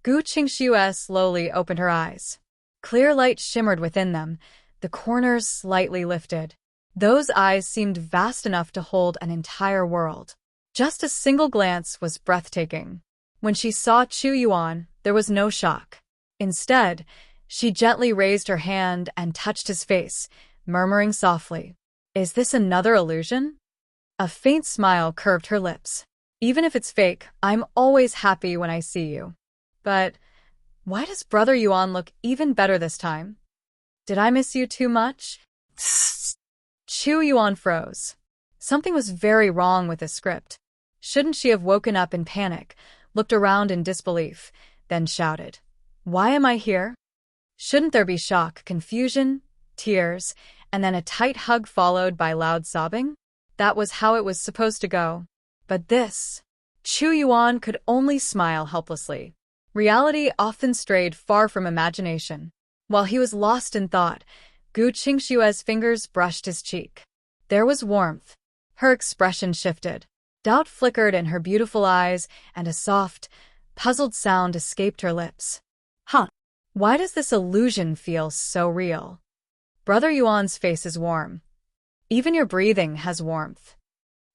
Gu Qingxue slowly opened her eyes. Clear light shimmered within them, the corners slightly lifted. Those eyes seemed vast enough to hold an entire world. Just a single glance was breathtaking. When she saw Chu Yuan, there was no shock. Instead, she gently raised her hand and touched his face, murmuring softly, "Is this another illusion?" A faint smile curved her lips. "Even if it's fake, I'm always happy when I see you. But why does Brother Yuan look even better this time? Did I miss you too much?" Chu Yuan froze. Something was very wrong with this script. Shouldn't she have woken up in panic, looked around in disbelief, then shouted, "Why am I here?" Shouldn't there be shock, confusion, tears, and then a tight hug followed by loud sobbing? That was how it was supposed to go. But this… Chu Yuan could only smile helplessly. Reality often strayed far from imagination. While he was lost in thought, Gu Qingxue's fingers brushed his cheek. There was warmth. Her expression shifted. Doubt flickered in her beautiful eyes, and a soft, puzzled sound escaped her lips. "Huh. Why does this illusion feel so real? Brother Yuan's face is warm. Even your breathing has warmth.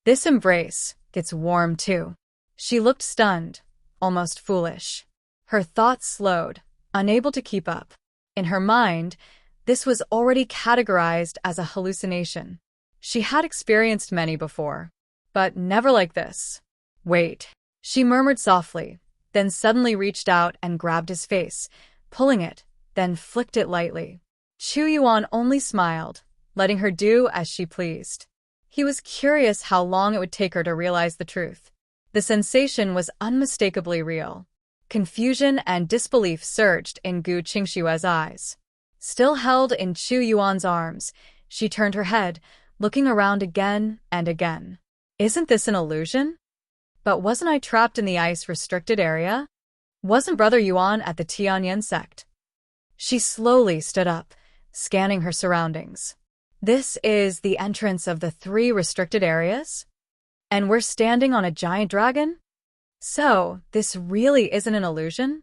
This embrace gets warm too." She looked stunned, almost foolish. Her thoughts slowed, unable to keep up. In her mind, this was already categorized as a hallucination. She had experienced many before, but never like this. "Wait," she murmured softly, then suddenly reached out and grabbed his face, pulling it, then flicked it lightly. Chu Yuan only smiled, letting her do as she pleased. He was curious how long it would take her to realize the truth. The sensation was unmistakably real. Confusion and disbelief surged in Gu Qingxue's eyes. Still held in Chu Yuan's arms, she turned her head, looking around again and again. "Isn't this an illusion? But wasn't I trapped in the ice-restricted area? Wasn't Brother Yuan at the Tianyan sect?" She slowly stood up, scanning her surroundings. "This is the entrance of the 3 restricted areas? And we're standing on a giant dragon? So, this really isn't an illusion?"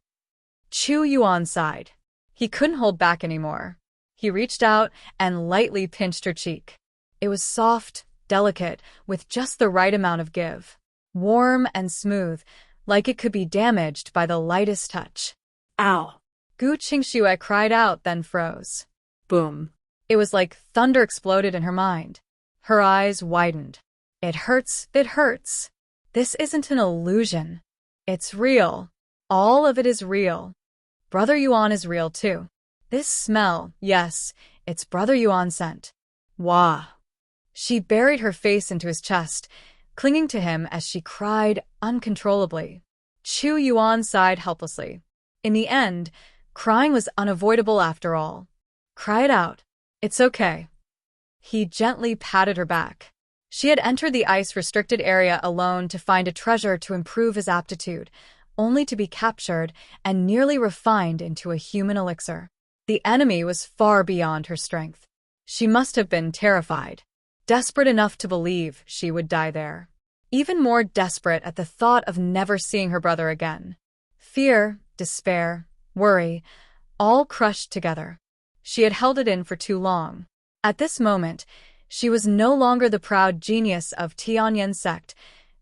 Chu Yuan sighed. He couldn't hold back anymore. He reached out and lightly pinched her cheek. It was soft, delicate, with just the right amount of give. Warm and smooth, like it could be damaged by the lightest touch. "Ow!" Gu Qingxue cried out, then froze. Boom. It was like thunder exploded in her mind. Her eyes widened. "It hurts, it hurts. This isn't an illusion. It's real. All of it is real. Brother Yuan is real too. This smell, yes, it's Brother Yuan scent. Wah." She buried her face into his chest, clinging to him as she cried uncontrollably. Chu Yuan sighed helplessly. In the end, crying was unavoidable after all. "Cry it out. It's okay." He gently patted her back. She had entered the ice-restricted area alone to find a treasure to improve his aptitude, only to be captured and nearly refined into a human elixir. The enemy was far beyond her strength. She must have been terrified, desperate enough to believe she would die there. Even more desperate at the thought of never seeing her brother again. Fear, despair, worry, all crushed together. She had held it in for too long. At this moment, she was no longer the proud genius of Tianyan sect,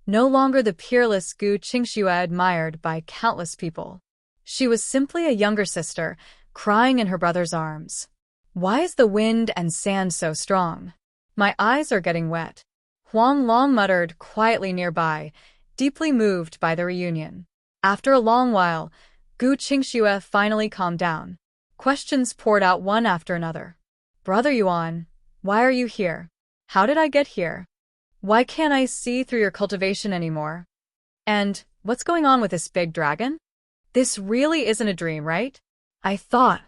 no longer the peerless Gu Qingxue admired by countless people. She was simply a younger sister, crying in her brother's arms. "Why is the wind and sand so strong? My eyes are getting wet," Huang Long muttered quietly nearby, deeply moved by the reunion. After a long while, Gu Qingxue finally calmed down. Questions poured out one after another. "Brother Yuan, why are you here? How did I get here? Why can't I see through your cultivation anymore? And what's going on with this big dragon? This really isn't a dream, right? I thought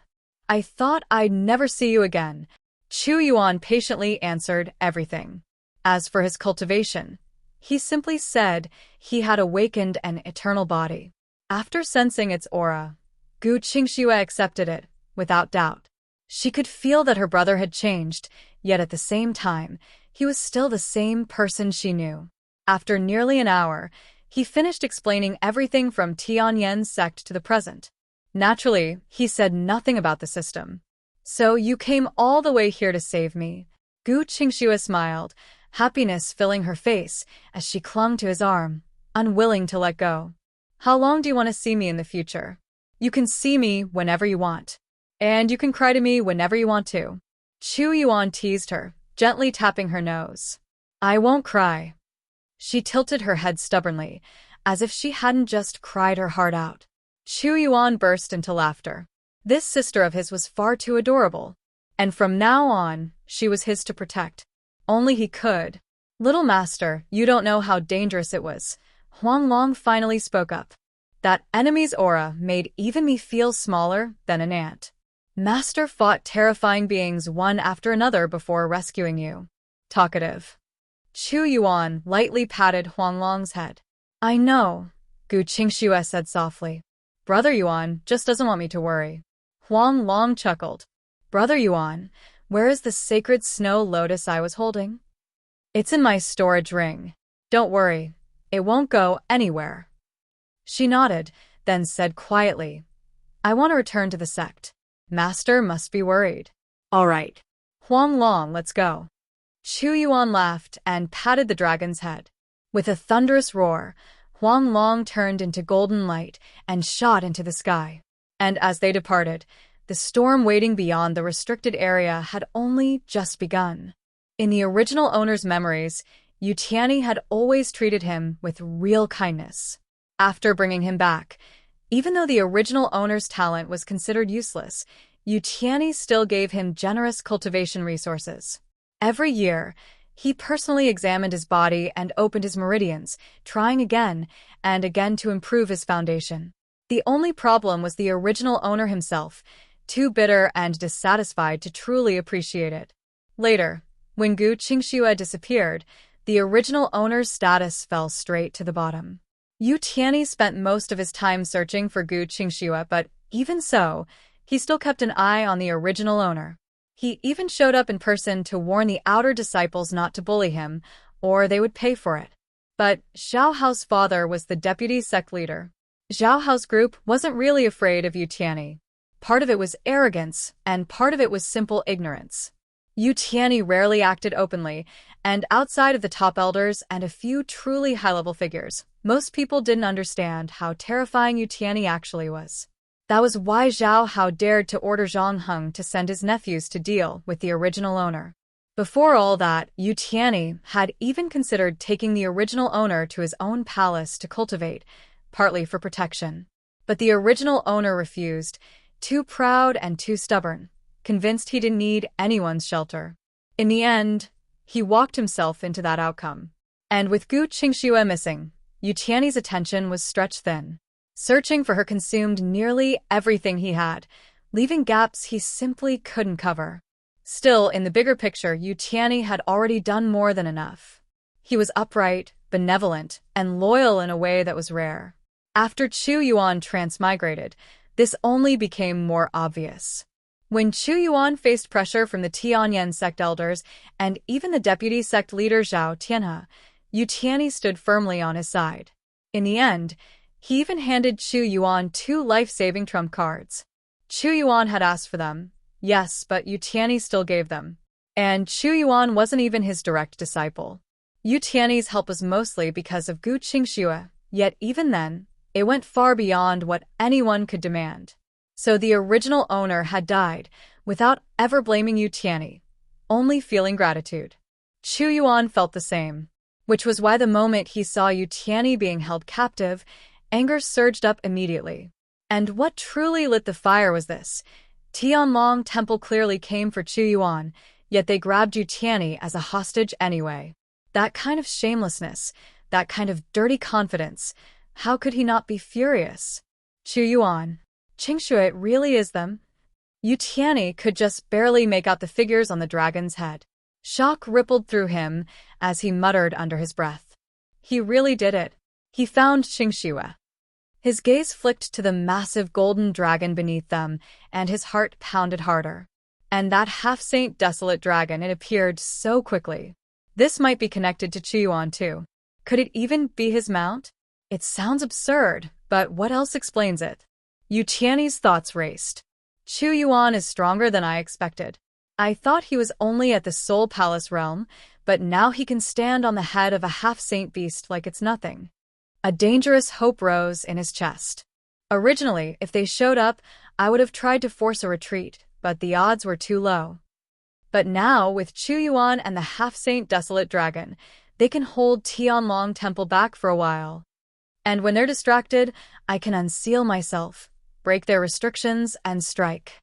I'd never see you again." Chu Yuan patiently answered everything. As for his cultivation, he simply said he had awakened an eternal body. After sensing its aura, Gu Qingxue accepted it, without doubt. She could feel that her brother had changed, yet at the same time, he was still the same person she knew. After nearly an hour, He finished explaining everything from Tianyan's sect to the present. Naturally, he said nothing about the system. So you came all the way here to save me. Gu Qingxue smiled, happiness filling her face as she clung to his arm, unwilling to let go. How long do you want to see me in the future? You can see me whenever you want. And you can cry to me whenever you want to. Chu Yuan teased her, gently tapping her nose. I won't cry. She tilted her head stubbornly, as if she hadn't just cried her heart out. Chu Yuan burst into laughter. This sister of his was far too adorable. And from now on, she was his to protect. Only he could. Little master, you don't know how dangerous it was. Huang Long finally spoke up. That enemy's aura made even me feel smaller than an ant. Master fought terrifying beings one after another before rescuing you. Talkative. Chu Yuan lightly patted Huang Long's head. I know, Gu Qingxue said softly. Brother Yuan just doesn't want me to worry. Huang Long chuckled. Brother Yuan, where is the sacred snow lotus I was holding? It's in my storage ring. Don't worry, it won't go anywhere. She nodded, then said quietly, I want to return to the sect. Master must be worried. All right. Huang Long, let's go. Chu Yuan laughed and patted the dragon's head. With a thunderous roar, Huang Long turned into golden light and shot into the sky. And as they departed, the storm waiting beyond the restricted area had only just begun. In the original owner's memories, Yu Tianyi had always treated him with real kindness. After bringing him back, even though the original owner's talent was considered useless, Yu Tianyi still gave him generous cultivation resources. Every year, he personally examined his body and opened his meridians, trying again and again to improve his foundation. The only problem was the original owner himself, too bitter and dissatisfied to truly appreciate it. Later, when Gu Qingxue disappeared, the original owner's status fell straight to the bottom. Yu Tianyi spent most of his time searching for Gu Qingxue, but even so, he still kept an eye on the original owner. He even showed up in person to warn the outer disciples not to bully him, or they would pay for it. But Zhao Hao's father was the deputy sect leader. Zhao Hao's group wasn't really afraid of Yu Tianyi. Part of it was arrogance, and part of it was simple ignorance. Yu Tianyi rarely acted openly, and outside of the top elders and a few truly high-level figures, most people didn't understand how terrifying Yu Tianyi actually was. That was why Zhao Hao dared to order Zhang Heng to send his nephews to deal with the original owner. Before all that, Yu Tianyi had even considered taking the original owner to his own palace to cultivate, partly for protection. But the original owner refused, too proud and too stubborn, convinced he didn't need anyone's shelter. In the end, he walked himself into that outcome. And with Gu Qingxue missing, Yu Tianyi's attention was stretched thin. Searching for her consumed nearly everything he had, leaving gaps he simply couldn't cover. Still, in the bigger picture, Yu Tianyi had already done more than enough. He was upright, benevolent, and loyal in a way that was rare. After Chu Yuan transmigrated, this only became more obvious. When Chu Yuan faced pressure from the Tianyan sect elders and even the deputy sect leader Zhao Tianhe, Yu Tianyi stood firmly on his side. In the end, he even handed Chu Yuan 2 life-saving trump cards. Chu Yuan had asked for them, yes, but Yu Tianyi still gave them. And Chu Yuan wasn't even his direct disciple. Yu Tianyi's help was mostly because of Gu Qingxue, yet even then, it went far beyond what anyone could demand. So the original owner had died, without ever blaming Yu Tianyi, only feeling gratitude. Chu Yuan felt the same, which was why the moment he saw Yu Tianyi being held captive, anger surged up immediately. And what truly lit the fire was this. Tianlong Temple clearly came for Chu Yuan, yet they grabbed Yu Tianyi as a hostage anyway. That kind of shamelessness, that kind of dirty confidence, how could he not be furious? Chu Yuan, Qingxue, it really is them? Yu Tianyi could just barely make out the figures on the dragon's head. Shock rippled through him as he muttered under his breath. He really did it. He found Qingxue. His gaze flicked to the massive golden dragon beneath them, and his heart pounded harder. And that half-saint desolate dragon, it appeared so quickly. This might be connected to Chu Yuan too. Could it even be his mount? It sounds absurd, but what else explains it? Yu Qianni's thoughts raced. Chu Yuan is stronger than I expected. I thought he was only at the Soul Palace realm, but now he can stand on the head of a half-saint beast like it's nothing. A dangerous hope rose in his chest. Originally, if they showed up, I would have tried to force a retreat, but the odds were too low. But now, with Chu Yuan and the half-saint Desolate Dragon, they can hold Tianlong Temple back for a while. And when they're distracted, I can unseal myself, break their restrictions, and strike.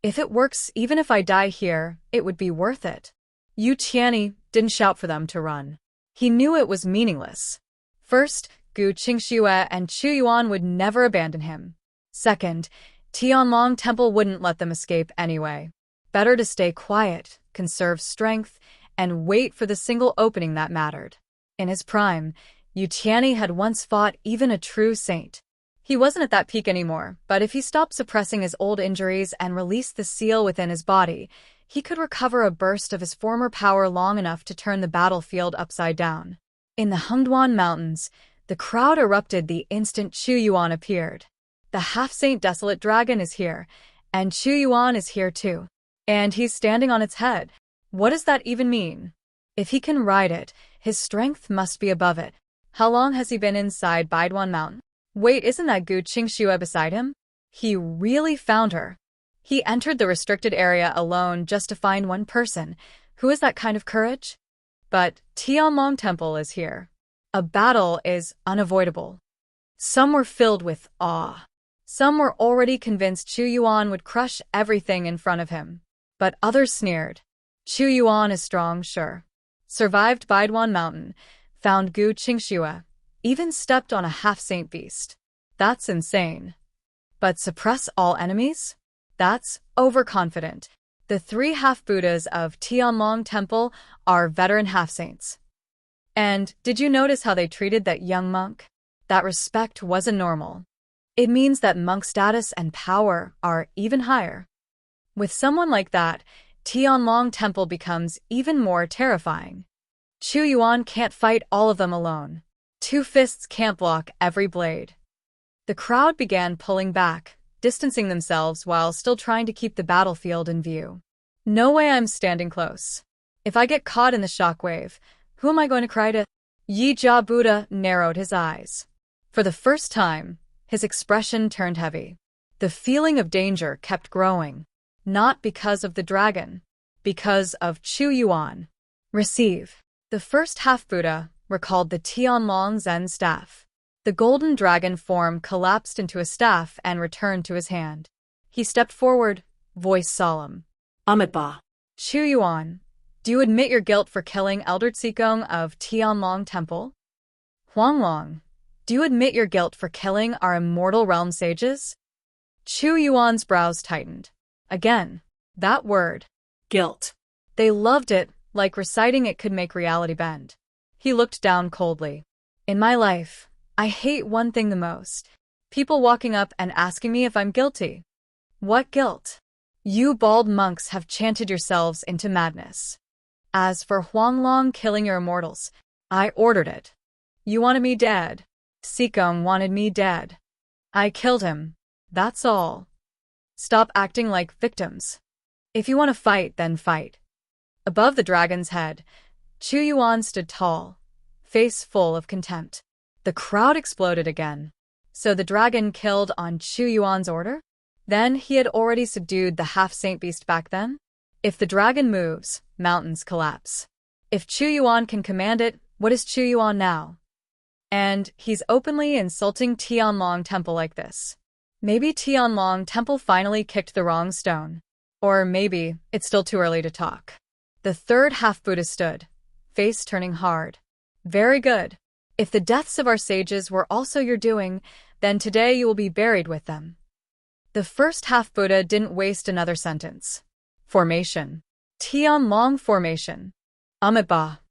If it works, even if I die here, it would be worth it. Yu Qianni didn't shout for them to run. He knew it was meaningless. First, Gu Qingxue and Chu Yuan would never abandon him. Second, Tianlong Temple wouldn't let them escape anyway. Better to stay quiet, conserve strength, and wait for the single opening that mattered. In his prime, Yu Qianni had once fought even a true saint. He wasn't at that peak anymore, but if he stopped suppressing his old injuries and released the seal within his body, he could recover a burst of his former power long enough to turn the battlefield upside down. In the Hengduan Mountains, the crowd erupted the instant Chu Yuan appeared. The half-saint Desolate Dragon is here, and Chu Yuan is here too. And he's standing on its head. What does that even mean? If he can ride it, his strength must be above it. How long has he been inside Baiduan Mountain? Wait, isn't that Gu Qingxue beside him? He really found her. He entered the restricted area alone just to find one person. Who is that kind of courage? But Tianlong Temple is here. A battle is unavoidable. Some were filled with awe. Some were already convinced Chu Yuan would crush everything in front of him. But others sneered. Chu Yuan is strong, sure. Survived Baiduan Mountain, found Gu Qingxue, even stepped on a half-saint beast. That's insane. But suppress all enemies? That's overconfident. The 3 half-Buddhas of Tianlong Temple are veteran half-saints. And did you notice how they treated that young monk? That respect wasn't normal. It means that monk status and power are even higher. With someone like that, Tianlong Temple becomes even more terrifying. Chu Yuan can't fight all of them alone. 2 fists can't block every blade. The crowd began pulling back, distancing themselves while still trying to keep the battlefield in view. No way I'm standing close. If I get caught in the shockwave, who am I going to cry to? Yi Jia Buddha narrowed his eyes. For the first time, his expression turned heavy. The feeling of danger kept growing. Not because of the dragon, because of Chu Yuan. Receive. The first half-Buddha recalled the Tianlong Zen staff. The golden dragon form collapsed into a staff and returned to his hand. He stepped forward, voice solemn. Amitabha. Chu Yuan, do you admit your guilt for killing Elder Zikong of Tianlong Temple? Huanglong, do you admit your guilt for killing our immortal realm sages? Chu Yuan's brows tightened. Again, that word. Guilt. They loved it, like reciting it could make reality bend. He looked down coldly. In my life, I hate one thing the most. People walking up and asking me if I'm guilty. What guilt? You bald monks have chanted yourselves into madness. As for Huanglong killing your immortals, I ordered it. You wanted me dead. Zikong wanted me dead. I killed him. That's all. Stop acting like victims. If you want to fight, then fight. Above the dragon's head, Chu Yuan stood tall, face full of contempt. The crowd exploded again. So the dragon killed on Chu Yuan's order? Then he had already subdued the half-saint beast back then? If the dragon moves, mountains collapse. If Chu Yuan can command it, what is Chu Yuan now? And he's openly insulting Tianlong Temple like this. Maybe Tianlong Temple finally kicked the wrong stone. Or maybe it's still too early to talk. The third half-Buddha stood, face turning hard. Very good. If the deaths of our sages were also your doing, then today you will be buried with them. The first half-Buddha didn't waste another sentence. Formation. Tianlong formation. Amitabha.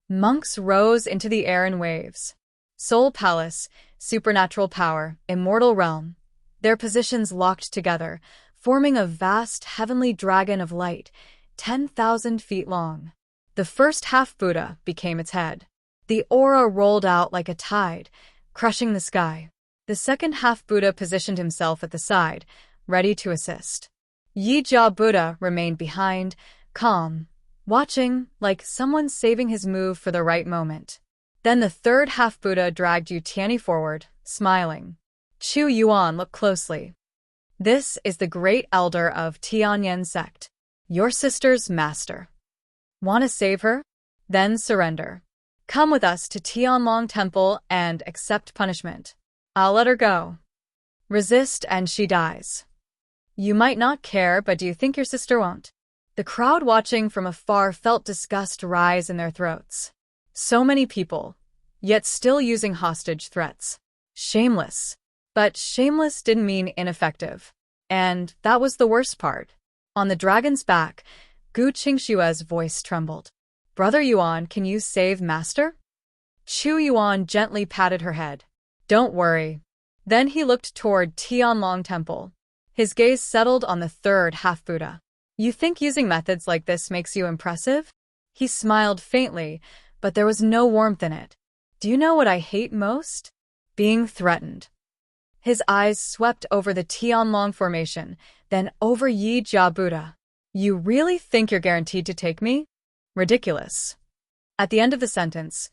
Monks rose into the air in waves. Soul Palace, supernatural power, immortal realm. Their positions locked together, forming a vast heavenly dragon of light, 10,000 feet long. The first half-Buddha became its head. The aura rolled out like a tide, crushing the sky. The second half-Buddha positioned himself at the side, ready to assist. Yi-Jia Buddha remained behind, calm, watching like someone saving his move for the right moment. Then the third half-Buddha dragged Yu Tianyi forward, smiling. Chu Yuan looked closely. This is the great elder of Tianyan sect, your sister's master. Want to save her? Then surrender. Come with us to Tianlong Temple and accept punishment. I'll let her go. Resist and she dies. You might not care, but do you think your sister won't? The crowd watching from afar felt disgust rise in their throats. So many people, yet still using hostage threats. Shameless. But shameless didn't mean ineffective. And that was the worst part. On the dragon's back, Gu Qingshua's voice trembled. Brother Yuan, can you save Master? Chu Yuan gently patted her head. Don't worry. Then he looked toward Tianlong Temple. His gaze settled on the third half-Buddha. You think using methods like this makes you impressive? He smiled faintly, but there was no warmth in it. Do you know what I hate most? Being threatened. His eyes swept over the Tianlong formation, then over Yi-Jia Buddha. You really think you're guaranteed to take me? Ridiculous. At the end of the sentence,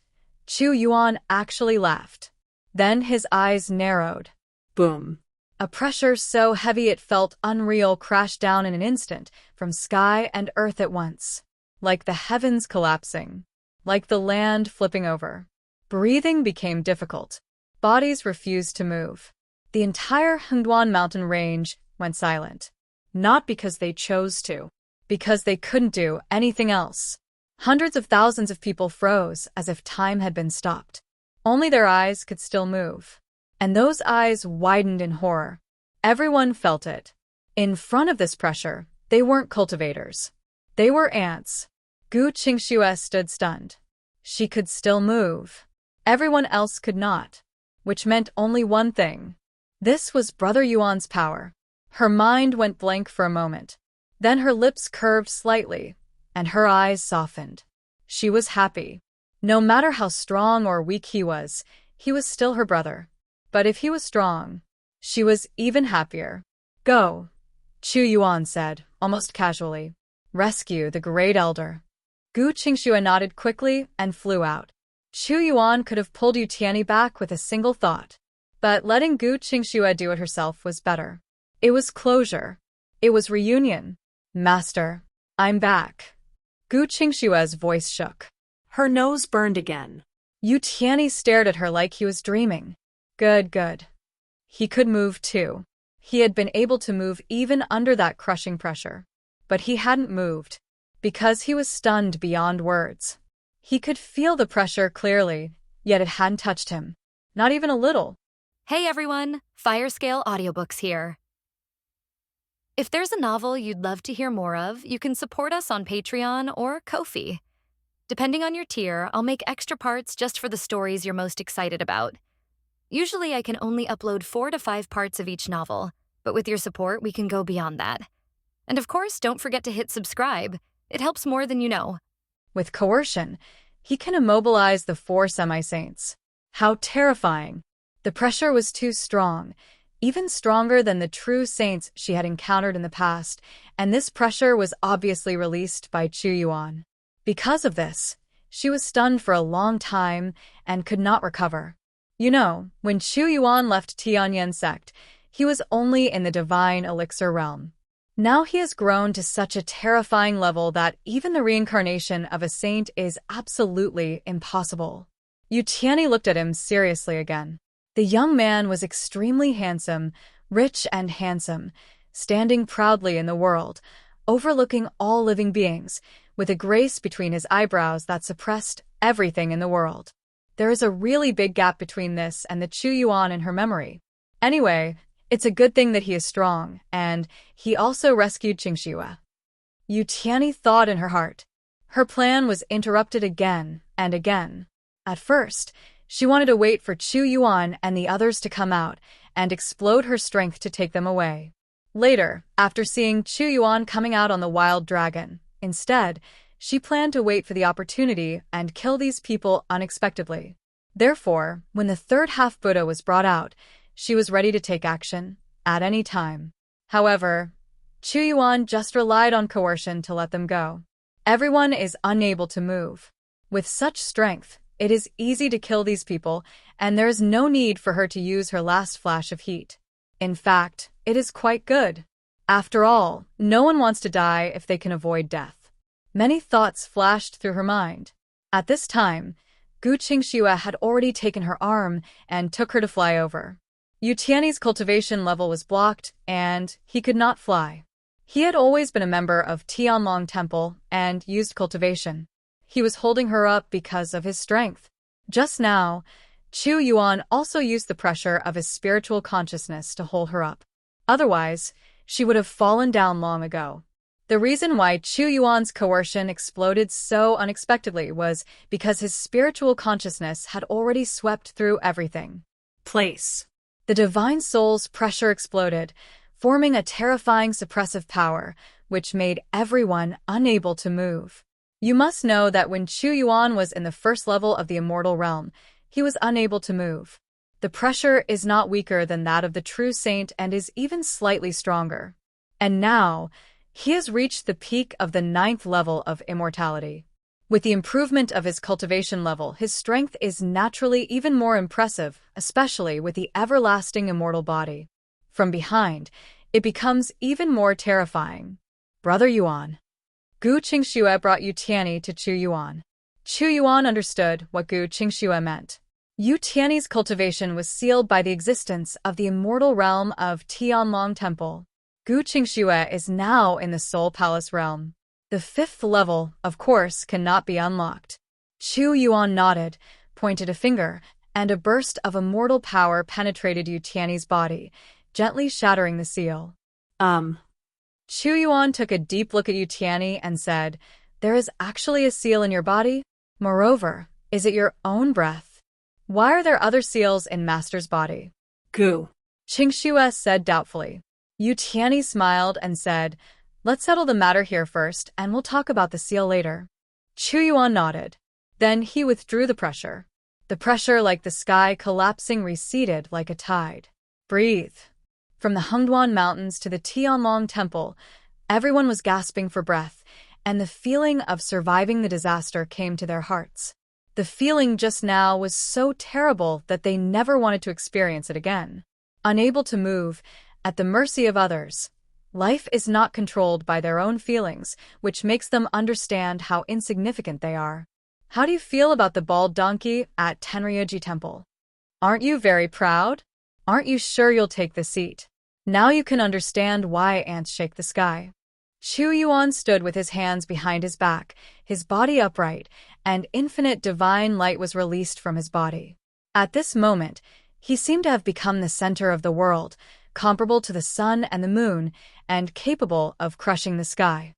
Chu Yuan actually laughed. Then his eyes narrowed. Boom. A pressure so heavy it felt unreal crashed down in an instant from sky and earth at once. Like the heavens collapsing. Like the land flipping over. Breathing became difficult. Bodies refused to move. The entire Hengduan mountain range went silent. Not because they chose to. Because they couldn't do anything else. Hundreds of thousands of people froze as if time had been stopped. Only their eyes could still move. And those eyes widened in horror. Everyone felt it. In front of this pressure, they weren't cultivators. They were ants. Gu Qingxue stood stunned. She could still move. Everyone else could not. Which meant only one thing. This was Brother Yuan's power. Her mind went blank for a moment. Then her lips curved slightly, and her eyes softened. She was happy. No matter how strong or weak he was still her brother. But if he was strong, she was even happier. Go, Chu Yuan said, almost casually. Rescue the great elder. Gu Qingxue nodded quickly and flew out. Chu Yuan could have pulled Yu Tianyi back with a single thought. But letting Gu Qingxue do it herself was better. It was closure. It was reunion. Master, I'm back. Gu Qingshue's voice shook. Her nose burned again. Yu Tianyi stared at her like he was dreaming. Good. He could move too. He had been able to move even under that crushing pressure. But he hadn't moved. Because he was stunned beyond words. He could feel the pressure clearly, yet it hadn't touched him. Not even a little. Hey everyone, Firescale Audiobooks here. If there's a novel you'd love to hear more of, you can support us on Patreon or Ko-fi. Depending on your tier, I'll make extra parts just for the stories you're most excited about. Usually I can only upload 4 to 5 parts of each novel, but with your support we can go beyond that. And of course, don't forget to hit subscribe. It helps more than you know. With coercion, he can immobilize the 4 semi-saints. How terrifying. The pressure was too strong, even stronger than the true saints she had encountered in the past, and this pressure was obviously released by Chu Yuan. Because of this, she was stunned for a long time and could not recover. You know, when Chu Yuan left Tianyan sect, he was only in the divine elixir realm. Now he has grown to such a terrifying level that even the reincarnation of a saint is absolutely impossible. Yu Tianyi looked at him seriously again. The young man was extremely handsome, rich and handsome, standing proudly in the world, overlooking all living beings, with a grace between his eyebrows that suppressed everything in the world. There is a really big gap between this and the Chu Yuan in her memory. Anyway, it's a good thing that he is strong, and he also rescued Qingxue. Yu Tianyi thought in her heart. Her plan was interrupted again and again. At first, she wanted to wait for Chu Yuan and the others to come out and explode her strength to take them away. Later, after seeing Chu Yuan coming out on the wild dragon, instead, she planned to wait for the opportunity and kill these people unexpectedly. Therefore, when the third half-Buddha was brought out, she was ready to take action, at any time. However, Chu Yuan just relied on coercion to let them go. Everyone is unable to move. With such strength, it is easy to kill these people, and there is no need for her to use her last flash of heat. In fact, it is quite good. After all, no one wants to die if they can avoid death. Many thoughts flashed through her mind. At this time, Gu Qingxue had already taken her arm and took her to fly over. Yu Tiany's cultivation level was blocked, and he could not fly. He had always been a member of Tianlong Temple and used cultivation. He was holding her up because of his strength. Just now, Chu Yuan also used the pressure of his spiritual consciousness to hold her up. Otherwise, she would have fallen down long ago. The reason why Chu Yuan's coercion exploded so unexpectedly was because his spiritual consciousness had already swept through everything. Place. The divine soul's pressure exploded, forming a terrifying suppressive power, which made everyone unable to move. You must know that when Chu Yuan was in the first level of the immortal realm, he was unable to move. The pressure is not weaker than that of the true saint and is even slightly stronger. And now, he has reached the peak of the 9th level of immortality. With the improvement of his cultivation level, his strength is naturally even more impressive, especially with the everlasting immortal body. From behind, it becomes even more terrifying. Brother Yuan. Gu Qingxue brought Yu Tiany to Chu Yuan. Chu Yuan understood what Gu Qingxue meant. Yu Tiany's cultivation was sealed by the existence of the immortal realm of Tianlong Temple. Gu Qingxue is now in the Soul Palace realm. The 5th level, of course, cannot be unlocked. Chu Yuan nodded, pointed a finger, and a burst of immortal power penetrated Yu Tiany's body, gently shattering the seal. Chu Yuan took a deep look at Yu Tiany and said, "There is actually a seal in your body? Moreover, is it your own breath? Why are there other seals in Master's body?" Gu Qingxue said doubtfully. Yu Tiany smiled and said, "Let's settle the matter here first, and we'll talk about the seal later." Chu Yuan nodded. Then he withdrew the pressure. The pressure, like the sky collapsing, receded like a tide. Breathe. From the Hengduan Mountains to the Tianlong Temple, everyone was gasping for breath, and the feeling of surviving the disaster came to their hearts. The feeling just now was so terrible that they never wanted to experience it again. Unable to move, at the mercy of others, life is not controlled by their own feelings, which makes them understand how insignificant they are. How do you feel about the bald donkey at Tenryuji Temple? Aren't you very proud? Aren't you sure you'll take the seat? Now you can understand why ants shake the sky. Chu Yuan stood with his hands behind his back, his body upright, and infinite divine light was released from his body. At this moment, he seemed to have become the center of the world, comparable to the sun and the moon, and capable of crushing the sky.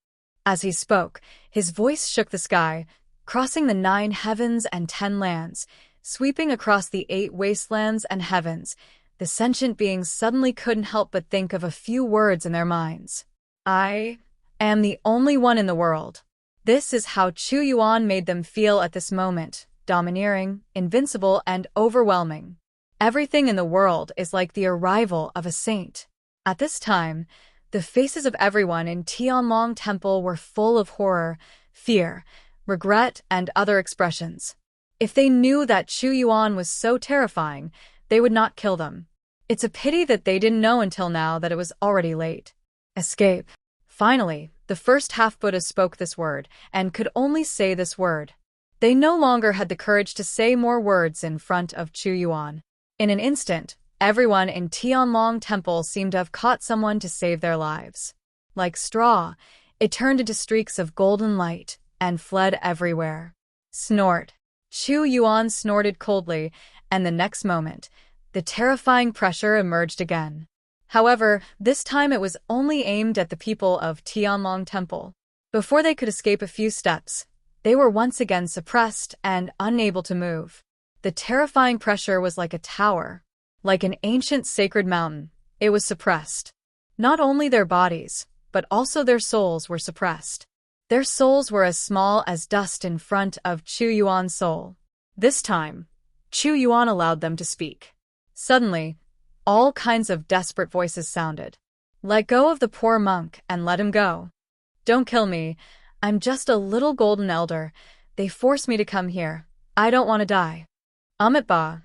As he spoke, his voice shook the sky, crossing the 9 heavens and 10 lands, sweeping across the 8 wastelands and heavens. The sentient beings suddenly couldn't help but think of a few words in their minds. I am the only one in the world. This is how Chu Yuan made them feel at this moment, domineering, invincible, and overwhelming. Everything in the world is like the arrival of a saint. At this time, the faces of everyone in Tianlong Temple were full of horror, fear, regret, and other expressions. If they knew that Chu Yuan was so terrifying, they would not kill them. It's a pity that they didn't know until now that it was already late. Escape. Finally, the first half-Buddha spoke this word, and could only say this word. They no longer had the courage to say more words in front of Chu Yuan. In an instant, everyone in Tianlong Temple seemed to have caught someone to save their lives. Like straw, it turned into streaks of golden light and fled everywhere. Snort. Chu Yuan snorted coldly, and the next moment, the terrifying pressure emerged again. However, this time it was only aimed at the people of Tianlong Temple. Before they could escape a few steps, they were once again suppressed and unable to move. The terrifying pressure was like a tower. Like an ancient sacred mountain, it was suppressed. Not only their bodies, but also their souls were suppressed. Their souls were as small as dust in front of Chu Yuan's soul. This time, Chu Yuan allowed them to speak. Suddenly, all kinds of desperate voices sounded. Let go of the poor monk and let him go. Don't kill me. I'm just a little golden elder. They forced me to come here. I don't want to die. Ba,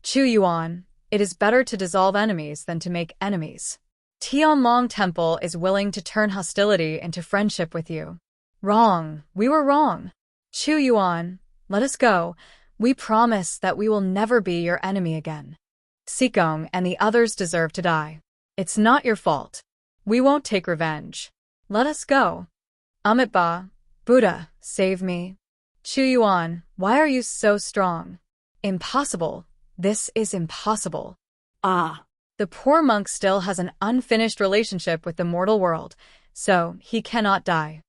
Chu Yuan, it is better to dissolve enemies than to make enemies. Tianlong Temple is willing to turn hostility into friendship with you. Wrong. We were wrong. Chu Yuan, let us go. We promise that we will never be your enemy again. Sikong and the others deserve to die. It's not your fault. We won't take revenge. Let us go. Ba, Buddha, save me. Chu Yuan, why are you so strong? Impossible. This is impossible. Ah. The poor monk still has an unfinished relationship with the mortal world, so he cannot die.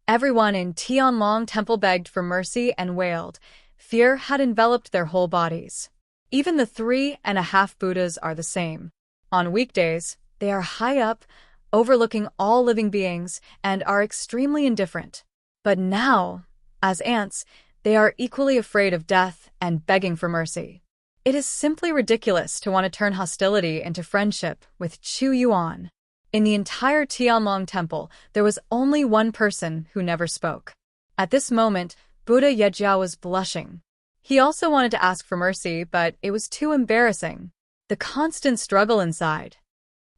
Everyone in Tianlong Temple begged for mercy and wailed. Fear had enveloped their whole bodies. Even the 3.5 Buddhas are the same. On weekdays, they are high up, overlooking all living beings, and are extremely indifferent. But now, as ants, they are equally afraid of death and begging for mercy. It is simply ridiculous to want to turn hostility into friendship with Chu Yuan. In the entire Tianlong Temple, there was only one person who never spoke. At this moment, Buddha Yejia was blushing. He also wanted to ask for mercy, but it was too embarrassing. The constant struggle inside.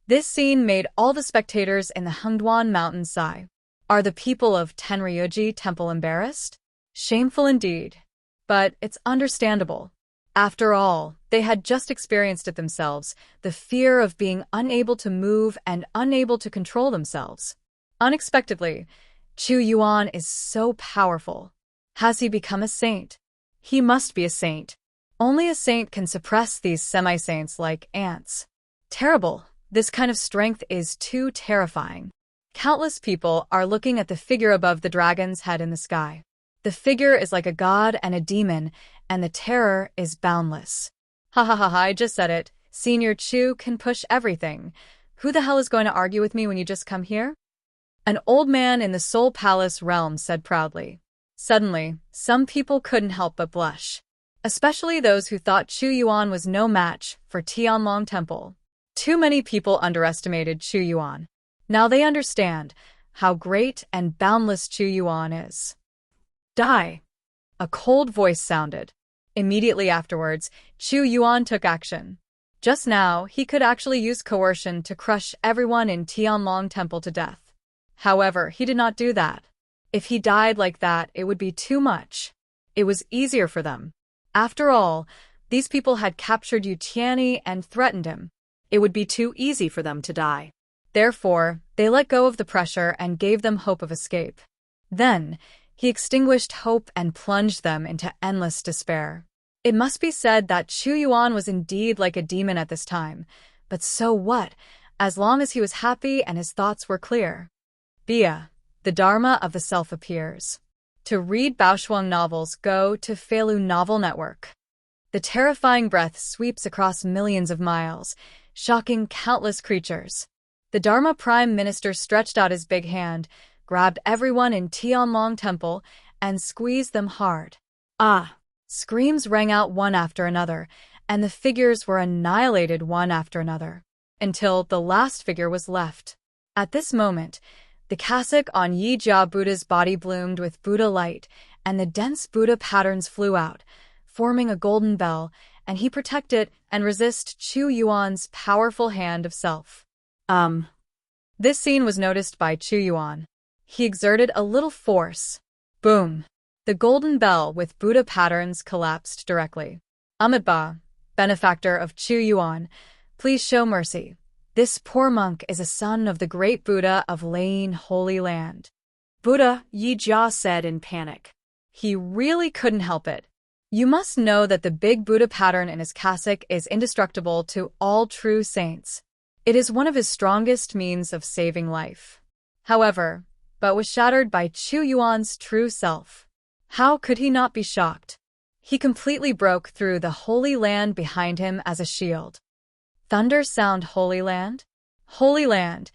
This scene made all the spectators in the Hengduan Mountains sigh. Are the people of Tenryuji Temple embarrassed? Shameful indeed. But it's understandable. After all, they had just experienced it themselves, the fear of being unable to move and unable to control themselves. Unexpectedly, Chu Yuan is so powerful. Has he become a saint? He must be a saint. Only a saint can suppress these semi-saints like ants. Terrible. This kind of strength is too terrifying. Countless people are looking at the figure above the dragon's head in the sky. The figure is like a god and a demon, and the terror is boundless. Ha ha ha ha, I just said it. Senior Chu can push everything. Who the hell is going to argue with me when you just come here? An old man in the Soul Palace realm said proudly. Suddenly, some people couldn't help but blush. Especially those who thought Chu Yuan was no match for Tianlong Temple. Too many people underestimated Chu Yuan. Now they understand how great and boundless Chu Yuan is. Die! A cold voice sounded. Immediately afterwards, Chu Yuan took action. Just now, he could actually use coercion to crush everyone in Tianlong Temple to death. However, he did not do that. If he died like that, it would be too much. It was easier for them. After all, these people had captured Yu Tianyi and threatened him. It would be too easy for them to die. Therefore, they let go of the pressure and gave them hope of escape. Then, he extinguished hope and plunged them into endless despair. It must be said that Chu Yuan was indeed like a demon at this time. But so what, as long as he was happy and his thoughts were clear? Bia, the Dharma of the Self appears. To read Baoshuang novels, go to Feilu Novel Network. The terrifying breath sweeps across millions of miles, shocking countless creatures. The Dharma Prime Minister stretched out his big hand, grabbed everyone in Tianlong Temple, and squeezed them hard. Ah! Screams rang out one after another, and the figures were annihilated one after another, until the last figure was left. At this moment, the cassock on Yi Jia Buddha's body bloomed with Buddha light, and the dense Buddha patterns flew out, forming a golden bell, and he protected and resist Chu Yuan's powerful hand of self. This scene was noticed by Chu Yuan. He exerted a little force. Boom! The golden bell with Buddha patterns collapsed directly. Ba, benefactor of Chu Yuan, please show mercy. This poor monk is a son of the great Buddha of Lane Holy Land. Buddha, Yi Jia said in panic. He really couldn't help it. You must know that the big Buddha pattern in his cassock is indestructible to all true saints. It is one of his strongest means of saving life. However, but was shattered by Chu Yuan's true self. How could he not be shocked? He completely broke through the Holy Land behind him as a shield. Thunder sound Holy Land? Holy Land.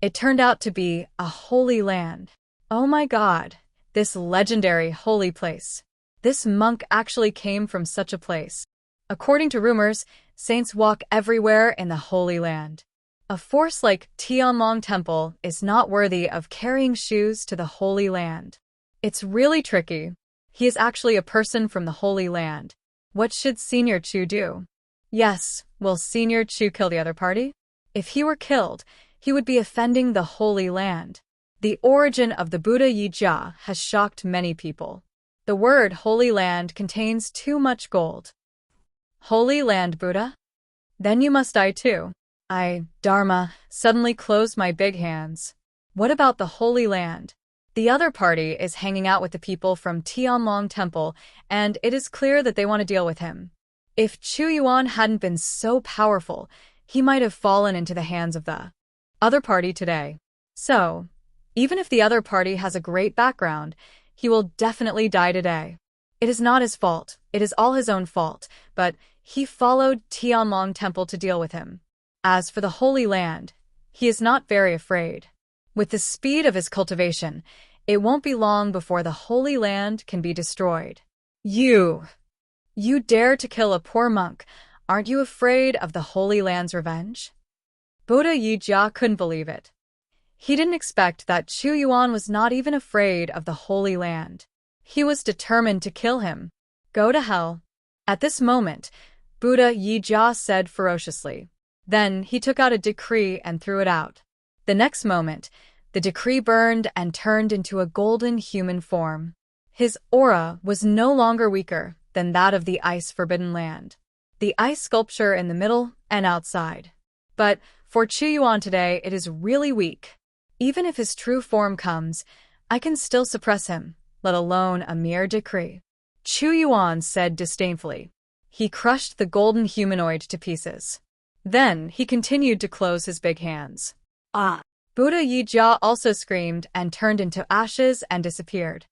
It turned out to be a holy land. Oh my God, this legendary holy place. This monk actually came from such a place. According to rumors, saints walk everywhere in the Holy Land. A force like Tianlong Temple is not worthy of carrying shoes to the Holy Land. It's really tricky. He is actually a person from the Holy Land. What should Senior Chu do? Yes, will Senior Chu kill the other party? If he were killed, he would be offending the Holy Land. The origin of the Buddha Yijia has shocked many people. The word Holy Land contains too much gold. Holy Land Buddha? Then you must die too. I, Dharma, suddenly closed my big hands. What about the Holy Land? The other party is hanging out with the people from Tianlong Temple, and it is clear that they want to deal with him. If Chu Yuan hadn't been so powerful, he might have fallen into the hands of the other party today. So, even if the other party has a great background, he will definitely die today. It is not his fault, it is all his own fault, but he followed Tianlong Temple to deal with him. As for the Holy Land, he is not very afraid. With the speed of his cultivation, it won't be long before the Holy Land can be destroyed. You dare to kill a poor monk. Aren't you afraid of the Holy Land's revenge? Buddha Yijia couldn't believe it. He didn't expect that Chu Yuan was not even afraid of the Holy Land. He was determined to kill him. Go to hell. At this moment, Buddha Yijia said ferociously. Then he took out a decree and threw it out. The next moment, the decree burned and turned into a golden human form. His aura was no longer weaker than that of the ice-forbidden land. The ice sculpture in the middle and outside. But for Chu Yuan today, it is really weak. Even if his true form comes, I can still suppress him, let alone a mere decree. Chu Yuan said disdainfully. He crushed the golden humanoid to pieces. Then he continued to close his big hands. Ah! Buddha Yijia also screamed and turned into ashes and disappeared.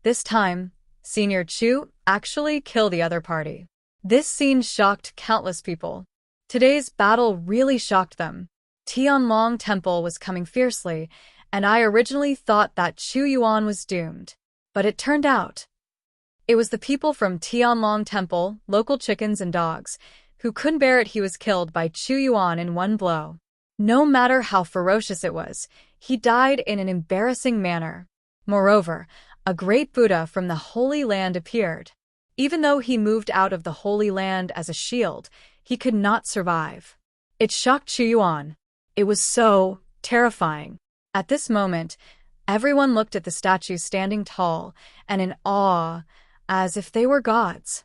This time, Senior Chu actually killed the other party. This scene shocked countless people. Today's battle really shocked them. Tianlong Temple was coming fiercely, and I originally thought that Chu Yuan was doomed. But it turned out it was the people from Tianlong Temple, local chickens and dogs, who couldn't bear it. He was killed by Chu Yuan in one blow. No matter how ferocious it was, he died in an embarrassing manner. Moreover, a great Buddha from the Holy Land appeared. Even though he moved out of the Holy Land as a shield, he could not survive. It shocked Chu Yuan. It was so terrifying. At this moment, everyone looked at the statues standing tall and in awe, as if they were gods.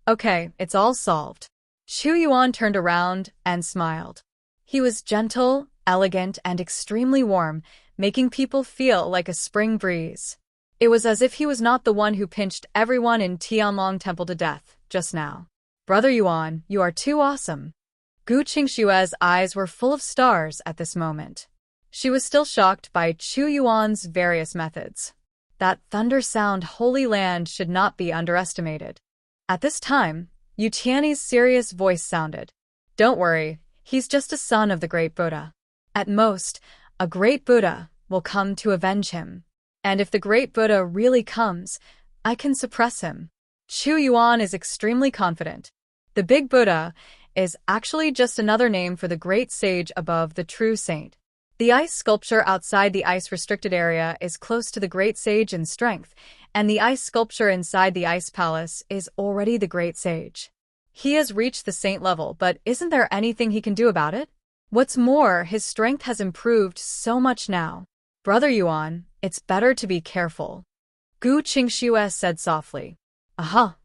Okay, it's all solved. Chu Yuan turned around and smiled. He was gentle, elegant, and extremely warm, making people feel like a spring breeze. It was as if he was not the one who pinched everyone in Tianlong Temple to death just now. Brother Yuan, you are too awesome. Gu Qingshue's eyes were full of stars at this moment. She was still shocked by Chu Yuan's various methods. That thunder sound Holy Land should not be underestimated. At this time, Yu Tianyi's serious voice sounded. Don't worry, he's just a son of the great Buddha. At most, a great Buddha will come to avenge him. And if the great Buddha really comes, I can suppress him. Chu Yuan is extremely confident. The big Buddha is actually just another name for the great sage above the true saint. The ice sculpture outside the ice-restricted area is close to the great sage in strength, and the ice sculpture inside the ice palace is already the great sage. He has reached the saint level, but isn't there anything he can do about it? What's more, his strength has improved so much now. Brother Yuan, it's better to be careful. Gu Qingxue said softly. Aha.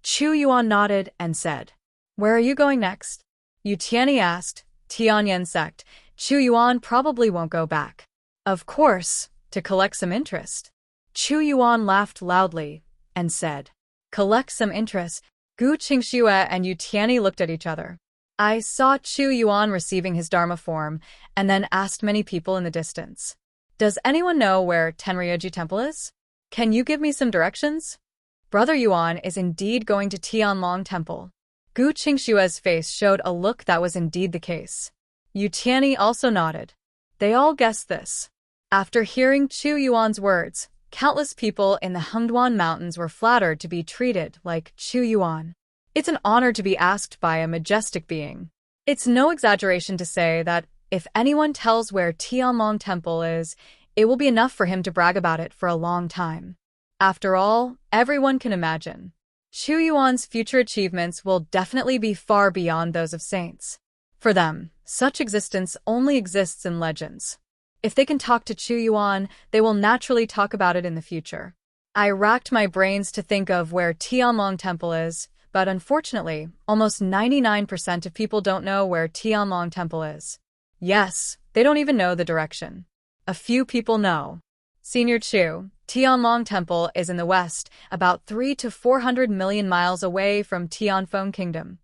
Chu Yuan nodded and said, Where are you going next? Yu Tianyi asked. Tianyan sect. Chu Yuan probably won't go back. Of course, to collect some interest. Chu Yuan laughed loudly and said, Collect some interest. Gu Qingxue and Yu Tianyi looked at each other. I saw Chu Yuan receiving his Dharma form and then asked many people in the distance. Does anyone know where Tenryoji Temple is? Can you give me some directions? Brother Yuan is indeed going to Tianlong Temple. Gu Qingshue's face showed a look that was indeed the case. Yu Tianyi also nodded. They all guessed this. After hearing Chu Yuan's words, countless people in the Hengduan Mountains were flattered to be treated like Chu Yuan. It's an honor to be asked by a majestic being. It's no exaggeration to say that if anyone tells where Tianlong Temple is, it will be enough for him to brag about it for a long time. After all, everyone can imagine. Chu Yuan's future achievements will definitely be far beyond those of saints. For them, such existence only exists in legends. If they can talk to Chu Yuan, they will naturally talk about it in the future. I racked my brains to think of where Tianlong Temple is, but unfortunately, almost 99% of people don't know where Tianlong Temple is. Yes, they don't even know the direction. A few people know. Senior Chu, Tianlong Temple is in the west, about 300 to 400 million miles away from Tianfeng Kingdom.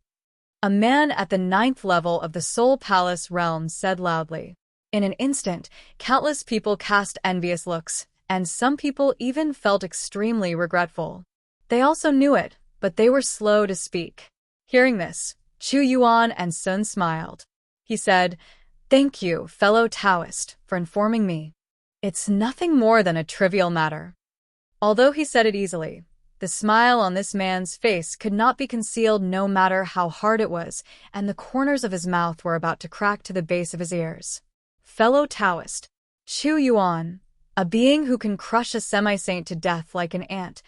A man at the 9th level of the Soul Palace realm said loudly. In an instant, countless people cast envious looks, and some people even felt extremely regretful. They also knew it, but they were slow to speak. Hearing this, Chu Yuan and Sun smiled. He said, "Thank you, fellow Taoist, for informing me. It's nothing more than a trivial matter." Although he said it easily, the smile on this man's face could not be concealed no matter how hard it was, and the corners of his mouth were about to crack to the base of his ears. Fellow Taoist, Chu Yuan, a being who can crush a semi-saint to death like an ant.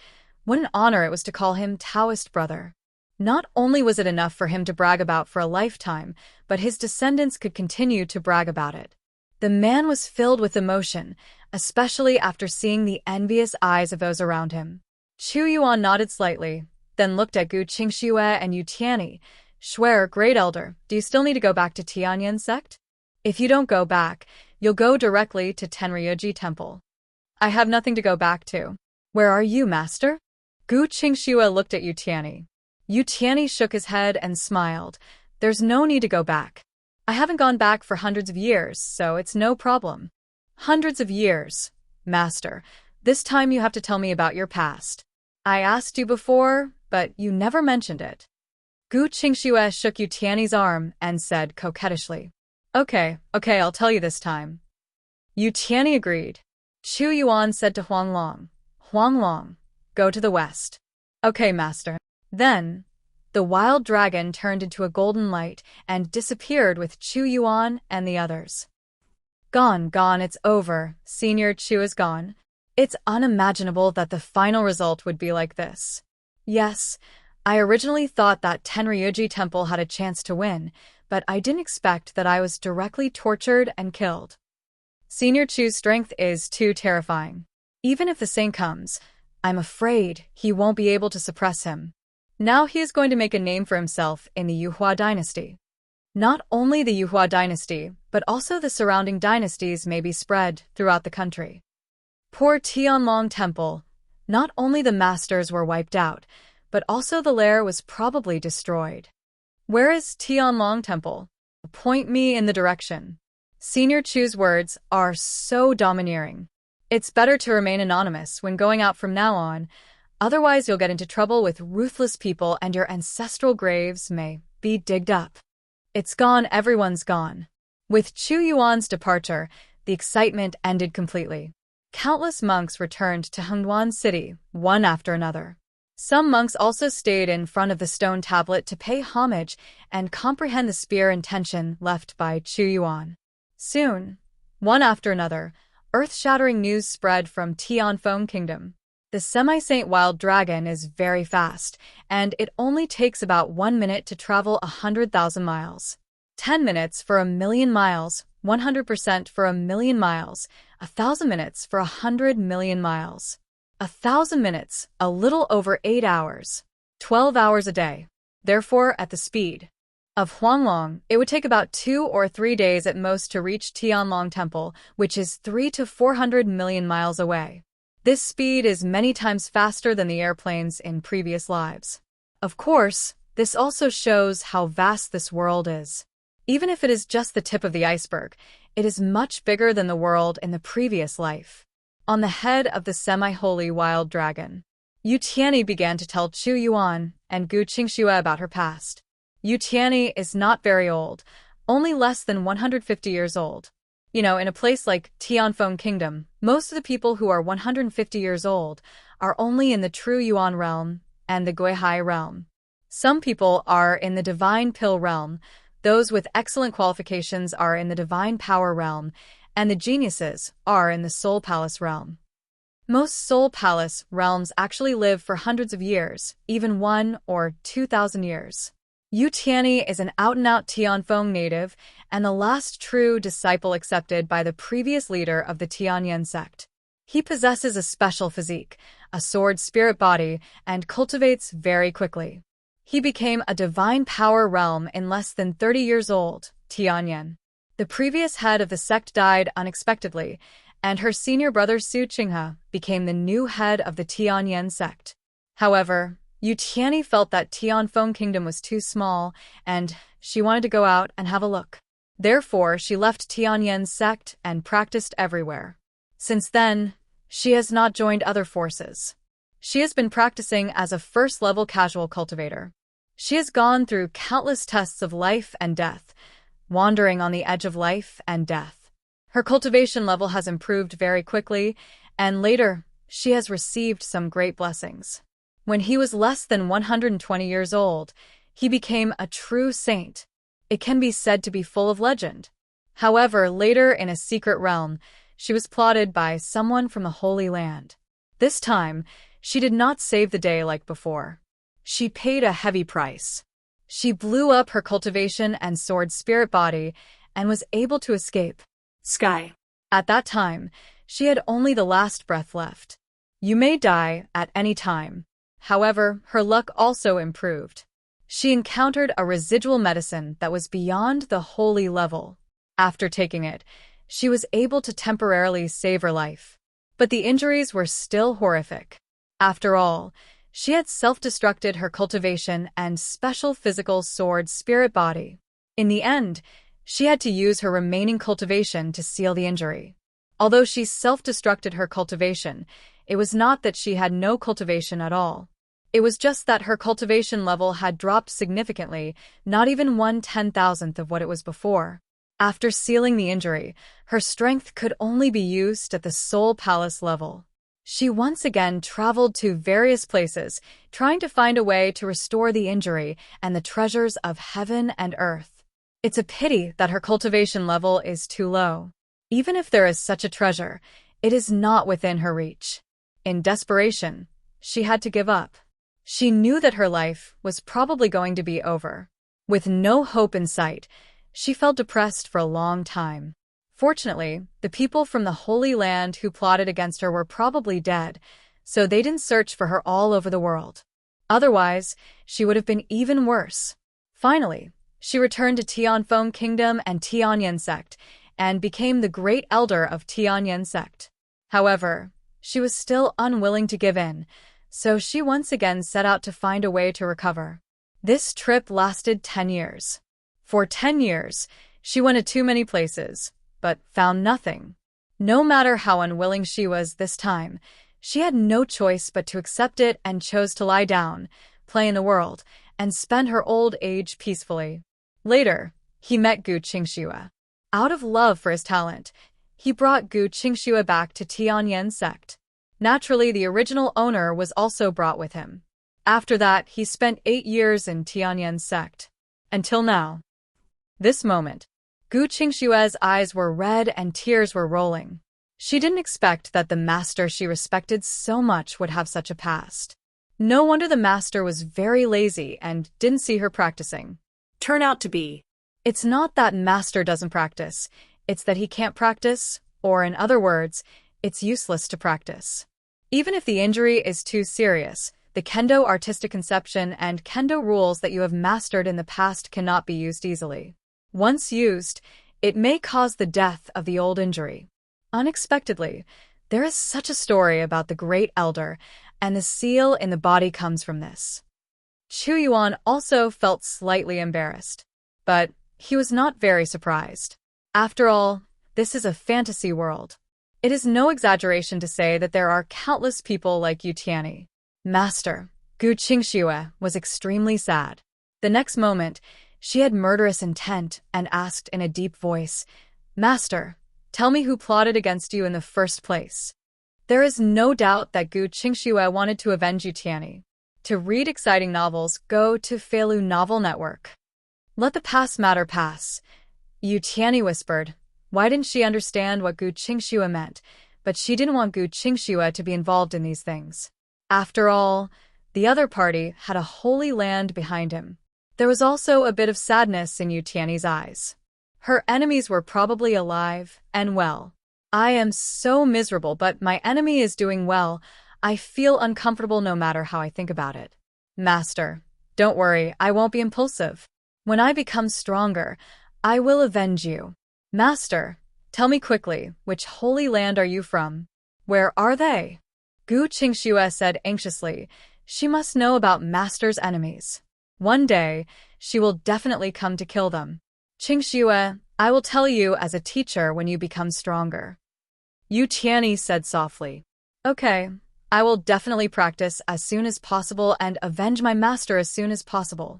What an honor it was to call him Taoist brother. Not only was it enough for him to brag about for a lifetime, but his descendants could continue to brag about it. The man was filled with emotion, especially after seeing the envious eyes of those around him. Chu Yuan nodded slightly, then looked at Gu Qingxue and Yu Tianyi. "Shuer, Great Elder, do you still need to go back to Tianyan sect? If you don't go back, you'll go directly to Tenryuji Temple." "I have nothing to go back to." "Where are you, master?" Gu Qingxue looked at Yu Tianyi. Yu Tianyi shook his head and smiled. "There's no need to go back. I haven't gone back for hundreds of years, so it's no problem." "Hundreds of years, master. This time you have to tell me about your past. I asked you before, but you never mentioned it." Gu Qingxue shook Yu Tianyi's arm and said coquettishly, Okay, I'll tell you this time." Yu Tianyi agreed. Chu Yuan said to Huanglong, "Huanglong, go to the west." "Okay, master." Then, the wild dragon turned into a golden light and disappeared with Chu Yuan and the others. Gone, it's over. Senior Chu is gone. It's unimaginable that the final result would be like this. Yes, I originally thought that Tenryuji Temple had a chance to win, but I didn't expect that I was directly tortured and killed. Senior Chu's strength is too terrifying. Even if the saint comes, I'm afraid he won't be able to suppress him. Now he is going to make a name for himself in the Yuhua dynasty. Not only the Yuhua dynasty, but also the surrounding dynasties may be spread throughout the country. Poor Tianlong Temple. Not only the masters were wiped out, but also the lair was probably destroyed. Where is Tianlong Temple? Point me in the direction. Senior Chu's words are so domineering. It's better to remain anonymous when going out from now on, otherwise you'll get into trouble with ruthless people and your ancestral graves may be digged up. It's gone, everyone's gone. With Chu Yuan's departure, the excitement ended completely. Countless monks returned to Hengduan City, one after another. Some monks also stayed in front of the stone tablet to pay homage and comprehend the spear intention left by Chu Yuan. Soon, one after another, earth-shattering news spread from Tianfeng Kingdom. The semi-saint wild dragon is very fast, and it only takes about 1 minute to travel 100,000 miles. 10 minutes for 1,000,000 miles, 100% for 1,000,000 miles, 1,000 minutes for 100 million miles. 1,000 minutes, a little over 8 hours. 12 hours a day. Therefore, at the speed of Huanglong, it would take about 2 or 3 days at most to reach Tianlong Temple, which is 300 to 400 million miles away. This speed is many times faster than the airplanes in previous lives. Of course, this also shows how vast this world is. Even if it is just the tip of the iceberg, it is much bigger than the world in the previous life. On the head of the semi-holy wild dragon, Yu Tianyi began to tell Chu Yuan and Gu Qingxue about her past. Yu Tianyi is not very old, only less than 150 years old. In a place like Tianfeng Kingdom, most of the people who are 150 years old are only in the true Yuan realm and the Guihai realm. Some people are in the divine pill realm, those with excellent qualifications are in the divine power realm, and the geniuses are in the soul palace realm. Most soul palace realms actually live for hundreds of years, even 1 or 2,000 years. Yu Tianyi is an out-and-out Tianfeng native and the last true disciple accepted by the previous leader of the Tianyan sect. He possesses a special physique, a sword spirit body, and cultivates very quickly. He became a divine power realm in less than 30 years old, Tianyan. The previous head of the sect died unexpectedly, and her senior brother Su Qinghe became the new head of the Tianyan sect. However, Yu Tianyi felt that Tianfeng Kingdom was too small, and she wanted to go out and have a look. Therefore, she left Tianyan's sect and practiced everywhere. Since then, she has not joined other forces. She has been practicing as a first-level casual cultivator. She has gone through countless tests of life and death, wandering on the edge of life and death. Her cultivation level has improved very quickly, and later, she has received some great blessings. When he was less than 120 years old, he became a true saint. It can be said to be full of legend. However, later in a secret realm, she was plotted by someone from the Holy Land. This time, she did not save the day like before. She paid a heavy price. She blew up her cultivation and sword spirit body and was able to escape. Sky. At that time, she had only the last breath left. You may die at any time. However, her luck also improved. She encountered a residual medicine that was beyond the holy level. After taking it, she was able to temporarily save her life. But the injuries were still horrific. After all, she had self-destructed her cultivation and special physical sword spirit body. In the end, she had to use her remaining cultivation to seal the injury. Although she self-destructed her cultivation, it was not that she had no cultivation at all. It was just that her cultivation level had dropped significantly, not even 1/10,000th of what it was before. After sealing the injury, her strength could only be used at the Soul Palace level. She once again traveled to various places, trying to find a way to restore the injury and the treasures of heaven and earth. It's a pity that her cultivation level is too low. Even if there is such a treasure, it is not within her reach. In desperation, she had to give up. She knew that her life was probably going to be over. With no hope in sight, she felt depressed for a long time. Fortunately, the people from the Holy Land who plotted against her were probably dead, so they didn't search for her all over the world. Otherwise, she would have been even worse. Finally, she returned to Tianfeng Kingdom and Tianyan sect, and became the great elder of Tianyan sect. However, she was still unwilling to give in, so she once again set out to find a way to recover. This trip lasted 10 years. For 10 years, she went to too many places, but found nothing. No matter how unwilling she was this time, she had no choice but to accept it and chose to lie down, play in the world, and spend her old age peacefully. Later, he met Gu Qingxue. Out of love for his talent, he brought Gu Qingxue back to Tianyan sect. Naturally, the original owner was also brought with him. After that, he spent 8 years in Tianyan sect. Until now. This moment, Gu Qingxue's eyes were red and tears were rolling. She didn't expect that the master she respected so much would have such a past. No wonder the master was very lazy and didn't see her practicing. Turn out to be. It's not that master doesn't practice, it's that he can't practice, or in other words, it's useless to practice. Even if the injury is too serious, the kendo artistic conception and kendo rules that you have mastered in the past cannot be used easily. Once used, it may cause the death of the old injury. Unexpectedly, there is such a story about the great elder, and the seal in the body comes from this. Chu Yuan also felt slightly embarrassed, but he was not very surprised. After all, this is a fantasy world. It is no exaggeration to say that there are countless people like Yu Tianyi. Master, Gu Qingxue, was extremely sad. The next moment, she had murderous intent and asked in a deep voice, "Master, tell me who plotted against you in the first place." There is no doubt that Gu Qingxue wanted to avenge Yu Tianyi. To read exciting novels, go to Feilu Novel Network. Let the past matter pass. Yu Tianyi whispered. Why didn't she understand what Gu Qingxue meant? But she didn't want Gu Qingxue to be involved in these things. After all, the other party had a holy land behind him. There was also a bit of sadness in Yu Tianyi's eyes. Her enemies were probably alive and well. I am so miserable, but my enemy is doing well. I feel uncomfortable no matter how I think about it. Master, don't worry, I won't be impulsive. When I become stronger, I will avenge you. Master, tell me quickly, which holy land are you from? Where are they? Gu Qingxue said anxiously. She must know about Master's enemies. One day, she will definitely come to kill them. Qingxue, I will tell you as a teacher when you become stronger. Yu Tianyi said softly. Okay, I will definitely practice as soon as possible and avenge my master as soon as possible.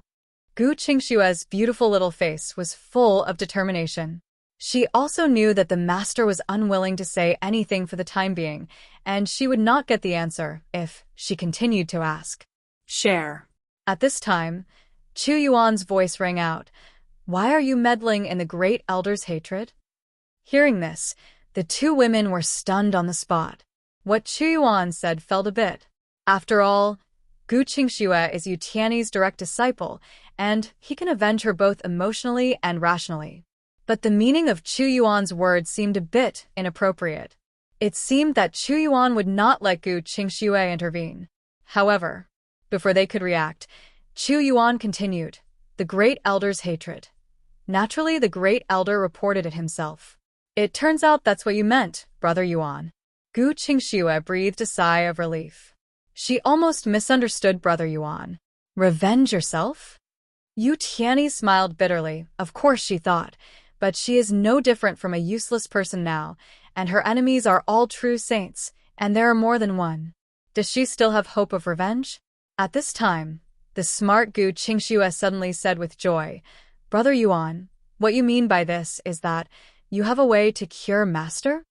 Gu Qingxue's beautiful little face was full of determination. She also knew that the master was unwilling to say anything for the time being, and she would not get the answer if she continued to ask. Share. At this time, Chu Yuan's voice rang out. Why are you meddling in the great elder's hatred? Hearing this, the two women were stunned on the spot. What Chu Yuan said felt a bit. After all, Gu Qingxue is Yu Tianyi's direct disciple, and he can avenge her both emotionally and rationally. But the meaning of Chu Yuan's words seemed a bit inappropriate. It seemed that Chu Yuan would not let Gu Qingxue intervene. However, before they could react, Chu Yuan continued, the great elder's hatred. Naturally, the great elder reported it himself. It turns out that's what you meant, Brother Yuan. Gu Qingxue breathed a sigh of relief. She almost misunderstood Brother Yuan. Revenge yourself? Yu Tianyi smiled bitterly. Of course, she thought. But she is no different from a useless person now, and her enemies are all true saints, and there are more than one. Does she still have hope of revenge? At this time, the smart Gu Qingxue suddenly said with joy, Brother Yuan, what you mean by this is that you have a way to cure Master?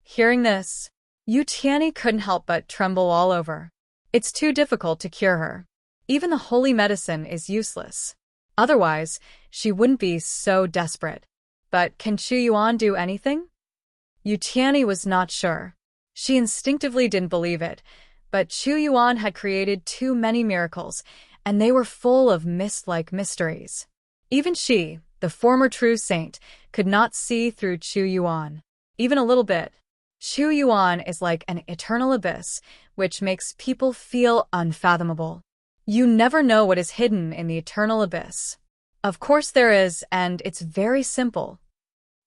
Hearing this, Yu Tianyi couldn't help but tremble all over. It's too difficult to cure her. Even the holy medicine is useless. Otherwise, she wouldn't be so desperate. But can Chu Yuan do anything? Yu Tianyi was not sure. She instinctively didn't believe it, but Chu Yuan had created too many miracles, and they were full of mist-like mysteries. Even she, the former true saint, could not see through Chu Yuan. Even a little bit. Chu Yuan is like an eternal abyss, which makes people feel unfathomable. You never know what is hidden in the eternal abyss. Of course there is, and it's very simple.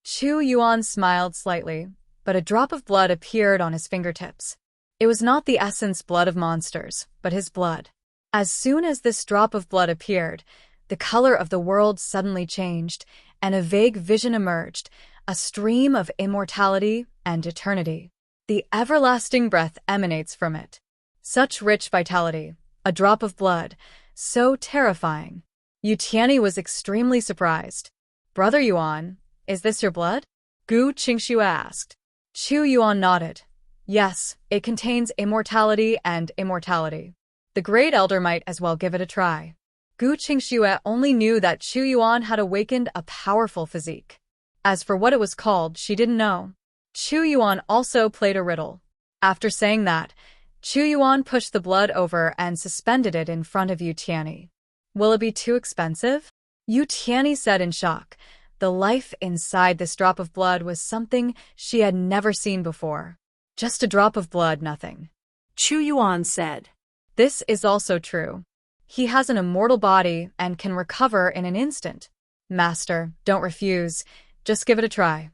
Chu Yuan smiled slightly, but a drop of blood appeared on his fingertips. It was not the essence blood of monsters, but his blood. As soon as this drop of blood appeared, the color of the world suddenly changed, and a vague vision emerged, a stream of immortality and eternity. The everlasting breath emanates from it. Such rich vitality, a drop of blood, so terrifying. Yu Tianyi was extremely surprised. Brother Yuan, is this your blood? Gu Qingxue asked. Chu Yuan nodded. Yes, it contains immortality and immortality. The great elder might as well give it a try. Gu Qingxue only knew that Chu Yuan had awakened a powerful physique. As for what it was called, she didn't know. Chu Yuan also played a riddle. After saying that, Chu Yuan pushed the blood over and suspended it in front of Yu Tianyi. Will it be too expensive? Yu Tianyi said in shock. The life inside this drop of blood was something she had never seen before. Just a drop of blood, nothing. Chu Yuan said. This is also true. He has an immortal body and can recover in an instant. Master, don't refuse. Just give it a try.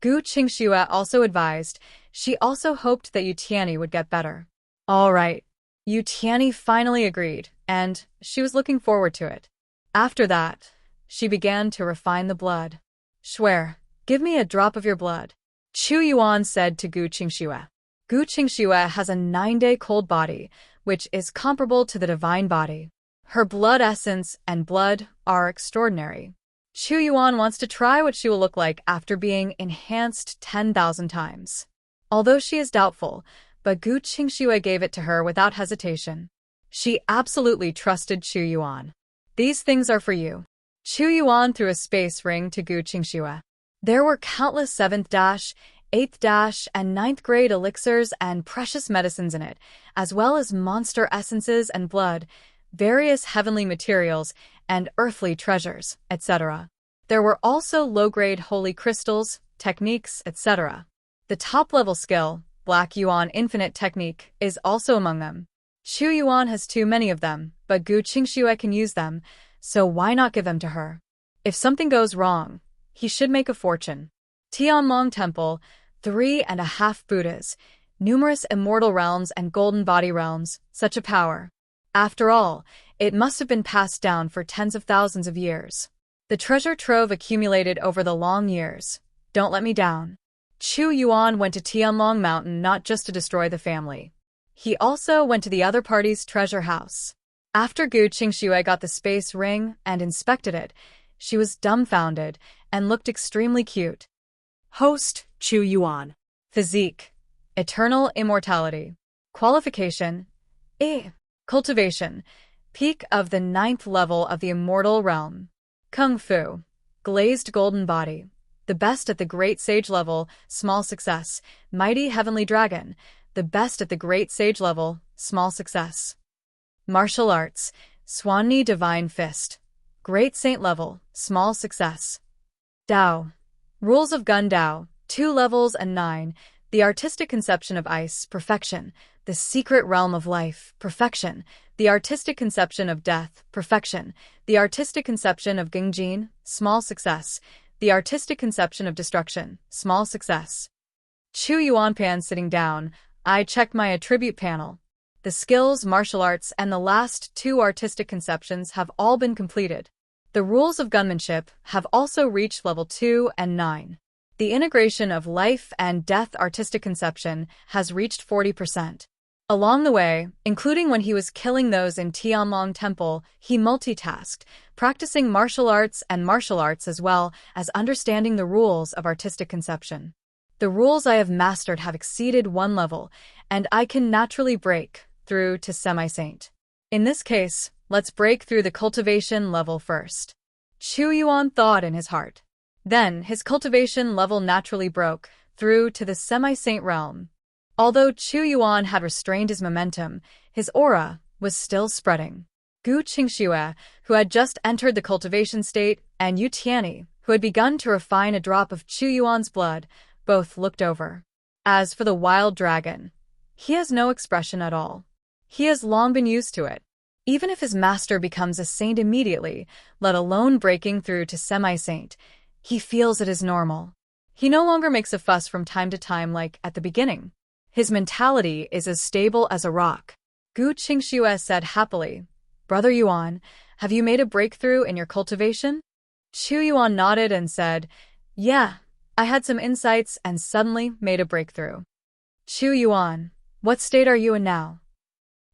Gu Qingxue also advised. She also hoped that Yu Tianyi would get better. All right. Yu Tianyi finally agreed, and she was looking forward to it. After that, she began to refine the blood. Swear, give me a drop of your blood. Chu Yuan said to Gu Qingxue. Gu Qingxue has a 9-day cold body, which is comparable to the divine body. Her blood essence and blood are extraordinary. Chu Yuan wants to try what she will look like after being enhanced 10,000 times. Although she is doubtful, but Gu Qingxue gave it to her without hesitation. She absolutely trusted Chu Yuan. These things are for you. Chu Yuan threw a space ring to Gu Qingxue. There were countless 7th, 8th, and 9th grade elixirs and precious medicines in it, as well as monster essences and blood, various heavenly materials, and earthly treasures, etc. There were also low-grade holy crystals, techniques, etc. The top-level skill, Black Yuan Infinite Technique, is also among them. Chu Yuan has too many of them, but Gu Qingxue can use them, so why not give them to her? If something goes wrong, he should make a fortune. Tianlong Temple, 3.5 Buddhas, numerous immortal realms and golden body realms, such a power. After all, it must have been passed down for tens of thousands of years. The treasure trove accumulated over the long years. Don't let me down. Chu Yuan went to Tianlong Mountain not just to destroy the family. He also went to the other party's treasure house. After Gu Qingxue got the space ring and inspected it, she was dumbfounded and looked extremely cute. Host, Chu Yuan. Physique. Eternal immortality. Qualification. Cultivation. Peak of the 9th level of the immortal realm. Kung Fu. Glazed golden body. The best at the great sage level, small success. Mighty heavenly dragon. The best at the great sage level, small success. Martial arts. Swanni divine fist. Great saint level, small success. Dao. Rules of Gun Dao, 2 levels and 9. The artistic conception of ice, perfection. The secret realm of life, perfection. The artistic conception of death, perfection. The artistic conception of Gingjin, small success. The artistic conception of destruction, small success. Chu Yuan Pan sitting down, I checked my attribute panel. The skills, martial arts, and the last 2 artistic conceptions have all been completed. The rules of gunmanship have also reached level 2 and 9. The integration of life and death artistic conception has reached 40%. Along the way, including when he was killing those in Tianlong Temple, he multitasked, practicing martial arts as well as understanding the rules of artistic conception. The rules I have mastered have exceeded 1 level, and I can naturally break through to semi-saint. In this case, let's break through the cultivation level first. Chu Yuan thought in his heart. Then, his cultivation level naturally broke through to the semi-saint realm. Although Chu Yuan had restrained his momentum, his aura was still spreading. Gu Qingxue, who had just entered the cultivation state, and Yu Tianyi, who had begun to refine a drop of Chu Yuan's blood, both looked over. As for the wild dragon, he has no expression at all. He has long been used to it. Even if his master becomes a saint immediately, let alone breaking through to semi-saint, he feels it is normal. He no longer makes a fuss from time to time like at the beginning. His mentality is as stable as a rock. Gu Qingxue said happily, Brother Yuan, have you made a breakthrough in your cultivation? Chu Yuan nodded and said, Yeah, I had some insights and suddenly made a breakthrough. Chu Yuan, what state are you in now?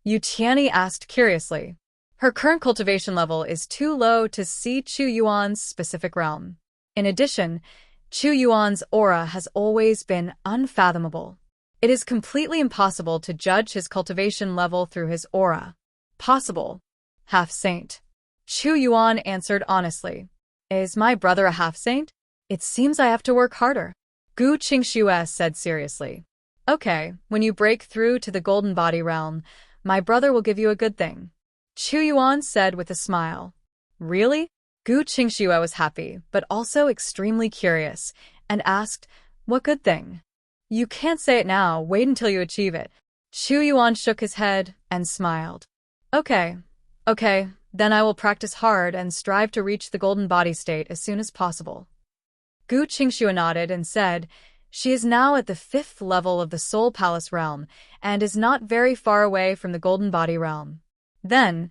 Yu Tianyi asked curiously. Her current cultivation level is too low to see Chu Yuan's specific realm. In addition, Chu Yuan's aura has always been unfathomable. It is completely impossible to judge his cultivation level through his aura. Possible. Half-saint. Chu Yuan answered honestly. Is my brother a half-saint? It seems I have to work harder. Gu Qingxue said seriously. Okay, when you break through to the golden body realm, my brother will give you a good thing. Chu Yuan said with a smile. Really? Gu Qingxue was happy, but also extremely curious, and asked, What good thing? You can't say it now, wait until you achieve it. Chu Yuan shook his head and smiled. Okay, then I will practice hard and strive to reach the golden body state as soon as possible. Gu Qingxue nodded and said, She is now at the 5th level of the Soul Palace realm and is not very far away from the golden body realm. Then,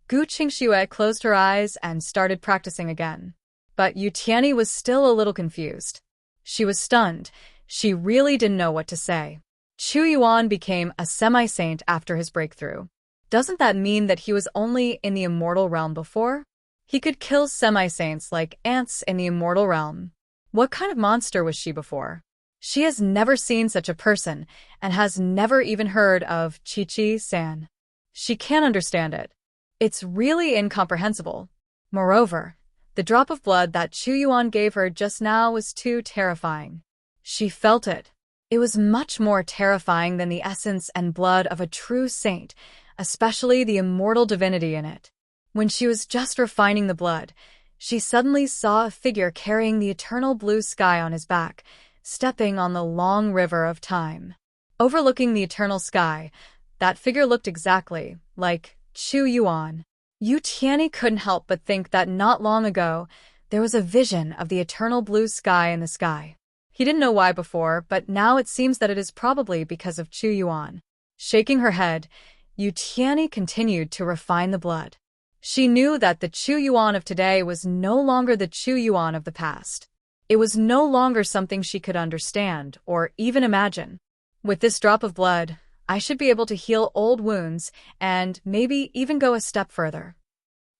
Gu Qingxue closed her eyes and started practicing again. But Yu Tianyi was still a little confused. She was stunned. She really didn't know what to say. Chu Yuan became a semi-saint after his breakthrough. Doesn't that mean that he was only in the immortal realm before? He could kill semi-saints like ants in the immortal realm. What kind of monster was she before? She has never seen such a person and has never even heard of Chi-Chi-san. She can't understand it. It's really incomprehensible. Moreover, the drop of blood that Chu Yuan gave her just now was too terrifying. She felt it. It was much more terrifying than the essence and blood of a true saint, especially the immortal divinity in it. When she was just refining the blood, she suddenly saw a figure carrying the eternal blue sky on his back, stepping on the long river of time. Overlooking the eternal sky, that figure looked exactly like Chu Yuan. Yu Tianyi couldn't help but think that not long ago, there was a vision of the eternal blue sky in the sky. He didn't know why before, but now it seems that it is probably because of Chu Yuan. Shaking her head, Yu Tianyi continued to refine the blood. She knew that the Chu Yuan of today was no longer the Chu Yuan of the past. It was no longer something she could understand or even imagine. With this drop of blood, I should be able to heal old wounds and maybe even go a step further.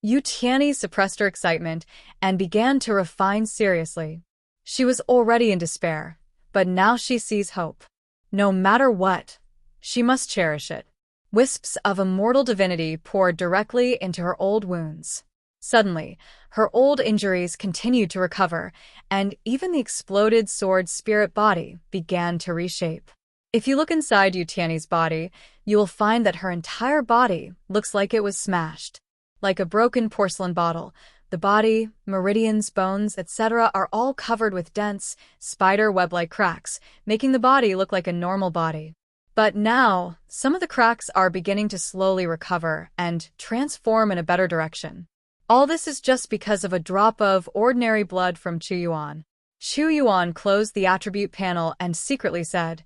Yu Tianyi suppressed her excitement and began to refine seriously. She was already in despair, but now she sees hope. No matter what, she must cherish it. Wisps of immortal divinity poured directly into her old wounds. Suddenly, her old injuries continued to recover, and even the exploded sword spirit body began to reshape. If you look inside Yu Tianyi's body, you will find that her entire body looks like it was smashed. Like a broken porcelain bottle, the body, meridians, bones, etc. are all covered with dense, spider web-like cracks, making the body look like a normal body. But now, some of the cracks are beginning to slowly recover and transform in a better direction. All this is just because of a drop of ordinary blood from Chu Yuan. Chu Yuan closed the attribute panel and secretly said,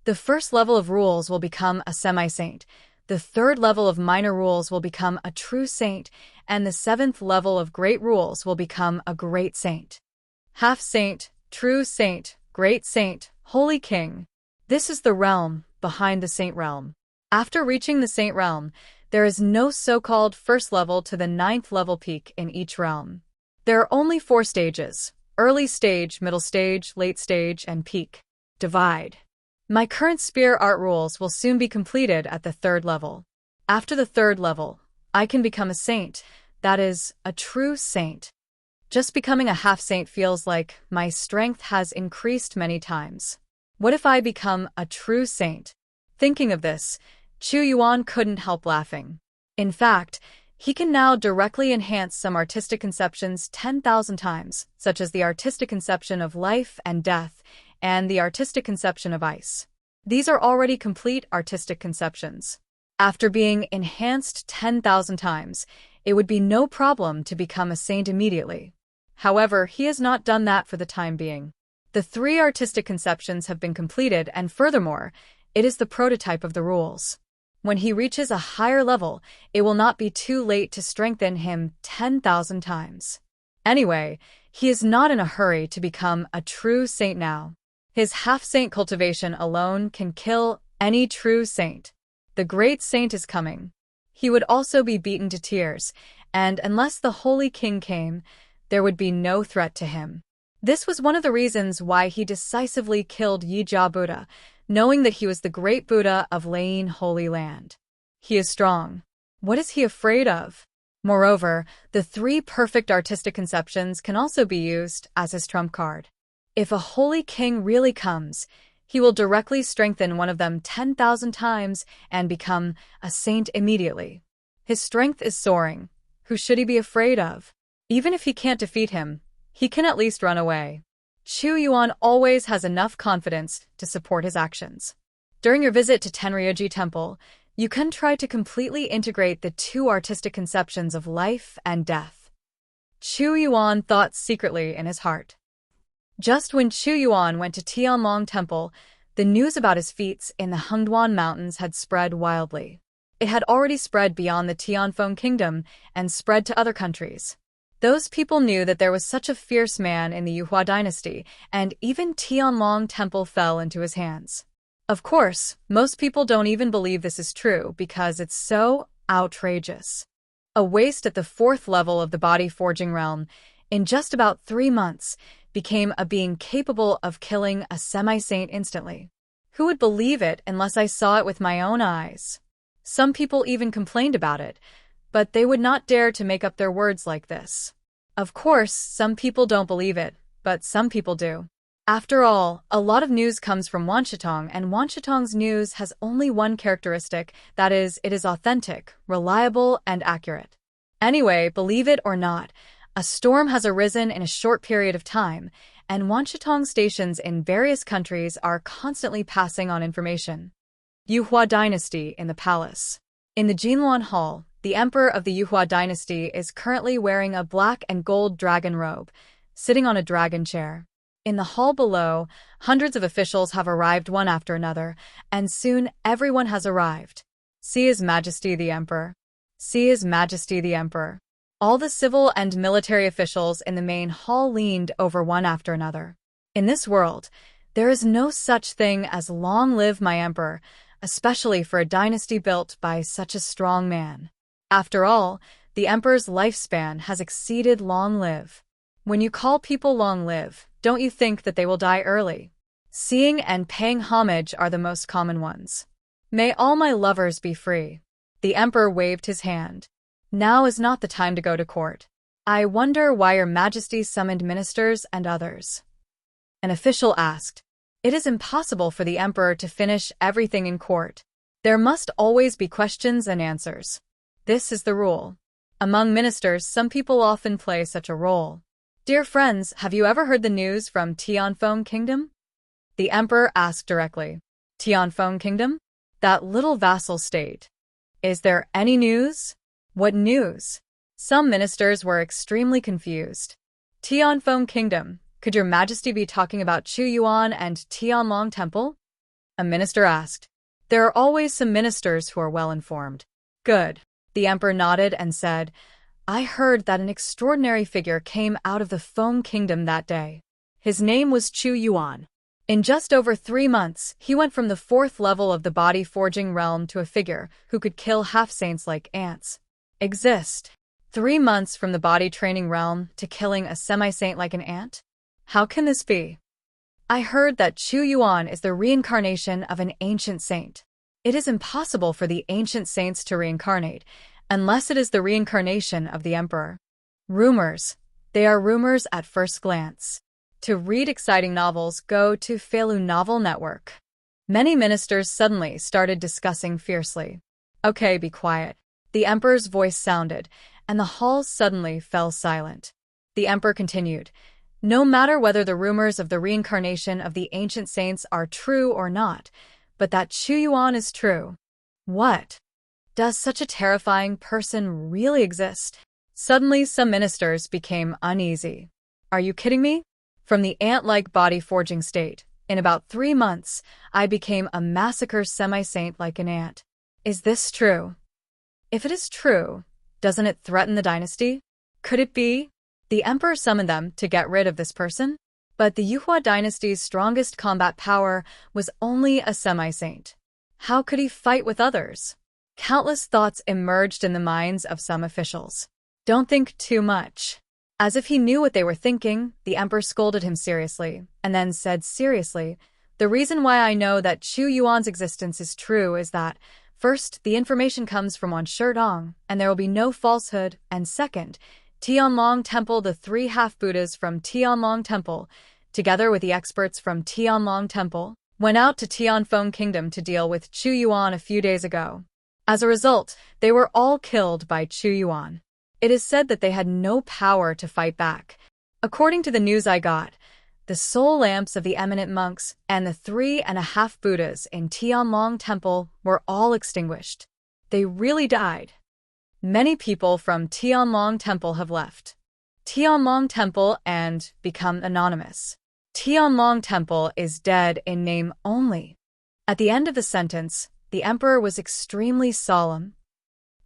"The first level of rules will become a semi-saint. The third level of minor rules will become a true saint, and the seventh level of great rules will become a great saint. Half-saint, true saint, great saint, holy king. This is the realm behind the saint realm. After reaching the saint realm, there is no so-called first level to the ninth level peak in each realm. There are only 4 stages: early stage, middle stage, late stage, and peak. Divide. My current spear art rules will soon be completed at the 3rd level. After the 3rd level, I can become a saint, that is, a true saint. Just becoming a half-saint feels like my strength has increased many times. What if I become a true saint?" Thinking of this, Chu Yuan couldn't help laughing. In fact, he can now directly enhance some artistic conceptions 10,000 times, such as the artistic conception of life and death, and the artistic conception of ice. These are already complete artistic conceptions. After being enhanced 10,000 times, it would be no problem to become a saint immediately. However, he has not done that for the time being. The 3 artistic conceptions have been completed, and furthermore, it is the prototype of the rules. When he reaches a higher level, it will not be too late to strengthen him 10,000 times. Anyway, he is not in a hurry to become a true saint now. His half-saint cultivation alone can kill any true saint. The great saint is coming. He would also be beaten to tears, and unless the Holy King came, there would be no threat to him. This was one of the reasons why he decisively killed Yijia Buddha, knowing that he was the great Buddha of Lane Holy Land. He is strong. What is he afraid of? Moreover, the 3 perfect artistic conceptions can also be used as his trump card. If a Holy King really comes, he will directly strengthen one of them 10,000 times and become a saint immediately. His strength is soaring. Who should he be afraid of? Even if he can't defeat him, he can at least run away. Chu Yuan always has enough confidence to support his actions. During your visit to Tenryoji Temple, you can try to completely integrate the 2 artistic conceptions of life and death. Chu Yuan thought secretly in his heart. Just when Chu Yuan went to Tianlong Temple, the news about his feats in the Hengduan Mountains had spread wildly. It had already spread beyond the Tianfeng Kingdom and spread to other countries. Those people knew that there was such a fierce man in the Yuhua dynasty, and even Tianlong Temple fell into his hands. Of course, most people don't even believe this is true because it's so outrageous. A waste at the 4th level of the body forging realm, in just about 3 months, became a being capable of killing a semi-saint instantly. Who would believe it unless I saw it with my own eyes? Some people even complained about it, but they would not dare to make up their words like this. Of course, some people don't believe it, but some people do. After all, a lot of news comes from Wanshitong, and Wanshitong's news has only one characteristic, that is, it is authentic, reliable, and accurate. Anyway, believe it or not, a storm has arisen in a short period of time, and Wanshitong stations in various countries are constantly passing on information. Yuhua Dynasty in the palace. In the Jinluan Hall, the emperor of the Yuhua dynasty is currently wearing a black and gold dragon robe, sitting on a dragon chair. In the hall below, hundreds of officials have arrived one after another, and soon everyone has arrived. See His Majesty the Emperor. See His Majesty the Emperor. All the civil and military officials in the main hall leaned over one after another. In this world, there is no such thing as long live my emperor, especially for a dynasty built by such a strong man. After all, the emperor's lifespan has exceeded long live. When you call people long live, don't you think that they will die early? Seeing and paying homage are the most common ones. May all my lovers be free. The emperor waved his hand. Now is not the time to go to court. I wonder why your majesty summoned ministers and others. An official asked. It is impossible for the emperor to finish everything in court. There must always be questions and answers. This is the rule. Among ministers, some people often play such a role. Dear friends, have you ever heard the news from Ten-Thousandfold Kingdom? The emperor asked directly. Ten-Thousandfold Kingdom? That little vassal state. Is there any news? What news? Some ministers were extremely confused. Ten-Thousandfold Kingdom. Could your majesty be talking about Chu Yuan and Tianlong Temple? A minister asked. There are always some ministers who are well informed. Good. The emperor nodded and said, I heard that an extraordinary figure came out of the Foam Kingdom that day. His name was Chu Yuan. In just over 3 months, he went from the 4th level of the body-forging realm to a figure who could kill half-saints like ants. Exist. 3 months from the body-training realm to killing a semi-saint like an ant? How can this be? I heard that Chu Yuan is the reincarnation of an ancient saint. It is impossible for the ancient saints to reincarnate, unless it is the reincarnation of the emperor. Rumors. They are rumors at first glance. To read exciting novels, go to Feilu Novel Network. Many ministers suddenly started discussing fiercely. Okay, be quiet. The emperor's voice sounded, and the hall suddenly fell silent. The emperor continued. No matter whether the rumors of the reincarnation of the ancient saints are true or not, but that Chu Yuan is true. What? Does such a terrifying person really exist? Suddenly, some ministers became uneasy. Are you kidding me? From the ant-like body-forging state, in about 3 months, I became a massacre semi-saint like an ant. Is this true? If it is true, doesn't it threaten the dynasty? Could it be? The emperor summoned them to get rid of this person? But the Yuhua dynasty's strongest combat power was only a semi-saint. How could he fight with others? Countless thoughts emerged in the minds of some officials. Don't think too much. As if he knew what they were thinking, the emperor scolded him seriously, and then said seriously, the reason why I know that Chu Yuan's existence is true is that, first, the information comes from Wanshitong, and there will be no falsehood, and second, Tianlong Temple, the 3 half-Buddhas from Tianlong Temple, together with the experts from Tianlong Temple, went out to Ten-Thousandfold Kingdom to deal with Chu Yuan a few days ago. As a result, they were all killed by Chu Yuan. It is said that they had no power to fight back. According to the news I got, the soul lamps of the eminent monks and the 3.5 Buddhas in Tianlong Temple were all extinguished. They really died. Many people from Tianlong Temple have left Tianlong Temple and become anonymous. Tianlong Temple is dead in name only. At the end of the sentence, the emperor was extremely solemn.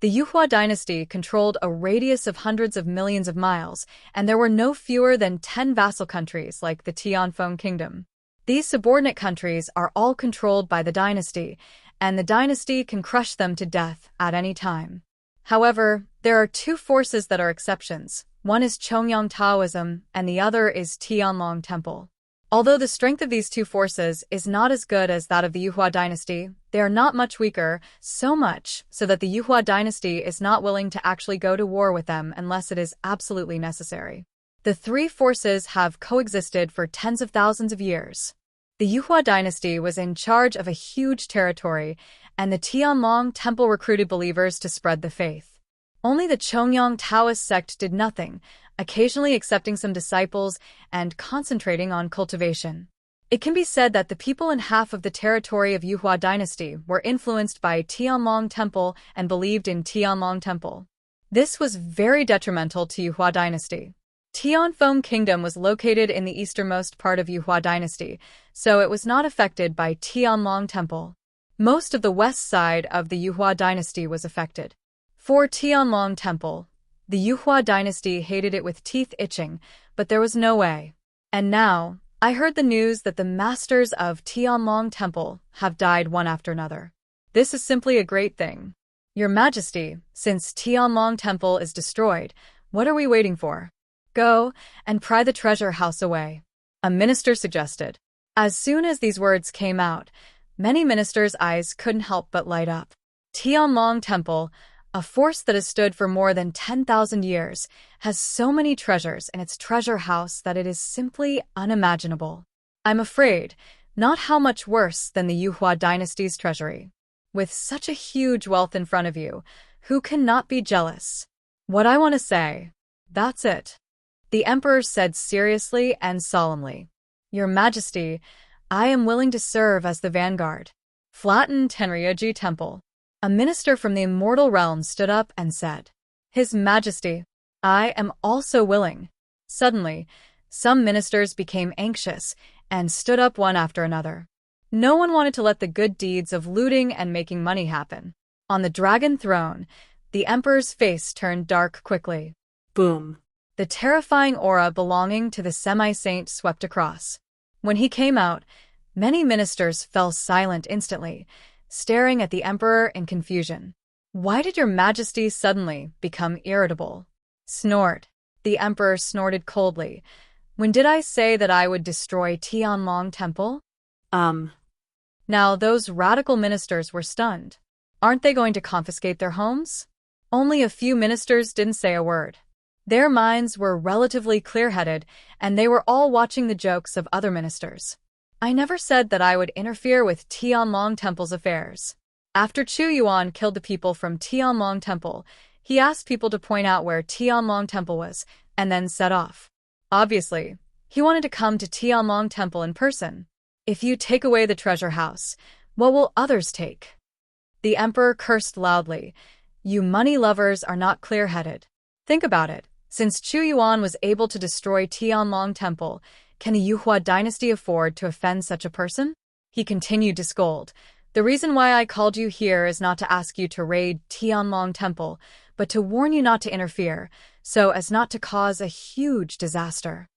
The Yuhua dynasty controlled a radius of hundreds of millions of miles, and there were no fewer than 10 vassal countries like the Ten-Thousandfold Kingdom. These subordinate countries are all controlled by the dynasty, and the dynasty can crush them to death at any time. However, there are 2 forces that are exceptions. One is Chongyang Taoism, and the other is Tianlong Temple. Although the strength of these two forces is not as good as that of the Yuhua dynasty, they are not much weaker, so much so that the Yuhua dynasty is not willing to actually go to war with them unless it is absolutely necessary. The three forces have coexisted for tens of thousands of years. The Yuhua dynasty was in charge of a huge territory, and the Tianlong temple recruited believers to spread the faith. Only the Chongyang Taoist sect did nothing, occasionally accepting some disciples and concentrating on cultivation. It can be said that the people in half of the territory of Yuhua dynasty were influenced by Tianlong temple and believed in Tianlong temple. This was very detrimental to Yuhua dynasty. Tianfeng Kingdom was located in the easternmost part of Yuhua dynasty, so it was not affected by Tianlong temple. Most of the west side of the Yuhua dynasty was affected. For Tianlong temple, the Yuhua dynasty hated it with teeth itching, but there was no way. And now, I heard the news that the masters of Tianlong temple have died one after another. This is simply a great thing. Your Majesty, since Tianlong temple is destroyed, what are we waiting for? Go and pry the treasure house away, a minister suggested. As soon as these words came out, many ministers' eyes couldn't help but light up. Tianlong temple, a force that has stood for more than 10,000 years, has so many treasures in its treasure house that it is simply unimaginable. I'm afraid, not how much worse than the Yuhua dynasty's treasury. With such a huge wealth in front of you, who cannot be jealous? What I want to say, that's it. The emperor said seriously and solemnly. Your Majesty, I am willing to serve as the vanguard. Flatten Tenryaji Temple. A minister from the immortal realm stood up and said, His Majesty, I am also willing. Suddenly, some ministers became anxious and stood up one after another. No one wanted to let the good deeds of looting and making money happen. On the dragon throne, the emperor's face turned dark quickly. Boom. The terrifying aura belonging to the semi-saint swept across. When he came out, many ministers fell silent instantly, staring at the emperor in confusion. Why did your Majesty suddenly become irritable? Snort. The emperor snorted coldly. When did I say that I would destroy Tianlong temple? Now those radical ministers were stunned. Aren't they going to confiscate their homes? Only a few ministers didn't say a word. Their minds were relatively clear-headed, and they were all watching the jokes of other ministers. I never said that I would interfere with Tianlong temple's affairs. After Chu Yuan killed the people from Tianlong temple, he asked people to point out where Tianlong temple was, and then set off. Obviously, he wanted to come to Tianlong temple in person. If you take away the treasure house, what will others take? The emperor cursed loudly. You money lovers are not clear-headed. Think about it. Since Chu Yuan was able to destroy Tianlong temple, can the Yuhua dynasty afford to offend such a person? He continued to scold. The reason why I called you here is not to ask you to raid Tianlong temple, but to warn you not to interfere, so as not to cause a huge disaster.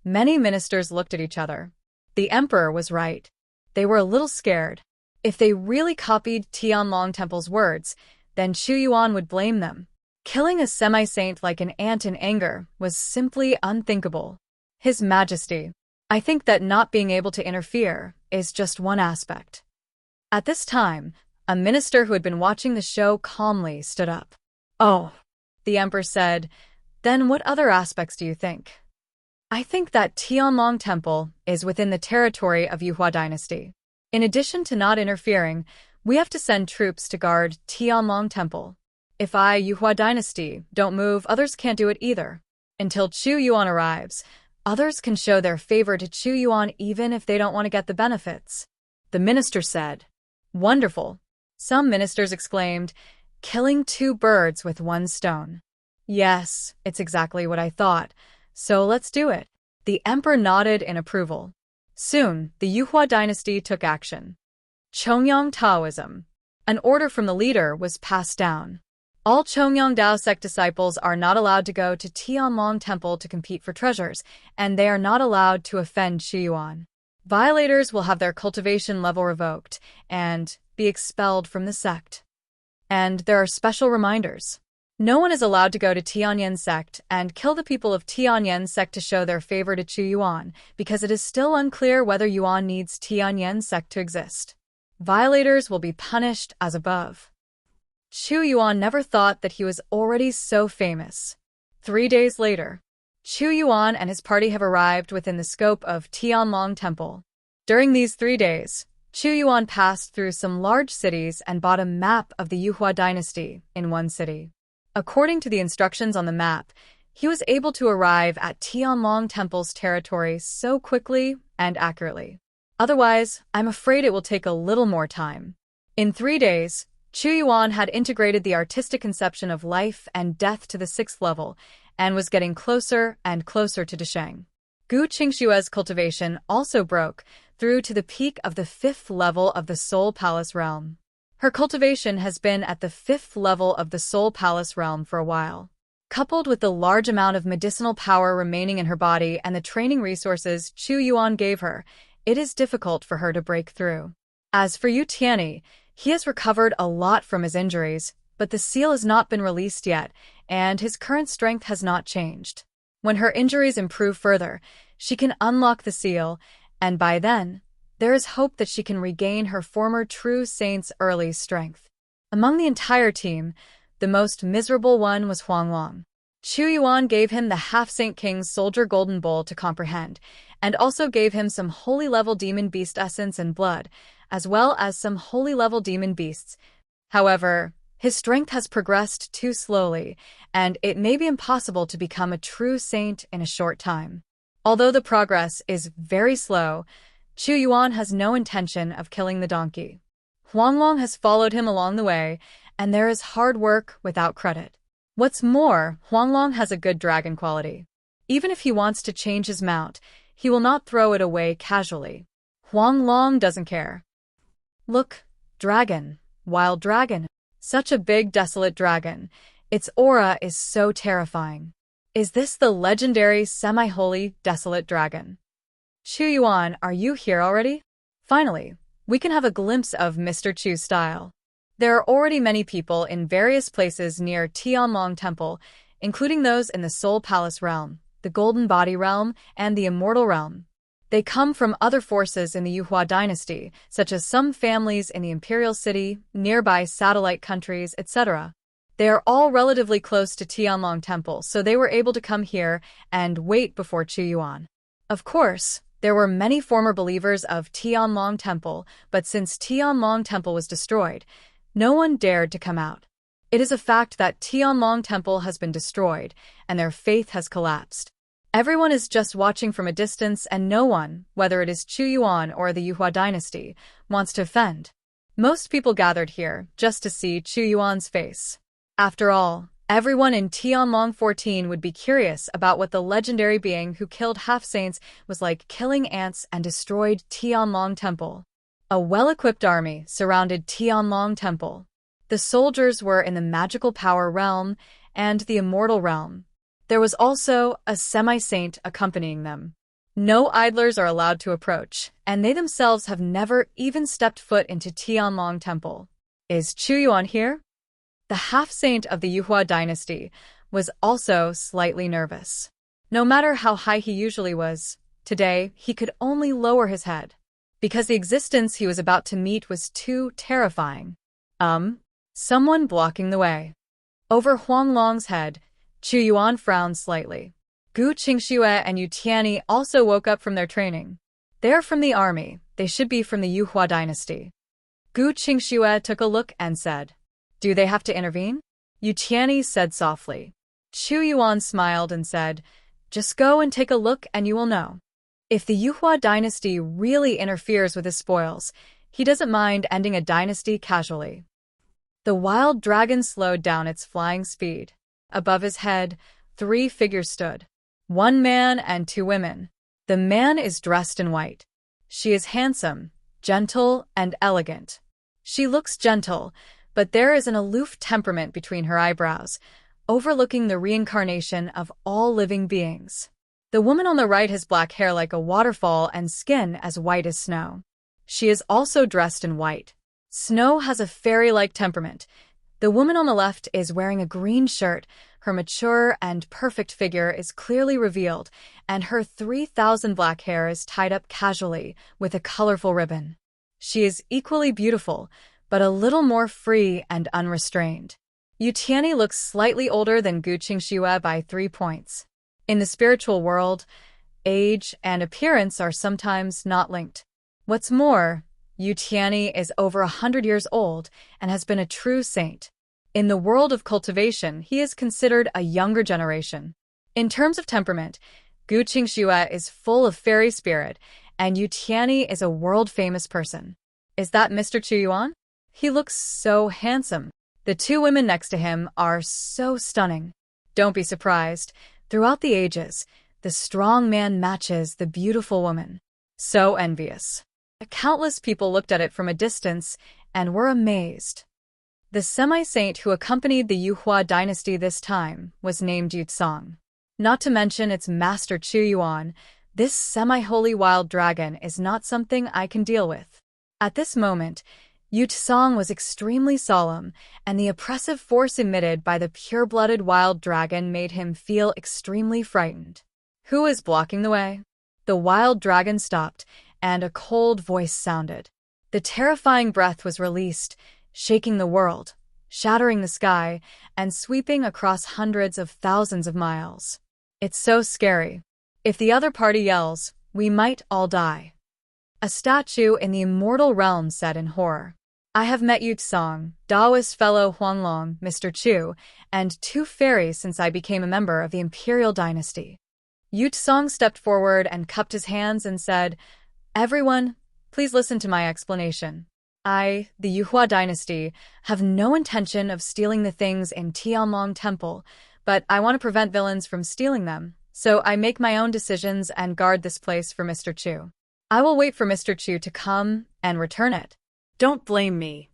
Many ministers looked at each other. The emperor was right. They were a little scared. If they really copied Tianlong temple's words, then Chu Yuan would blame them. Killing a semi-saint like an ant in anger was simply unthinkable. His Majesty, I think that not being able to interfere is just one aspect. At this time, a minister who had been watching the show calmly stood up. Oh, the emperor said, then what other aspects do you think? I think that Tianlong temple is within the territory of Yuhua dynasty. In addition to not interfering, we have to send troops to guard Tianlong temple. If I, Yuhua dynasty, don't move, others can't do it either. Until Chu Yuan arrives, others can show their favor to Chu Yuan even if they don't want to get the benefits. The minister said. Wonderful. Some ministers exclaimed, killing two birds with one stone. Yes, it's exactly what I thought. So let's do it. The emperor nodded in approval. Soon, the Yuhua dynasty took action. Chongyang Taoism. An order from the leader was passed down. All Chongyang Dao sect disciples are not allowed to go to Tianlong temple to compete for treasures, and they are not allowed to offend Chu Yuan. Violators will have their cultivation level revoked and be expelled from the sect. And there are special reminders. No one is allowed to go to Tianyan sect and kill the people of Tianyan sect to show their favor to Chu Yuan, because it is still unclear whether Yuan needs Tianyan sect to exist. Violators will be punished as above. Chu Yuan never thought that he was already so famous. 3 days later, Chu Yuan and his party have arrived within the scope of Tianlong Temple. During these 3 days, Chu Yuan passed through some large cities and bought a map of the Yuhua dynasty in one city. According to the instructions on the map, he was able to arrive at Tianlong Temple's territory so quickly and accurately. Otherwise, I'm afraid it will take a little more time. In 3 days, Chu Yuan had integrated the artistic conception of life and death to the 6th level and was getting closer and closer to Desheng. Gu Qingshue's cultivation also broke through to the peak of the 5th level of the Soul Palace realm. Her cultivation has been at the 5th level of the Soul Palace realm for a while. Coupled with the large amount of medicinal power remaining in her body and the training resources Chu Yuan gave her, it is difficult for her to break through. As for Yu Tianyi, he has recovered a lot from his injuries, but the seal has not been released yet, and his current strength has not changed. When her injuries improve further, she can unlock the seal, and by then, there is hope that she can regain her former true saint's early strength. Among the entire team, the most miserable one was Huanglong. Chu Yuan gave him the half-Saint King's Soldier Golden Bowl to comprehend, and also gave him some holy-level demon beast essence and blood, as well as some holy-level demon beasts. However, his strength has progressed too slowly, and it may be impossible to become a true saint in a short time. Although the progress is very slow, Chu Yuan has no intention of killing the donkey. Huanglong has followed him along the way, and there is hard work without credit. What's more, Huanglong has a good dragon quality. Even if he wants to change his mount, he will not throw it away casually. Huanglong doesn't care. Look, dragon, wild dragon. Such a big desolate dragon. Its aura is so terrifying. Is this the legendary semi-holy desolate dragon? Chu Yuan, are you here already? Finally, we can have a glimpse of Mr. Chu's style. There are already many people in various places near Tianlong Temple, including those in the Soul Palace realm, the Golden Body realm, and the Immortal realm. They come from other forces in the Yuhua dynasty, such as some families in the Imperial City, nearby satellite countries, etc. They are all relatively close to Tianlong Temple, so they were able to come here and wait before Chu Yuan. Of course, there were many former believers of Tianlong Temple, but since Tianlong Temple was destroyed, no one dared to come out. It is a fact that Tianlong Temple has been destroyed, and their faith has collapsed. Everyone is just watching from a distance, and no one, whether it is Chu Yuan or the Yuhua dynasty, wants to offend. Most people gathered here just to see Chu Yuan's face. After all, everyone in Tianlong 14 would be curious about what the legendary being who killed half-saints was like killing ants and destroyed Tianlong Temple. A well-equipped army surrounded Tianlong Temple. The soldiers were in the magical power realm and the immortal realm. There was also a semi-saint accompanying them. No idlers are allowed to approach, and they themselves have never even stepped foot into Tianlong Temple. Is Chu Yuan here? The half-saint of the Yuhua dynasty was also slightly nervous. No matter how high he usually was, today he could only lower his head, because the existence he was about to meet was too terrifying. Someone blocking the way. Over Huanglong's head, Chu Yuan frowned slightly. Gu Qingxue and Yu Tianyi also woke up from their training. They are from the army. They should be from the Yuhua dynasty. Gu Qingxue took a look and said, "Do they have to intervene?" Yu Tianyi said softly. Chu Yuan smiled and said, "Just go and take a look and you will know. If the Yuhua dynasty really interferes with his spoils, he doesn't mind ending a dynasty casually." The wild dragon slowed down its flying speed. Above his head, 3 figures stood. 1 man and 2 women. The man is dressed in white. She is handsome, gentle, and elegant. She looks gentle, but there is an aloof temperament between her eyebrows, overlooking the reincarnation of all living beings. The woman on the right has black hair like a waterfall and skin as white as snow. She is also dressed in white. Snow has a fairy-like temperament, The woman on the left is wearing a green shirt, her mature and perfect figure is clearly revealed, and her 3,000 black hair is tied up casually with a colorful ribbon. She is equally beautiful, but a little more free and unrestrained. Yu Tianyi looks slightly older than Gu Qingxue by 3 points. In the spiritual world, age and appearance are sometimes not linked. What's more, Yu Tianyi is over 100 years old and has been a true saint. In the world of cultivation, he is considered a younger generation. In terms of temperament, Gu Qingxue is full of fairy spirit, and Yu Tianyi is a world-famous person. Is that Mr. Chu Yuan? He looks so handsome. The two women next to him are so stunning. Don't be surprised. Throughout the ages, the strong man matches the beautiful woman. So envious. Countless people looked at it from a distance and were amazed. The semi-saint who accompanied the Yuhua dynasty this time was named Yutsong. Not to mention its master Chu Yuan, this semi-holy wild dragon is not something I can deal with. At this moment, Yutsong was extremely solemn, and the oppressive force emitted by the pure-blooded wild dragon made him feel extremely frightened. Who is blocking the way? The wild dragon stopped, and a cold voice sounded. The terrifying breath was released, shaking the world, shattering the sky, and sweeping across hundreds of thousands of miles. It's so scary. If the other party yells, we might all die. A statue in the immortal realm said in horror. I have met Yutsong, Daoist fellow Huanglong, Mr. Chu, and 2 fairies since I became a member of the imperial dynasty. Yutsong stepped forward and cupped his hands and said, Everyone, please listen to my explanation. I, the Yuhua dynasty, have no intention of stealing the things in Tianmong Temple, but I want to prevent villains from stealing them, so I make my own decisions and guard this place for Mr. Chu. I will wait for Mr. Chu to come and return it. Don't blame me.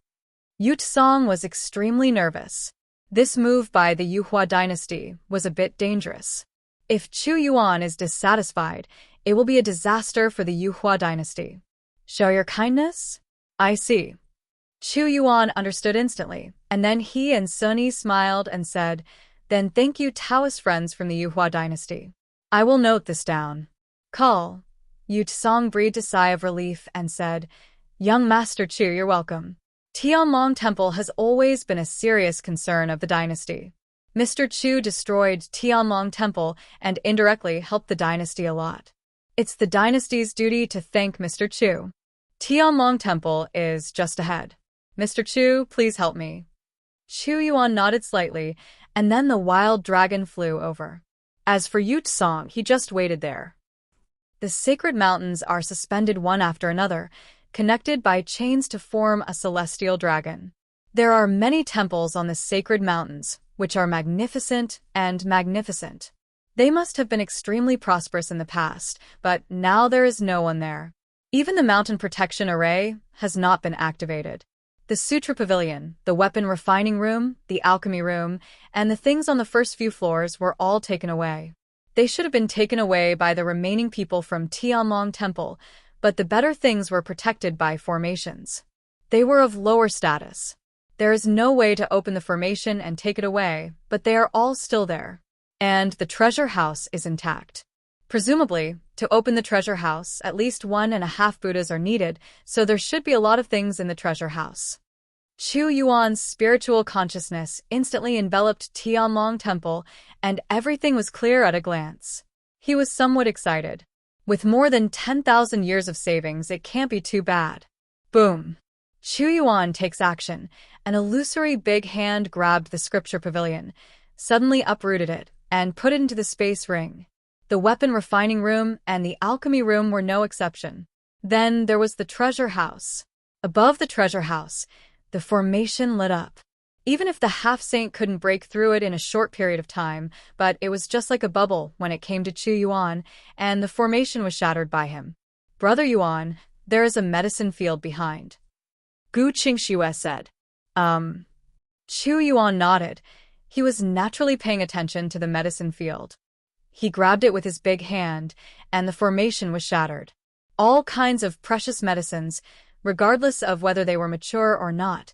Yutsong was extremely nervous. This move by the Yuhua dynasty was a bit dangerous. If Chu Yuan is dissatisfied, it will be a disaster for the Yuhua dynasty. Show your kindness? I see. Chu Yuan understood instantly, and then he and Sunny smiled and said, Then thank you Taoist friends from the Yuhua dynasty. I will note this down. Call. Yutsong breathed a sigh of relief and said, Young Master Chu, you're welcome. Tianmong Temple has always been a serious concern of the dynasty. Mr. Chu destroyed Tianmong Temple and indirectly helped the dynasty a lot. It's the dynasty's duty to thank Mr. Chu. Tianmong Temple is just ahead. Mr. Chu, please help me. Chu Yuan nodded slightly, and then the wild dragon flew over. As for Yutsong, he just waited there. The sacred mountains are suspended one after another, connected by chains to form a celestial dragon. There are many temples on the sacred mountains, which are magnificent and magnificent. They must have been extremely prosperous in the past, but now there is no one there. Even the mountain protection array has not been activated. The Sutra Pavilion, the weapon refining room, the alchemy room, and the things on the first few floors were all taken away. They should have been taken away by the remaining people from Tianmong Temple, but the better things were protected by formations. They were of lower status. There is no way to open the formation and take it away, but they are all still there. And the treasure house is intact. Presumably, to open the treasure house, at least 1.5 Buddhas are needed, so there should be a lot of things in the treasure house. Chu Yuan's spiritual consciousness instantly enveloped Tianmong Temple, and everything was clear at a glance. He was somewhat excited. With more than 10,000 years of savings, it can't be too bad. Boom! Chu Yuan takes action. An illusory big hand grabbed the scripture pavilion, suddenly uprooted it, and put it into the space ring. The weapon refining room and the alchemy room were no exception. Then there was the treasure house. Above the treasure house, the formation lit up. Even if the half-saint couldn't break through it in a short period of time, but it was just like a bubble when it came to Chu Yuan, and the formation was shattered by him. Brother Yuan, there is a medicine field behind. Gu Qingxue said. Chu Yuan nodded. He was naturally paying attention to the medicine field. He grabbed it with his big hand, and the formation was shattered. All kinds of precious medicines, regardless of whether they were mature or not,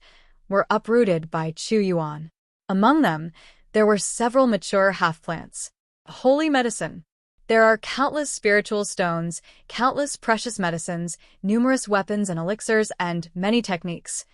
were uprooted by Chu Yuan. Among them, there were several mature half-plants. Holy medicine. There are countless spiritual stones, countless precious medicines, numerous weapons and elixirs, and many techniques.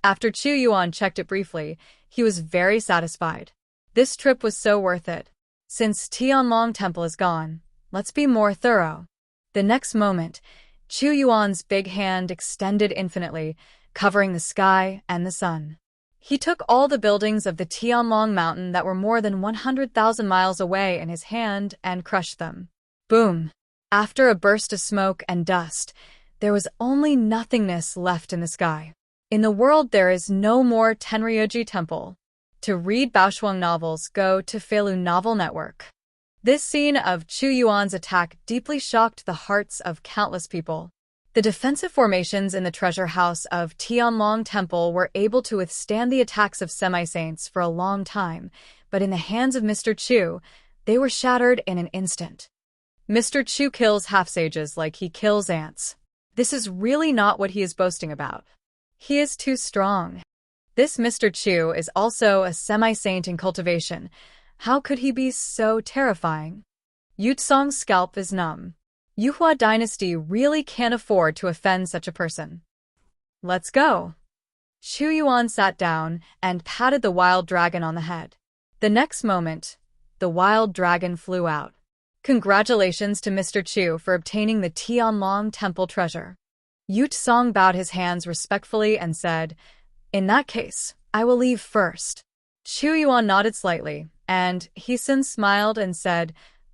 After Chu Yuan checked it briefly, he was very satisfied. This trip was so worth it. Since Tianlong Temple is gone, let's be more thorough. The next moment, Chu Yuan's big hand extended infinitely, covering the sky and the sun. He took all the buildings of the Tianlong Mountain that were more than 100,000 miles away in his hand and crushed them. Boom! After a burst of smoke and dust, there was only nothingness left in the sky. In the world there is no more Tenryuji Temple. To read Baoshuang novels, go to Feilu Novel Network. This scene of Chu Yuan's attack deeply shocked the hearts of countless people. The defensive formations in the treasure house of Tianlong Temple were able to withstand the attacks of semi-saints for a long time, but in the hands of Mr. Chu, they were shattered in an instant. Mr. Chu kills half-sages like he kills ants. This is really not what he is boasting about. He is too strong. This Mr. Chu is also a semi-saint in cultivation. How could he be so terrifying? Yutsong's scalp is numb. Yuhua dynasty really can't afford to offend such a person. Let's go. Chu Yuan sat down and patted the wild dragon on the head. The next moment, the wild dragon flew out. Congratulations to Mr. Chu for obtaining the Tianlong Temple treasure. Yutsong bowed his hands respectfully and said, "In that case, I will leave first." Chu Yuan nodded slightly, and Heesun smiled and said,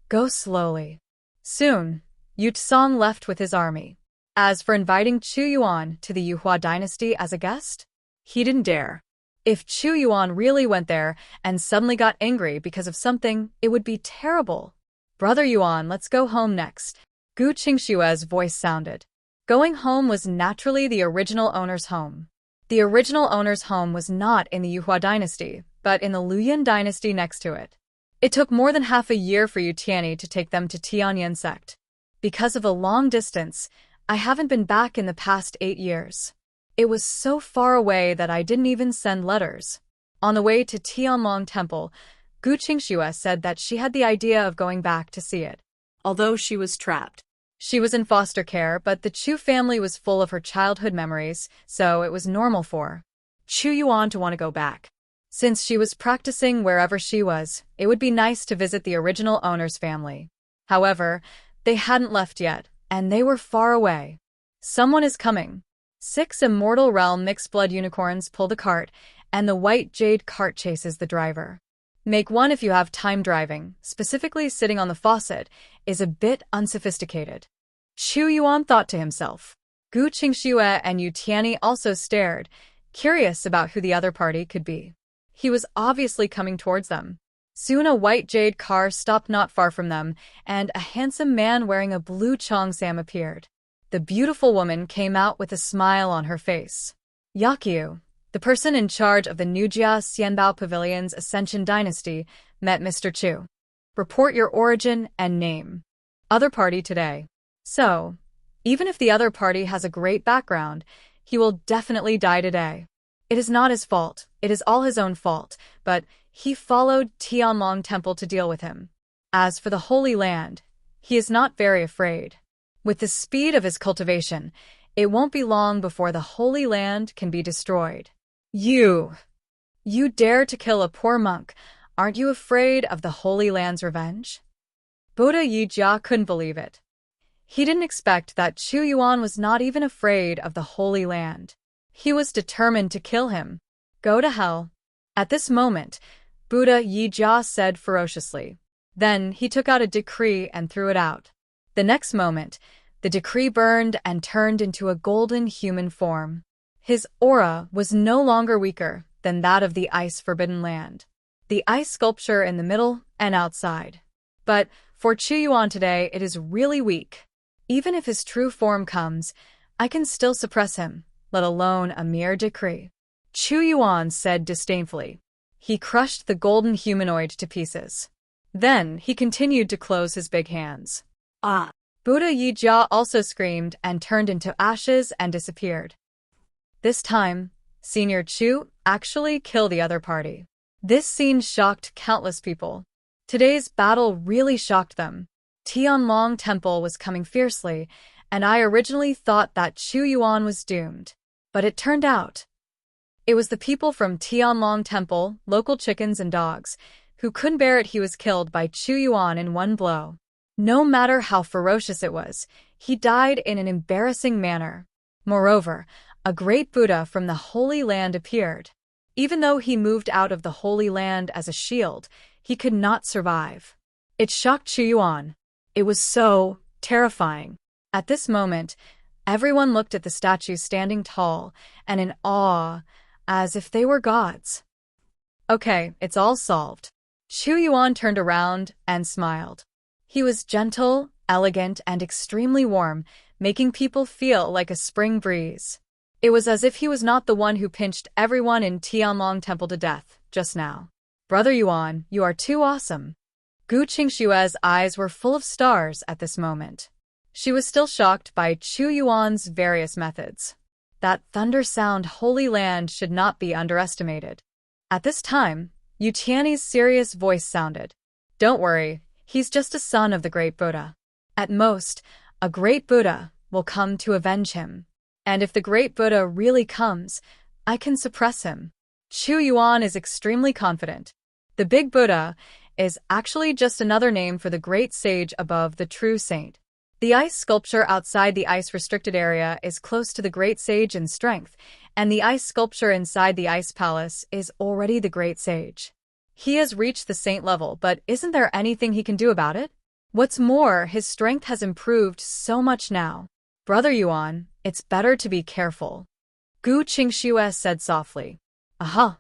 "Go slowly." Soon, Yutsong left with his army. As for inviting Chu Yuan to the Yuhua dynasty as a guest, he didn't dare. If Chu Yuan really went there and suddenly got angry because of something, it would be terrible. "Brother Yuan, let's go home next." Gu Qingshue's voice sounded. Going home was naturally the original owner's home. The original owner's home was not in the Yuhua dynasty, but in the Luoyuan dynasty next to it. It took more than half a year for Yu Tianyi to take them to Tianyan sect. Because of a long distance, I haven't been back in the past 8 years. It was so far away that I didn't even send letters. On the way to Tianlong Temple, Gu Qingxue said that she had the idea of going back to see it. Although she was trapped. She was in foster care, but the Chu family was full of her childhood memories, so it was normal for Chu Yuan to want to go back. Since she was practicing wherever she was, it would be nice to visit the original owner's family. However, they hadn't left yet, and they were far away. Someone is coming. 6 Immortal Realm mixed-blood unicorns pull the cart, and the white jade cart chases the driver. Make one if you have time driving, specifically sitting on the faucet, is a bit unsophisticated. Chu Yuan thought to himself. Gu Qingxue and Yu Tianyi also stared, curious about who the other party could be. He was obviously coming towards them. Soon a white jade car stopped not far from them, and a handsome man wearing a blue cheongsam appeared. The beautiful woman came out with a smile on her face. Yakyu, the person in charge of the Nujia Xianbao Pavilion's Ascension Dynasty, met Mr. Chu. Report your origin and name. Other party today. So, even if the other party has a great background, he will definitely die today. It is not his fault, it is all his own fault, but he followed Tianlong Temple to deal with him. As for the Holy Land, he is not very afraid. With the speed of his cultivation, it won't be long before the Holy Land can be destroyed. You dare to kill a poor monk. Aren't you afraid of the Holy Land's revenge? Buddha Yijia couldn't believe it. He didn't expect that Chu Yuan was not even afraid of the Holy Land. He was determined to kill him. Go to hell. At this moment, Buddha Yijia said ferociously. Then he took out a decree and threw it out. The next moment, the decree burned and turned into a golden human form. His aura was no longer weaker than that of the ice-forbidden land. The ice sculpture in the middle and outside. But for Chu Yuan today, it is really weak. Even if his true form comes, I can still suppress him, let alone a mere decree. Chu Yuan said disdainfully. He crushed the golden humanoid to pieces. Then he continued to close his big hands. Ah! Buddha Yijia also screamed and turned into ashes and disappeared. This time, Senior Chu actually kill the other party. This scene shocked countless people. Today's battle really shocked them. Tianlong Temple was coming fiercely, and I originally thought that Chu Yuan was doomed. But it turned out it was the people from Tianlong Temple, local chickens and dogs, who couldn't bear it. He was killed by Chu Yuan in one blow. No matter how ferocious it was, he died in an embarrassing manner. Moreover, a great Buddha from the Holy Land appeared. Even though he moved out of the Holy Land as a shield, he could not survive. It shocked Chu Yuan. It was so terrifying. At this moment, everyone looked at the statues standing tall and in awe, as if they were gods. Okay, it's all solved. Chu Yuan turned around and smiled. He was gentle, elegant, and extremely warm, making people feel like a spring breeze. It was as if he was not the one who pinched everyone in Tianlong Temple to death just now. Brother Yuan, you are too awesome. Gu Qingshue's eyes were full of stars at this moment. She was still shocked by Chu Yuan's various methods. That thunder sound Holy Land should not be underestimated. At this time, Yu Tianyi's serious voice sounded. Don't worry, he's just a son of the great Buddha. At most, a great Buddha will come to avenge him. And if the great Buddha really comes, I can suppress him. Chu Yuan is extremely confident. The big Buddha is actually just another name for the great sage above the true saint. The ice sculpture outside the ice-restricted area is close to the great sage in strength, and the ice sculpture inside the ice palace is already the great sage. He has reached the saint level, but isn't there anything he can do about it? What's more, his strength has improved so much now. Brother Yuan, it's better to be careful. Gu Qingxue said softly. Aha.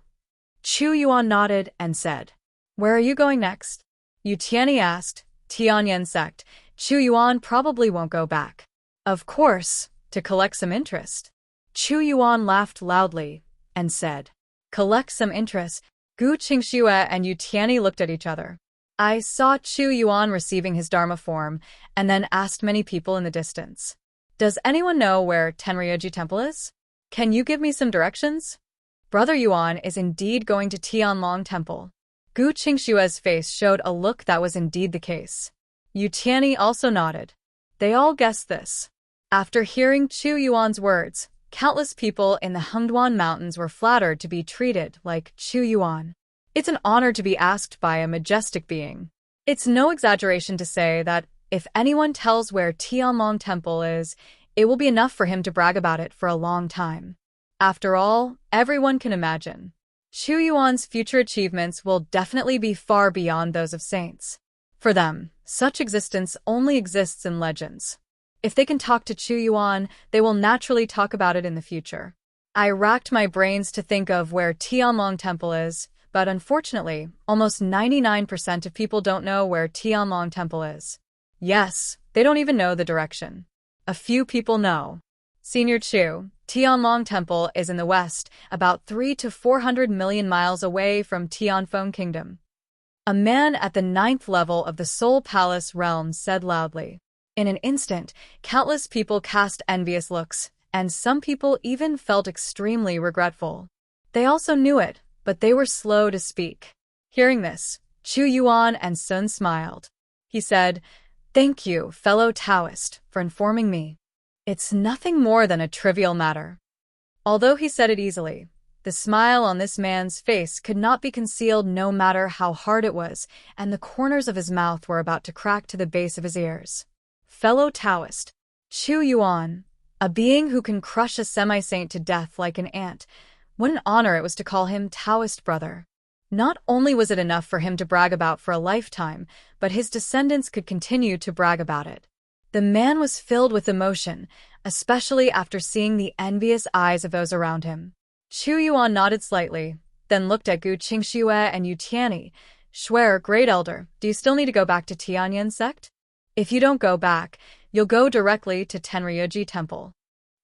Chu Yuan nodded and said, Where are you going next? Yu Tianyi asked. Tianyan sect. Chu Yuan probably won't go back. Of course, to collect some interest. Chu Yuan laughed loudly and said, Collect some interest. Gu Qingxue and Yu Tianyi looked at each other. I saw Chu Yuan receiving his Dharma form and then asked many people in the distance. Does anyone know where Tenryuji Temple is? Can you give me some directions? Brother Yuan is indeed going to Tianlong Temple. Gu Qingshue's face showed a look that was indeed the case. Yu Tianyi also nodded. They all guessed this. After hearing Chu Yuan's words, countless people in the Hengduan Mountains were flattered to be treated like Chu Yuan. It's an honor to be asked by a majestic being. It's no exaggeration to say that if anyone tells where Tianlong Temple is, it will be enough for him to brag about it for a long time. After all, everyone can imagine. Chu Yuan's future achievements will definitely be far beyond those of saints. For them, such existence only exists in legends. If they can talk to Chu Yuan, they will naturally talk about it in the future. I racked my brains to think of where Tianlong Temple is, but unfortunately, almost 99% of people don't know where Tianlong Temple is. Yes, they don't even know the direction. A few people know. Senior Chu, Tianlong Temple is in the west, about 300 to 400 million miles away from Tianfeng Kingdom. A man at the 9th level of the Soul Palace realm said loudly. In an instant, countless people cast envious looks, and some people even felt extremely regretful. They also knew it, but they were slow to speak. Hearing this, Chu Yuan and Sun smiled. He said, Thank you, fellow Taoist, for informing me. It's nothing more than a trivial matter. Although he said it easily, the smile on this man's face could not be concealed no matter how hard it was, and the corners of his mouth were about to crack to the base of his ears. Fellow Taoist, Chu Yuan, a being who can crush a semi-saint to death like an ant. What an honor it was to call him Taoist brother. Not only was it enough for him to brag about for a lifetime, but his descendants could continue to brag about it. The man was filled with emotion, especially after seeing the envious eyes of those around him. Chu Yuan nodded slightly, then looked at Gu Qingxue and Yu Tianyi. Shuer, Great Elder, do you still need to go back to Tianyan sect? If you don't go back, you'll go directly to Tenryuji Temple.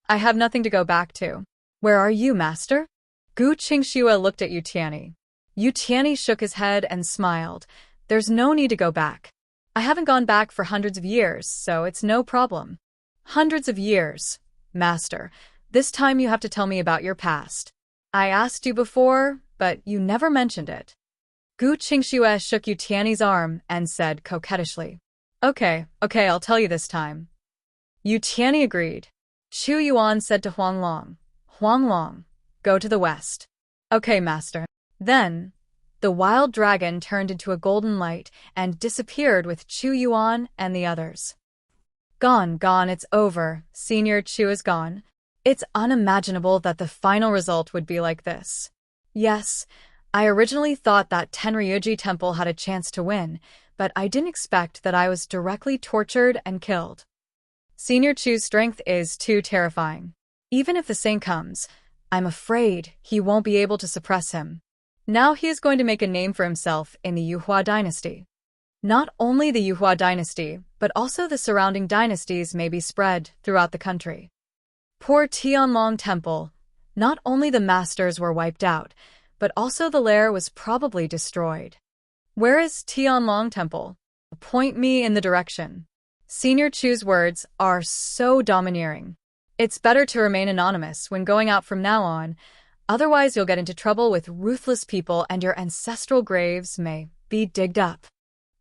I have nothing to go back to. Where are you, master? Gu Qingxue looked at Yu Tianyi. Yu Tianyi shook his head and smiled. There's no need to go back. I haven't gone back for hundreds of years, so it's no problem. Hundreds of years, master. This time you have to tell me about your past. I asked you before, but you never mentioned it. Gu Qingxue shook Yu Tiany's arm and said coquettishly, Okay, I'll tell you this time. Yu Tiany agreed. Chu Yuan said to Huang Long, go to the west. Okay, master. Then, the wild dragon turned into a golden light and disappeared with Chu Yuan and the others. Gone, it's over. Senior Chu is gone. It's unimaginable that the final result would be like this. Yes, I originally thought that Tenryuji Temple had a chance to win, but I didn't expect that I was directly tortured and killed. Senior Chu's strength is too terrifying. Even if the Saint comes, I'm afraid he won't be able to suppress him. Now he is going to make a name for himself in the Yuhua dynasty. Not only the Yuhua dynasty, but also the surrounding dynasties may be spread throughout the country. Poor Tianlong Temple. Not only the masters were wiped out, but also the lair was probably destroyed. Where is Tianlong Temple? Point me in the direction. Senior Chu's words are so domineering. It's better to remain anonymous when going out from now on, otherwise you'll get into trouble with ruthless people and your ancestral graves may be digged up.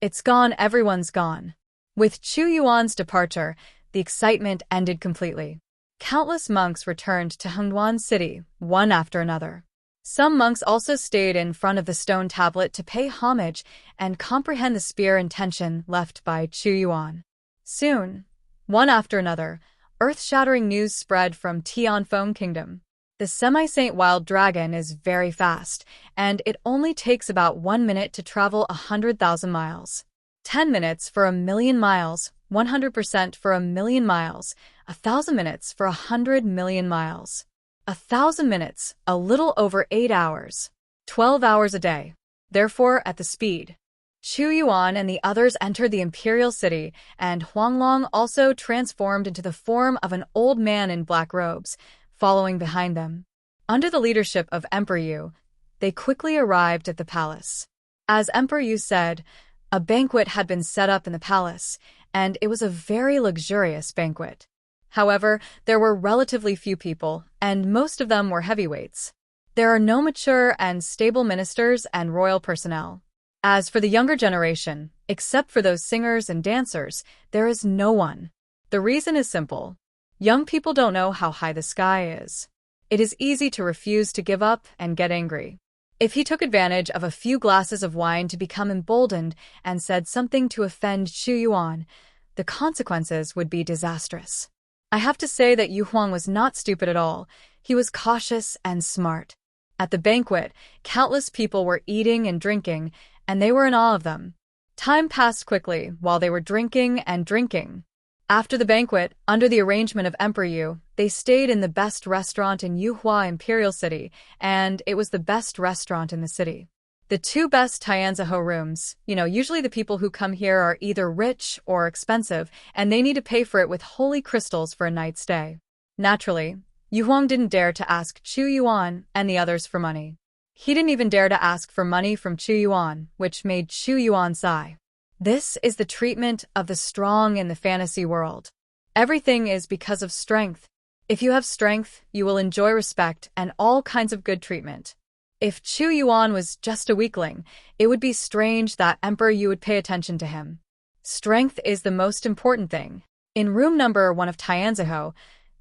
It's gone, everyone's gone. With Chu Yuan's departure, the excitement ended completely. Countless monks returned to Hengduan City, one after another. Some monks also stayed in front of the stone tablet to pay homage and comprehend the spear intention left by Chu Yuan. Soon, one after another, earth-shattering news spread from Tianfeng Kingdom. The semi-saint wild dragon is very fast, and it only takes about 1 minute to travel 100,000 miles. 10 minutes for 1,000,000 miles, 100% for 1,000,000 miles, 1,000 minutes for 100 million miles. 1,000 minutes, a little over 8 hours. 12 hours a day. Therefore, at the speed. Chu Yuan and the others entered the imperial city, and Huanglong also transformed into the form of an old man in black robes, following behind them. Under the leadership of Emperor Yu, they quickly arrived at the palace. As Emperor Yu said, a banquet had been set up in the palace, and it was a very luxurious banquet. However, there were relatively few people, and most of them were heavyweights. There are no mature and stable ministers and royal personnel. As for the younger generation, except for those singers and dancers, there is no one. The reason is simple. Young people don't know how high the sky is. It is easy to refuse to give up and get angry. If he took advantage of a few glasses of wine to become emboldened and said something to offend Chu Yuan, the consequences would be disastrous. I have to say that Yu Huang was not stupid at all. He was cautious and smart. At the banquet, countless people were eating and drinking, and they were in awe of them. Time passed quickly while they were drinking and drinking. After the banquet, under the arrangement of Emperor Yu, they stayed in the best restaurant in Yuhua Imperial City, and it was the best restaurant in the city. The two best Tianziho rooms, usually the people who come here are either rich or expensive, and they need to pay for it with holy crystals for a night's stay. Naturally, Yu Huang didn't dare to ask Chu Yuan and the others for money. He didn't even dare to ask for money from Chu Yuan, which made Chu Yuan sigh. This is the treatment of the strong in the fantasy world. Everything is because of strength. If you have strength, you will enjoy respect and all kinds of good treatment. If Chu Yuan was just a weakling, it would be strange that Emperor Yu would pay attention to him. Strength is the most important thing. In room number 1 of Tianziho,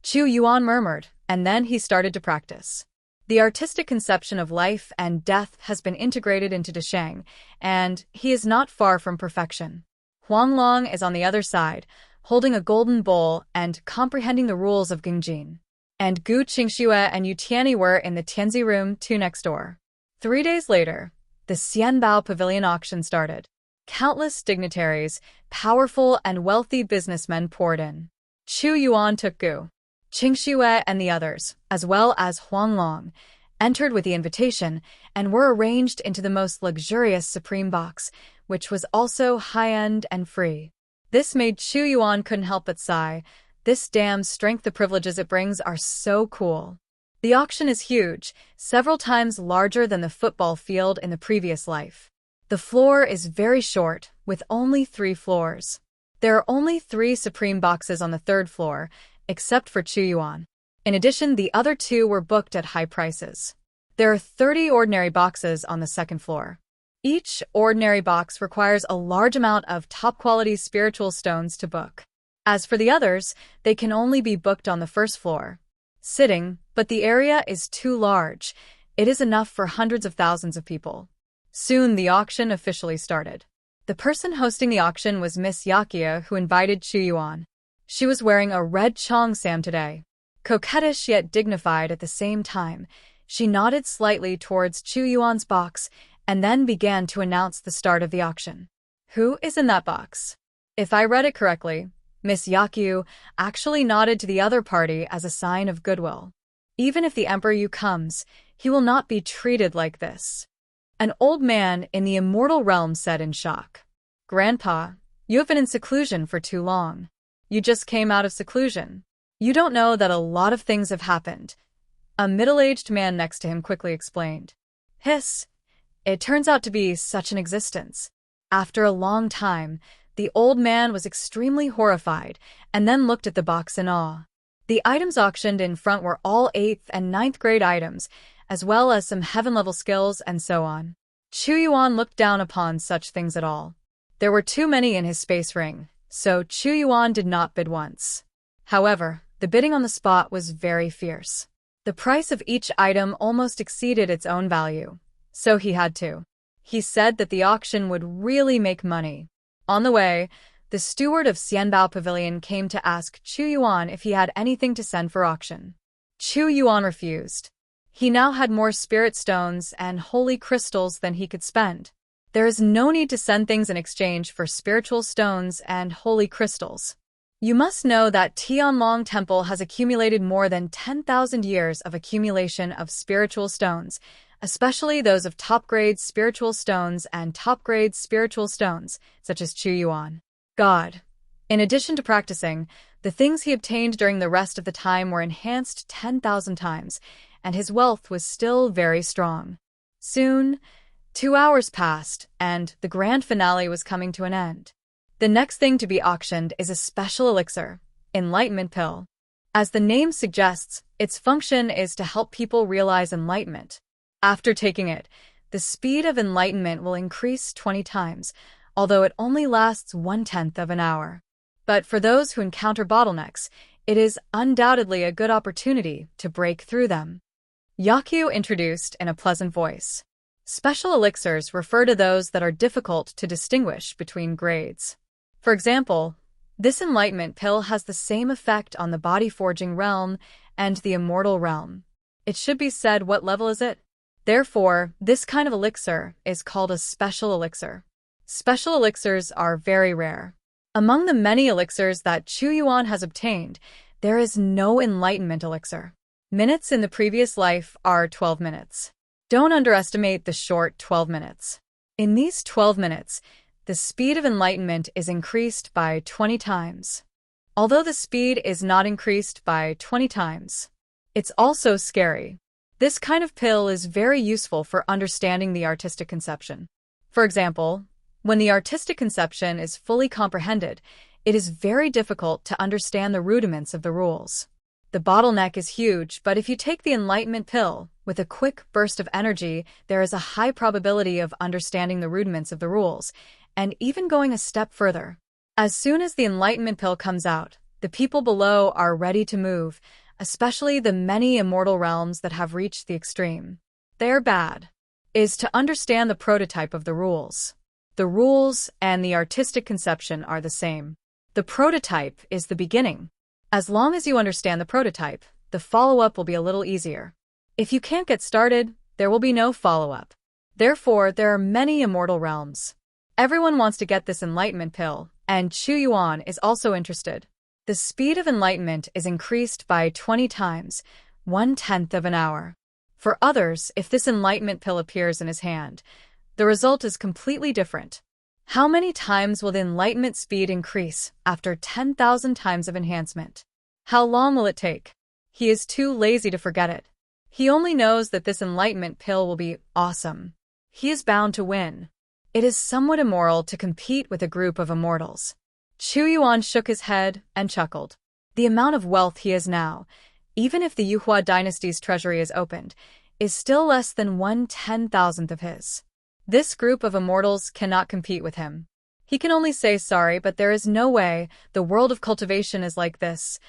Chu Yuan murmured, and then he started to practice. The artistic conception of life and death has been integrated into Desheng, and he is not far from perfection. Huanglong is on the other side, holding a golden bowl and comprehending the rules of Gengjin. And Gu Qingxue and Yu Tiany were in the Tianzi room 2 next door. 3 days later, the Xianbao Pavilion auction started. Countless dignitaries, powerful and wealthy businessmen poured in. Chu Yuan took Gu Qingxue and the others, as well as Huanglong, entered with the invitation and were arranged into the most luxurious supreme box, which was also high-end and free. This made Chu Yuan couldn't help but sigh. This damn strength, the privileges it brings are so cool. The auction is huge, several times larger than the football field in the previous life. The floor is very short, with only 3 floors. There are only 3 supreme boxes on the 3rd floor, except for Chu Yuan. In addition, the other 2 were booked at high prices. There are 30 ordinary boxes on the second floor. Each ordinary box requires a large amount of top-quality spiritual stones to book. As for the others, they can only be booked on the first floor, sitting, but the area is too large. It is enough for hundreds of thousands of people. Soon the auction officially started. The person hosting the auction was Miss Yakia, who invited Chu Yuan. She was wearing a red cheongsam today. Coquettish yet dignified at the same time, she nodded slightly towards Chu Yuan's box and then began to announce the start of the auction. Who is in that box? If I read it correctly, Miss Yakyu actually nodded to the other party as a sign of goodwill. Even if the Emperor Yu comes, he will not be treated like this. An old man in the immortal realm said in shock. Grandpa, you have been in seclusion for too long. You just came out of seclusion. You don't know that a lot of things have happened. A middle-aged man next to him quickly explained. Hiss. It turns out to be such an existence. After a long time, the old man was extremely horrified and then looked at the box in awe. The items auctioned in front were all 8th and 9th grade items, as well as some heaven-level skills and so on. Chu Yuan looked down upon such things at all. There were too many in his space ring, so Chu Yuan did not bid once. However, the bidding on the spot was very fierce. The price of each item almost exceeded its own value, so he had to. He said that the auction would really make money. On the way, the steward of Xianbao Pavilion came to ask Chu Yuan if he had anything to send for auction. Chu Yuan refused. He now had more spirit stones and holy crystals than he could spend. There is no need to send things in exchange for spiritual stones and holy crystals. You must know that Tianlong Temple has accumulated more than 10,000 years of accumulation of spiritual stones, especially those of top-grade spiritual stones and top-grade spiritual stones, such as Chu Yuan. God. In addition to practicing, the things he obtained during the rest of the time were enhanced 10,000 times, and his wealth was still very strong. Soon, 2 hours passed, and the grand finale was coming to an end. The next thing to be auctioned is a special elixir, Enlightenment Pill. As the name suggests, its function is to help people realize enlightenment. After taking it, the speed of enlightenment will increase 20 times, although it only lasts 1/10 of an hour. But for those who encounter bottlenecks, it is undoubtedly a good opportunity to break through them. Yakyu introduced in a pleasant voice. Special elixirs refer to those that are difficult to distinguish between grades. For example, this enlightenment pill has the same effect on the body-forging realm and the immortal realm. It should be said, what level is it? Therefore, this kind of elixir is called a special elixir. Special elixirs are very rare. Among the many elixirs that Chu Yuan has obtained, there is no enlightenment elixir. Minutes in the previous life are 12 minutes. Don't underestimate the short 12 minutes. In these 12 minutes, the speed of enlightenment is increased by 20 times. Although the speed is not increased by 20 times, it's also scary. This kind of pill is very useful for understanding the artistic conception. For example, when the artistic conception is fully comprehended, it is very difficult to understand the rudiments of the rules. The bottleneck is huge, but if you take the enlightenment pill, with a quick burst of energy, there is a high probability of understanding the rudiments of the rules, and even going a step further. As soon as the enlightenment pill comes out, the people below are ready to move, especially the many immortal realms that have reached the extreme. Their bad is to understand the prototype of the rules. The rules and the artistic conception are the same. The prototype is the beginning. As long as you understand the prototype, the follow-up will be a little easier. If you can't get started, there will be no follow-up. Therefore, there are many immortal realms. Everyone wants to get this enlightenment pill, and Chu Yuan is also interested. The speed of enlightenment is increased by 20 times, 1/10 of an hour. For others, if this enlightenment pill appears in his hand, the result is completely different. How many times will the enlightenment speed increase after 10,000 times of enhancement? How long will it take? He is too lazy to forget it. He only knows that this enlightenment pill will be awesome. He is bound to win. It is somewhat immoral to compete with a group of immortals. Chu Yuan shook his head and chuckled. The amount of wealth he has now, even if the Yuhua dynasty's treasury is opened, is still less than 1/10,000th of his. This group of immortals cannot compete with him. He can only say sorry, but there is no way. The world of cultivation is like this.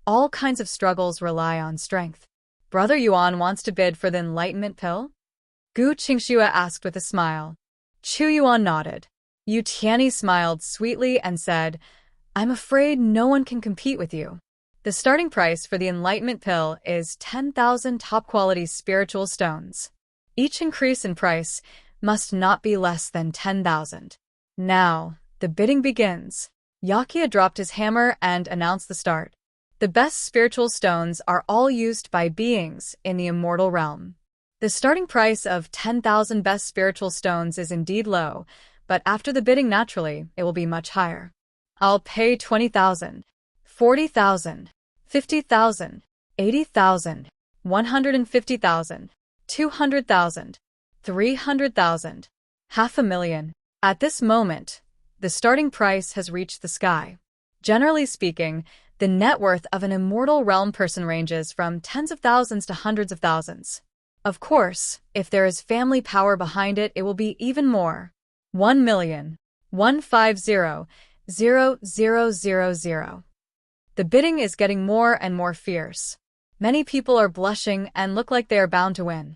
All kinds of struggles rely on strength. Brother Yuan wants to bid for the enlightenment pill? Gu Qingxue asked with a smile. Chu Yuan nodded. Yu Tianyi smiled sweetly and said, I'm afraid no one can compete with you. The starting price for the enlightenment pill is 10,000 top-quality spiritual stones. Each increase in price must not be less than 10,000. Now, the bidding begins. Yakia dropped his hammer and announced the start. The best spiritual stones are all used by beings in the immortal realm. The starting price of 10,000 best spiritual stones is indeed low, but after the bidding naturally, it will be much higher. I'll pay 20,000, 40,000, 50,000, 80,000, 150,000, 200,000, 300,000, 500,000. At this moment, the starting price has reached the sky. Generally speaking, the net worth of an immortal realm person ranges from tens of thousands to hundreds of thousands. Of course, if there is family power behind it, it will be even more. 1,150,000. The bidding is getting more and more fierce. Many people are blushing and look like they are bound to win.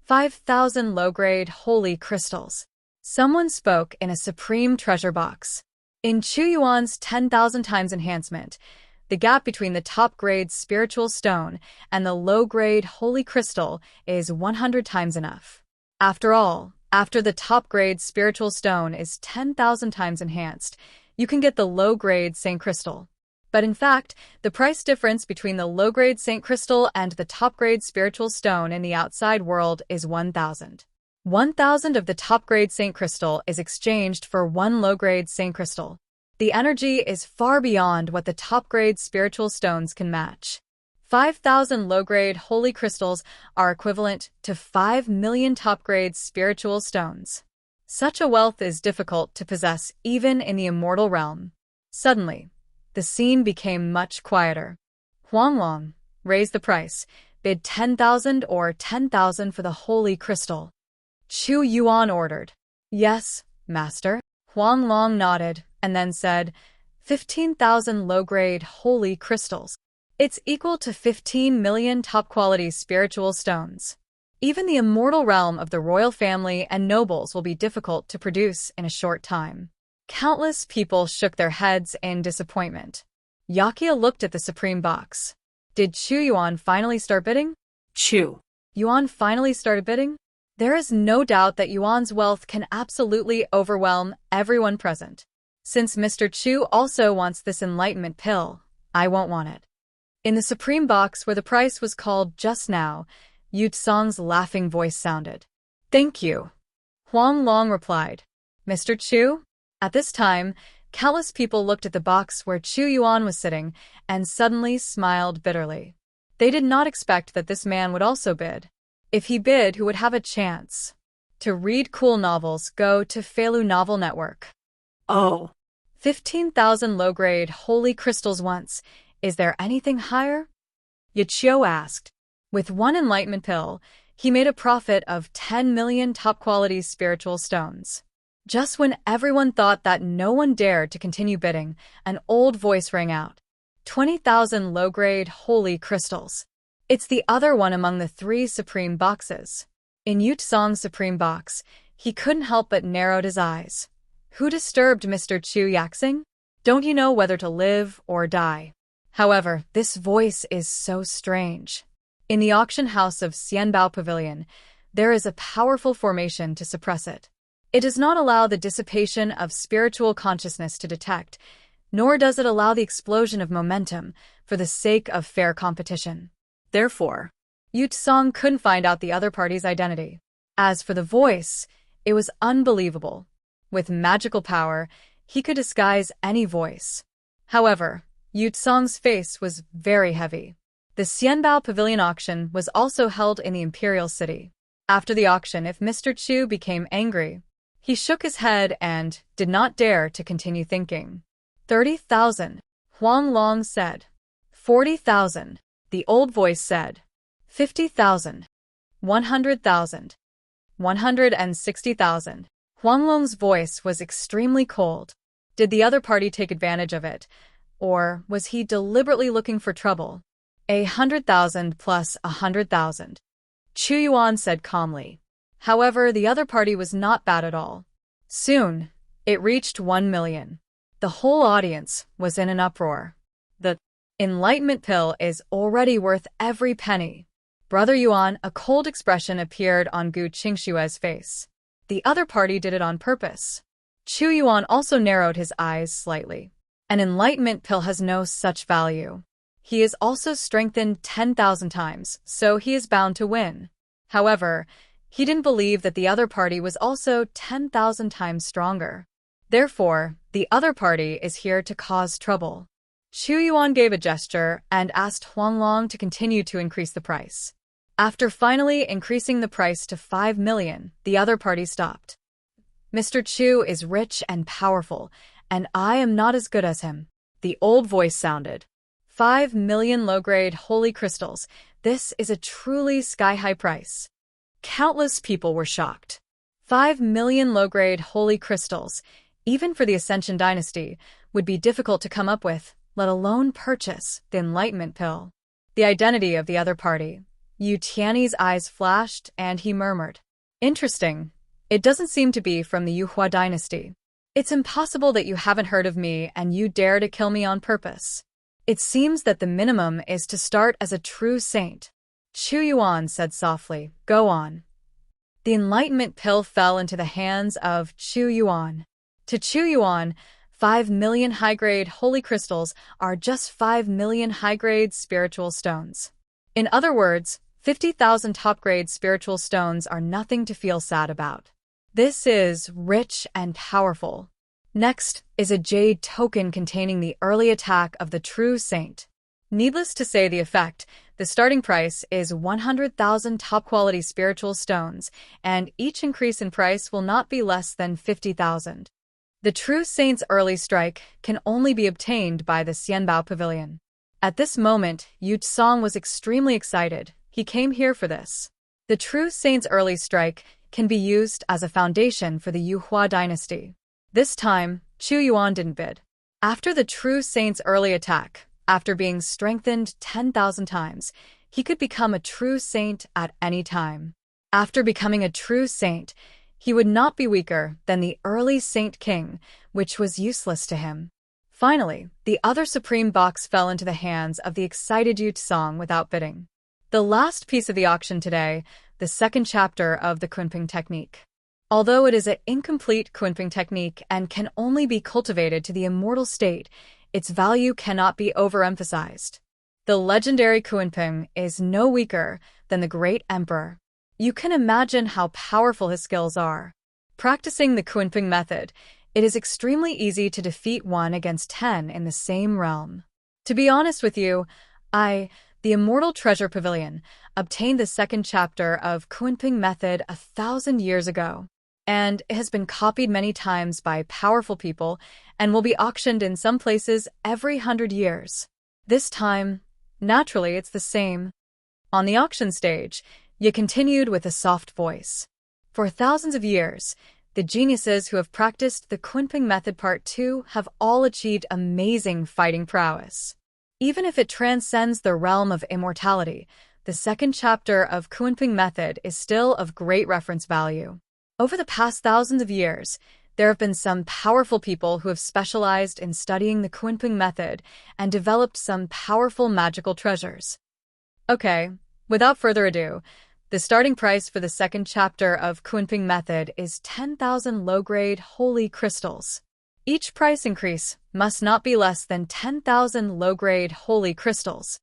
5,000 low-grade holy crystals. Someone spoke in a supreme treasure box. In Chu Yuan's 10,000 times enhancement, the gap between the top-grade spiritual stone and the low-grade holy crystal is 100 times enough. After all, after the top-grade spiritual stone is 10,000 times enhanced, you can get the low-grade Saint Crystal. But in fact, the price difference between the low-grade Saint Crystal and the top-grade spiritual stone in the outside world is 1,000. 1,000 of the top-grade Saint Crystal is exchanged for one low-grade Saint Crystal. The energy is far beyond what the top-grade spiritual stones can match. 5,000 low-grade holy crystals are equivalent to 5 million top-grade spiritual stones. Such a wealth is difficult to possess even in the immortal realm. Suddenly, the scene became much quieter. Huang, raise the price. Bid 10,000 or 10,000 for the holy crystal. Chu Yuan ordered. Yes, master. Huang Long nodded and then said, 15,000 low-grade holy crystals. It's equal to 15 million top-quality spiritual stones. Even the immortal realm of the royal family and nobles will be difficult to produce in a short time. Countless people shook their heads in disappointment. Yakia looked at the supreme box. Did Chu Yuan finally start bidding? Chu Yuan finally started bidding? There is no doubt that Yuan's wealth can absolutely overwhelm everyone present. Since Mr. Chu also wants this enlightenment pill, I won't want it. In the supreme box where the price was called just now, Yu Tsong's laughing voice sounded. Thank you. Huang Long replied. Mr. Chu? At this time, countless people looked at the box where Chu Yuan was sitting and suddenly smiled bitterly. They did not expect that this man would also bid. If he bid, who would have a chance? To read cool novels, go to Feilu Novel Network. Oh. 15,000 low-grade holy crystals once. Is there anything higher? Yichio asked. With one enlightenment pill, he made a profit of 10 million top-quality spiritual stones. Just when everyone thought that no one dared to continue bidding, an old voice rang out. 20,000 low-grade holy crystals. It's the other one among the three supreme boxes. In Yu Tsong's supreme box, he couldn't help but narrowed his eyes. Who disturbed Mr. Chu Yaxing? Don't you know whether to live or die? However, this voice is so strange. In the auction house of Xianbao Pavilion, there is a powerful formation to suppress it. It does not allow the dissipation of spiritual consciousness to detect, nor does it allow the explosion of momentum for the sake of fair competition. Therefore, Yu Tsong couldn't find out the other party's identity. As for the voice, it was unbelievable. With magical power, he could disguise any voice. However, Yu Tsong's face was very heavy. The Xianbao Pavilion auction was also held in the Imperial City. After the auction, if Mr. Chu became angry, he shook his head and did not dare to continue thinking. 30,000, Huang Long said. 40,000, the old voice said. 50,000. 100,000. 160,000. Huanglong's voice was extremely cold. Did the other party take advantage of it? Or was he deliberately looking for trouble? 100,000 plus 100,000. Chu Yuan said calmly. However, the other party was not bad at all. Soon, it reached 1 million. The whole audience was in an uproar. The enlightenment pill is already worth every penny. Brother Yuan, a cold expression appeared on Gu Qingshue's face. The other party did it on purpose. Chu Yuan also narrowed his eyes slightly. An enlightenment pill has no such value. He is also strengthened 10,000 times, so he is bound to win. However, he didn't believe that the other party was also 10,000 times stronger. Therefore, the other party is here to cause trouble. Chu Yuan gave a gesture and asked Huanglong to continue to increase the price. After finally increasing the price to 5 million, the other party stopped. Mr. Chu is rich and powerful, and I am not as good as him. The old voice sounded. 5 million low-grade holy crystals. This is a truly sky-high price. Countless people were shocked. 5 million low-grade holy crystals, even for the Ascension dynasty, would be difficult to come up with, let alone purchase the enlightenment pill. The identity of the other party. Yu Tiany's eyes flashed, and he murmured. Interesting. It doesn't seem to be from the Yuhua dynasty. It's impossible that you haven't heard of me and you dare to kill me on purpose. It seems that the minimum is to start as a true saint. Chu Yuan said softly, go on. The enlightenment pill fell into the hands of Chu Yuan. To Chu Yuan, 5 million high-grade holy crystals are just 5 million high-grade spiritual stones. In other words, 50,000 top-grade spiritual stones are nothing to feel sad about. This is rich and powerful. Next is a jade token containing the early attack of the true saint. Needless to say the effect, the starting price is 100,000 top-quality spiritual stones, and each increase in price will not be less than 50,000. The true saint's early strike can only be obtained by the Xianbao Pavilion. At this moment, Yu Tsong was extremely excited. He came here for this. The true saint's early strike can be used as a foundation for the Yuhua dynasty. This time, Chu Yuan didn't bid. After the true saint's early attack, after being strengthened 10,000 times, he could become a true saint at any time. After becoming a true saint, he would not be weaker than the early Saint King, which was useless to him. Finally, the other supreme box fell into the hands of the excited Yu Tsong without bidding. The last piece of the auction today, the second chapter of the Kunping technique. Although it is an incomplete Kunping technique and can only be cultivated to the immortal state, its value cannot be overemphasized. The legendary Kunping is no weaker than the great emperor. You can imagine how powerful his skills are. Practicing the Kunping method, it is extremely easy to defeat 1 against 10 in the same realm. To be honest with you, the Immortal Treasure Pavilion, obtained the second chapter of Kunping method 1,000 years ago, and it has been copied many times by powerful people and will be auctioned in some places every 100 years. This time, naturally, it's the same. On the auction stage, Ye continued with a soft voice. For thousands of years, the geniuses who have practiced the Kunping method Part 2 have all achieved amazing fighting prowess. Even if it transcends the realm of immortality, the second chapter of Kunping method is still of great reference value. Over the past thousands of years, there have been some powerful people who have specialized in studying the Kunping method and developed some powerful magical treasures. Okay, without further ado, the starting price for the second chapter of Kunping method is 10,000 low-grade holy crystals. Each price increase must not be less than 10,000 low-grade holy crystals.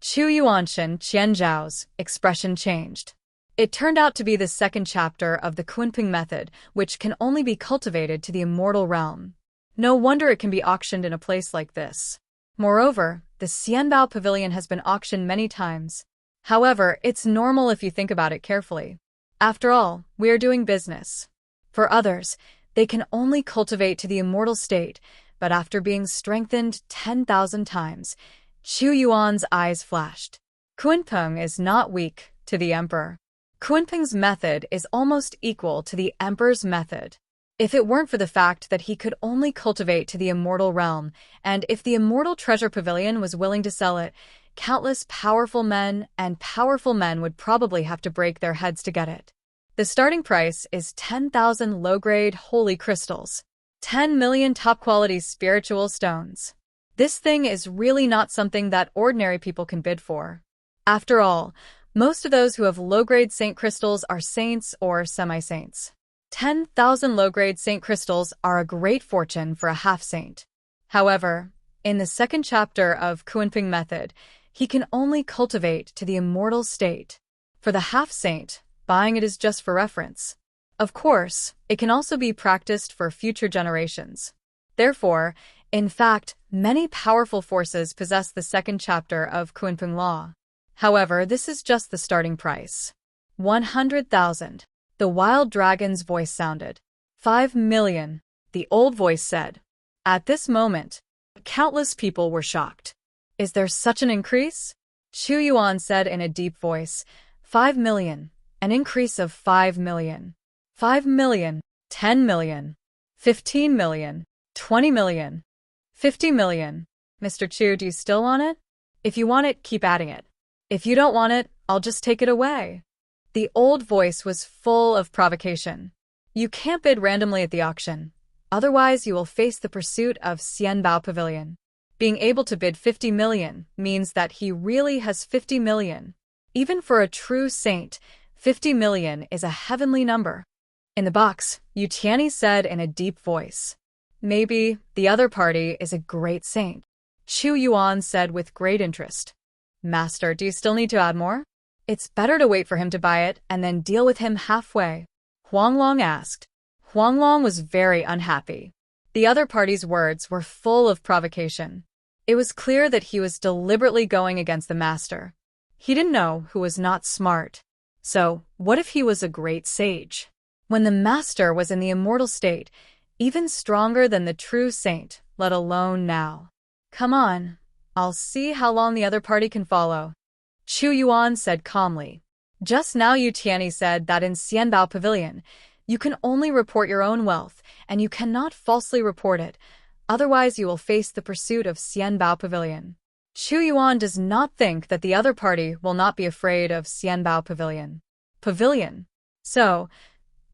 Chu Yuanshan Qianzhao's expression changed. It turned out to be the second chapter of the Kunping method, which can only be cultivated to the immortal realm. No wonder it can be auctioned in a place like this. Moreover, the Xianbao Pavilion has been auctioned many times. However, it's normal if you think about it carefully. After all, we are doing business. For others, they can only cultivate to the immortal state, but after being strengthened 10,000 times, Chu Yuan's eyes flashed. Kunpeng is not weak to the emperor. Kunping's method is almost equal to the Emperor's method. If it weren't for the fact that he could only cultivate to the immortal realm, and if the immortal treasure pavilion was willing to sell it, countless powerful men would probably have to break their heads to get it. The starting price is 10,000 low-grade holy crystals, 10 million top-quality spiritual stones. This thing is really not something that ordinary people can bid for. After all, most of those who have low-grade saint crystals are saints or semi-saints. 10,000 low-grade saint crystals are a great fortune for a half-saint. However, in the second chapter of Kunping method, he can only cultivate to the immortal state. For the half-saint, buying it is just for reference. Of course, it can also be practiced for future generations. Therefore, in fact, many powerful forces possess the second chapter of Kunping law. However, this is just the starting price. 100,000. The wild dragon's voice sounded. 5 million, the old voice said. At this moment, countless people were shocked. Is there such an increase? Chu Yuan said in a deep voice. 5 million, an increase of 5 million. 5 million, 10 million, 15 million, 20 million, 50 million. Mr. Chu, do you still want it? If you want it, keep adding it. If you don't want it, I'll just take it away. The old voice was full of provocation. You can't bid randomly at the auction. Otherwise, you will face the pursuit of Xianbao Pavilion. Being able to bid 50 million means that he really has 50 million. Even for a true saint, 50 million is a heavenly number. In the box, Yu Tianyi said in a deep voice. Maybe the other party is a great saint. Chu Yuan said with great interest. Master, do you still need to add more? It's better to wait for him to buy it and then deal with him halfway. Huang Long asked. Huang Long was very unhappy. The other party's words were full of provocation. It was clear that he was deliberately going against the master. He didn't know who was not smart. So, what if he was a great sage? When the master was in the immortal state, even stronger than the true saint, let alone now. Come on, I'll see how long the other party can follow. Chu Yuan said calmly. Just now Yu Tianyi said that in Xianbao Pavilion, you can only report your own wealth, and you cannot falsely report it, otherwise you will face the pursuit of Xianbao Pavilion. Chu Yuan does not think that the other party will not be afraid of Xianbao Pavilion. So,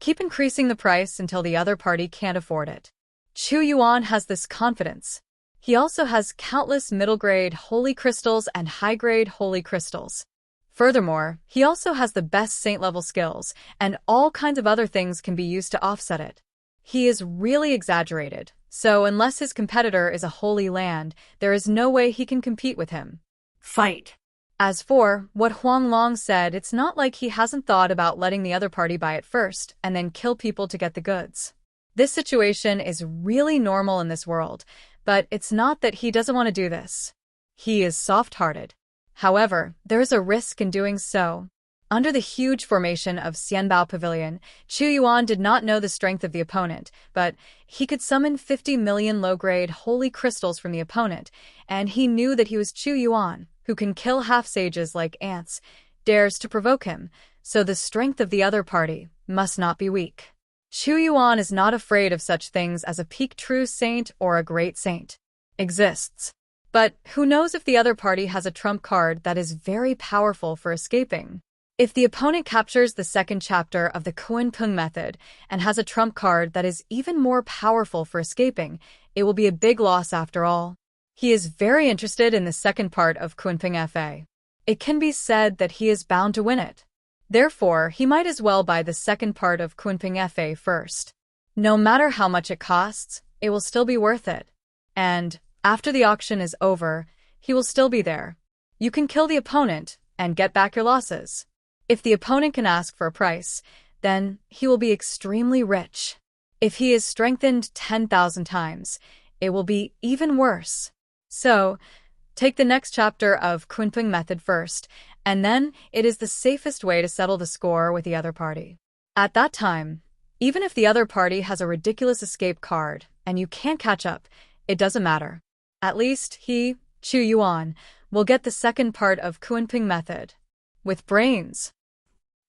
keep increasing the price until the other party can't afford it. Chu Yuan has this confidence. He also has countless middle-grade holy crystals and high-grade holy crystals. Furthermore, he also has the best saint-level skills, and all kinds of other things can be used to offset it. He is really exaggerated, so unless his competitor is a holy land, there is no way he can compete with him. Fight. As for what Huang Long said, it's not like he hasn't thought about letting the other party buy it first and then kill people to get the goods. This situation is really normal in this world, but it's not that he doesn't want to do this. He is soft-hearted. However, there is a risk in doing so. Under the huge formation of Xianbao Pavilion, Chu Yuan did not know the strength of the opponent, but he could summon 50 million low-grade holy crystals from the opponent, and he knew that he was Chu Yuan, who can kill half-sages like ants, dares to provoke him, so the strength of the other party must not be weak. Chu Yuan is not afraid of such things as a peak true saint or a great saint. Exists. But who knows if the other party has a trump card that is very powerful for escaping? If the opponent captures the second chapter of the Kunping method and has a trump card that is even more powerful for escaping, it will be a big loss after all. He is very interested in the second part of Kunping FA. It can be said that he is bound to win it. Therefore, he might as well buy the second part of Kunping FA first. No matter how much it costs, it will still be worth it. And, after the auction is over, he will still be there. You can kill the opponent and get back your losses. If the opponent can ask for a price, then he will be extremely rich. If he is strengthened 10,000 times, it will be even worse. So, take the next chapter of Kunping method first, and then it is the safest way to settle the score with the other party. At that time, even if the other party has a ridiculous escape card and you can't catch up, it doesn't matter. At least he, Chu Yuan, will get the second part of Kunping method. With brains.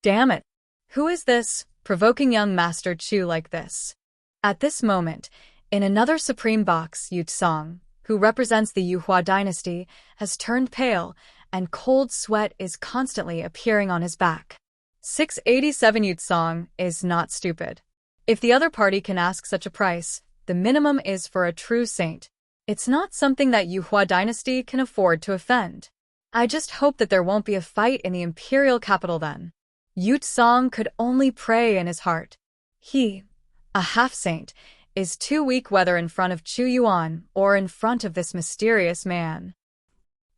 Damn it. Who is this, provoking young Master Chu like this? At this moment, in another supreme box, Yu Tsong, who represents the Yuhua dynasty, has turned pale, and cold sweat is constantly appearing on his back. 687 Yu Tsong is not stupid. If the other party can ask such a price, the minimum is for a true saint. It's not something that Yuhua dynasty can afford to offend. I just hope that there won't be a fight in the imperial capital then. Yu Tsong could only pray in his heart. He, a half-saint, is too weak whether in front of Chu Yuan or in front of this mysterious man.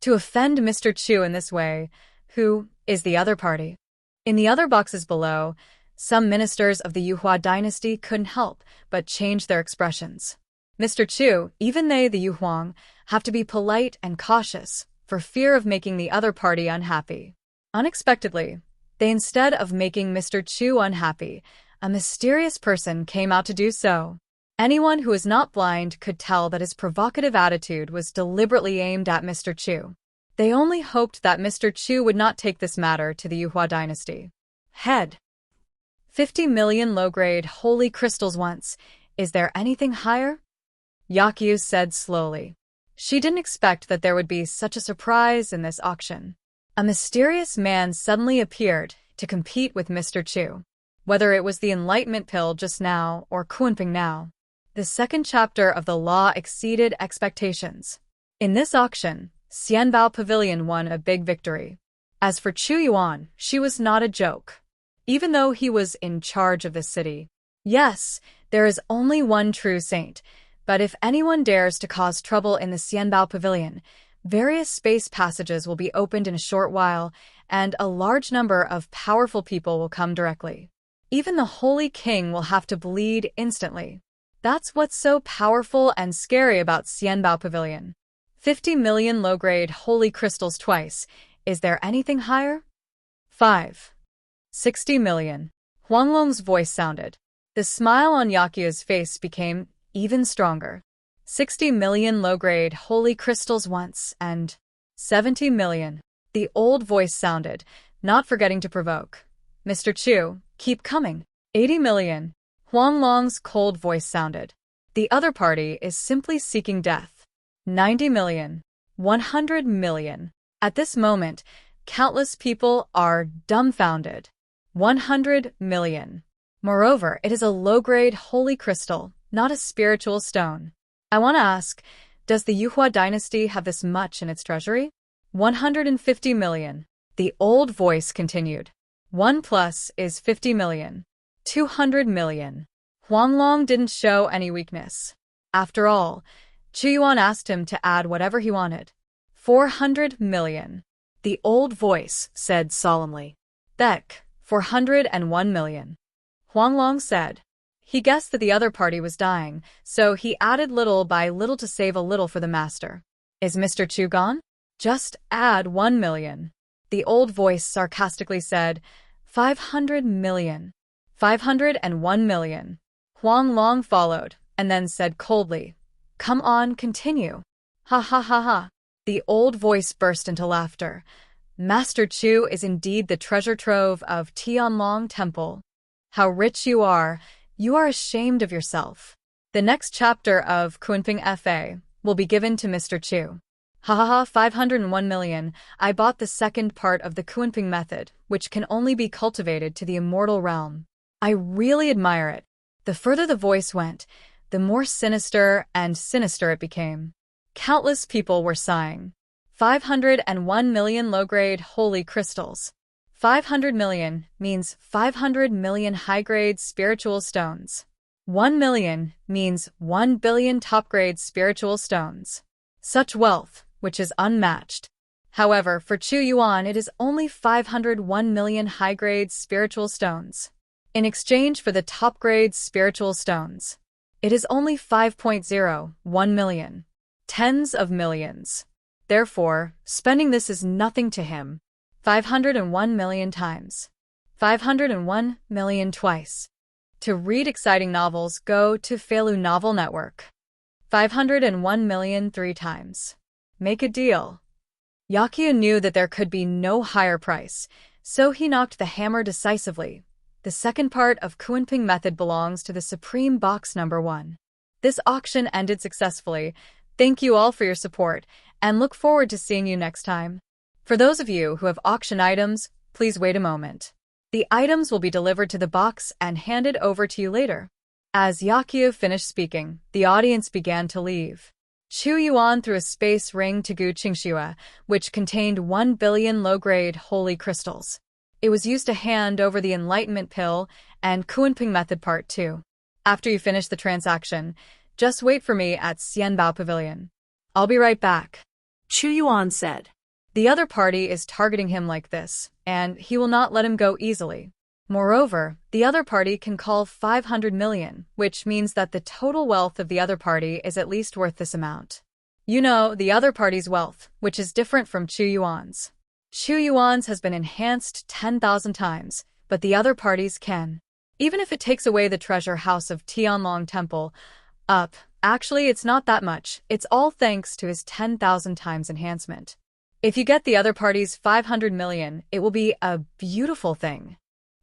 To offend Mr. Chu in this way, who is the other party? In the other boxes below, some ministers of the Yuhua dynasty couldn't help but change their expressions. Mr. Chu, even they, the Yuhuang, have to be polite and cautious for fear of making the other party unhappy. Unexpectedly, instead of making Mr. Chu unhappy, a mysterious person came out to do so. Anyone who is not blind could tell that his provocative attitude was deliberately aimed at Mr. Chu. They only hoped that Mr. Chu would not take this matter to the Yuhua dynasty. Head. 50 million low-grade holy crystals once. Is there anything higher? Yakyu said slowly. She didn't expect that there would be such a surprise in this auction. A mysterious man suddenly appeared to compete with Mr. Chu. Whether it was the enlightenment pill just now or Kunping now, the second chapter of the law exceeded expectations. In this auction, Xianbao Pavilion won a big victory. As for Chu Yuan, she was not a joke. Even though he was in charge of the city. Yes, there is only one true saint, but if anyone dares to cause trouble in the Xianbao Pavilion, various space passages will be opened in a short while, and a large number of powerful people will come directly. Even the Holy King will have to bleed instantly. That's what's so powerful and scary about Xianbao Pavilion. 50 million low-grade holy crystals twice. Is there anything higher? 5. 60 million. Huanglong's voice sounded. The smile on Yakyu's face became even stronger. 60 million low-grade holy crystals once, and 70 million. The old voice sounded, not forgetting to provoke. Mr. Chu, keep coming. 80 million. Huanglong's cold voice sounded. The other party is simply seeking death. 90 million. 100 million. At this moment, countless people are dumbfounded. 100 million. Moreover, it is a low-grade holy crystal, not a spiritual stone. I want to ask, does the Yuhua dynasty have this much in its treasury? 150 million. The old voice continued. 1 plus is 50 million. 200 million. Huanglong didn't show any weakness. After all, Chu Yuan asked him to add whatever he wanted. 400 million. The old voice said solemnly. Beck, 401 million. Huanglong said. He guessed that the other party was dying, so he added little by little to save a little for the master. Is Mr. Chu gone? Just add 1 million. The old voice sarcastically said. 500 million. 501 million. Huanglong followed, and then said coldly, Come on, continue. Ha ha ha ha. The old voice burst into laughter. Master Chu is indeed the treasure trove of Tianlong Temple. How rich you are ashamed of yourself. The next chapter of Kunping Fa will be given to Mr. Chu. Ha ha ha, 501 million. I bought the second part of the Kunping method, which can only be cultivated to the immortal realm. I really admire it. The further the voice went, the more sinister and sinister it became. Countless people were sighing. 501 million low-grade holy crystals. 500 million means 500 million high-grade spiritual stones. 1 million means 1 billion top-grade spiritual stones. Such wealth, which is unmatched. However, for Chu Yuan it is only 501 million high-grade spiritual stones. In exchange for the top-grade spiritual stones, it is only 5.01 million. Tens of millions. Therefore, spending this is nothing to him. 501 million times. 501 million twice. To read exciting novels, go to Feilu Novel Network. 501 million 3 times. Make a deal. Yakyu knew that there could be no higher price, so he knocked the hammer decisively. The second part of Kunping method belongs to the Supreme Box number 1. This auction ended successfully. Thank you all for your support, and look forward to seeing you next time. For those of you who have auction items, please wait a moment. The items will be delivered to the box and handed over to you later. As Yakyu finished speaking, the audience began to leave. Chu Yuan threw a space ring to Gu Qingxue, which contained 1 billion low-grade holy crystals. It was used to hand over the Enlightenment Pill and Kunping Method Part 2. After you finish the transaction, just wait for me at Xianbao Pavilion. I'll be right back. Chu Yuan said. The other party is targeting him like this, and he will not let him go easily. Moreover, the other party can call 500 million, which means that the total wealth of the other party is at least worth this amount. You know, the other party's wealth, which is different from Chu Yuan's. Chu Yuan's has been enhanced 10,000 times, but the other party's can. Even if it takes away the treasure house of Tianlong Temple, actually it's not that much, it's all thanks to his 10,000 times enhancement. If you get the other party's 500 million, it will be a beautiful thing.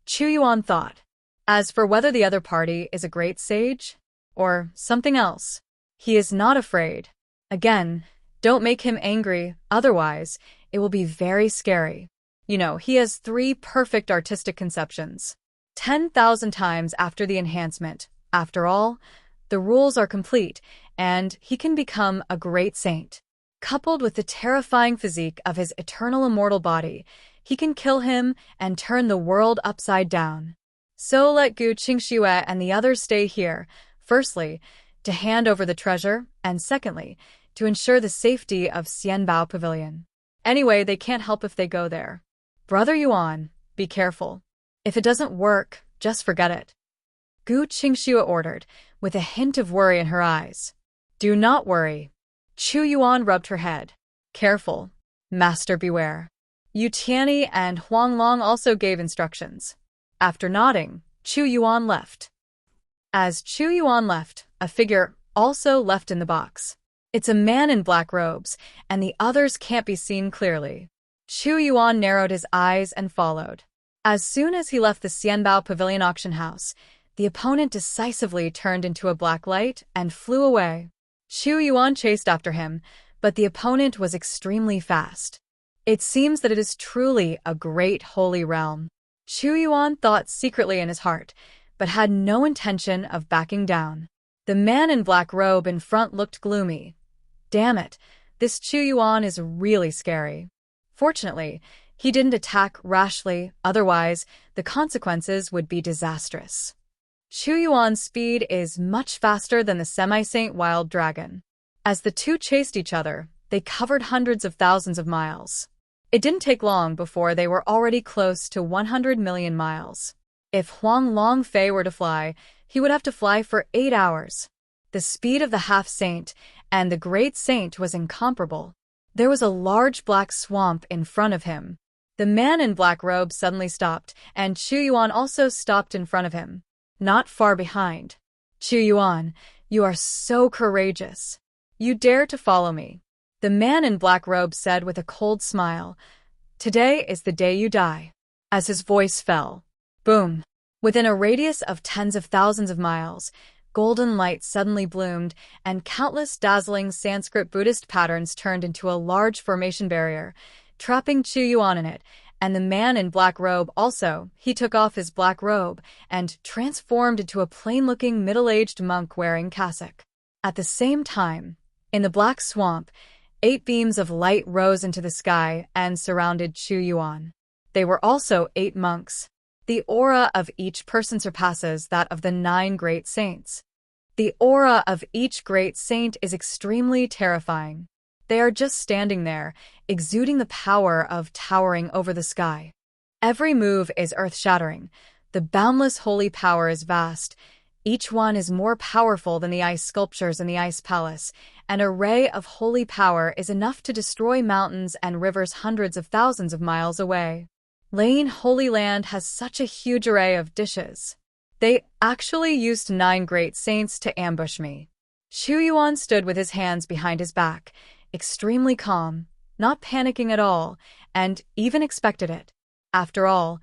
Chu Yuan thought. As for whether the other party is a great sage, or something else, he is not afraid. Again, don't make him angry, otherwise, it will be very scary. You know, he has 3 perfect artistic conceptions. 10,000 times after the enhancement. After all, the rules are complete, and he can become a great saint. Coupled with the terrifying physique of his eternal immortal body, he can kill him and turn the world upside down. So let Gu Qingxue and the others stay here, firstly, to hand over the treasure, and secondly, to ensure the safety of Xianbao Pavilion. Anyway, they can't help if they go there. Brother Yuan, be careful. If it doesn't work, just forget it. Gu Qingxue ordered, with a hint of worry in her eyes. Do not worry. Chu Yuan rubbed her head. Careful. Master, beware. Yu Tianyi and Huang Long also gave instructions. After nodding, Chu Yuan left. As Chu Yuan left, a figure also left in the box. It's a man in black robes, and the others can't be seen clearly. Chu Yuan narrowed his eyes and followed. As soon as he left the Xianbao Pavilion auction house, the opponent decisively turned into a black light and flew away. Chu Yuan chased after him, but the opponent was extremely fast. It seems that it is truly a great holy realm. Chu Yuan thought secretly in his heart, but had no intention of backing down. The man in black robe in front looked gloomy. Damn it, this Chu Yuan is really scary. Fortunately, he didn't attack rashly, otherwise the consequences would be disastrous. Chu Yuan's speed is much faster than the semi-saint wild dragon. As the two chased each other, they covered hundreds of thousands of miles. It didn't take long before they were already close to 100 million miles. If Huang Longfei were to fly, he would have to fly for 8 hours. The speed of the half-saint and the great saint was incomparable. There was a large black swamp in front of him. The man in black robe suddenly stopped, and Chu Yuan also stopped in front of him. Not far behind. Chu Yuan, you are so courageous. You dare to follow me. The man in black robe said with a cold smile, Today is the day you die. As his voice fell. Boom. Within a radius of tens of thousands of miles, golden light suddenly bloomed, and countless dazzling Sanskrit Buddhist patterns turned into a large formation barrier, trapping Chu Yuan in it, and the man in black robe also. He took off his black robe and transformed into a plain-looking middle-aged monk wearing cassock. At the same time, in the black swamp, 8 beams of light rose into the sky and surrounded Chu Yuan. They were also 8 monks. The aura of each person surpasses that of the 9 great saints. The aura of each great saint is extremely terrifying. They are just standing there, exuding the power of towering over the sky. Every move is earth-shattering. The boundless holy power is vast. Each one is more powerful than the ice sculptures in the ice palace. An array of holy power is enough to destroy mountains and rivers hundreds of thousands of miles away. Lane Holy Land has such a huge array of dishes. They actually used 9 great saints to ambush me. Chu Yuan stood with his hands behind his back, extremely calm, not panicking at all, and even expected it. After all,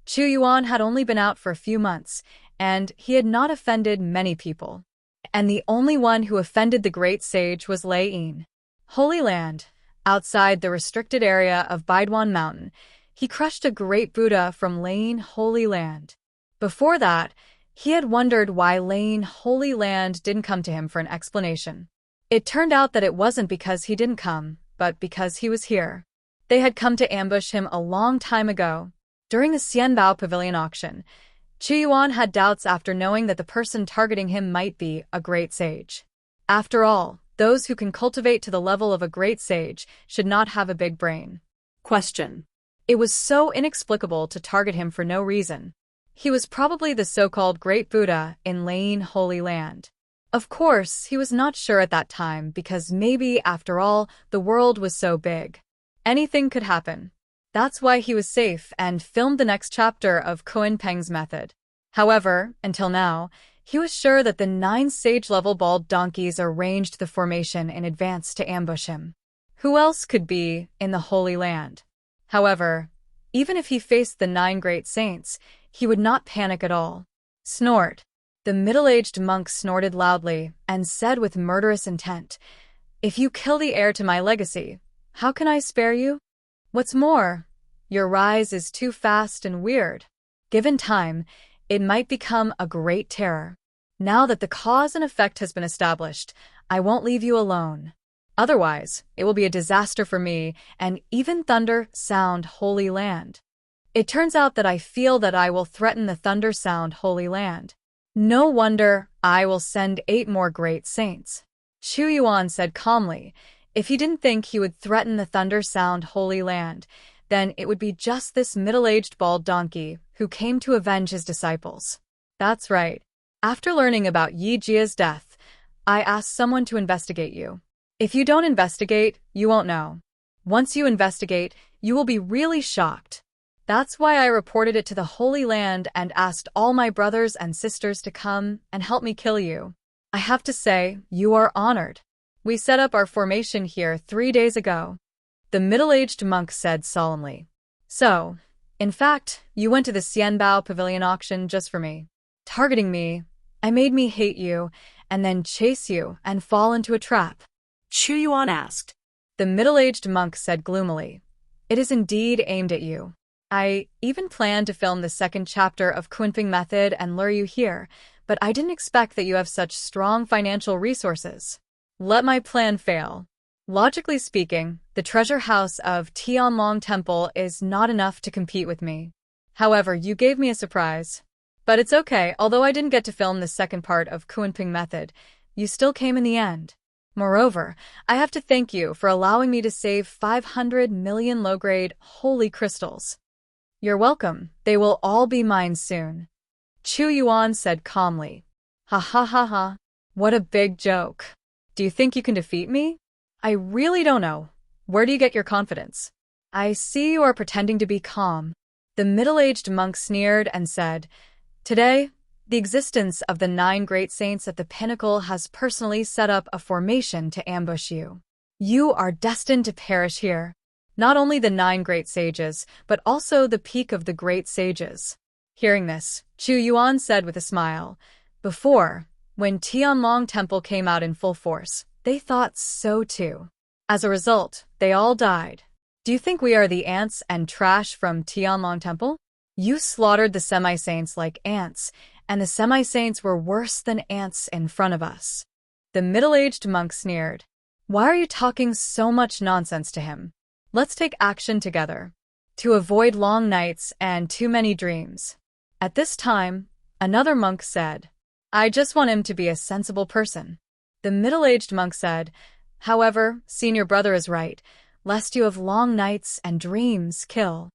Chu Yuan had only been out for a few months, and he had not offended many people. And the only one who offended the great sage was Lei Yin. Holy Land, outside the restricted area of Baidwan Mountain, he crushed a great Buddha from Lane Holy Land. Before that, he had wondered why Lane Holy Land didn't come to him for an explanation. It turned out that it wasn't because he didn't come, but because he was here. They had come to ambush him a long time ago. During the Xianbao Pavilion auction, Chu Yuan had doubts after knowing that the person targeting him might be a great sage. After all, those who can cultivate to the level of a great sage should not have a big brain. Question. It was so inexplicable to target him for no reason. He was probably the so-called Great Buddha in Lane Holy Land. Of course, he was not sure at that time because maybe, after all, the world was so big. Anything could happen. That's why he was safe and filmed the next chapter of Kunpeng's method. However, until now, he was sure that the 9 sage-level bald donkeys arranged the formation in advance to ambush him. Who else could be in the Holy Land? However, even if he faced the 9 great saints, he would not panic at all. Snort. The middle-aged monk snorted loudly and said with murderous intent, "If you kill the heir to my legacy, how can I spare you? What's more, your rise is too fast and weird. Given time, it might become a great terror. Now that the cause and effect has been established, I won't leave you alone. Otherwise, it will be a disaster for me and even Thunder Sound Holy Land. It turns out that I feel that I will threaten the Thunder Sound Holy Land. No wonder I will send 8 more great saints." Chu Yuan said calmly. If he didn't think he would threaten the Thunder Sound Holy Land, then it would be just this middle-aged bald donkey who came to avenge his disciples. That's right. After learning about Yi Jia's death, I asked someone to investigate you. If you don't investigate, you won't know. Once you investigate, you will be really shocked. That's why I reported it to the Holy Land and asked all my brothers and sisters to come and help me kill you. I have to say, you are honored. We set up our formation here 3 days ago. The middle-aged monk said solemnly. So, in fact, you went to the Xianbao Pavilion auction just for me. Targeting me, I made me hate you, and then chase you and fall into a trap. Chu Yuan asked. The middle-aged monk said gloomily. It is indeed aimed at you. I even planned to film the 2nd chapter of Kunpeng Method and lure you here, but I didn't expect that you have such strong financial resources. Let my plan fail. Logically speaking, the treasure house of Tianlong Temple is not enough to compete with me. However, you gave me a surprise. But it's okay, although I didn't get to film the 2nd part of Kunpeng Method, you still came in the end. Moreover, I have to thank you for allowing me to save 500 million low-grade holy crystals. You're welcome, they will all be mine soon. Chu Yuan said calmly. Ha ha ha ha, what a big joke. Do you think you can defeat me? I really don't know. Where do you get your confidence? I see you are pretending to be calm. The middle-aged monk sneered and said, Today, the existence of the 9 great saints at the pinnacle has personally set up a formation to ambush you. You are destined to perish here. Not only the 9 great sages, but also the peak of the great sages. Hearing this, Chu Yuan said with a smile, Before, when Tianlong Temple came out in full force, they thought so too. As a result, they all died. Do you think we are the ants and trash from Tianlong Temple? You slaughtered the semi-saints like ants, and the semi-saints were worse than ants in front of us. The middle-aged monk sneered. Why are you talking so much nonsense to him? Let's take action together. To avoid long nights and too many dreams. At this time, another monk said, I just want him to be a sensible person. The middle-aged monk said, However, senior brother is right, lest you have long nights and dreams kill.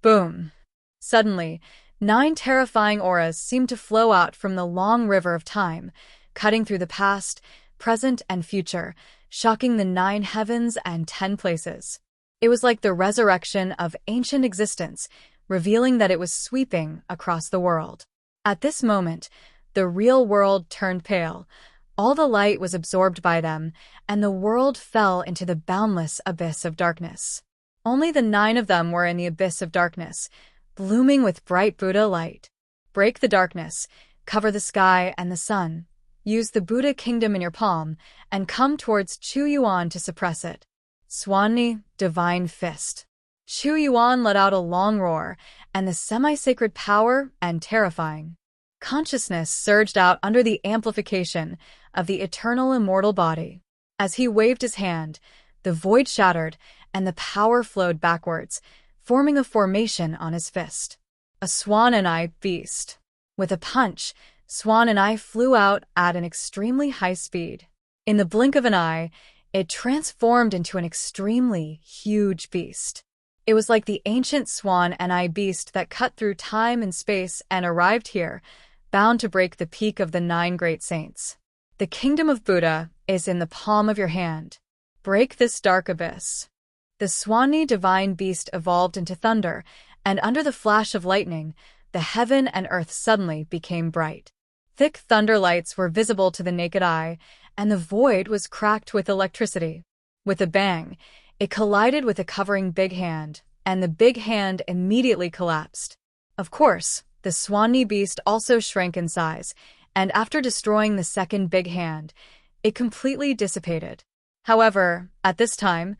Boom. Suddenly, 9 terrifying auras seemed to flow out from the long river of time, cutting through the past, present, and future, shocking the 9 heavens and 10 places. It was like the resurrection of ancient existence, revealing that it was sweeping across the world. At this moment, the real world turned pale. All the light was absorbed by them, and the world fell into the boundless abyss of darkness. Only the 9 of them were in the abyss of darkness, blooming with bright Buddha light. Break the darkness, cover the sky and the sun. Use the Buddha kingdom in your palm, and come towards Chu Yuan to suppress it. Swanni, divine fist. Chu Yuan let out a long roar, and the semi-sacred power and terrifying consciousness surged out under the amplification of the eternal immortal body. As he waved his hand, the void shattered, and the power flowed backwards, forming a formation on his fist. A swan and eye beast. With a punch, Swan and eye flew out at an extremely high speed. In the blink of an eye, it transformed into an extremely huge beast. It was like the ancient swan and eye beast that cut through time and space and arrived here, bound to break the peak of the 9 great saints. The kingdom of Buddha is in the palm of your hand. Break this dark abyss. The Swanni divine beast evolved into thunder, and under the flash of lightning, the heaven and earth suddenly became bright. Thick thunder lights were visible to the naked eye, and the void was cracked with electricity. With a bang, it collided with a covering big hand, and the big hand immediately collapsed. Of course, the Swanni beast also shrank in size, and after destroying the second big hand, it completely dissipated. However, at this time,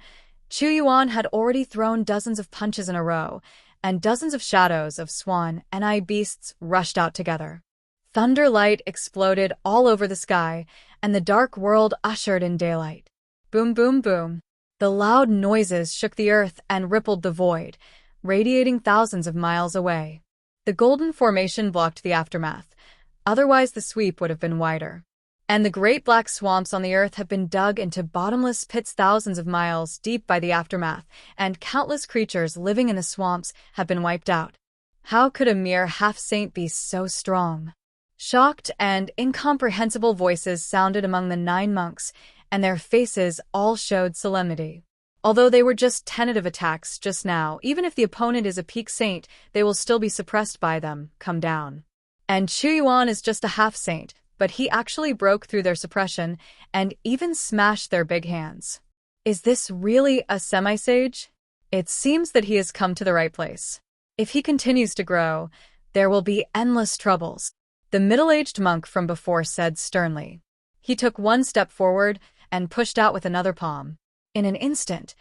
Chu Yuan had already thrown dozens of punches in a row, and dozens of shadows of swan and eye beasts rushed out together. Thunder light exploded all over the sky, and the dark world ushered in daylight. Boom, boom, boom. The loud noises shook the earth and rippled the void, radiating thousands of miles away. The golden formation blocked the aftermath, otherwise the sweep would have been wider. And the great black swamps on the earth have been dug into bottomless pits thousands of miles deep by the aftermath, and countless creatures living in the swamps have been wiped out. How could a mere half-saint be so strong? Shocked and incomprehensible voices sounded among the 9 monks, and their faces all showed solemnity. Although they were just tentative attacks just now, even if the opponent is a peak saint, they will still be suppressed by them. Come down. And Chu Yuan is just a half-saint, but he actually broke through their suppression and even smashed their big hands. Is this really a semi-sage? It seems that he has come to the right place. If he continues to grow, there will be endless troubles. The middle-aged monk from before said sternly. He took 1 step forward and pushed out with another palm. In an instant,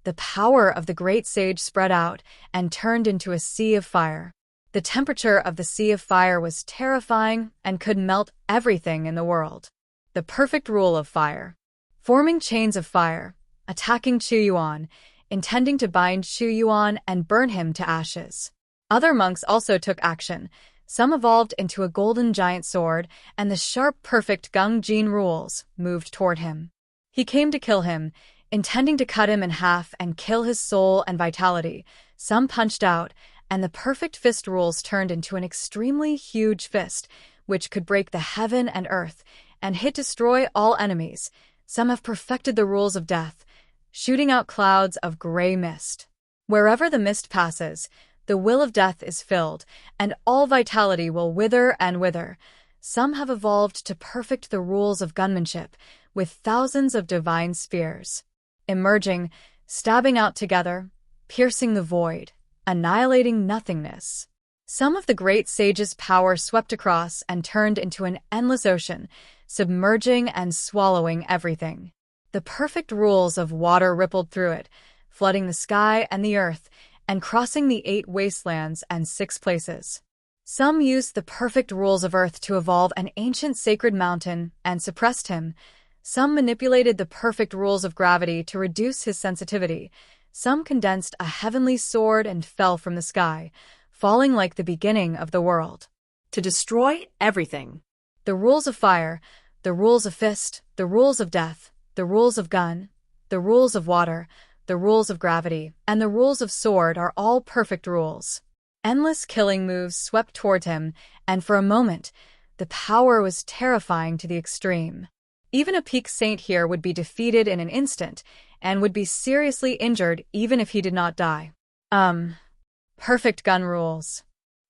the power of the great sage spread out and turned into a sea of fire. The temperature of the sea of fire was terrifying and could melt everything in the world. The perfect rule of fire. Forming chains of fire, attacking Chu Yuan, intending to bind Chu Yuan and burn him to ashes. Other monks also took action. Some evolved into a golden giant sword, and the sharp, perfect Gung Jin rules moved toward him. He came to kill him, intending to cut him in half and kill his soul and vitality. Some punched out, and the perfect fist rules turned into an extremely huge fist, which could break the heaven and earth, and destroy all enemies. Some have perfected the rules of death, shooting out clouds of gray mist. Wherever the mist passes, the will of death is filled, and all vitality will wither and wither. Some have evolved to perfect the rules of gunmanship, with thousands of divine spears, emerging, stabbing out together, piercing the void, annihilating nothingness. Some of the great sages' power swept across and turned into an endless ocean, submerging and swallowing everything. The perfect rules of water rippled through it, flooding the sky and the earth, and crossing the 8 wastelands and 6 places. Some used the perfect rules of earth to evolve an ancient sacred mountain and suppressed him. Some manipulated the perfect rules of gravity to reduce his sensitivity. Some condensed a heavenly sword and fell from the sky, falling like the beginning of the world. To destroy everything. The rules of fire, the rules of fist, the rules of death, the rules of gun, the rules of water, the rules of gravity, and the rules of sword are all perfect rules. Endless killing moves swept toward him, and for a moment, the power was terrifying to the extreme. Even a peak saint here would be defeated in an instant, and would be seriously injured even if he did not die. Perfect gun rules.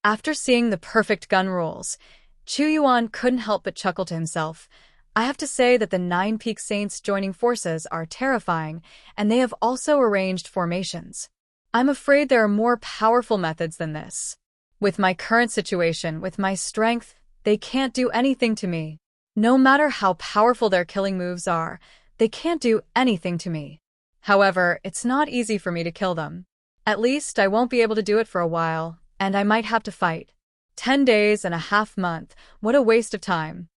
After seeing the perfect gun rules, Chu Yuan couldn't help but chuckle to himself. I have to say that the 9 peak saints joining forces are terrifying, and they have also arranged formations. I'm afraid there are more powerful methods than this. With my current situation, with my strength, they can't do anything to me. No matter how powerful their killing moves are, they can't do anything to me. However, it's not easy for me to kill them. At least I won't be able to do it for a while, and I might have to fight. 10 days and a half month, what a waste of time.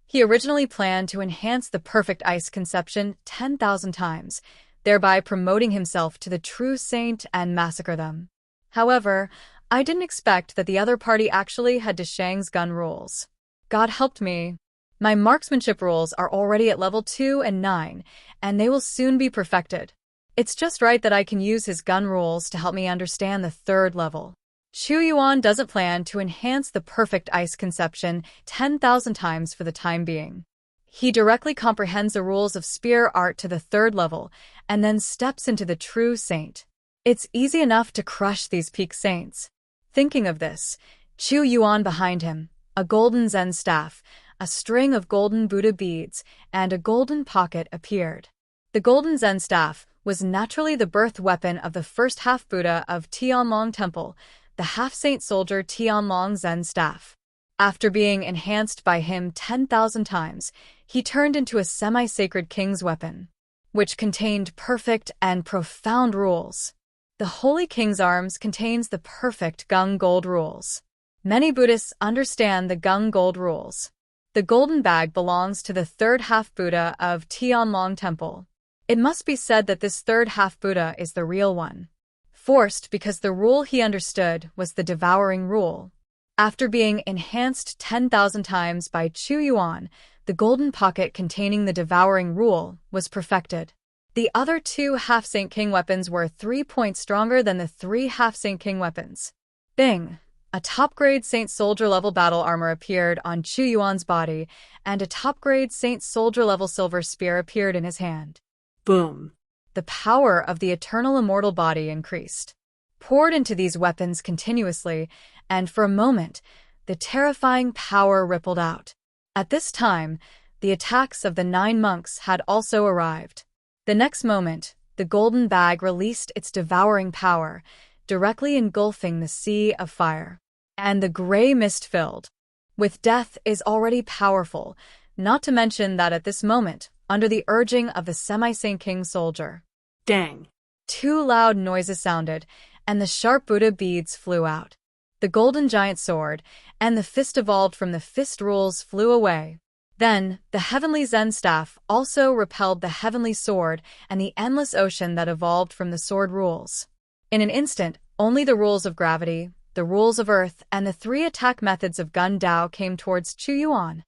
He originally planned to enhance the perfect ice conception 10,000 times, thereby promoting himself to the true saint and massacre them. However, I didn't expect that the other party actually had Deshang's gun rules. God helped me. My marksmanship rules are already at level 2 and 9, and they will soon be perfected. It's just right that I can use his gun rules to help me understand the 3rd level. Chu Yuan doesn't plan to enhance the perfect ice conception 10,000 times for the time being. He directly comprehends the rules of spear art to the 3rd level, and then steps into the true saint. It's easy enough to crush these peak saints. Thinking of this, Chu Yuan behind him, a golden Zen staff, a string of golden Buddha beads, and a golden pocket appeared. The golden Zen staff was naturally the birth weapon of the first half-Buddha of Tianlong Temple, the half-saint soldier Tianlong Zen staff. After being enhanced by him 10,000 times, he turned into a semi-sacred king's weapon, which contained perfect and profound rules. The Holy King's Arms contains the perfect Gung Gold rules. Many Buddhists understand the Gung Gold rules. The golden bag belongs to the 3rd half-Buddha of Tianlong Temple. It must be said that this 3rd half-Buddha is the real one. Forced because the rule he understood was the devouring rule. After being enhanced 10,000 times by Chu Yuan, the golden pocket containing the devouring rule was perfected. The other 2 half-Saint King weapons were 3 points stronger than the 3 half-Saint King weapons. Bing! A top-grade Saint Soldier-level battle armor appeared on Chu Yuan's body, and a top-grade Saint Soldier-level silver spear appeared in his hand. Boom. The power of the eternal immortal body increased, poured into these weapons continuously, and for a moment, the terrifying power rippled out. At this time, the attacks of the 9 monks had also arrived. The next moment, the golden bag released its devouring power, directly engulfing the sea of fire. And the gray mist filled. With death is already powerful, not to mention that at this moment, under the urging of the semi-Saint King soldier. Dang. 2 loud noises sounded, and the sharp Buddha beads flew out. The golden giant sword and the fist evolved from the fist rules flew away. Then, the heavenly Zen staff also repelled the heavenly sword and the endless ocean that evolved from the sword rules. In an instant, only the rules of gravity, the rules of earth, and the 3 attack methods of Gun Dao came towards Chu Yuan.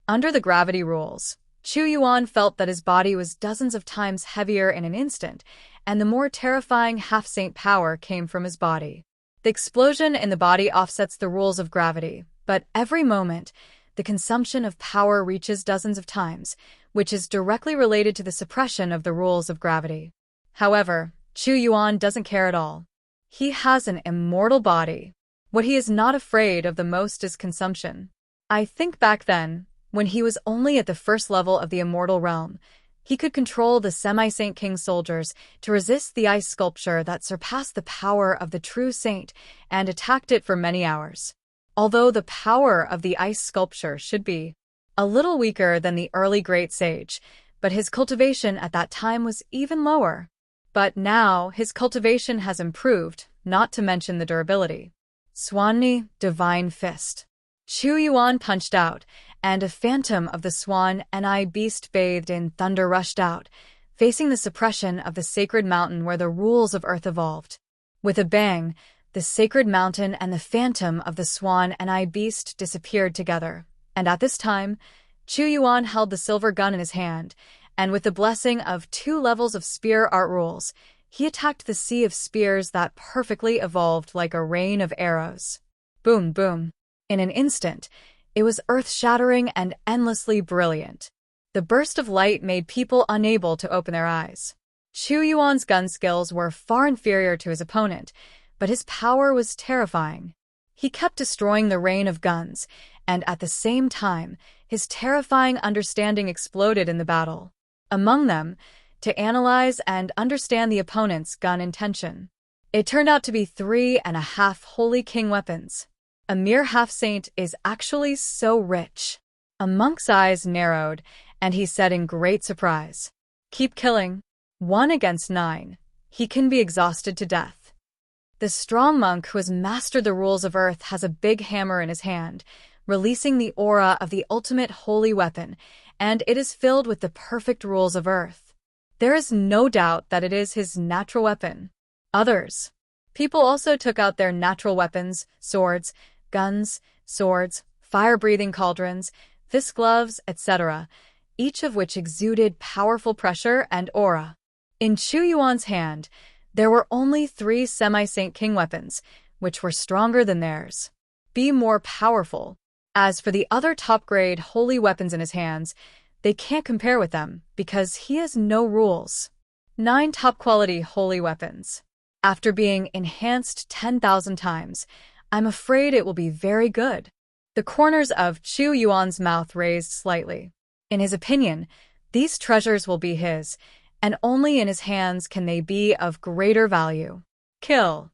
Under the gravity rules, Chu Yuan felt that his body was dozens of times heavier in an instant, and the more terrifying half-saint power came from his body. The explosion in the body offsets the rules of gravity, but every moment, the consumption of power reaches dozens of times, which is directly related to the suppression of the rules of gravity. However, Chu Yuan doesn't care at all. He has an immortal body. What he is not afraid of the most is consumption. I think back then, when he was only at the first level of the immortal realm, he could control the semi-Saint King soldiers to resist the ice sculpture that surpassed the power of the true saint and attacked it for many hours. Although the power of the ice sculpture should be a little weaker than the early great sage, but his cultivation at that time was even lower. But now his cultivation has improved, not to mention the durability. Swanni, Divine Fist. Chu Yuan punched out, and a phantom of the swan and I beast bathed in thunder rushed out, facing the suppression of the sacred mountain where the rules of earth evolved. With a bang, the sacred mountain and the phantom of the swan and I beast disappeared together, and at this time, Chu Yuan held the silver gun in his hand, and with the blessing of 2 levels of spear art rules, he attacked the sea of spears that perfectly evolved like a rain of arrows. Boom, boom. In an instant, it was earth-shattering and endlessly brilliant. The burst of light made people unable to open their eyes. Chu Yuan's gun skills were far inferior to his opponent, but his power was terrifying. He kept destroying the rain of guns, and at the same time, his terrifying understanding exploded in the battle. Among them, to analyze and understand the opponent's gun intention. It turned out to be 3.5 holy king weapons. A mere half-saint is actually so rich. A monk's eyes narrowed, and he said in great surprise, "Keep killing. 1 against 9. He can be exhausted to death." The strong monk who has mastered the rules of Earth has a big hammer in his hand, releasing the aura of the ultimate holy weapon, and it is filled with the perfect rules of Earth. There is no doubt that it is his natural weapon. People also took out their natural weapons, swords, guns, swords, fire-breathing cauldrons, fist gloves, etc., each of which exuded powerful pressure and aura. In Chu Yuan's hand, there were only 3 semi-saint king weapons, which were stronger than theirs. Be more powerful. As for the other top-grade holy weapons in his hands, they can't compare with them because he has no rules. 9 top-quality holy weapons. After being enhanced 10,000 times, I'm afraid it will be very good. The corners of Chu Yuan's mouth raised slightly. In his opinion, these treasures will be his, and only in his hands can they be of greater value. Kill.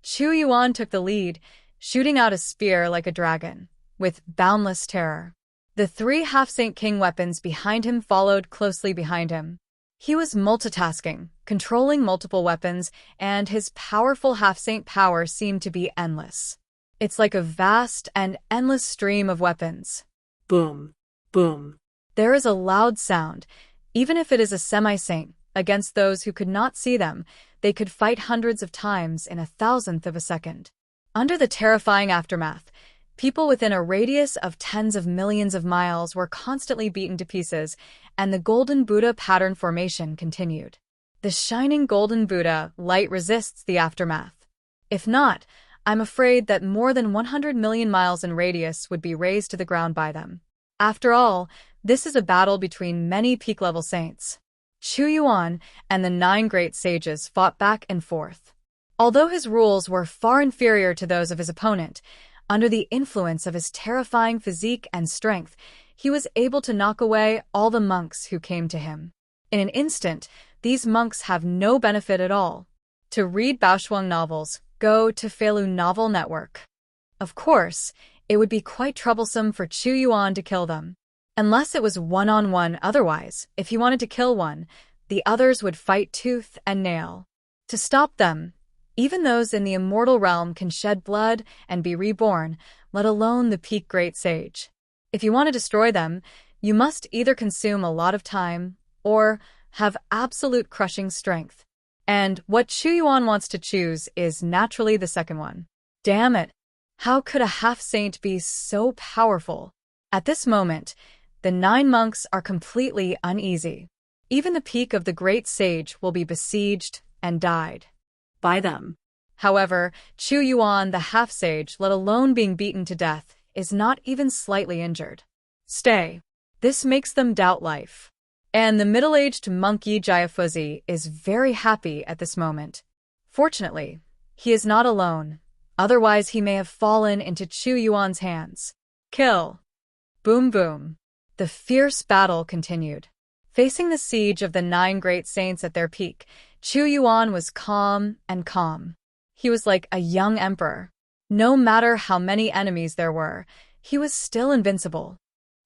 Chu Yuan took the lead, shooting out a spear like a dragon, with boundless terror. The 3 half-saint king weapons behind him followed closely behind him. He was multitasking, controlling multiple weapons, and his powerful half-saint power seemed to be endless. It's like a vast and endless stream of weapons. Boom, boom. There is a loud sound. Even if it is a semi-saint, against those who could not see them, they could fight hundreds of times in 1,000th of a second. Under the terrifying aftermath, people within a radius of tens of millions of miles were constantly beaten to pieces, and the golden Buddha pattern formation continued. The shining golden Buddha light resists the aftermath. If not, I'm afraid that more than 100 million miles in radius would be razed to the ground by them. After all, this is a battle between many peak-level saints. Chu Yuan and the 9 great sages fought back and forth. Although his rules were far inferior to those of his opponent, under the influence of his terrifying physique and strength, he was able to knock away all the monks who came to him. In an instant, these monks have no benefit at all. To read Baoshuang novels, go to Falun Novel Network. Of course, it would be quite troublesome for Chu Yuan to kill them. Unless it was one-on-one otherwise, if he wanted to kill one, the others would fight tooth and nail. To stop them, even those in the immortal realm can shed blood and be reborn, let alone the peak great sage. If you want to destroy them, you must either consume a lot of time or have absolute crushing strength. And what Chu Yuan wants to choose is naturally the second one. Damn it! How could a half-saint be so powerful? At this moment, the 9 monks are completely uneasy. Even the peak of the great sage will be besieged and died By them. However, Chu Yuan, the half-sage, let alone being beaten to death, is not even slightly injured. Stay. This makes them doubt life. And the middle-aged monk Yi Jiafuzi is very happy at this moment. Fortunately, he is not alone, otherwise he may have fallen into Chu Yuan's hands. Kill. Boom boom. The fierce battle continued. Facing the siege of the 9 great saints at their peak, Chu Yuan was calm and calm. He was like a young emperor. No matter how many enemies there were, he was still invincible.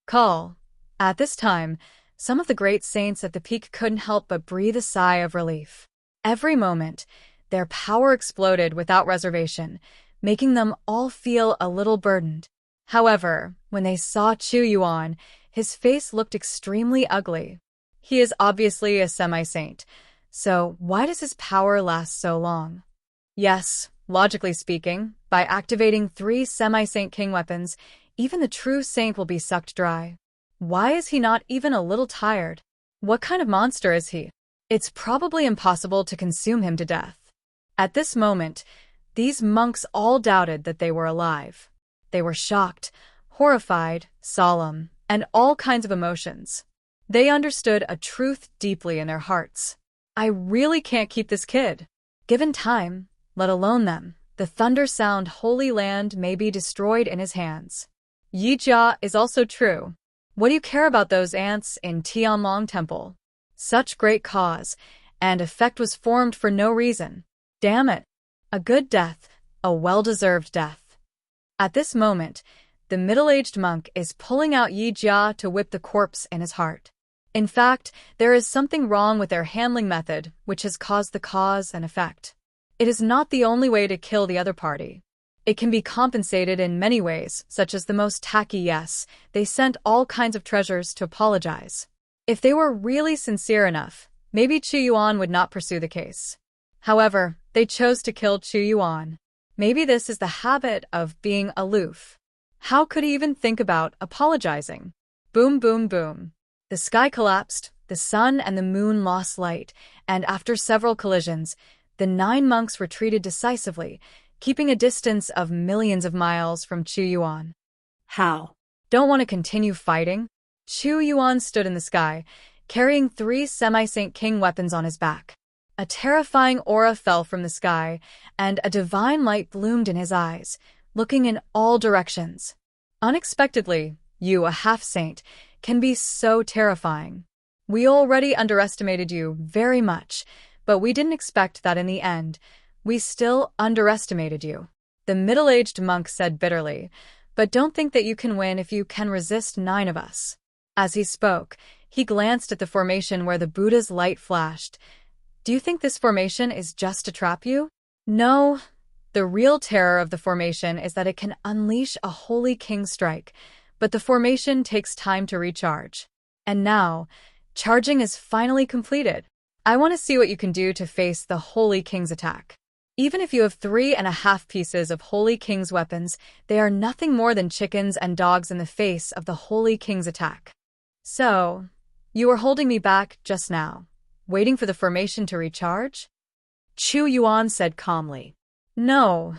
Call. At this time, some of the great saints at the peak couldn't help but breathe a sigh of relief. Every moment, their power exploded without reservation, making them all feel a little burdened. However, when they saw Chu Yuan, his face looked extremely ugly. He is obviously a semi-saint, so why does his power last so long? Yes, logically speaking, by activating 3 semi-saint king weapons, even the true saint will be sucked dry. Why is he not even a little tired? What kind of monster is he? It's probably impossible to consume him to death. At this moment, these monks all doubted that they were alive. They were shocked, horrified, solemn, and all kinds of emotions. They understood a truth deeply in their hearts. I really can't keep this kid. Given time, let alone them, the thunder sound holy land may be destroyed in his hands. Yi Jia is also true. What do you care about those ants in Tianlong Temple? Such great cause and effect was formed for no reason. Damn it. A good death, a well-deserved death. At this moment, the middle-aged monk is pulling out Yi Jia to whip the corpse in his heart. In fact, there is something wrong with their handling method, which has caused the cause and effect. It is not the only way to kill the other party. It can be compensated in many ways, such as the most tacky yes, they sent all kinds of treasures to apologize. If they were really sincere enough, maybe Chu Yuan would not pursue the case. However, they chose to kill Chu Yuan. Maybe this is the habit of being aloof. How could he even think about apologizing? Boom, boom, boom. The sky collapsed, the sun and the moon lost light, and after several collisions, the 9 monks retreated decisively, keeping a distance of millions of miles from Chu Yuan. How? Don't want to continue fighting? Chu Yuan stood in the sky, carrying 3 semi-Saint King weapons on his back. A terrifying aura fell from the sky, and a divine light bloomed in his eyes, looking in all directions. Unexpectedly, you, a half-saint, can be so terrifying. We already underestimated you very much, but we didn't expect that in the end. We still underestimated you. The middle-aged monk said bitterly, but don't think that you can win if you can resist 9 of us. As he spoke, he glanced at the formation where the Buddha's light flashed. Do you think this formation is just to trap you? No. The real terror of the formation is that it can unleash a Holy King strike, but the formation takes time to recharge. And now, charging is finally completed. I want to see what you can do to face the Holy King's attack. Even if you have 3.5 pieces of Holy King's weapons, they are nothing more than chickens and dogs in the face of the Holy King's attack. So, you were holding me back just now, waiting for the formation to recharge? Chu Yuan said calmly. No,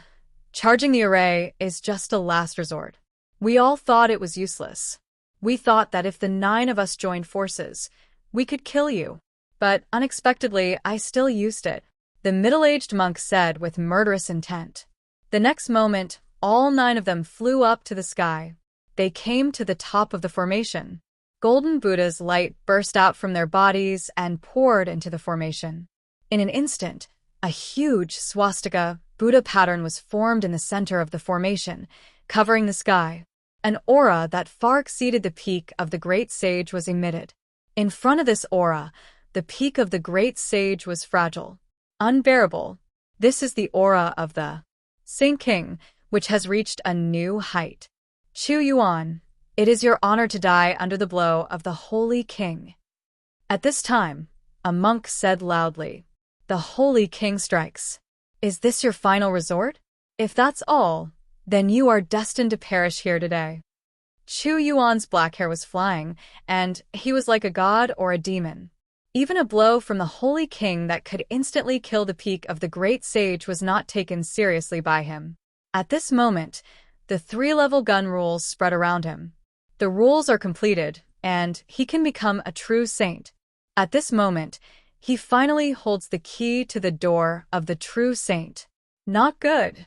charging the array is just a last resort. We all thought it was useless. We thought that if the 9 of us joined forces, we could kill you. But unexpectedly, I still used it, the middle-aged monk said with murderous intent. The next moment, all 9 of them flew up to the sky. They came to the top of the formation. Golden Buddha's light burst out from their bodies and poured into the formation. In an instant, a huge swastika Buddha pattern was formed in the center of the formation, covering the sky. An aura that far exceeded the peak of the great sage was emitted. In front of this aura, the peak of the great sage was fragile, unbearable. This is the aura of the Saint King, which has reached a new height. Chu Yuan, it is your honor to die under the blow of the Holy King. At this time, a monk said loudly, the Holy King strikes. Is this your final resort? If that's all, then you are destined to perish here today. Chu Yuan's black hair was flying, and he was like a god or a demon. Even a blow from the Holy King that could instantly kill the peak of the great sage was not taken seriously by him. At this moment, the 3-level gun rules spread around him. The rules are completed, and he can become a true saint. At this moment, he finally holds the key to the door of the true saint. Not good.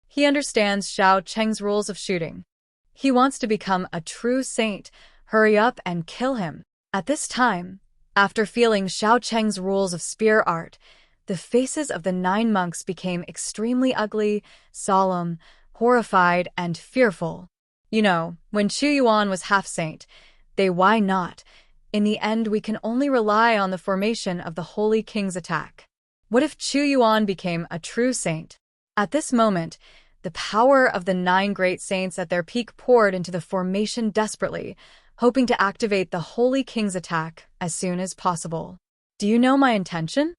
He understands Xiao Cheng's rules of shooting. He wants to become a true saint. Hurry up and kill him. At this time, after feeling Xiao Cheng's rules of spear art, the faces of the 9 monks became extremely ugly, solemn, horrified, and fearful. You know, when Chu Yuan was half-saint, why not? In the end, we can only rely on the formation of the Holy King's attack. What if Chu Yuan became a true saint? At this moment, the power of the 9 great saints at their peak poured into the formation desperately, hoping to activate the Holy King's attack as soon as possible. Do you know my intention?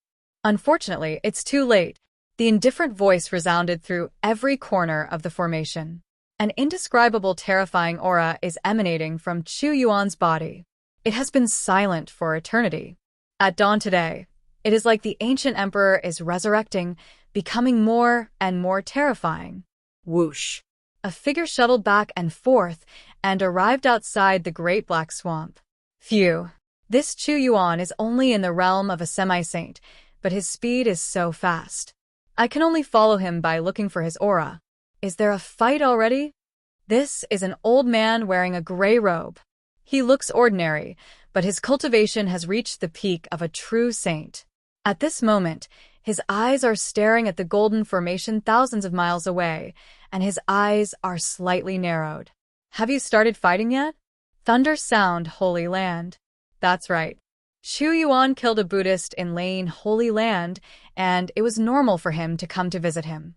Unfortunately, it's too late. The indifferent voice resounded through every corner of the formation. An indescribable terrifying aura is emanating from Chu Yuan's body. It has been silent for eternity. At dawn today, it is like the ancient emperor is resurrecting, becoming more and more terrifying. Whoosh! A figure shuttled back and forth and arrived outside the great black swamp. Phew! This Chu Yuan is only in the realm of a semi-saint, but his speed is so fast. I can only follow him by looking for his aura. Is there a fight already? This is an old man wearing a gray robe. He looks ordinary, but his cultivation has reached the peak of a true saint. At this moment, His eyes are staring at the golden formation thousands of miles away, and his eyes are slightly narrowed. Have you started fighting yet? Thunder Sound, Holy Land. That's right. Chu Yuan killed a Buddhist in Lane, Holy Land, and it was normal for him to come to visit him.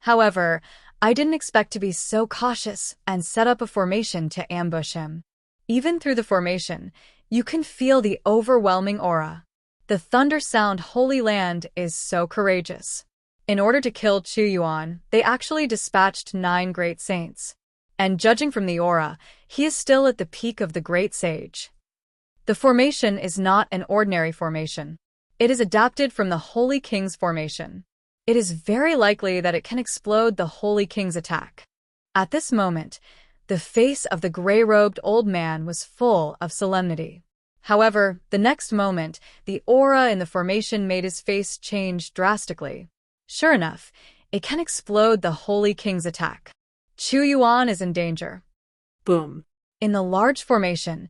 However, I didn't expect to be so cautious and set up a formation to ambush him. Even through the formation, you can feel the overwhelming aura. The Thunder Sound Holy Land is so courageous. In order to kill Chu Yuan, they actually dispatched 9 great saints. And judging from the aura, he is still at the peak of the great sage. The formation is not an ordinary formation. It is adapted from the Holy King's formation. It is very likely that it can explode the Holy King's attack. At this moment, the face of the gray-robed old man was full of solemnity. However, the next moment, the aura in the formation made his face change drastically. Sure enough, it can explode the Holy King's attack. Chu Yuan is in danger. Boom. In the large formation,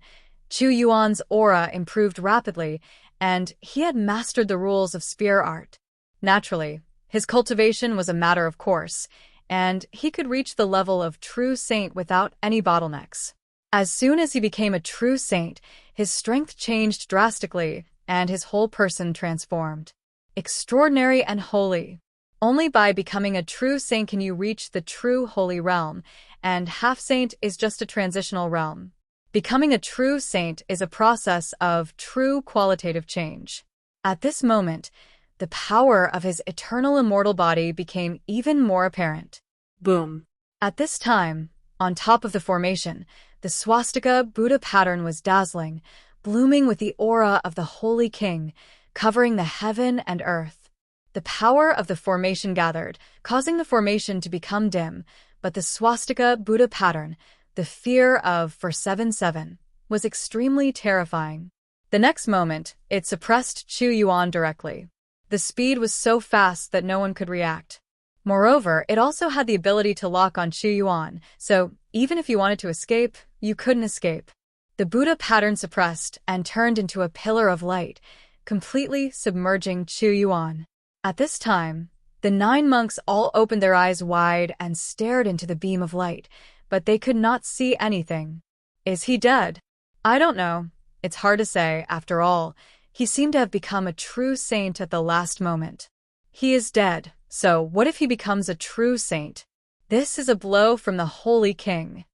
Chu Yuan's aura improved rapidly, and he had mastered the rules of spear art. Naturally, his cultivation was a matter of course, and he could reach the level of true saint without any bottlenecks. As soon as he became a true saint, his strength changed drastically, and his whole person transformed. Extraordinary and holy. Only by becoming a true saint can you reach the true holy realm, and half-saint is just a transitional realm. Becoming a true saint is a process of true qualitative change. At this moment, the power of his eternal immortal body became even more apparent. Boom. At this time, on top of the formation, the swastika Buddha pattern was dazzling, blooming with the aura of the Holy King, covering the heaven and earth. The power of the formation gathered, causing the formation to become dim, but the swastika Buddha pattern, the fear of 477, was extremely terrifying. The next moment, it suppressed Chu Yuan directly. The speed was so fast that no one could react. Moreover, it also had the ability to lock on Chu Yuan, so even if you wanted to escape, you couldn't escape. The Buddha pattern suppressed and turned into a pillar of light, completely submerging Chu Yuan. At this time, the 9 monks all opened their eyes wide and stared into the beam of light, but they could not see anything. Is he dead? I don't know. It's hard to say, after all. He seemed to have become a true saint at the last moment. He is dead, so what if he becomes a true saint? This is a blow from the Holy King.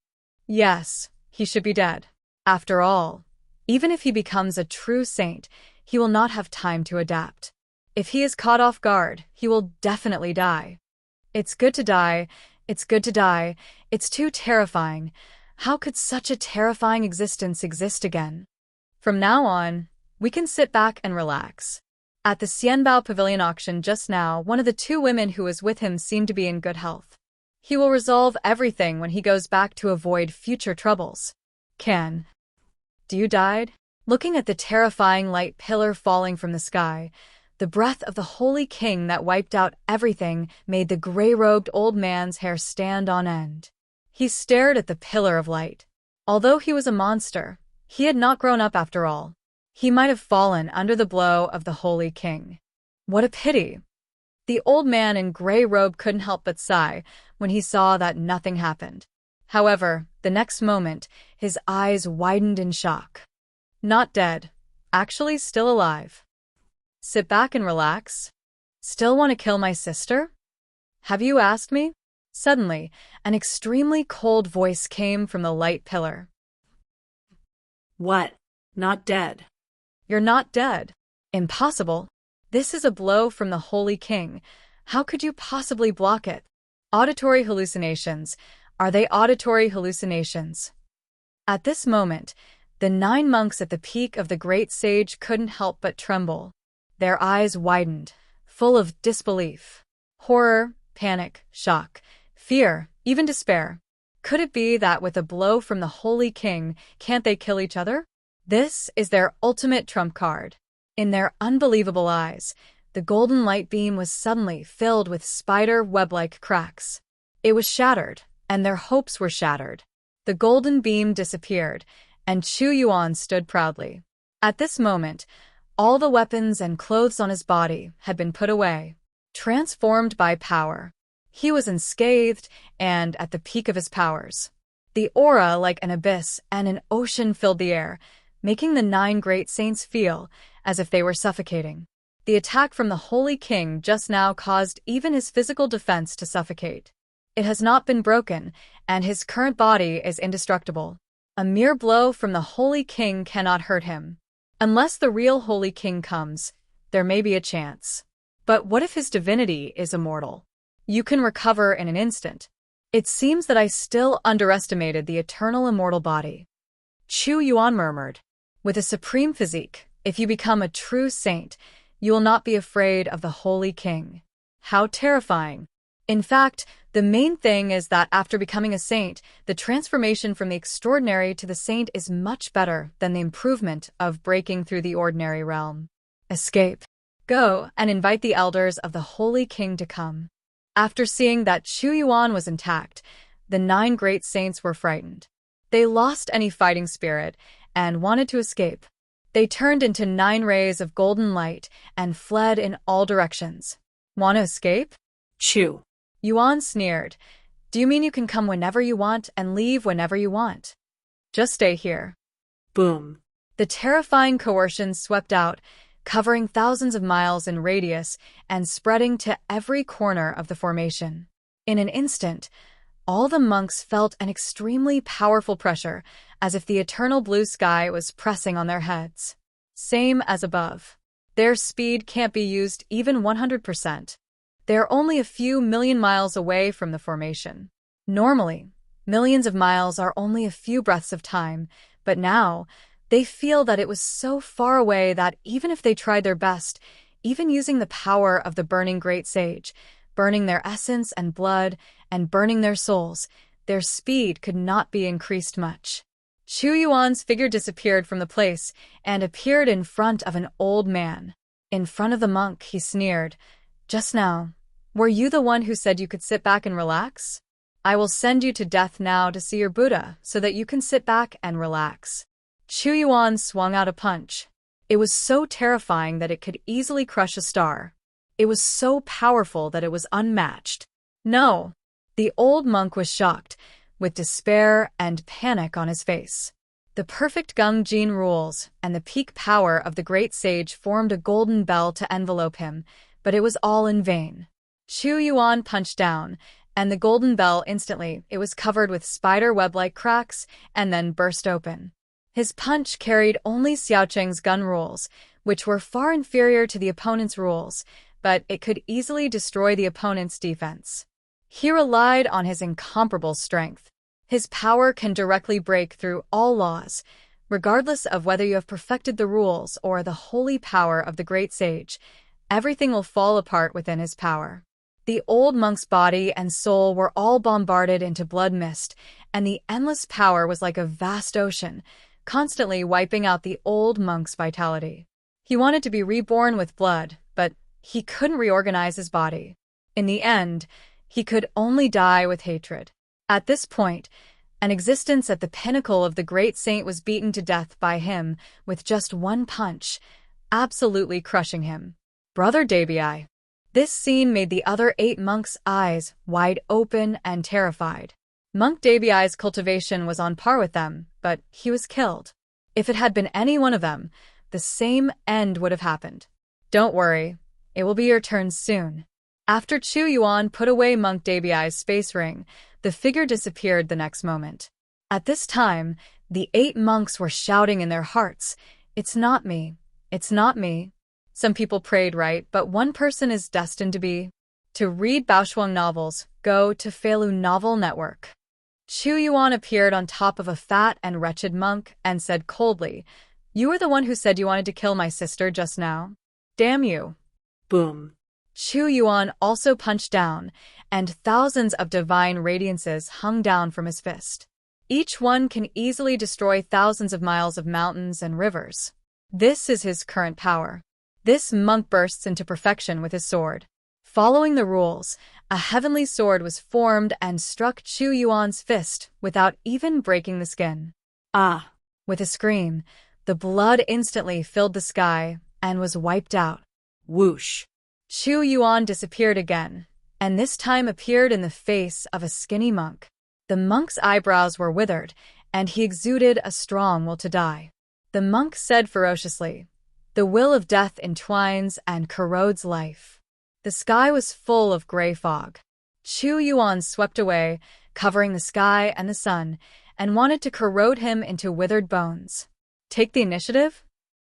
Yes, he should be dead. After all, even if he becomes a true saint, he will not have time to adapt. If he is caught off guard, he will definitely die. It's good to die. It's good to die. It's too terrifying. How could such a terrifying existence exist again? From now on, we can sit back and relax. At the Xianbao Pavilion auction just now, one of the 2 women who was with him seemed to be in good health. He will resolve everything when he goes back to avoid future troubles. Do you died? Looking at the terrifying light pillar falling from the sky, the breath of the Holy King that wiped out everything made the gray-robed old man's hair stand on end. He stared at the pillar of light. Although he was a monster, he had not grown up after all. He might have fallen under the blow of the Holy King. What a pity! The old man in gray robe couldn't help but sigh when he saw that nothing happened. However, the next moment, his eyes widened in shock. Not dead. Actually still alive. Sit back and relax. Still want to kill my sister? Have you asked me? Suddenly, an extremely cold voice came from the light pillar. What? Not dead. You're not dead. Impossible. This is a blow from the Holy King. How could you possibly block it? Auditory hallucinations. Are they auditory hallucinations? At this moment, the 9 monks at the peak of the great sage couldn't help but tremble. Their eyes widened, full of disbelief. Horror, panic, shock, fear, even despair. Could it be that with a blow from the Holy King, can't they kill each other? This is their ultimate trump card. In their unbelievable eyes, the golden light beam was suddenly filled with spider web-like cracks. It was shattered, and their hopes were shattered. The golden beam disappeared, and Chu Yuan stood proudly. At this moment, All the weapons and clothes on his body had been put away, transformed by power. He was unscathed and at the peak of his powers. The aura, like an abyss and an ocean, filled the air, making the 9 great saints feel as if they were suffocating. The attack from the Holy King just now caused even his physical defense to suffocate. It has not been broken, and his current body is indestructible. A mere blow from the Holy King cannot hurt him. Unless the real Holy King comes, there may be a chance. But what if his divinity is immortal? You can recover in an instant. It seems that I still underestimated the eternal immortal body. Chu Yuan murmured. With a supreme physique, if you become a true saint, you will not be afraid of the Holy King. How terrifying. In fact, the main thing is that after becoming a saint, the transformation from the extraordinary to the saint is much better than the improvement of breaking through the ordinary realm. Escape. Go and invite the elders of the Holy King to come. After seeing that Chu Yuan was intact, the 9 great saints were frightened. They lost any fighting spirit and wanted to escape. They turned into 9 rays of golden light and fled in all directions. Want to escape? Chu Yuan sneered. Do you mean you can come whenever you want and leave whenever you want? Just stay here. Boom. The terrifying coercion swept out, covering thousands of miles in radius and spreading to every corner of the formation. In an instant, all the monks felt an extremely powerful pressure, as if the eternal blue sky was pressing on their heads. Same as above. Their speed can't be used even 100%. They're only a few million miles away from the formation. Normally, millions of miles are only a few breaths of time, but now, they feel that it was so far away that even if they tried their best, even using the power of the burning great sage, burning their essence and blood, and burning their souls, their speed could not be increased much. Chu Yuan's figure disappeared from the place and appeared in front of an old man. In front of the monk, he sneered. Just now, were you the one who said you could sit back and relax? I will send you to death now to see your Buddha so that you can sit back and relax. Chu Yuan swung out a punch. It was so terrifying that it could easily crush a star. It was so powerful that it was unmatched. No. The old monk was shocked, with despair and panic on his face. The perfect Gung Jin rules and the peak power of the great sage formed a golden bell to envelope him, but it was all in vain. Chu Yuan punched down, and the golden bell instantly, it was covered with spider web-like cracks and then burst open. His punch carried only Xiaocheng's gun rules, which were far inferior to the opponent's rules, but it could easily destroy the opponent's defense. He relied on his incomparable strength. His power can directly break through all laws, regardless of whether you have perfected the rules or the holy power of the great sage. Everything will fall apart within his power. The old monk's body and soul were all bombarded into blood mist, and the endless power was like a vast ocean, constantly wiping out the old monk's vitality. He wanted to be reborn with blood, but he couldn't reorganize his body. In the end, he could only die with hatred. At this point, an existence at the pinnacle of the great saint was beaten to death by him with just one punch, absolutely crushing him. Brother Deva-tier. This scene made the other 8 monks' eyes wide open and terrified. Monk Deva-tier's cultivation was on par with them, but he was killed. If it had been any one of them, the same end would have happened. Don't worry, it will be your turn soon. After Chu Yuan put away Monk Deva-tier's space ring, the figure disappeared the next moment. At this time, the 8 monks were shouting in their hearts, "It's not me. It's not me." Some people prayed right, but one person is destined to be. To read Baoshuang novels, go to Feilu Novel Network. Chu Yuan appeared on top of a fat and wretched monk and said coldly, "You were the one who said you wanted to kill my sister just now. Damn you." Boom. Chu Yuan also punched down, and thousands of divine radiances hung down from his fist. Each one can easily destroy thousands of miles of mountains and rivers. This is his current power. This monk bursts into perfection with his sword. Following the rules, a heavenly sword was formed and struck Chu Yuan's fist without even breaking the skin. Ah! With a scream, the blood instantly filled the sky, and was wiped out. Whoosh. Chu Yuan disappeared again, and this time appeared in the face of a skinny monk. The monk's eyebrows were withered, and he exuded a strong will to die. The monk said ferociously, "The will of death entwines and corrodes life." The sky was full of gray fog. Chu Yuan swept away, covering the sky and the sun, and wanted to corrode him into withered bones. "Take the initiative?"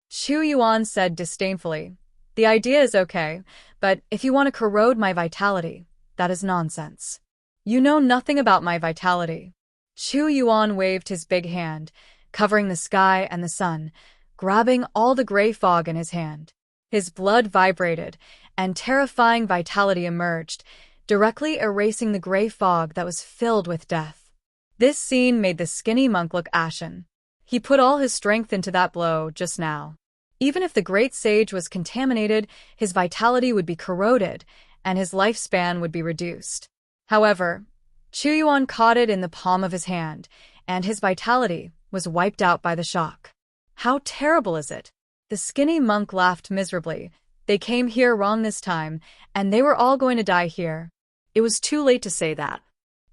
Chu Yuan said disdainfully. "The idea is okay, but if you want to corrode my vitality, that is nonsense. You know nothing about my vitality." Chu Yuan waved his big hand, covering the sky and the sun, grabbing all the gray fog in his hand. His blood vibrated, and terrifying vitality emerged, directly erasing the gray fog that was filled with death. This scene made the skinny monk look ashen. He put all his strength into that blow just now. Even if the great sage was contaminated, his vitality would be corroded, and his lifespan would be reduced. However, Chu Yuan caught it in the palm of his hand, and his vitality was wiped out by the shock. "How terrible is it?" The skinny monk laughed miserably. "They came here wrong this time, and they were all going to die here." It was too late to say that.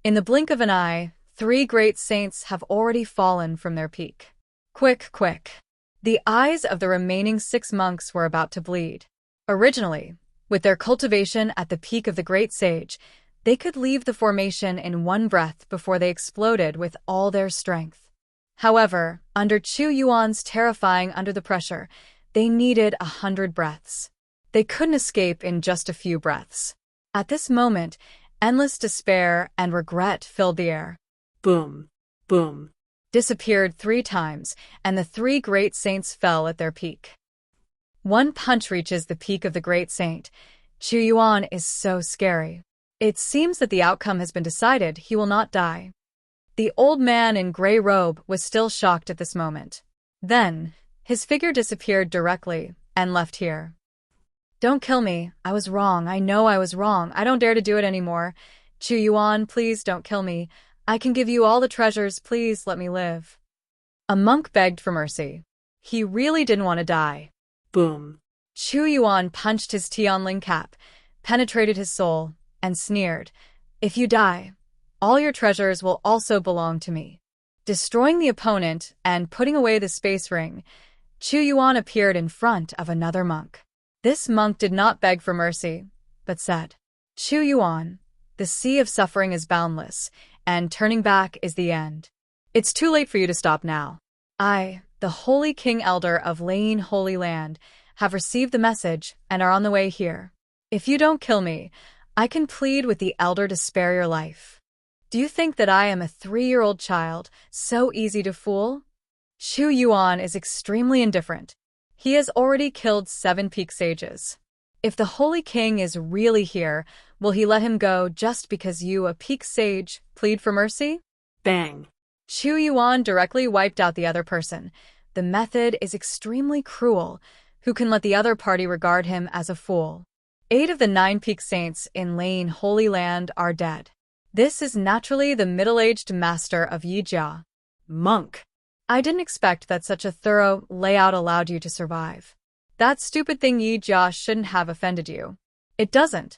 In the blink of an eye, 3 great saints have already fallen from their peak. Quick, quick. The eyes of the remaining 6 monks were about to bleed. Originally, with their cultivation at the peak of the great sage, they could leave the formation in one breath before they exploded with all their strength. However, under Chu Yuan's terrifying under the pressure, they needed 100 breaths. They couldn't escape in just a few breaths. At this moment, endless despair and regret filled the air. Boom. Boom. Disappeared 3 times, and the 3 great saints fell at their peak. One punch reaches the peak of the great saint. Chu Yuan is so scary. It seems that the outcome has been decided. He will not die. The old man in gray robe was still shocked at this moment. Then, his figure disappeared directly and left here. "Don't kill me. I was wrong. I know I was wrong. I don't dare to do it anymore. Chu Yuan, please don't kill me. I can give you all the treasures. Please let me live." A monk begged for mercy. He really didn't want to die. Boom. Chu Yuan punched his Tianling cap, penetrated his soul, and sneered, "If you die, all your treasures will also belong to me." Destroying the opponent and putting away the space ring, Chu Yuan appeared in front of another monk. This monk did not beg for mercy, but said, "Chu Yuan, the sea of suffering is boundless, and turning back is the end. It's too late for you to stop now. I, the Holy King Elder of Lane Holy Land, have received the message and are on the way here. If you don't kill me, I can plead with the Elder to spare your life. Do you think that I am a 3-year-old child, so easy to fool?" Chu Yuan is extremely indifferent. He has already killed 7 peak sages. If the Holy King is really here, will he let him go just because you, a peak sage, plead for mercy? Bang. Chu Yuan directly wiped out the other person. The method is extremely cruel. Who can let the other party regard him as a fool? 8 of the 9 peak saints in Lane Holy Land are dead. This is naturally the middle-aged master of Yijia. Monk. I didn't expect that such a thorough layout allowed you to survive. That stupid thing Yijia shouldn't have offended you. It doesn't.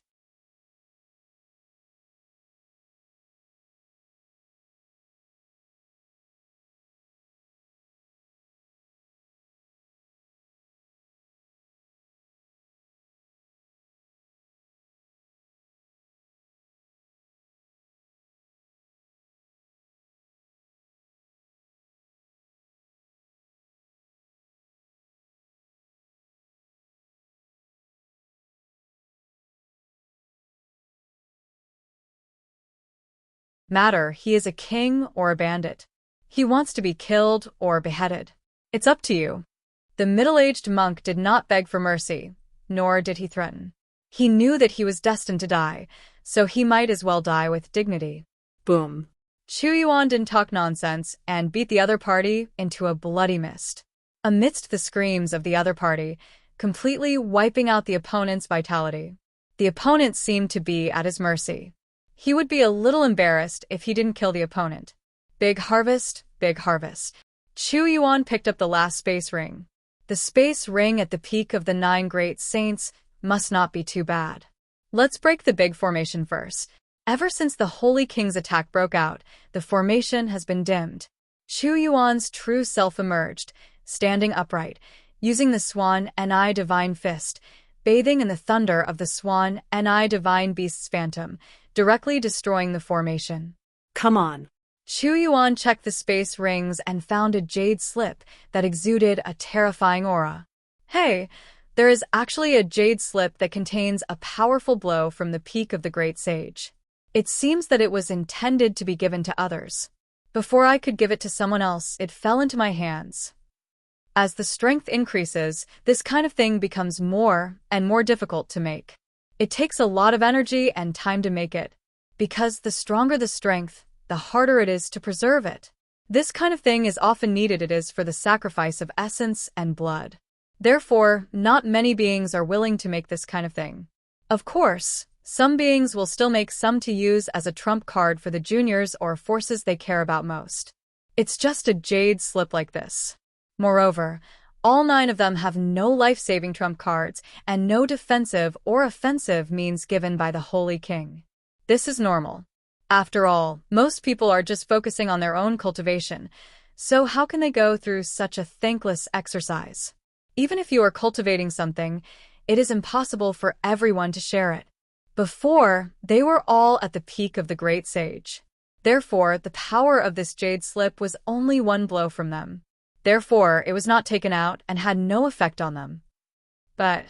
Matter he is a king or a bandit. He wants to be killed or beheaded. It's up to you. The middle-aged monk did not beg for mercy, nor did he threaten. He knew that he was destined to die, so he might as well die with dignity. Boom. Chu Yuan didn't talk nonsense and beat the other party into a bloody mist. Amidst the screams of the other party, completely wiping out the opponent's vitality. The opponent seemed to be at his mercy. He would be a little embarrassed if he didn't kill the opponent. Big harvest, big harvest. Chu Yuan picked up the last space ring. The space ring at the peak of the 9 great saints must not be too bad. Let's break the big formation first. Ever since the Holy King's attack broke out, the formation has been dimmed. Chu Yuan's true self emerged, standing upright, using the Swan Ni Divine Fist, bathing in the thunder of the Swan Ni Divine Beast's phantom, directly destroying the formation. Come on. Chu Yuan checked the space rings and found a jade slip that exuded a terrifying aura. Hey, there is actually a jade slip that contains a powerful blow from the peak of the Great Sage. It seems that it was intended to be given to others. Before I could give it to someone else, it fell into my hands. As the strength increases, this kind of thing becomes more and more difficult to make. It takes a lot of energy and time to make it, because the stronger the strength, the harder it is to preserve it. This kind of thing is often needed. It is for the sacrifice of essence and blood. Therefore, not many beings are willing to make this kind of thing. Of course, some beings will still make some to use as a trump card for the juniors or forces they care about most. It's just a jade slip like this. Moreover, all 9 of them have no life-saving trump cards and no defensive or offensive means given by the Holy King. This is normal. After all, most people are just focusing on their own cultivation, so how can they go through such a thankless exercise? Even if you are cultivating something, it is impossible for everyone to share it. Before, they were all at the peak of the Great Sage. Therefore, the power of this jade slip was only one blow from them. Therefore, it was not taken out and had no effect on them. But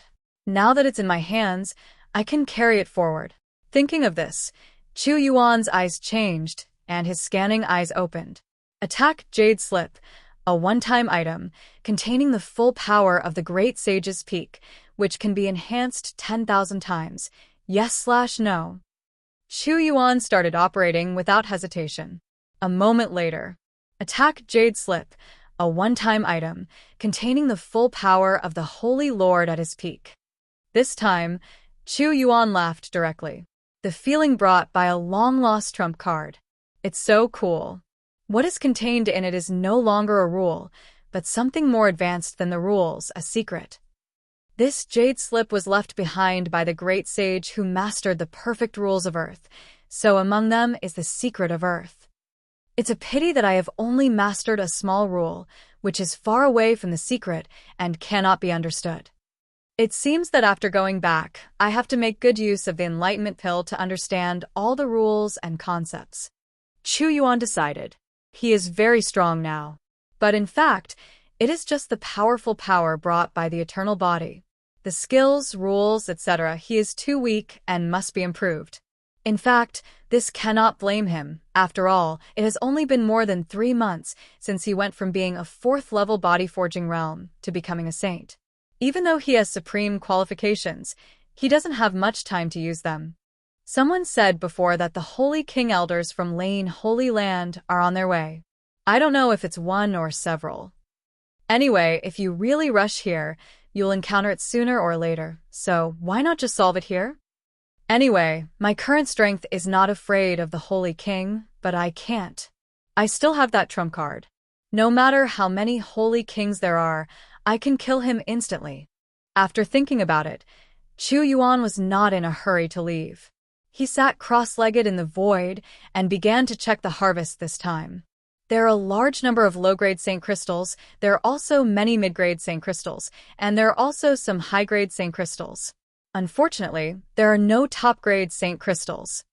now that it's in my hands, I can carry it forward. Thinking of this, Chu Yuan's eyes changed, and his scanning eyes opened. Attack Jade Slip, a one-time item containing the full power of the Great Sage's peak, which can be enhanced 10,000 times. Yes/no. Chu Yuan started operating without hesitation. A moment later, attack Jade Slip, a one-time item containing the full power of the Holy Lord at his peak. This time, Chu Yuan laughed directly. The feeling brought by a long-lost trump card. It's so cool. What is contained in it is no longer a rule, but something more advanced than the rules, a secret. This jade slip was left behind by the great sage who mastered the perfect rules of Earth, so among them is the secret of Earth. It's a pity that I have only mastered a small rule, which is far away from the secret and cannot be understood. It seems that after going back, I have to make good use of the enlightenment pill to understand all the rules and concepts. Chu Yuan decided. He is very strong now. But in fact, it is just the powerful power brought by the eternal body. The skills, rules, etc. He is too weak and must be improved. In fact, this cannot blame him. After all, it has only been more than 3 months since he went from being a 4th-level body-forging realm to becoming a saint. Even though he has supreme qualifications, he doesn't have much time to use them. Someone said before that the Holy King Elders from Lane Holy Land are on their way. I don't know if it's one or several. Anyway, if you really rush here, you'll encounter it sooner or later, so why not just solve it here? Anyway, my current strength is not afraid of the Holy King, but I can't. I still have that trump card. No matter how many Holy Kings there are, I can kill him instantly. After thinking about it, Chu Yuan was not in a hurry to leave. He sat cross-legged in the void and began to check the harvest this time. There are a large number of low-grade Saint crystals, there are also many mid-grade Saint crystals, and there are also some high-grade Saint crystals. Unfortunately, there are no top-grade Saint crystals.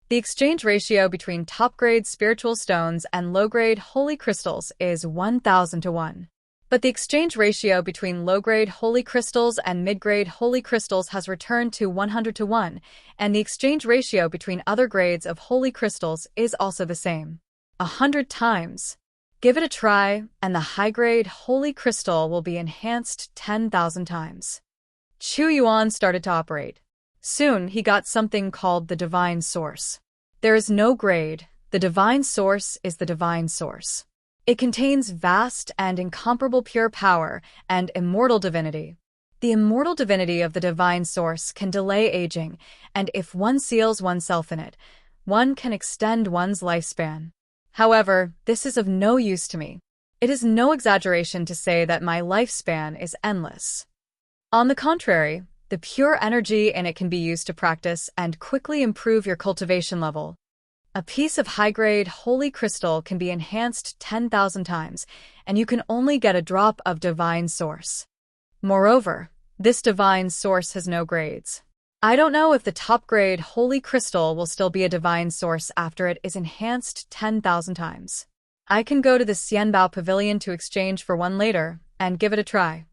The exchange ratio between top-grade spiritual stones and low-grade holy crystals is 1,000 to 1. But the exchange ratio between low-grade holy crystals and mid-grade holy crystals has returned to 100 to 1, and the exchange ratio between other grades of holy crystals is also the same. 100 times. Give it a try, and the high-grade holy crystal will be enhanced 10,000 times. Chu Yuan started to operate. Soon he got something called the Divine Source. There is no grade, the Divine Source is the Divine Source. It contains vast and incomparable pure power and immortal divinity. The immortal divinity of the Divine Source can delay aging, and if one seals oneself in it, one can extend one's lifespan. However, this is of no use to me. It is no exaggeration to say that my lifespan is endless. On the contrary, the pure energy in it can be used to practice and quickly improve your cultivation level. A piece of high-grade holy crystal can be enhanced 10,000 times, and you can only get a drop of divine source. Moreover, this divine source has no grades. I don't know if the top-grade holy crystal will still be a divine source after it is enhanced 10,000 times. I can go to the Xianbao Pavilion to exchange for one later and give it a try.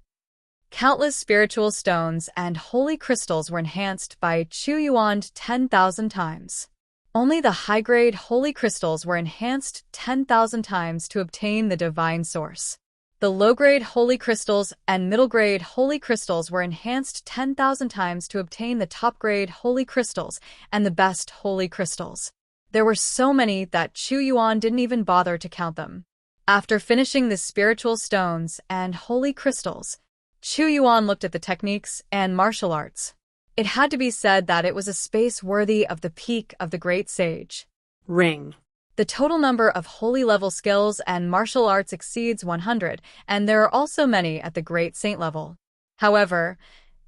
Countless spiritual stones and holy crystals were enhanced by Chu Yuan 10,000 times. Only the high-grade holy crystals were enhanced 10,000 times to obtain the divine source. The low-grade holy crystals and middle-grade holy crystals were enhanced 10,000 times to obtain the top-grade holy crystals and the best holy crystals. There were so many that Chu Yuan didn't even bother to count them. After finishing the spiritual stones and holy crystals, Chu Yuan looked at the techniques and martial arts. It had to be said that it was a space worthy of the peak of the great sage. Ring. The total number of holy level skills and martial arts exceeds 100, and there are also many at the great saint level. However,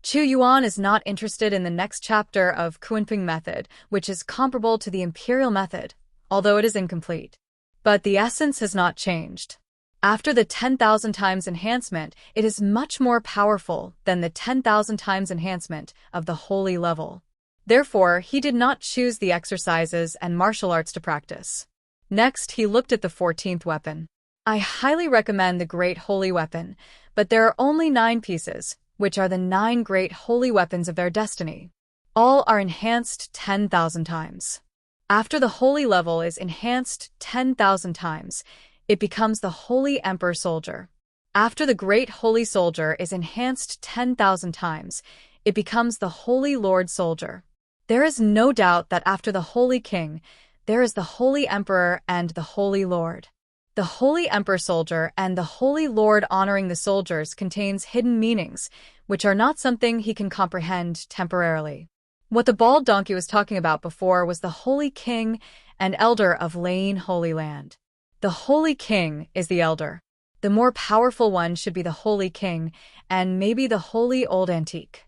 Chu Yuan is not interested in the next chapter of Cultivation method, which is comparable to the imperial method, although it is incomplete. But the essence has not changed. After the 10,000 times enhancement, it is much more powerful than the 10,000 times enhancement of the holy level. Therefore, he did not choose the exercises and martial arts to practice. Next, he looked at the 14th weapon. I highly recommend the Great Holy Weapon, but there are only 9 pieces, which are the 9 great holy weapons of their destiny. All are enhanced 10,000 times. After the holy level is enhanced 10,000 times, it becomes the Holy Emperor Soldier. After the Great Holy Soldier is enhanced 10,000 times, it becomes the Holy Lord Soldier. There is no doubt that after the Holy King, there is the Holy Emperor and the Holy Lord. The Holy Emperor Soldier and the Holy Lord honoring the soldiers contains hidden meanings, which are not something he can comprehend temporarily. What the bald donkey was talking about before was the Holy King and Elder of Lane Holy Land. The Holy King is the Elder. The more powerful one should be the Holy King, and maybe the Holy Old Antique.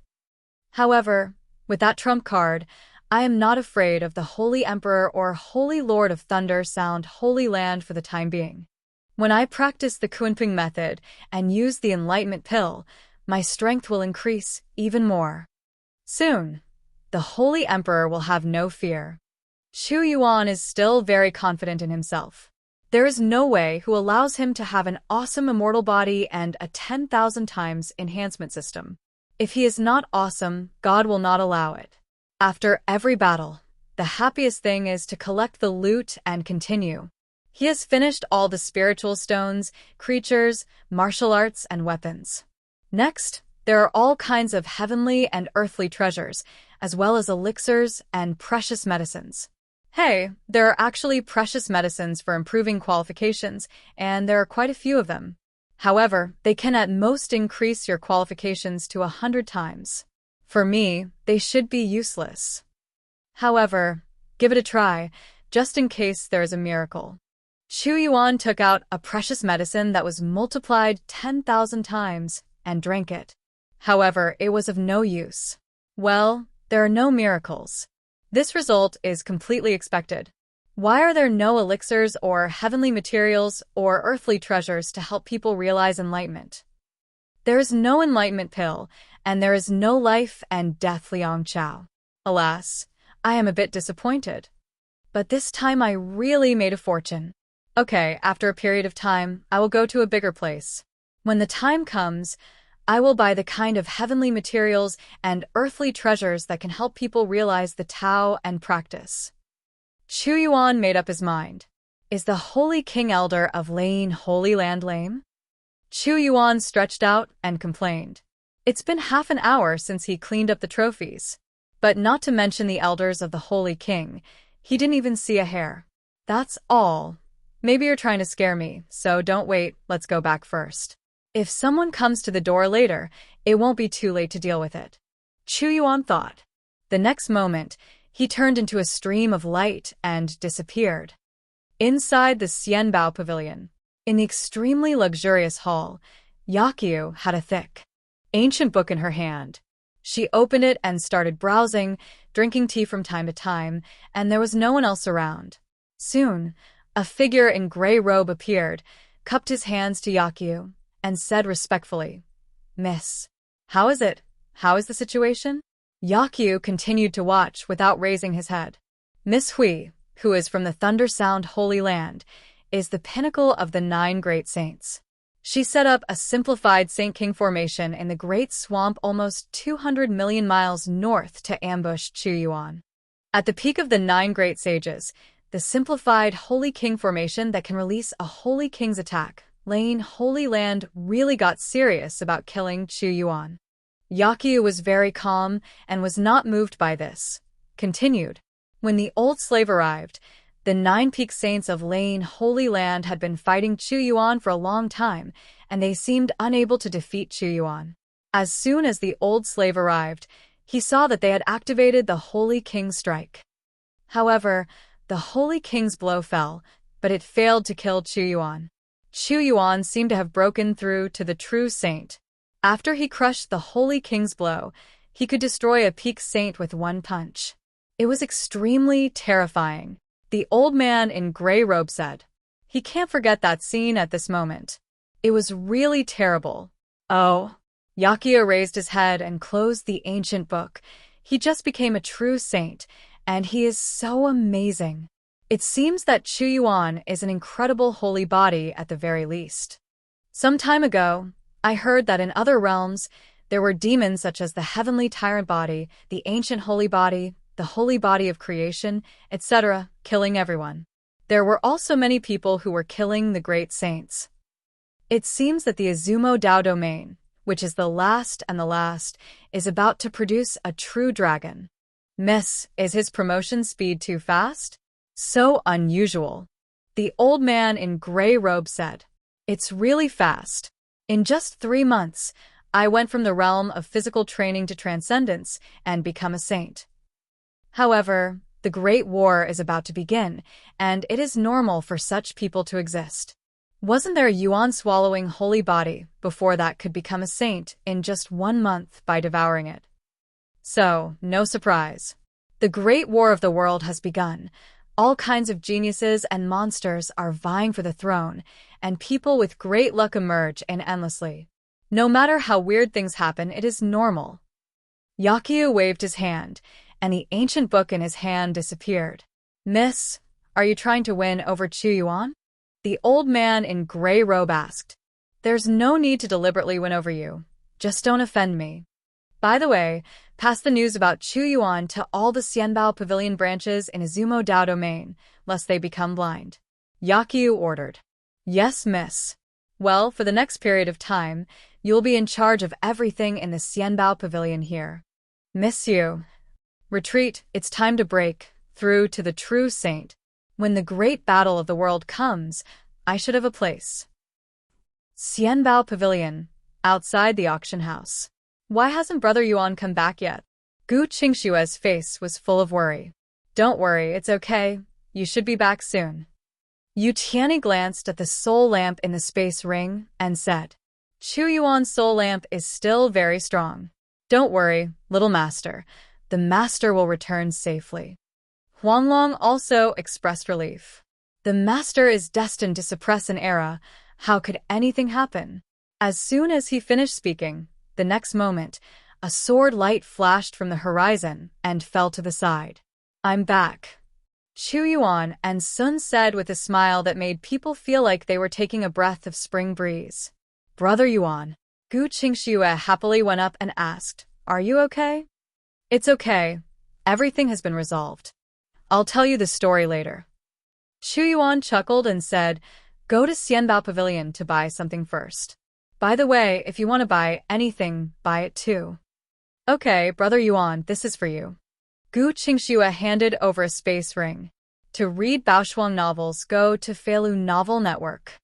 However, with that trump card, I am not afraid of the Holy Emperor or Holy Lord of Thunder Sound Holy Land for the time being. When I practice the Cultivation method and use the Enlightenment Pill, my strength will increase even more. Soon, the Holy Emperor will have no fear. Chu Yuan is still very confident in himself. There is no way who allows him to have an awesome immortal body and a 10,000 times enhancement system. If he is not awesome, God will not allow it. After every battle, the happiest thing is to collect the loot and continue. He has finished all the spiritual stones, creatures, martial arts, and weapons. Next, there are all kinds of heavenly and earthly treasures, as well as elixirs and precious medicines. Hey, there are actually precious medicines for improving qualifications, and there are quite a few of them. However, they can at most increase your qualifications to 100 times. For me, they should be useless. However, give it a try, just in case there is a miracle. Chu Yuan took out a precious medicine that was multiplied 10,000 times and drank it. However, it was of no use. Well, there are no miracles. This result is completely expected. Why are there no elixirs or heavenly materials or earthly treasures to help people realize enlightenment? There is no enlightenment pill, and there is no life and death Liang Chao. Alas, I am a bit disappointed. But this time I really made a fortune. Okay, after a period of time, I will go to a bigger place. When the time comes, I will buy the kind of heavenly materials and earthly treasures that can help people realize the Tao and practice. Chu Yuan made up his mind. Is the Holy King Elder of Lane Holy Land lame? Chu Yuan stretched out and complained. It's been half an hour since he cleaned up the trophies. But not to mention the elders of the Holy King, he didn't even see a hair. That's all. Maybe you're trying to scare me, so don't wait, let's go back first. If someone comes to the door later, it won't be too late to deal with it. Chu Yuan thought. The next moment, he turned into a stream of light and disappeared. Inside the Xianbao Pavilion, In the extremely luxurious hall, Yakyu had a thick, ancient book in her hand. She opened it and started browsing, drinking tea from time to time, and there was no one else around. Soon, a figure in gray robe appeared, cupped his hands to Yakyu, and said respectfully, "Miss, how is it? How is the situation?" Yakyu continued to watch without raising his head. Miss Hui, who is from the Thunder Sound Holy Land, is the pinnacle of the 9 great saints. She set up a simplified Saint King formation in the Great Swamp almost 200 million miles north to ambush Chu Yuan. At the peak of the 9 great sages, the simplified Holy King formation that can release a Holy King's attack, Lane Holy Land really got serious about killing Chu Yuan. Yakyu was very calm and was not moved by this. Continued. When the old slave arrived, the 9 peak saints of Lane Holy Land had been fighting Chu Yuan for a long time, and they seemed unable to defeat Chu Yuan. As soon as the old slave arrived, he saw that they had activated the Holy King's strike. However, the Holy King's blow fell, but it failed to kill Chu Yuan. Chu Yuan seemed to have broken through to the true saint. After he crushed the Holy King's blow, he could destroy a peak saint with one punch. It was extremely terrifying. The old man in gray robe said. He can't forget that scene at this moment. It was really terrible. Oh. Yakyu raised his head and closed the ancient book. He just became a true saint, and he is so amazing. It seems that Chu Yuan is an incredible holy body at the very least. Some time ago, I heard that in other realms, there were demons such as the heavenly tyrant body, the ancient holy body, the holy body of creation, etc., killing everyone. There were also many people who were killing the great saints. It seems that the Izumo Dao domain, which is the last and the last, is about to produce a true dragon. Miss, is his promotion speed too fast? So unusual. The old man in gray robe said. It's really fast. In just 3 months, I went from the realm of physical training to transcendence and become a saint. However, the Great War is about to begin, and it is normal for such people to exist. Wasn't there a Yuan-swallowing holy body before that could become a saint in just 1 month by devouring it? So, no surprise. The Great War of the world has begun. All kinds of geniuses and monsters are vying for the throne, and people with great luck emerge endlessly. No matter how weird things happen, it is normal. Yakyu waved his hand, and the ancient book in his hand disappeared. Miss, are you trying to win over Chu Yuan? The old man in gray robe asked. There's no need to deliberately win over you. Just don't offend me. By the way, pass the news about Chu Yuan to all the Xianbao Pavilion branches in Izumo Dao domain, lest they become blind. Yakyu ordered. Yes, miss. Well, for the next period of time, you'll be in charge of everything in the Xianbao Pavilion here. Miss you. Retreat, it's time to break through to the true saint. When the great battle of the world comes, I should have a place. Xianbao Pavilion, outside the auction house. Why hasn't Brother Yuan come back yet? Gu Qingshua's face was full of worry. Don't worry, it's okay. You should be back soon. Yu Tianyi glanced at the soul lamp in the space ring and said, Chu Yuan's soul lamp is still very strong. Don't worry, little master. The master will return safely. Huanglong also expressed relief. The master is destined to suppress an era. How could anything happen? As soon as he finished speaking, the next moment, a sword light flashed from the horizon and fell to the side. I'm back. Chu Yuan and Sun said with a smile that made people feel like they were taking a breath of spring breeze. Brother Yuan. Gu Qingxue happily went up and asked, Are you okay? It's okay. Everything has been resolved. I'll tell you the story later. Chu Yuan chuckled and said, Go to Xianbao Pavilion to buy something first. By the way, if you want to buy anything, buy it too. Okay, Brother Yuan, this is for you. Gu Qingxue handed over a space ring. To read Baoshuang novels, go to Feilu Novel Network.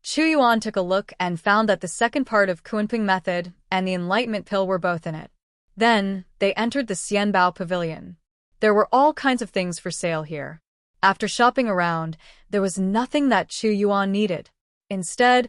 Chu Yuan took a look and found that the second part of Kunping Method and the Enlightenment Pill were both in it. Then, they entered the Xianbao Pavilion. There were all kinds of things for sale here. After shopping around, there was nothing that Chu Yuan needed. Instead,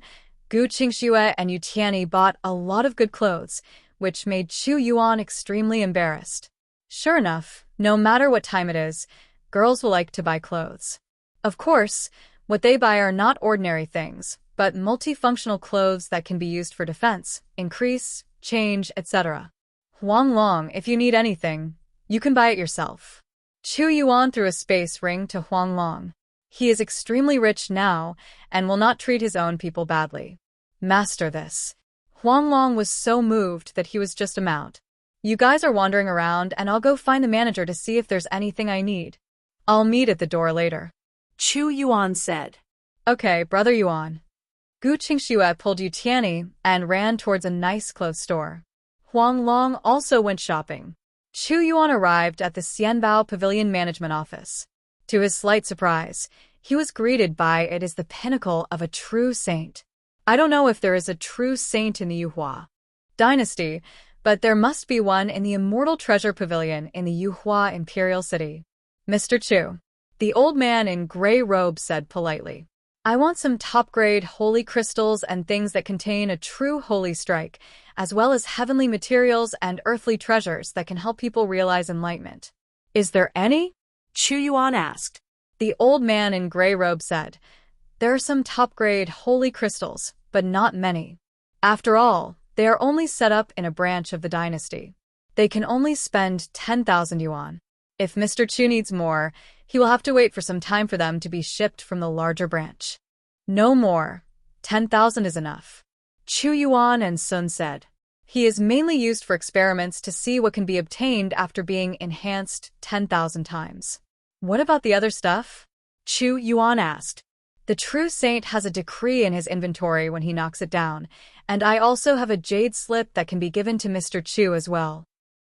Gu Qingxue and Yu Tianyi bought a lot of good clothes, which made Chu Yuan extremely embarrassed. Sure enough, no matter what time it is, girls will like to buy clothes. Of course, what they buy are not ordinary things, but multifunctional clothes that can be used for defense, increase, change, etc. Huang Long, if you need anything, you can buy it yourself. Chu Yuan threw a space ring to Huang Long. He is extremely rich now and will not treat his own people badly. Master this. Huang Long was so moved that he was just a mount. You guys are wandering around and I'll go find the manager to see if there's anything I need. I'll meet at the door later. Chu Yuan said. Okay, Brother Yuan. Gu Qingxue pulled Yu Tianyi and ran towards a nice clothes store. Huang Long also went shopping. Chu Yuan arrived at the Xianbao Pavilion Management Office. To his slight surprise, he was greeted by it as the pinnacle of a true saint. I don't know if there is a true saint in the Yuhua dynasty, but there must be one in the Immortal Treasure Pavilion in the Yuhua Imperial City. Mr. Chu, the old man in gray robe said politely. I want some top-grade holy crystals and things that contain a true holy strike, as well as heavenly materials and earthly treasures that can help people realize enlightenment. Is there any? Chu Yuan asked. The old man in gray robe said, there are some top-grade holy crystals, but not many. After all, they are only set up in a branch of the dynasty. They can only spend 10,000 yuan. If Mr. Chu needs more, he will have to wait for some time for them to be shipped from the larger branch. No more. 10,000 is enough. Chu Yuan and Sun said. He is mainly used for experiments to see what can be obtained after being enhanced 10,000 times. What about the other stuff? Chu Yuan asked. The true saint has a decree in his inventory when he knocks it down, and I also have a jade slip that can be given to Mr. Chu as well.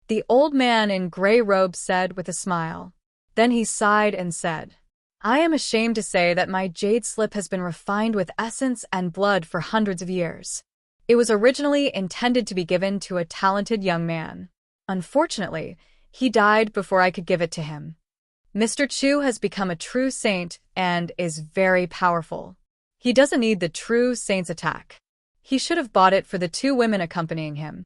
The old man in gray robe said with a smile. Then he sighed and said, I am ashamed to say that my jade slip has been refined with essence and blood for hundreds of years. It was originally intended to be given to a talented young man. Unfortunately, he died before I could give it to him. Mr. Chu has become a true saint and is very powerful. He doesn't need the true saint's attack. He should have bought it for the two women accompanying him.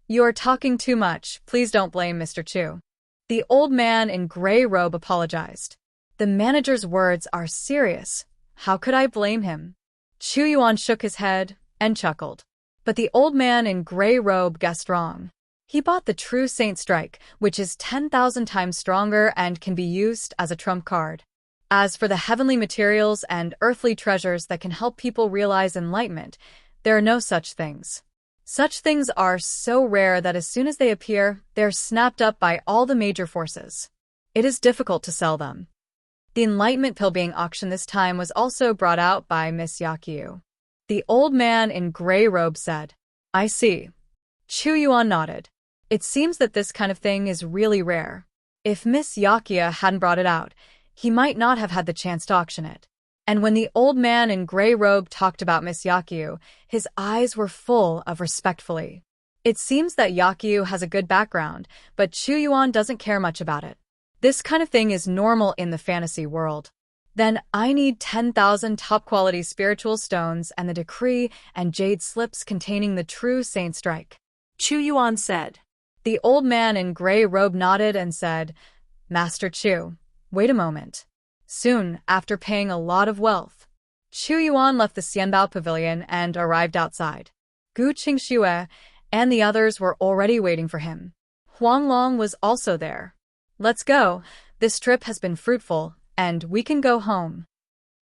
You are talking too much. Please don't blame Mr. Chu. The old man in gray robe apologized. The manager's words are serious. How could I blame him? Chu Yuan shook his head and chuckled. But the old man in gray robe guessed wrong. He bought the true saint strike, which is 10,000 times stronger and can be used as a trump card. As for the heavenly materials and earthly treasures that can help people realize enlightenment, there are no such things. Such things are so rare that as soon as they appear, they're snapped up by all the major forces. It is difficult to sell them. The enlightenment pill being auctioned this time was also brought out by Miss Yakyu. The old man in gray robe said, I see. Chu Yuan nodded. It seems that this kind of thing is really rare. If Miss Yakyu hadn't brought it out, he might not have had the chance to auction it. And when the old man in gray robe talked about Miss Yakyu, his eyes were full of respectfully. It seems that Yakyu has a good background, but Chu Yuan doesn't care much about it. This kind of thing is normal in the fantasy world. Then I need 10,000 top-quality spiritual stones and the decree and jade slips containing the true saint strike. Chu Yuan said. The old man in gray robe nodded and said, Master Chu, wait a moment. Soon, after paying a lot of wealth, Chu Yuan left the Xianbao Pavilion and arrived outside. Gu Qingxue and the others were already waiting for him. Huang Long was also there. Let's go. This trip has been fruitful, and we can go home.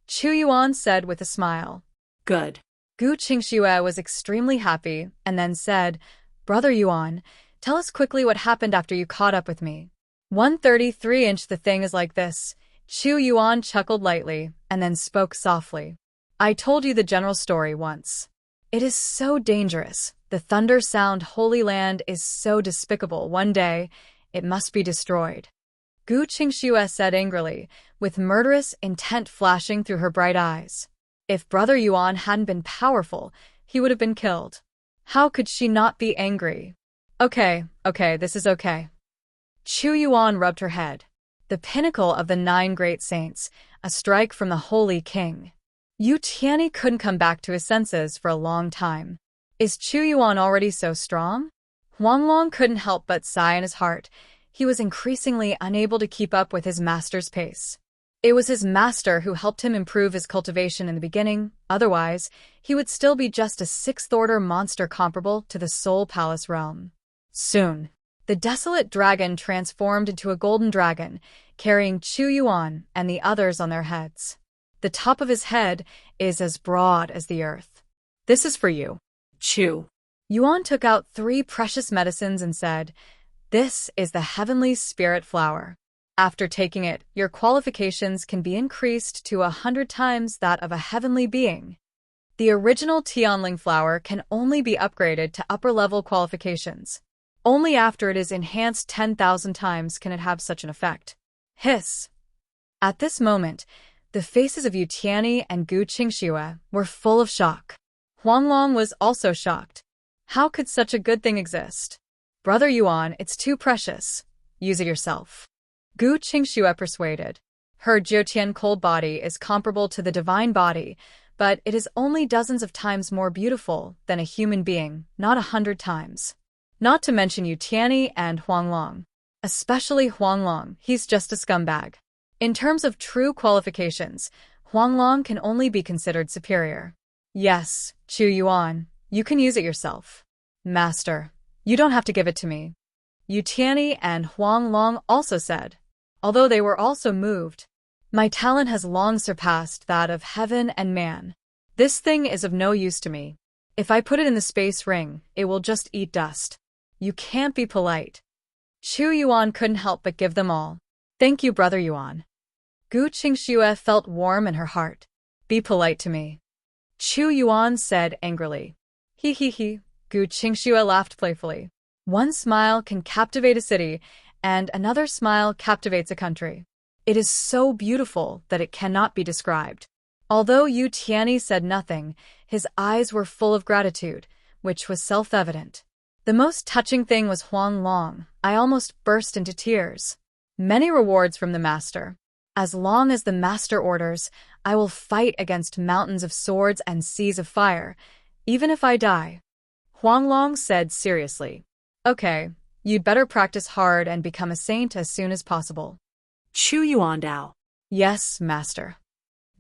Chu Yuan said with a smile. Good. Gu Qingxue was extremely happy and then said, Brother Yuan, tell us quickly what happened after you caught up with me. 133-inch the thing is like this. Chu Yuan chuckled lightly and then spoke softly. I told you the general story once. It is so dangerous. The thunder sound Holy Land is so despicable. One day, it must be destroyed. Gu Qingxue said angrily, with murderous intent flashing through her bright eyes. If Brother Yuan hadn't been powerful, he would have been killed. How could she not be angry? Okay, this is okay. Chu Yuan rubbed her head. The pinnacle of the 9 great saints, a strike from the Holy King. Yu Tianyi couldn't come back to his senses for a long time. Is Chu Yuan already so strong? Huanglong couldn't help but sigh in his heart. He was increasingly unable to keep up with his master's pace. It was his master who helped him improve his cultivation in the beginning. Otherwise, he would still be just a sixth-order monster comparable to the Soul Palace realm. Soon, the desolate dragon transformed into a golden dragon, carrying Chu Yuan and the others on their heads. The top of his head is as broad as the earth. This is for you. Chu Yuan took out 3 precious medicines and said, "This is the heavenly spirit flower. After taking it, your qualifications can be increased to 100 times that of a heavenly being. The original Tianling flower can only be upgraded to upper-level qualifications. Only after it is enhanced 10,000 times can it have such an effect." Hiss. At this moment, the faces of Yu Tianyi and Gu Qingxue were full of shock. Huanglong was also shocked. How could such a good thing exist? Brother Yuan, it's too precious. Use it yourself. Gu Qingxue persuaded. Her Jiutian cold body is comparable to the divine body, but it is only dozens of times more beautiful than a human being, not 100 times. Not to mention Yu Tianyi and Huanglong. Especially Huanglong, he's just a scumbag. In terms of true qualifications, Huanglong can only be considered superior. Yes, Chu Yuan, you can use it yourself. Master, you don't have to give it to me. Yu Tianyi and Huanglong also said, although they were also moved. My talent has long surpassed that of heaven and man. This thing is of no use to me. If I put it in the space ring, it will just eat dust. You can't be polite. Chu Yuan couldn't help but give them all. Thank you, Brother Yuan. Gu Qingxue felt warm in her heart. Be polite to me. Chu Yuan said angrily. He. Gu Qingxue laughed playfully. One smile can captivate a city, and another smile captivates a country. It is so beautiful that it cannot be described. Although Yu Tianyi said nothing, his eyes were full of gratitude, which was self-evident. The most touching thing was Huanglong. I almost burst into tears. Many rewards from the master. As long as the master orders, I will fight against mountains of swords and seas of fire, even if I die. Huanglong said seriously. Okay, you'd better practice hard and become a saint as soon as possible. Chu Yuan Dao. Yes, master.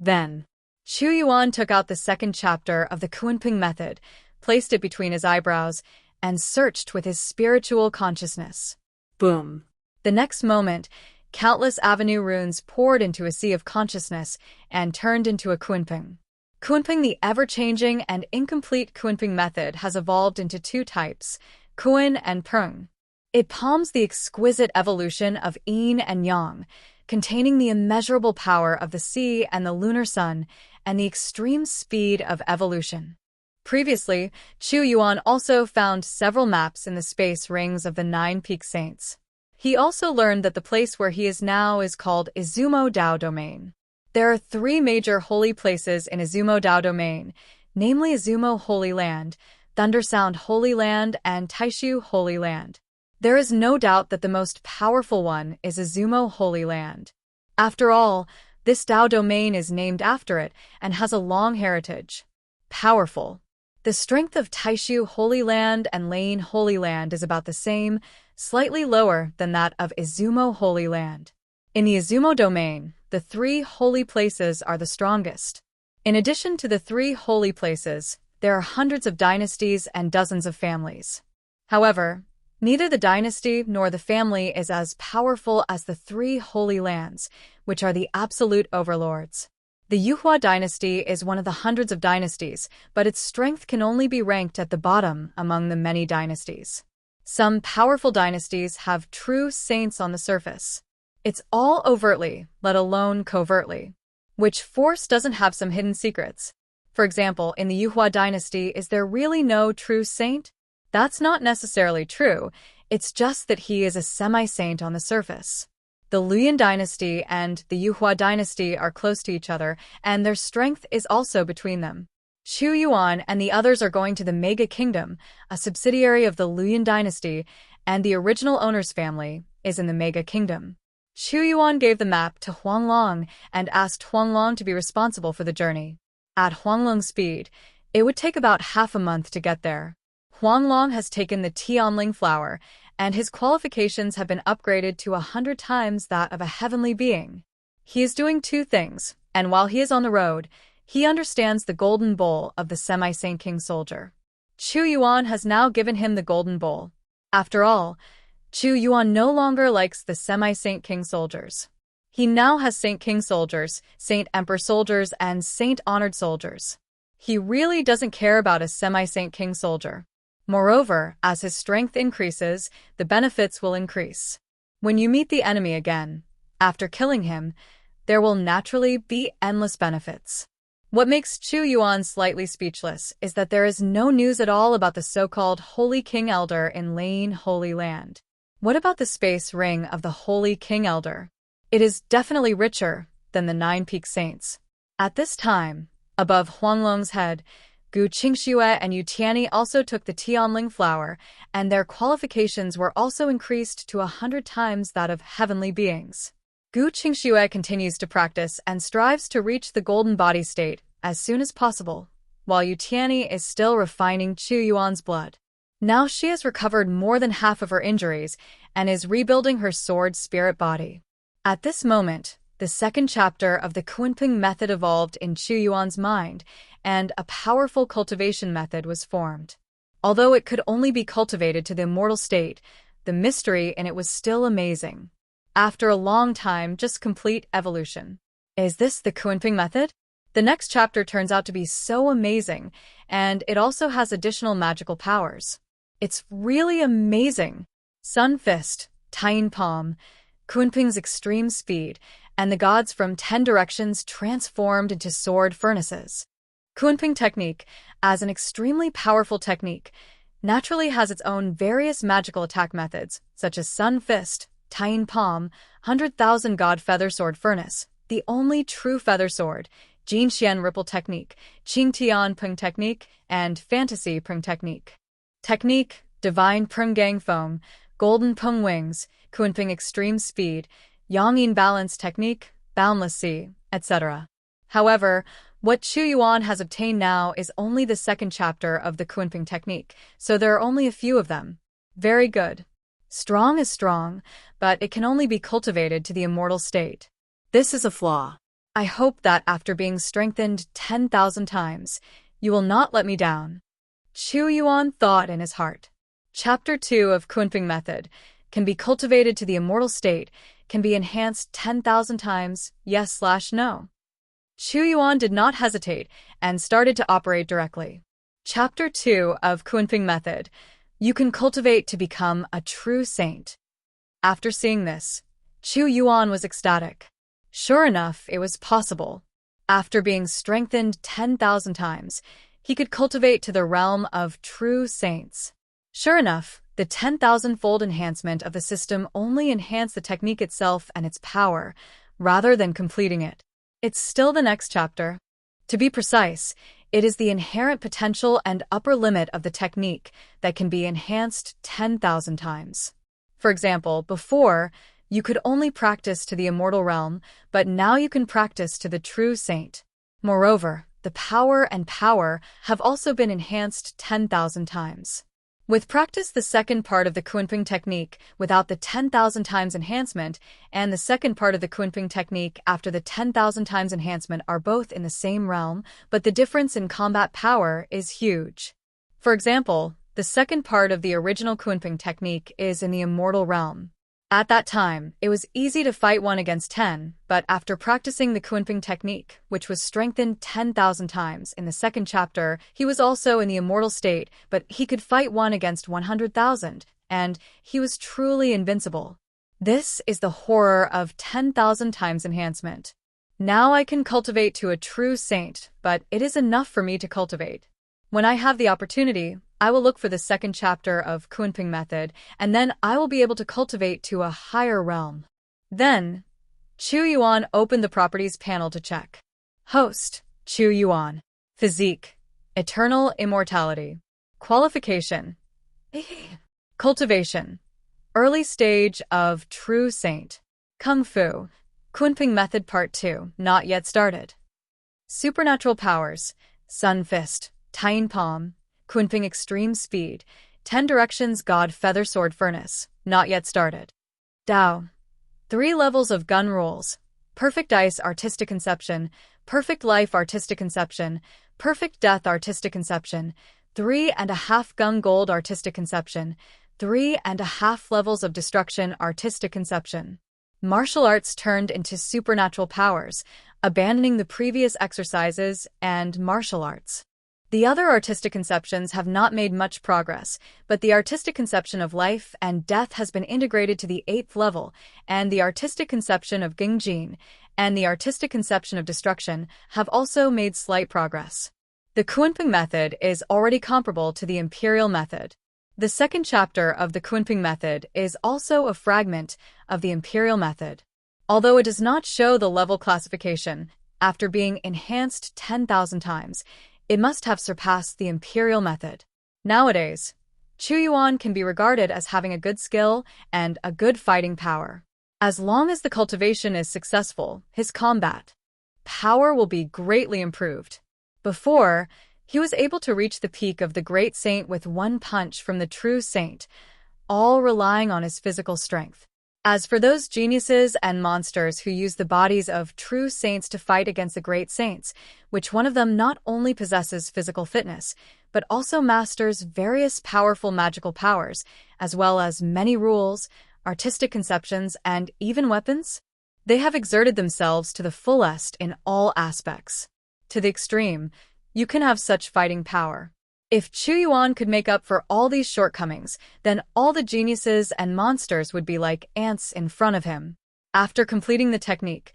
Then, Chu Yuan took out the second chapter of the Kunping method, placed it between his eyebrows, and searched with his spiritual consciousness. Boom. The next moment, countless avenue runes poured into a sea of consciousness and turned into a Kunping. Kunping, the ever-changing and incomplete Kunping method, has evolved into 2 types, Kun and Peng. It palms the exquisite evolution of yin and yang, containing the immeasurable power of the sea and the lunar sun, and the extreme speed of evolution. Previously, Chu Yuan also found several maps in the space rings of the 9 peak saints. He also learned that the place where he is now is called Izumo Dao Domain. There are 3 major holy places in Izumo Dao Domain, namely Izumo Holy Land, Thundersound Holy Land, and Taishu Holy Land. There is no doubt that the most powerful one is Izumo Holy Land. After all, this Dao domain is named after it and has a long heritage. Powerful. The strength of Taishu Holy Land and Lane Holy Land is about the same, slightly lower than that of Izumo Holy Land. In the Izumo domain, the 3 holy places are the strongest. In addition to the 3 holy places, there are hundreds of dynasties and dozens of families. However, neither the dynasty nor the family is as powerful as the 3 holy lands, which are the absolute overlords. The Yuhua dynasty is one of the hundreds of dynasties, but its strength can only be ranked at the bottom among the many dynasties. Some powerful dynasties have true saints on the surface. It's all overtly, let alone covertly. Which force doesn't have some hidden secrets? For example, in the Yuhua dynasty, is there really no true saint? That's not necessarily true, it's just that he is a semi-saint on the surface. The Luoyuan dynasty and the Yuhua dynasty are close to each other, and their strength is also between them. Chu Yuan and the others are going to the Mega Kingdom, a subsidiary of the Luoyuan dynasty, and the original owner's family is in the Mega Kingdom. Chu Yuan gave the map to Huanglong and asked Huanglong to be responsible for the journey. At Huanglong's speed, it would take about half a month to get there. Huanglong has taken the Tianling flower, and his qualifications have been upgraded to 100 times that of a heavenly being. He is doing two things, and while he is on the road, he understands the golden bowl of the semi-saint king soldier. Chu Yuan has now given him the golden bowl. After all, Chu Yuan no longer likes the semi-saint king soldiers. He now has saint king soldiers, saint emperor soldiers, and saint honored soldiers. He really doesn't care about a semi-saint king soldier. Moreover, as his strength increases, the benefits will increase. When you meet the enemy again, after killing him, there will naturally be endless benefits. What makes Chu Yuan slightly speechless is that there is no news at all about the so-called Holy King Elder in Lane Holy Land. What about the space ring of the Holy King Elder? It is definitely richer than the 9 peak saints. At this time, above Huanglong's head, Gu Qingxue and Yu Tianyi also took the Tianling flower, and their qualifications were also increased to 100 times that of heavenly beings. Gu Qingxue continues to practice and strives to reach the golden body state as soon as possible, while Yu Tianyi is still refining Chu Yuan's blood. Now she has recovered more than half of her injuries and is rebuilding her sword spirit body. At this moment, the second chapter of the Kunping method evolved in Chu Yuan's mind, and a powerful cultivation method was formed. Although it could only be cultivated to the immortal state, the mystery in it was still amazing. After a long time, just complete evolution. Is this the Kunping method? The next chapter turns out to be so amazing, and it also has additional magical powers. It's really amazing. Sun Fist, Tine Palm, Kunping's extreme speed, and the gods from 10 directions transformed into sword furnaces. Kunping technique, as an extremely powerful technique, naturally has its own various magical attack methods, such as Sun Fist, Tine Palm, 100,000 God Feather Sword Furnace, the only true feather sword, Jin Xian Ripple Technique, Qing Tian Peng Technique, and Fantasy Peng Technique. Technique, Divine Peng Gang Foam, Golden Peng Wings, Kunping Extreme Speed, Yangyin Balance Technique, Boundless Sea, etc. However, what Chu Yuan has obtained now is only the second chapter of the Kunping technique, so there are only a few of them. Very good. Strong is strong, but it can only be cultivated to the immortal state. This is a flaw. I hope that after being strengthened 10,000 times, you will not let me down. Chu Yuan thought in his heart. Chapter 2 of Kunping Method can be cultivated to the immortal state, can be enhanced 10,000 times, yes/no. Chu Yuan did not hesitate and started to operate directly. Chapter 2 of Kunping Method. You can cultivate to become a true saint. After seeing this, Chu Yuan was ecstatic. Sure enough, it was possible. After being strengthened 10,000 times, he could cultivate to the realm of true saints. Sure enough, the 10,000-fold enhancement of the system only enhanced the technique itself and its power, rather than completing it. It's still the next chapter. To be precise, it is the inherent potential and upper limit of the technique that can be enhanced 10,000 times. For example, before, you could only practice to the immortal realm, but now you can practice to the true saint. Moreover, the power have also been enhanced 10,000 times. With practice, the second part of the Kunping technique without the 10,000 times enhancement and the second part of the Kunping technique after the 10,000 times enhancement are both in the same realm, but the difference in combat power is huge. For example, the second part of the original Kunping technique is in the immortal realm. At that time, it was easy to fight 1 against 10, but after practicing the Kunping technique, which was strengthened 10,000 times in the second chapter, he was also in the immortal state, but he could fight 1 against 100,000, and he was truly invincible. This is the horror of 10,000 times enhancement. Now I can cultivate to a true saint, but it is enough for me to cultivate. When I have the opportunity, I will look for the second chapter of Kunping Method, and then I will be able to cultivate to a higher realm. Then, Chu Yuan opened the properties panel to check. Host, Chu Yuan. Physique, eternal immortality. Qualification, cultivation, early stage of true saint. Kung Fu, Kunping Method Part 2, not yet started. Supernatural powers: Sun Fist, Tine Palm, Kunping Extreme Speed, 10 Directions God Feather Sword Furnace, not yet started. Dao. 3 levels of gun rules: Perfect Ice Artistic Conception, Perfect Life Artistic Conception, Perfect Death Artistic Conception, 3.5 Gun Gold Artistic Conception, 3.5 levels of Destruction Artistic Conception. Martial arts turned into supernatural powers, abandoning the previous exercises and martial arts. The other artistic conceptions have not made much progress, but the artistic conception of life and death has been integrated to the 8th level, and the artistic conception of Gingjin and the artistic conception of destruction have also made slight progress. The Kunping method is already comparable to the imperial method. The second chapter of the Kunping method is also a fragment of the imperial method. Although it does not show the level classification, after being enhanced 10,000 times, it must have surpassed the imperial method. Nowadays, Chu Yuan can be regarded as having a good skill and a good fighting power. As long as the cultivation is successful, his combat power will be greatly improved. Before, he was able to reach the peak of the great saint with one punch from the true saint, all relying on his physical strength. As for those geniuses and monsters who use the bodies of true saints to fight against the great saints, which one of them not only possesses physical fitness, but also masters various powerful magical powers, as well as many rules, artistic conceptions, and even weapons? They have exerted themselves to the fullest in all aspects. To the extreme, you can have such fighting power. If Chu Yuan could make up for all these shortcomings, then all the geniuses and monsters would be like ants in front of him. After completing the technique,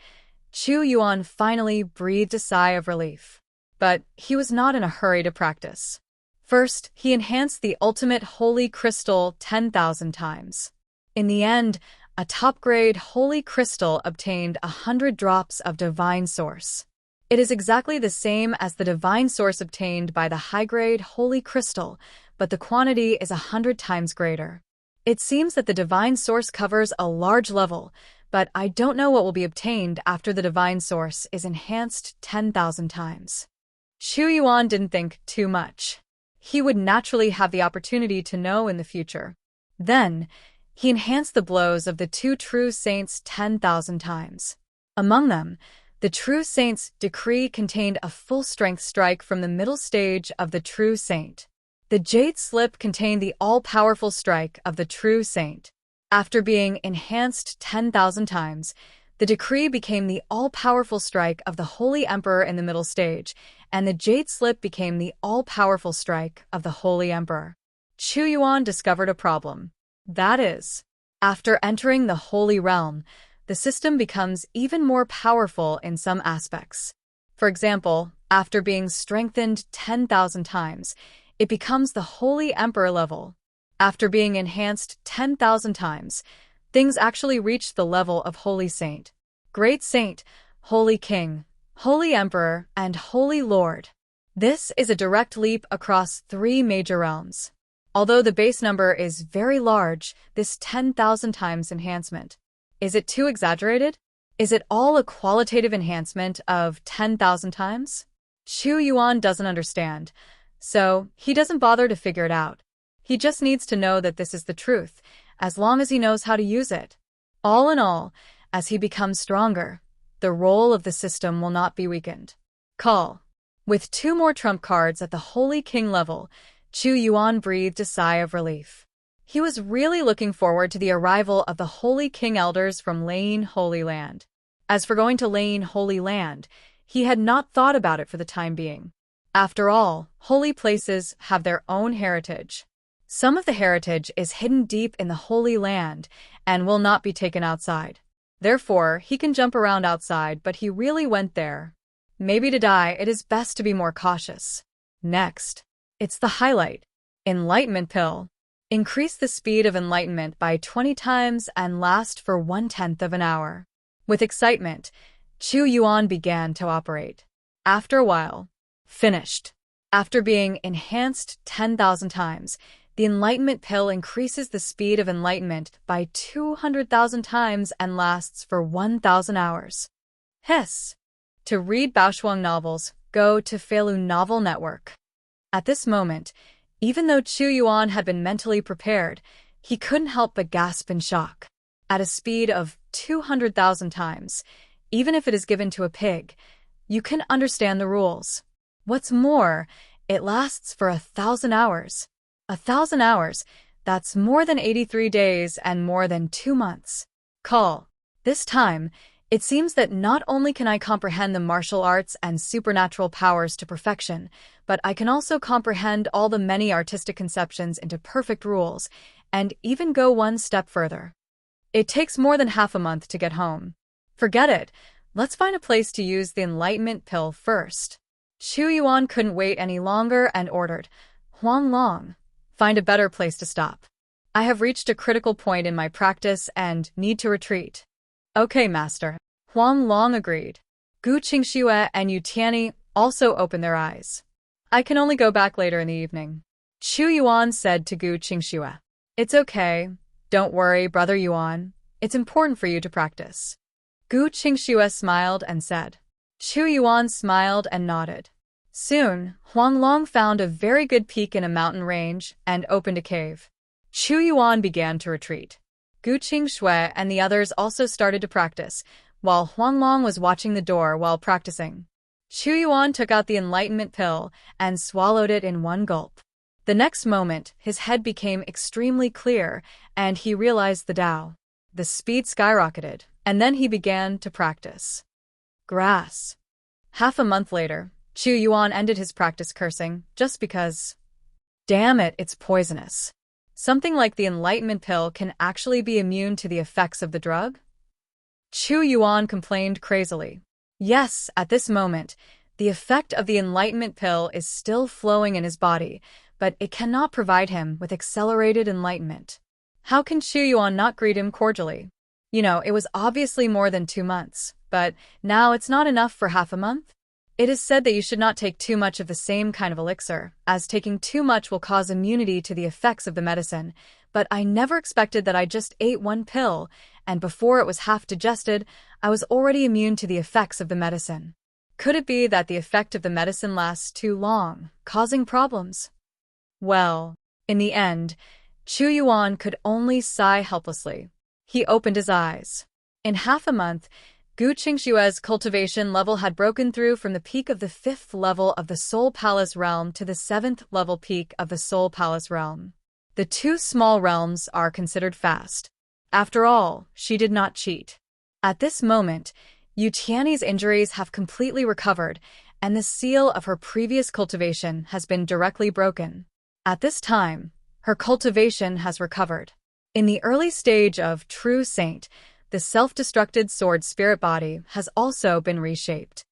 Chu Yuan finally breathed a sigh of relief. But he was not in a hurry to practice. First, he enhanced the ultimate holy crystal 10,000 times. In the end, a top-grade holy crystal obtained 100 drops of divine source. It is exactly the same as the divine source obtained by the high-grade holy crystal, but the quantity is 100 times greater. It seems that the divine source covers a large level, but I don't know what will be obtained after the divine source is enhanced 10,000 times. Chu Yuan didn't think too much. He would naturally have the opportunity to know in the future. Then, he enhanced the blows of the 2 true saints 10,000 times. Among them, the true saint's decree contained a full-strength strike from the middle stage of the true saint. The jade slip contained the all-powerful strike of the true saint. After being enhanced 10,000 times, the decree became the all-powerful strike of the Holy Emperor in the middle stage, and the jade slip became the all-powerful strike of the Holy Emperor. Chu Yuan discovered a problem. That is, after entering the Holy Realm, the system becomes even more powerful in some aspects. For example, after being strengthened 10,000 times, it becomes the Holy Emperor level. After being enhanced 10,000 times, things actually reach the level of Holy Saint, Great Saint, Holy King, Holy Emperor, and Holy Lord. This is a direct leap across 3 major realms. Although the base number is very large, this 10,000 times enhancement, is it too exaggerated? Is it all a qualitative enhancement of 10,000 times? Chu Yuan doesn't understand, so he doesn't bother to figure it out. He just needs to know that this is the truth, as long as he knows how to use it. All in all, as he becomes stronger, the role of the system will not be weakened. Call. With 2 more trump cards at the Holy King level, Chu Yuan breathed a sigh of relief. He was really looking forward to the arrival of the Holy King elders from Lane Holy Land. As for going to Lane Holy Land, he had not thought about it for the time being. After all, holy places have their own heritage. Some of the heritage is hidden deep in the Holy Land and will not be taken outside. Therefore, he can jump around outside, but he really went there. Maybe to die, it is best to be more cautious. Next, it's the highlight. Enlightenment Pill. Increase the speed of enlightenment by 20 times and last for 1/10 of an hour. With excitement, Chu Yuan began to operate. After a while, finished. After being enhanced 10,000 times, the enlightenment pill increases the speed of enlightenment by 200,000 times and lasts for 1,000 hours. Hiss! To read Baoshuang novels, go to Feilu Novel Network. At this moment, even though Chu Yuan had been mentally prepared, he couldn't help but gasp in shock. At a speed of 200,000 times, even if it is given to a pig, you can understand the rules. What's more, it lasts for 1,000 hours. 1,000 hours, that's more than 83 days and more than 2 months. Call. This time, it seems that not only can I comprehend the martial arts and supernatural powers to perfection, but I can also comprehend all the many artistic conceptions into perfect rules, and even go one step further. It takes more than half a month to get home. Forget it. Let's find a place to use the enlightenment pill first. Chu Yuan couldn't wait any longer and ordered, Huang Long, find a better place to stop. I have reached a critical point in my practice and need to retreat. Okay, master. Huang Long agreed. Gu Qingxue and Yu Tianyi also opened their eyes. I can only go back later in the evening. Chu Yuan said to Gu Qingxue. It's okay. Don't worry, brother Yuan. It's important for you to practice. Gu Qingxue smiled and said. Chu Yuan smiled and nodded. Soon, Huang Long found a very good peak in a mountain range and opened a cave. Chu Yuan began to retreat. Gu Qingxue and the others also started to practice, while Huang Long was watching the door while practicing. Chu Yuan took out the enlightenment pill and swallowed it in one gulp. The next moment, his head became extremely clear, and he realized the Tao. The speed skyrocketed, and then he began to practice. Grass. Half a month later, Chu Yuan ended his practice cursing, just because. Damn it, it's poisonous. Something like the enlightenment pill can actually be immune to the effects of the drug? Chu Yuan complained crazily. Yes, at this moment, the effect of the enlightenment pill is still flowing in his body, but it cannot provide him with accelerated enlightenment. How can Chu Yuan not greet him cordially? It was obviously more than 2 months, but now it's not enough for half a month? It is said that you should not take too much of the same kind of elixir, as taking too much will cause immunity to the effects of the medicine, but I never expected that I just ate one pill, and before it was half digested, I was already immune to the effects of the medicine. Could it be that the effect of the medicine lasts too long, causing problems? Well, in the end, Chu Yuan could only sigh helplessly. He opened his eyes. In half a month, Gu Qingxue's cultivation level had broken through from the peak of the 5th level of the Soul Palace realm to the 7th level peak of the Soul Palace realm. The 2 small realms are considered fast. After all, she did not cheat. At this moment, Yu Tianyi's injuries have completely recovered, and the seal of her previous cultivation has been directly broken. At this time, her cultivation has recovered. In the early stage of True Saint, the self-destructed sword spirit body has also been reshaped.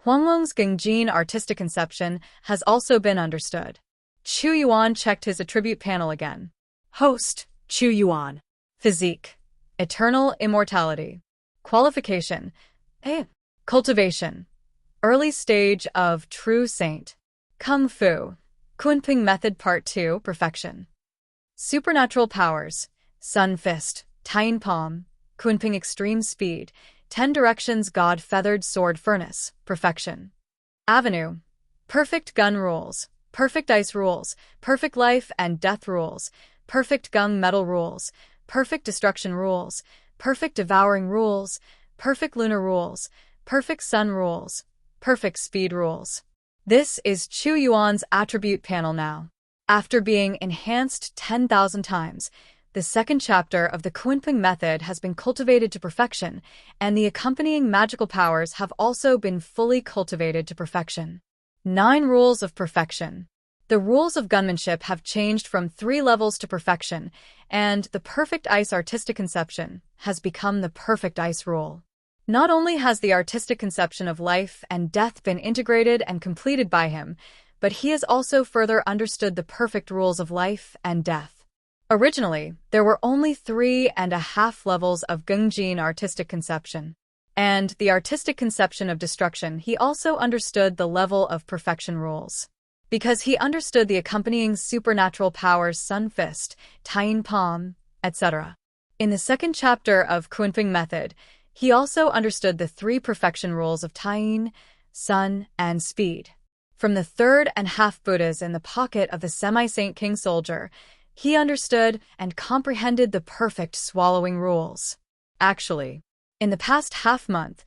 Huanglong's Gengjin artistic conception has also been understood. Chu Yuan checked his attribute panel again. Host, Chu Yuan. Physique. Eternal immortality. Qualification. Cultivation. Early stage of True Saint. Kung Fu. Kunping Method Part 2, Perfection. Supernatural powers. Sun Fist. Tine Palm. Kunping Extreme Speed, 10 Directions God Feathered Sword Furnace, Perfection. Avenue. Perfect Gun Rules, Perfect Ice Rules, Perfect Life and Death Rules, Perfect Gung Metal Rules, Perfect Destruction Rules, Perfect Devouring Rules, Perfect Lunar Rules, Perfect Sun Rules, Perfect Speed Rules. This is Chu Yuan's attribute panel now. After being enhanced 10,000 times, the second chapter of the Kunping method has been cultivated to perfection, and the accompanying magical powers have also been fully cultivated to perfection. 9 Rules of Perfection. The rules of gunmanship have changed from 3 levels to perfection, and the perfect ice artistic conception has become the perfect ice rule. Not only has the artistic conception of life and death been integrated and completed by him, but he has also further understood the perfect rules of life and death. Originally, there were only 3.5 levels of Gengjin artistic conception. And the artistic conception of destruction, he also understood the level of perfection rules. Because he understood the accompanying supernatural powers Sun Fist, Tine Palm, etc. In the second chapter of Kunping method, He also understood the three perfection rules of Taiyin, Sun, and Speed. From the third and half Buddhas in the pocket of the semi-saint king soldier, he understood and comprehended the perfect swallowing rules. Actually, in the past half-month,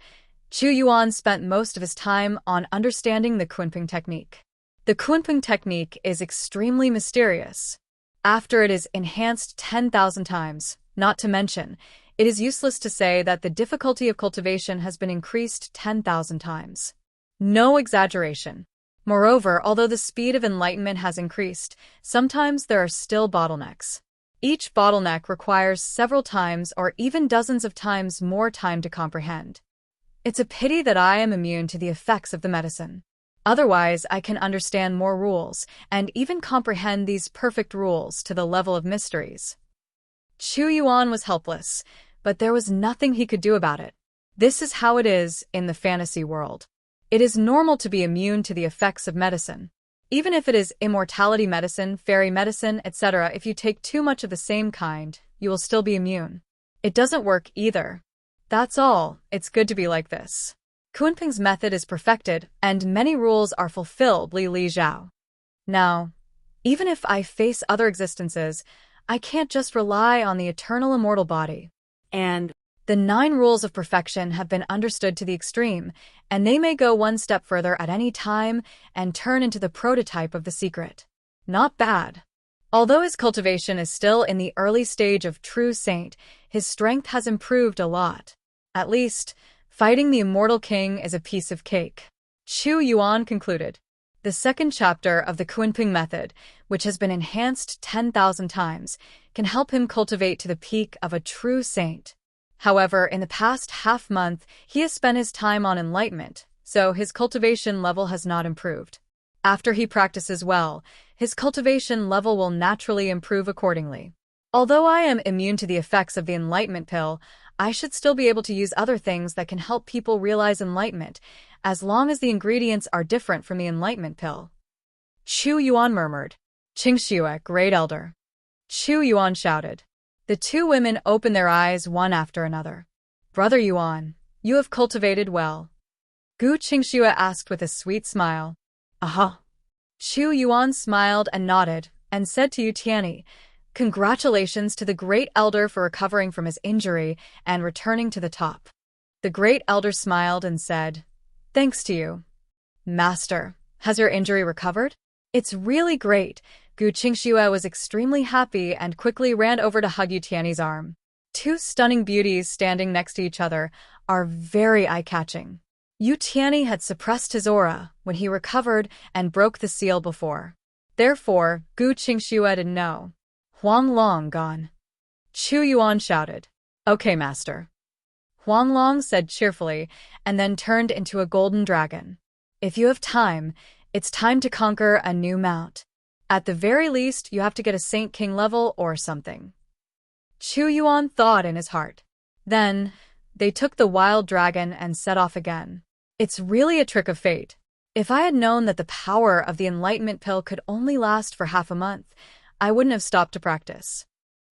Chu Yuan spent most of his time on understanding the Kunping technique. The Kunping technique is extremely mysterious. After it is enhanced 10,000 times, not to mention, it is useless to say that the difficulty of cultivation has been increased 10,000 times. No exaggeration. Moreover, although the speed of enlightenment has increased, sometimes there are still bottlenecks. Each bottleneck requires several times or even dozens of times more time to comprehend. It's a pity that I am immune to the effects of the medicine. Otherwise, I can understand more rules and even comprehend these perfect rules to the level of mysteries. Chu Yuan was helpless, but there was nothing he could do about it. This is how it is in the fantasy world. It is normal to be immune to the effects of medicine. Even if it is immortality medicine, fairy medicine, etc., if you take too much of the same kind, you will still be immune. It doesn't work either. That's all, it's good to be like this. Kunping's method is perfected, and many rules are fulfilled, Li Zhao. Now, even if I face other existences, I can't just rely on the eternal immortal body. And the 9 rules of perfection have been understood to the extreme, and they may go one step further at any time and turn into the prototype of the secret. Not bad. Although his cultivation is still in the early stage of true saint, his strength has improved a lot. At least, fighting the immortal king is a piece of cake. Chu Yuan concluded. The second chapter of the Kunping method, which has been enhanced 10,000 times, can help him cultivate to the peak of a true saint. However, in the past half-month, he has spent his time on enlightenment, so his cultivation level has not improved. After he practices well, his cultivation level will naturally improve accordingly. Although I am immune to the effects of the enlightenment pill, I should still be able to use other things that can help people realize enlightenment, as long as the ingredients are different from the enlightenment pill. Chu Yuan murmured. Qingxue, Great Elder. Chu Yuan shouted. The 2 women opened their eyes one after another. Brother Yuan, you have cultivated well. Gu Qingxue asked with a sweet smile. Aha. Chu Yuan smiled and nodded, and said to Yu Tianyi, congratulations to the Great Elder for recovering from his injury and returning to the top. The Great Elder smiled and said, thanks to you. Master, has your injury recovered? It's really great. Gu Qingxue was extremely happy and quickly ran over to hug Yu Tianyi's arm. 2 stunning beauties standing next to each other are very eye-catching. Yu Tianyi had suppressed his aura when he recovered and broke the seal before. Therefore, Gu Qingxue didn't know. Huang Long gone. Chu Yuan shouted. Okay, master. Huang Long said cheerfully and then turned into a golden dragon. If you have time, it's time to conquer a new mount. At the very least, you have to get a Saint King level or something. Chu Yuan thought in his heart. Then, they took the wild dragon and set off again. It's really a trick of fate. If I had known that the power of the enlightenment pill could only last for half a month, I wouldn't have stopped to practice.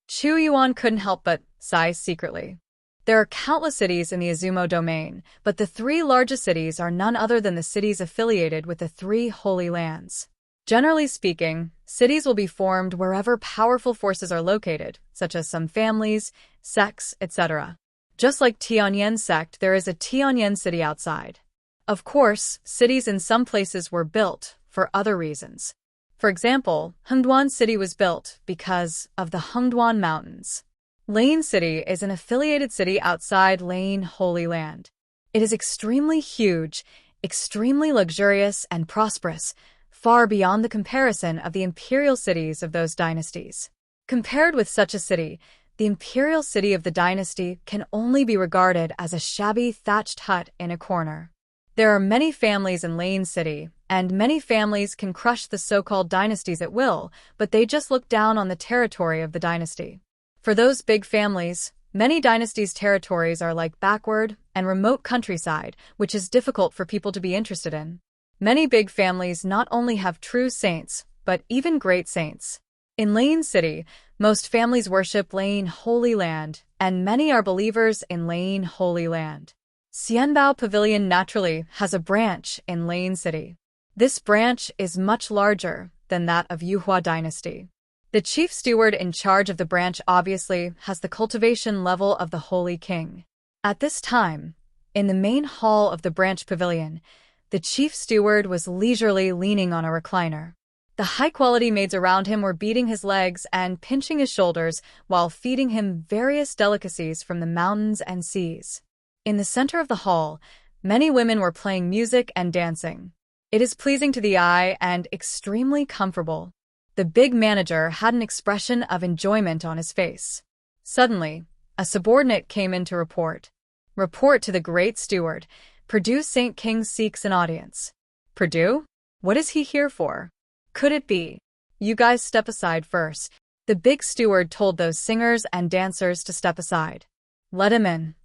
Chu Yuan couldn't help but sigh secretly. There are countless cities in the Izumo domain, but the 3 largest cities are none other than the cities affiliated with the 3 holy lands. Generally speaking, cities will be formed wherever powerful forces are located, such as some families, sects, etc. Just like Tianyan sect, there is a Tianyan city outside. Of course, cities in some places were built for other reasons. For example, Hengduan City was built because of the Hengduan Mountains. Lane City is an affiliated city outside Lane Holy Land. It is extremely huge, extremely luxurious and prosperous, far beyond the comparison of the imperial cities of those dynasties. Compared with such a city, the imperial city of the dynasty can only be regarded as a shabby thatched hut in a corner. There are many families in Lane City, and many families can crush the so-called dynasties at will, but they just look down on the territory of the dynasty. For those big families, many dynasties' territories are like backward and remote countryside, which is difficult for people to be interested in. Many big families not only have true saints, but even great saints. In Lane City, Most families worship Lane Holy Land, and many are believers in Lane Holy Land. Xianbao Pavilion naturally has a branch in Lane City. This branch is much larger than that of Yuhua Dynasty. The chief steward in charge of the branch obviously has the cultivation level of the Holy King. At this time, in the main hall of the branch pavilion, the chief steward was leisurely leaning on a recliner. The high-quality maids around him were beating his legs and pinching his shoulders while feeding him various delicacies from the mountains and seas. In the center of the hall, many women were playing music and dancing. It is pleasing to the eye and extremely comfortable. The big manager had an expression of enjoyment on his face. Suddenly, a subordinate came in to report. Report to the great steward. Purdue St. King seeks an audience. Purdue? What is he here for? Could it be? You guys step aside first. The big steward told those singers and dancers to step aside. Let him in,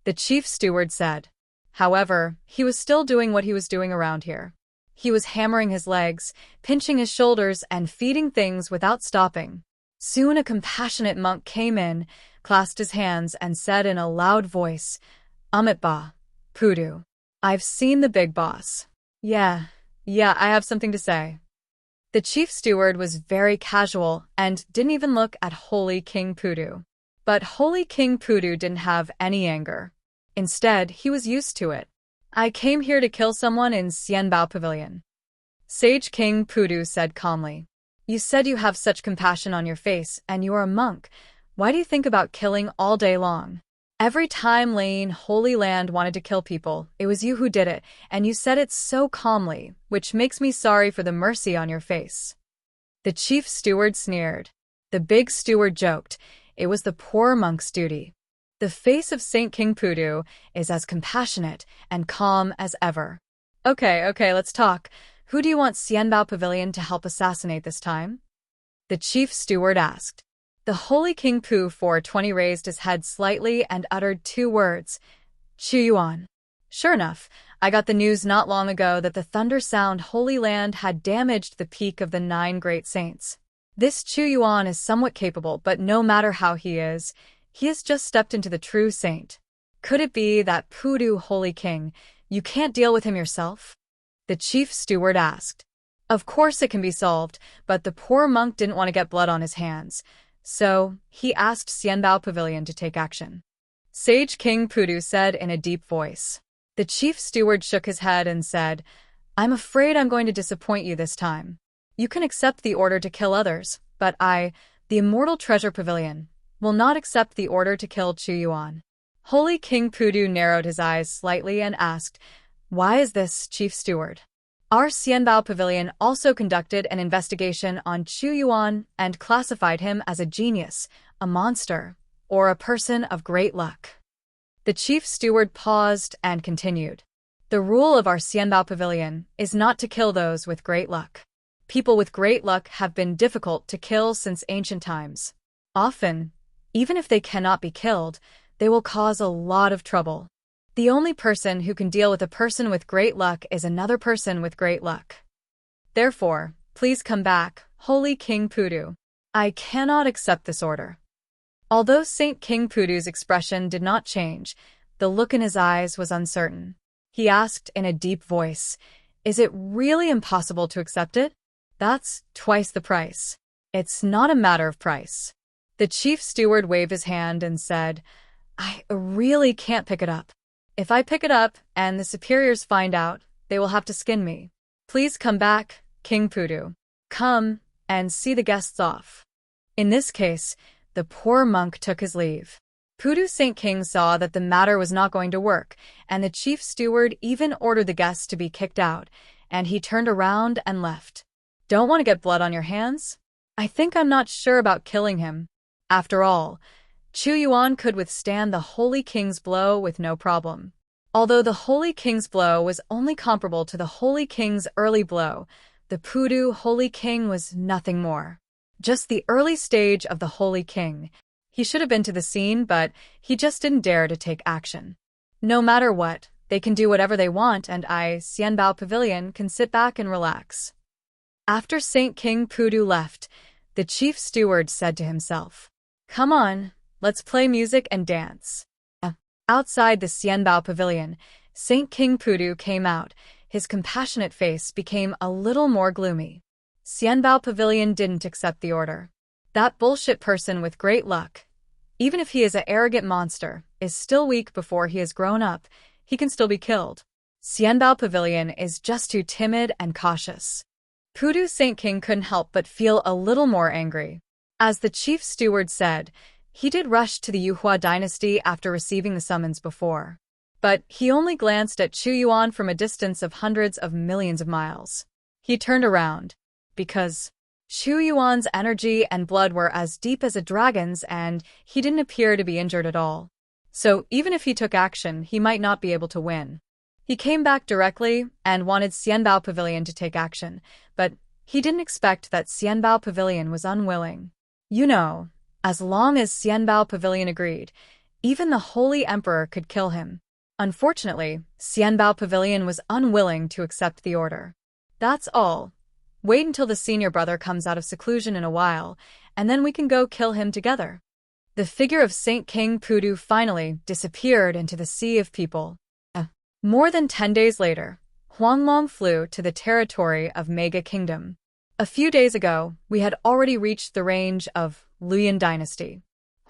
the chief steward said. However, he was still doing what he was doing around here. He was hammering his legs, pinching his shoulders, and feeding things without stopping. Soon a compassionate monk came in, clasped his hands, and said in a loud voice, Amitba, Purdue. I've seen the big boss. Yeah, I have something to say. The chief steward was very casual and didn't even look at Holy King Purdue. But Holy King Purdue didn't have any anger. Instead, he was used to it. I came here to kill someone in Xianbao Pavilion. Sage King Purdue said calmly. You said you have such compassion on your face, and you are a monk. Why do you think about killing all day long? Every time Lane Holy Land wanted to kill people, it was you who did it, and you said it so calmly, which makes me sorry for the mercy on your face. The chief steward sneered. The big steward joked. It was the poor monk's duty. The face of Saint King Purdue is as compassionate and calm as ever. Okay, let's talk. Who do you want Xianbao Pavilion to help assassinate this time? The chief steward asked. The Holy King Pu 420 raised his head slightly and uttered two words. Chu Yuan. Sure enough, I got the news not long ago that the Thunder Sound Holy Land had damaged the peak of the 9 great saints. This Chu Yuan is somewhat capable, but no matter how he has just stepped into the true saint. Could it be that Purdue Holy King, you can't deal with him yourself? The chief steward asked. Of course it can be solved, but the poor monk didn't want to get blood on his hands. So, he asked Xianbao Pavilion to take action. Sage King Purdue said in a deep voice. The chief steward shook his head and said, I'm afraid I'm going to disappoint you this time. You can accept the order to kill others, but I, the Immortal Treasure Pavilion, will not accept the order to kill Chu Yuan. Holy King Purdue narrowed his eyes slightly and asked, Why is this, Chief Steward? Our Xianbao Pavilion also conducted an investigation on Chu Yuan and classified him as a genius, a monster, or a person of great luck. The chief steward paused and continued. The rule of our Xianbao Pavilion is not to kill those with great luck. People with great luck have been difficult to kill since ancient times. Often, even if they cannot be killed, they will cause a lot of trouble. The only person who can deal with a person with great luck is another person with great luck. Therefore, please come back, Holy King Purdue. I cannot accept this order. Although Saint King Purdue's expression did not change, the look in his eyes was uncertain. He asked in a deep voice, Is it really impossible to accept it? That's twice the price. It's not a matter of price. The chief steward waved his hand and said, I really can't pick it up. If I pick it up and the superiors find out, they will have to skin me. Please come back, King Purdue. Come and see the guests off. In this case, the poor monk took his leave. Purdue Saint King saw that the matter was not going to work, and the chief steward even ordered the guests to be kicked out, and he turned around and left. Don't want to get blood on your hands? I think I'm not sure about killing him. After all, Chu Yuan could withstand the Holy King's blow with no problem. Although the Holy King's blow was only comparable to the Holy King's early blow, the Purdue Holy King was nothing more. Just the early stage of the Holy King. He should have been to the scene, but he just didn't dare to take action. No matter what, they can do whatever they want, and I, Xianbao Pavilion, can sit back and relax. After Saint King Purdue left, the chief steward said to himself. Come on, let's play music and dance. Outside the Xianbao pavilion, Saint King Pudu came out. His compassionate face became a little more gloomy. Xianbao pavilion didn't accept the order. That bullshit person with great luck, even if he is an arrogant monster, is still weak before he has grown up. He can still be killed. Xianbao pavilion is just too timid and cautious. Pudu Saint King couldn't help but feel a little more angry. As the chief steward said, he did rush to the Yuhua dynasty after receiving the summons before. But he only glanced at Chu Yuan from a distance of hundreds of millions of miles. He turned around, because Chu Yuan's energy and blood were as deep as a dragon's and he didn't appear to be injured at all. So even if he took action, he might not be able to win. He came back directly and wanted Xianbao Pavilion to take action, but he didn't expect that Xianbao Pavilion was unwilling. You know, as long as Xianbao Pavilion agreed, even the Holy Emperor could kill him. Unfortunately, Xianbao Pavilion was unwilling to accept the order. That's all. Wait until the senior brother comes out of seclusion in a while, and then we can go kill him together. The figure of Saint King Pudu finally disappeared into the sea of people. More than 10 days later, Huanglong flew to the territory of Mega Kingdom. A few days ago, we had already reached the range of Luoyuan Dynasty.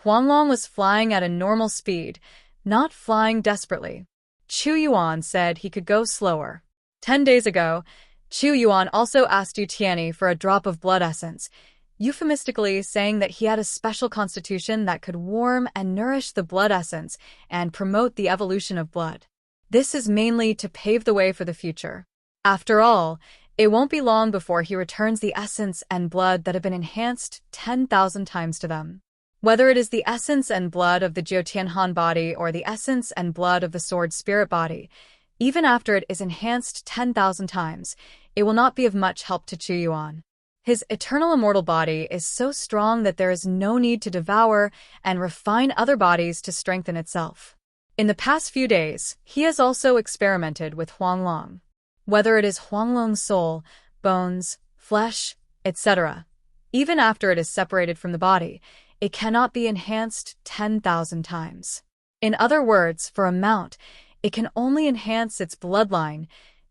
Huanglong was flying at a normal speed, not flying desperately. Chu Yuan said he could go slower. 10 days ago, Chu Yuan also asked Yu Tianyi for a drop of blood essence, euphemistically saying that he had a special constitution that could warm and nourish the blood essence and promote the evolution of blood. This is mainly to pave the way for the future. After all, it won't be long before he returns the essence and blood that have been enhanced 10,000 times to them. Whether it is the essence and blood of the Jiutianhan body or the essence and blood of the sword spirit body, even after it is enhanced 10,000 times, it will not be of much help to Chu Yuan. His eternal immortal body is so strong that there is no need to devour and refine other bodies to strengthen itself. In the past few days, he has also experimented with Huanglong. Whether it is Huanglong's soul, bones, flesh, etc., even after it is separated from the body, it cannot be enhanced 10,000 times. In other words, for a mount, it can only enhance its bloodline,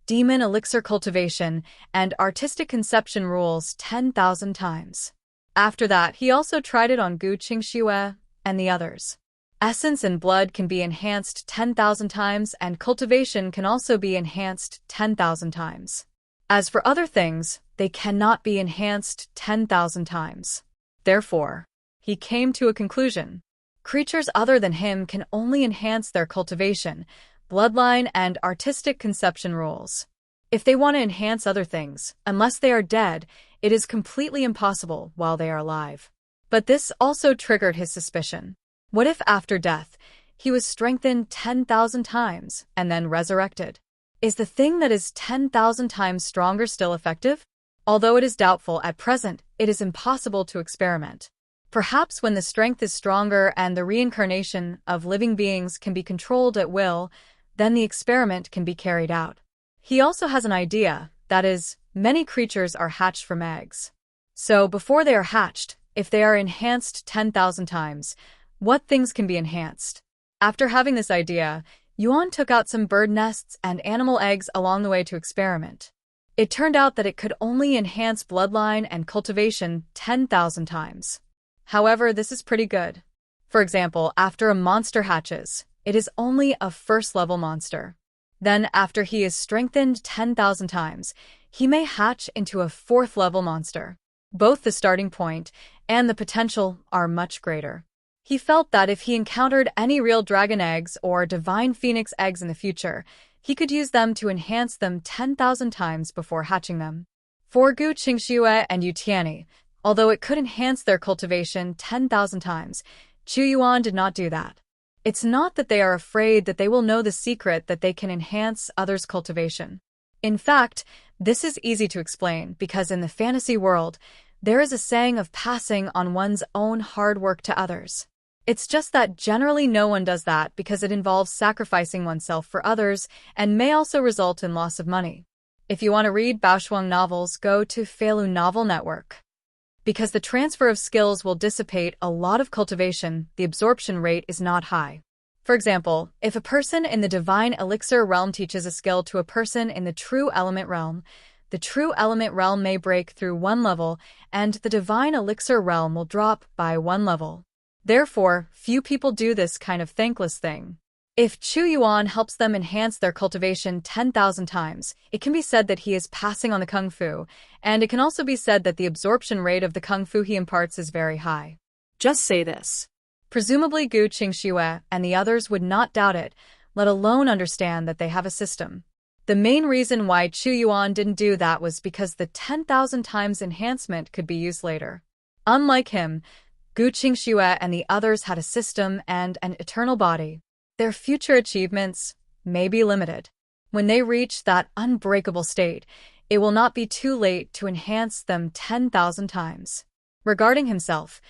demon elixir cultivation, and artistic conception rules 10,000 times. After that, he also tried it on Gu Qingxue and the others. Essence and blood can be enhanced 10,000 times, and cultivation can also be enhanced 10,000 times. As for other things, they cannot be enhanced 10,000 times. Therefore, he came to a conclusion. Creatures other than him can only enhance their cultivation, bloodline, and artistic conception rules. If they want to enhance other things, unless they are dead, it is completely impossible while they are alive. But this also triggered his suspicion. What if after death, he was strengthened 10,000 times and then resurrected? Is the thing that is 10,000 times stronger still effective? Although it is doubtful at present, it is impossible to experiment. Perhaps when the strength is stronger and the reincarnation of living beings can be controlled at will, then the experiment can be carried out. He also has an idea, that is, many creatures are hatched from eggs. So before they are hatched, if they are enhanced 10,000 times, what things can be enhanced? After having this idea, Yuan took out some bird nests and animal eggs along the way to experiment. It turned out that it could only enhance bloodline and cultivation 10,000 times. However, this is pretty good. For example, after a monster hatches, it is only a first-level monster. Then, after he is strengthened 10,000 times, he may hatch into a fourth-level monster. Both the starting point and the potential are much greater. He felt that if he encountered any real dragon eggs or divine phoenix eggs in the future, he could use them to enhance them 10,000 times before hatching them. For Gu Qingxue and Yu Tianyi, although it could enhance their cultivation 10,000 times, Chu Yuan did not do that. It's not that they are afraid that they will know the secret that they can enhance others' cultivation. In fact, this is easy to explain because in the fantasy world, there is a saying of passing on one's own hard work to others. It's just that generally no one does that because it involves sacrificing oneself for others and may also result in loss of money. If you want to read Baoshuang novels, go to Feilu Novel Network. Because the transfer of skills will dissipate a lot of cultivation, the absorption rate is not high. For example, if a person in the divine elixir realm teaches a skill to a person in the true element realm, the true element realm may break through one level, and the divine elixir realm will drop by one level. Therefore, few people do this kind of thankless thing. If Chu Yuan helps them enhance their cultivation 10,000 times, it can be said that he is passing on the kung fu, and it can also be said that the absorption rate of the kung fu he imparts is very high. Just say this. Presumably Gu Qingxue and the others would not doubt it, let alone understand that they have a system. The main reason why Chu Yuan didn't do that was because the 10,000 times enhancement could be used later. Unlike him, Gu Qingxue and the others had a system and an eternal body. Their future achievements may be limited. When they reach that unbreakable state, it will not be too late to enhance them 10,000 times. Regarding himself,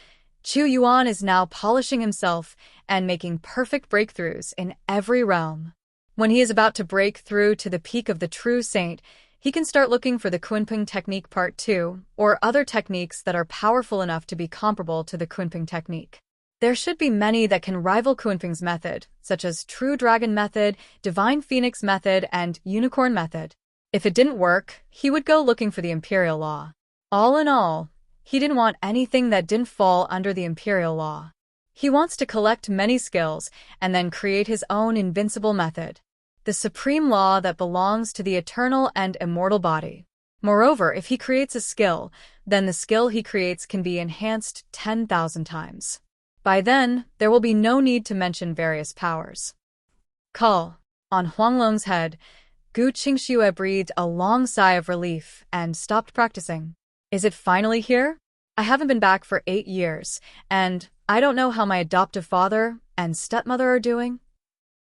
Chu Yuan is now polishing himself and making perfect breakthroughs in every realm. When he is about to break through to the peak of the true saint, he can start looking for the Kunping technique part 2 or other techniques that are powerful enough to be comparable to the Kunping technique. There should be many that can rival Kunping's method, such as True Dragon method, Divine Phoenix method, and Unicorn method. If it didn't work, he would go looking for the Imperial Law. All in all, he didn't want anything that didn't fall under the Imperial Law. He wants to collect many skills and then create his own invincible method, the supreme law that belongs to the eternal and immortal body. Moreover, if he creates a skill, then the skill he creates can be enhanced 10,000 times. By then, there will be no need to mention various powers. Call. On Huanglong's head, Gu Qingxue breathed a long sigh of relief and stopped practicing. Is it finally here? I haven't been back for 8 years, and I don't know how my adoptive father and stepmother are doing.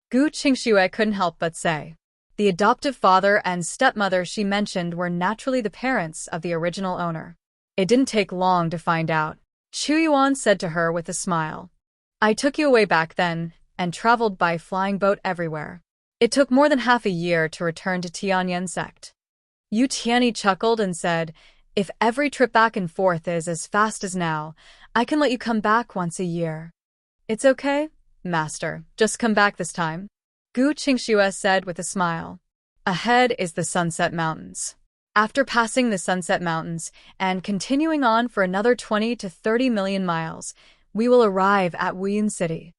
Gu Qingxue couldn't help but say. The adoptive father and stepmother she mentioned were naturally the parents of the original owner. It didn't take long to find out. Chu Yuan said to her with a smile. I took you away back then and traveled by flying boat everywhere. It took more than half a year to return to Tianyan sect. Yu Tianyi chuckled and said, if every trip back and forth is as fast as now, I can let you come back once a year. It's okay, master, just come back this time. Gu Qingxue said with a smile. Ahead is the Sunset Mountains. After passing the Sunset Mountains and continuing on for another 20 to 30 million miles, we will arrive at Wuyun City.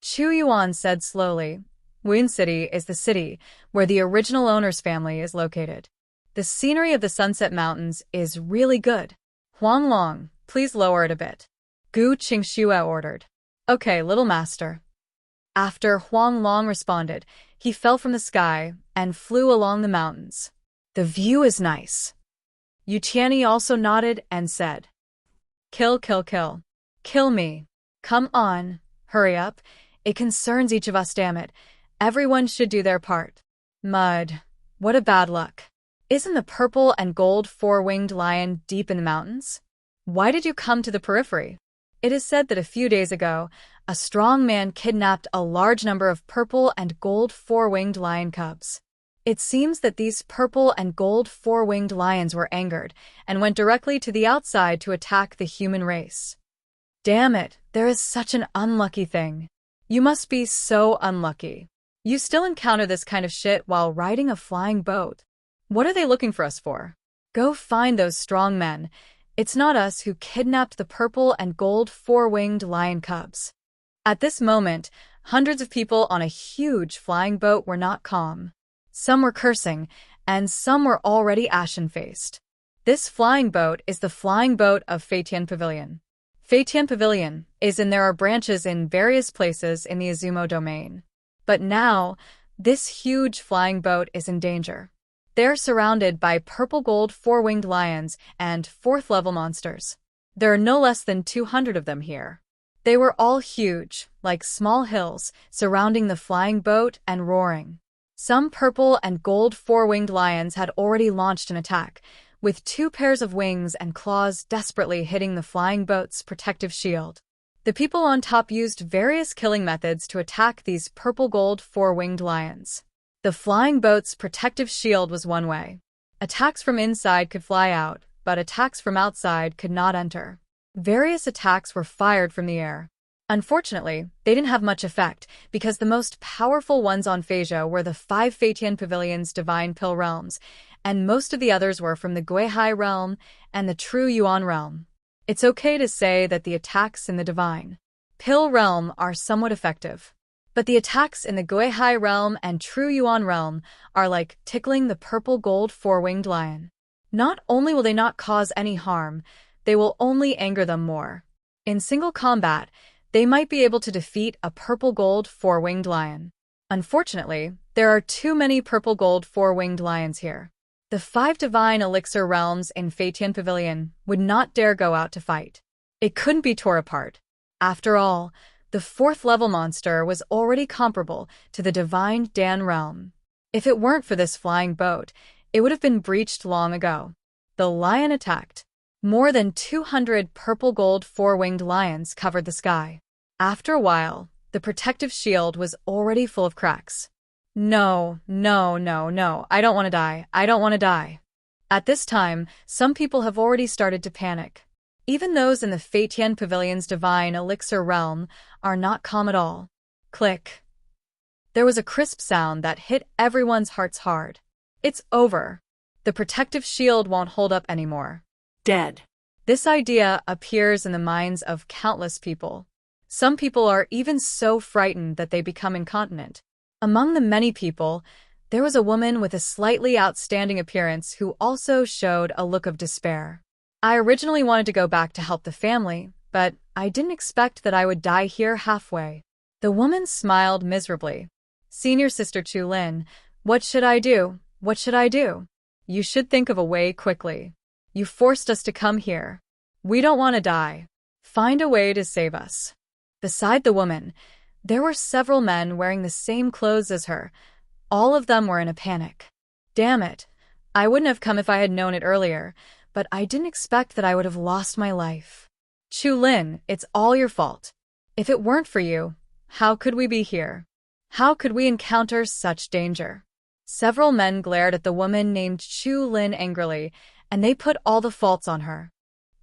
Chu Yuan said slowly. Wuyun City is the city where the original owner's family is located. The scenery of the Sunset Mountains is really good. Huanglong, please lower it a bit. Gu Qingxue ordered. Okay, little master. After Huanglong responded, he fell from the sky and flew along the mountains. The view is nice. Yu Tianyi also nodded and said, Kill, kill, kill. Kill me. Come on, hurry up. It concerns each of us, damn it. Everyone should do their part. Mud. What a bad luck. Isn't the purple and gold four-winged lion deep in the mountains? Why did you come to the periphery? It is said that a few days ago, a strong man kidnapped a large number of purple and gold four-winged lion cubs. It seems that these purple and gold four-winged lions were angered and went directly to the outside to attack the human race. Damn it, there is such an unlucky thing. You must be so unlucky. You still encounter this kind of shit while riding a flying boat. What are they looking for us for? Go find those strong men. It's not us who kidnapped the purple and gold four-winged lion cubs. At this moment, hundreds of people on a huge flying boat were not calm. Some were cursing, and some were already ashen-faced. This flying boat is the flying boat of Feitian Pavilion. Feitian Pavilion is and there are branches in various places in the Izumo domain. But now, this huge flying boat is in danger. They're surrounded by purple-gold four-winged lions and fourth-level monsters. There are no less than 200 of them here. They were all huge, like small hills, surrounding the flying boat and roaring. Some purple and gold four-winged lions had already launched an attack, with 2 pairs of wings and claws desperately hitting the flying boat's protective shield. The people on top used various killing methods to attack these purple-gold four-winged lions. The flying boat's protective shield was one way. Attacks from inside could fly out, but attacks from outside could not enter. Various attacks were fired from the air. Unfortunately, they didn't have much effect, because the most powerful ones on Phasia were the 5 Phaetian Pavilion's divine pill realms, and most of the others were from the Guihai realm and the Chu Yuan realm. It's okay to say that the attacks in the divine pill realm are somewhat effective. But the attacks in the Guihai realm and Chu Yuan realm are like tickling the purple gold four-winged lion. Not only will they not cause any harm, they will only anger them more. In single combat, they might be able to defeat a purple gold four-winged lion. Unfortunately, there are too many purple gold four-winged lions here. The 5 divine elixir realms in Phaetian Pavilion would not dare go out to fight. It couldn't be torn apart. After all, the 4th level monster was already comparable to the divine Dan realm. If it weren't for this flying boat, it would have been breached long ago. The lion attacked. More than 200 purple gold four-winged lions covered the sky. After a while, the protective shield was already full of cracks. No, I don't want to die. I don't want to die. At this time, some people have already started to panic. Even those in the Phaetian Pavilion's divine elixir realm are not calm at all. Click. There was a crisp sound that hit everyone's hearts hard. It's over. The protective shield won't hold up anymore. Dead. This idea appears in the minds of countless people. Some people are even so frightened that they become incontinent. Among the many people, there was a woman with a slightly outstanding appearance who also showed a look of despair. I originally wanted to go back to help the family, but I didn't expect that I would die here halfway. The woman smiled miserably. Senior Sister Chu Lin, what should I do? What should I do? You should think of a way quickly. You forced us to come here. We don't want to die. Find a way to save us. Beside the woman, there were several men wearing the same clothes as her. All of them were in a panic. Damn it. I wouldn't have come if I had known it earlier, but I didn't expect that I would have lost my life. Chu Lin, it's all your fault. If it weren't for you, how could we be here? How could we encounter such danger? Several men glared at the woman named Chu Lin angrily, and they put all the faults on her.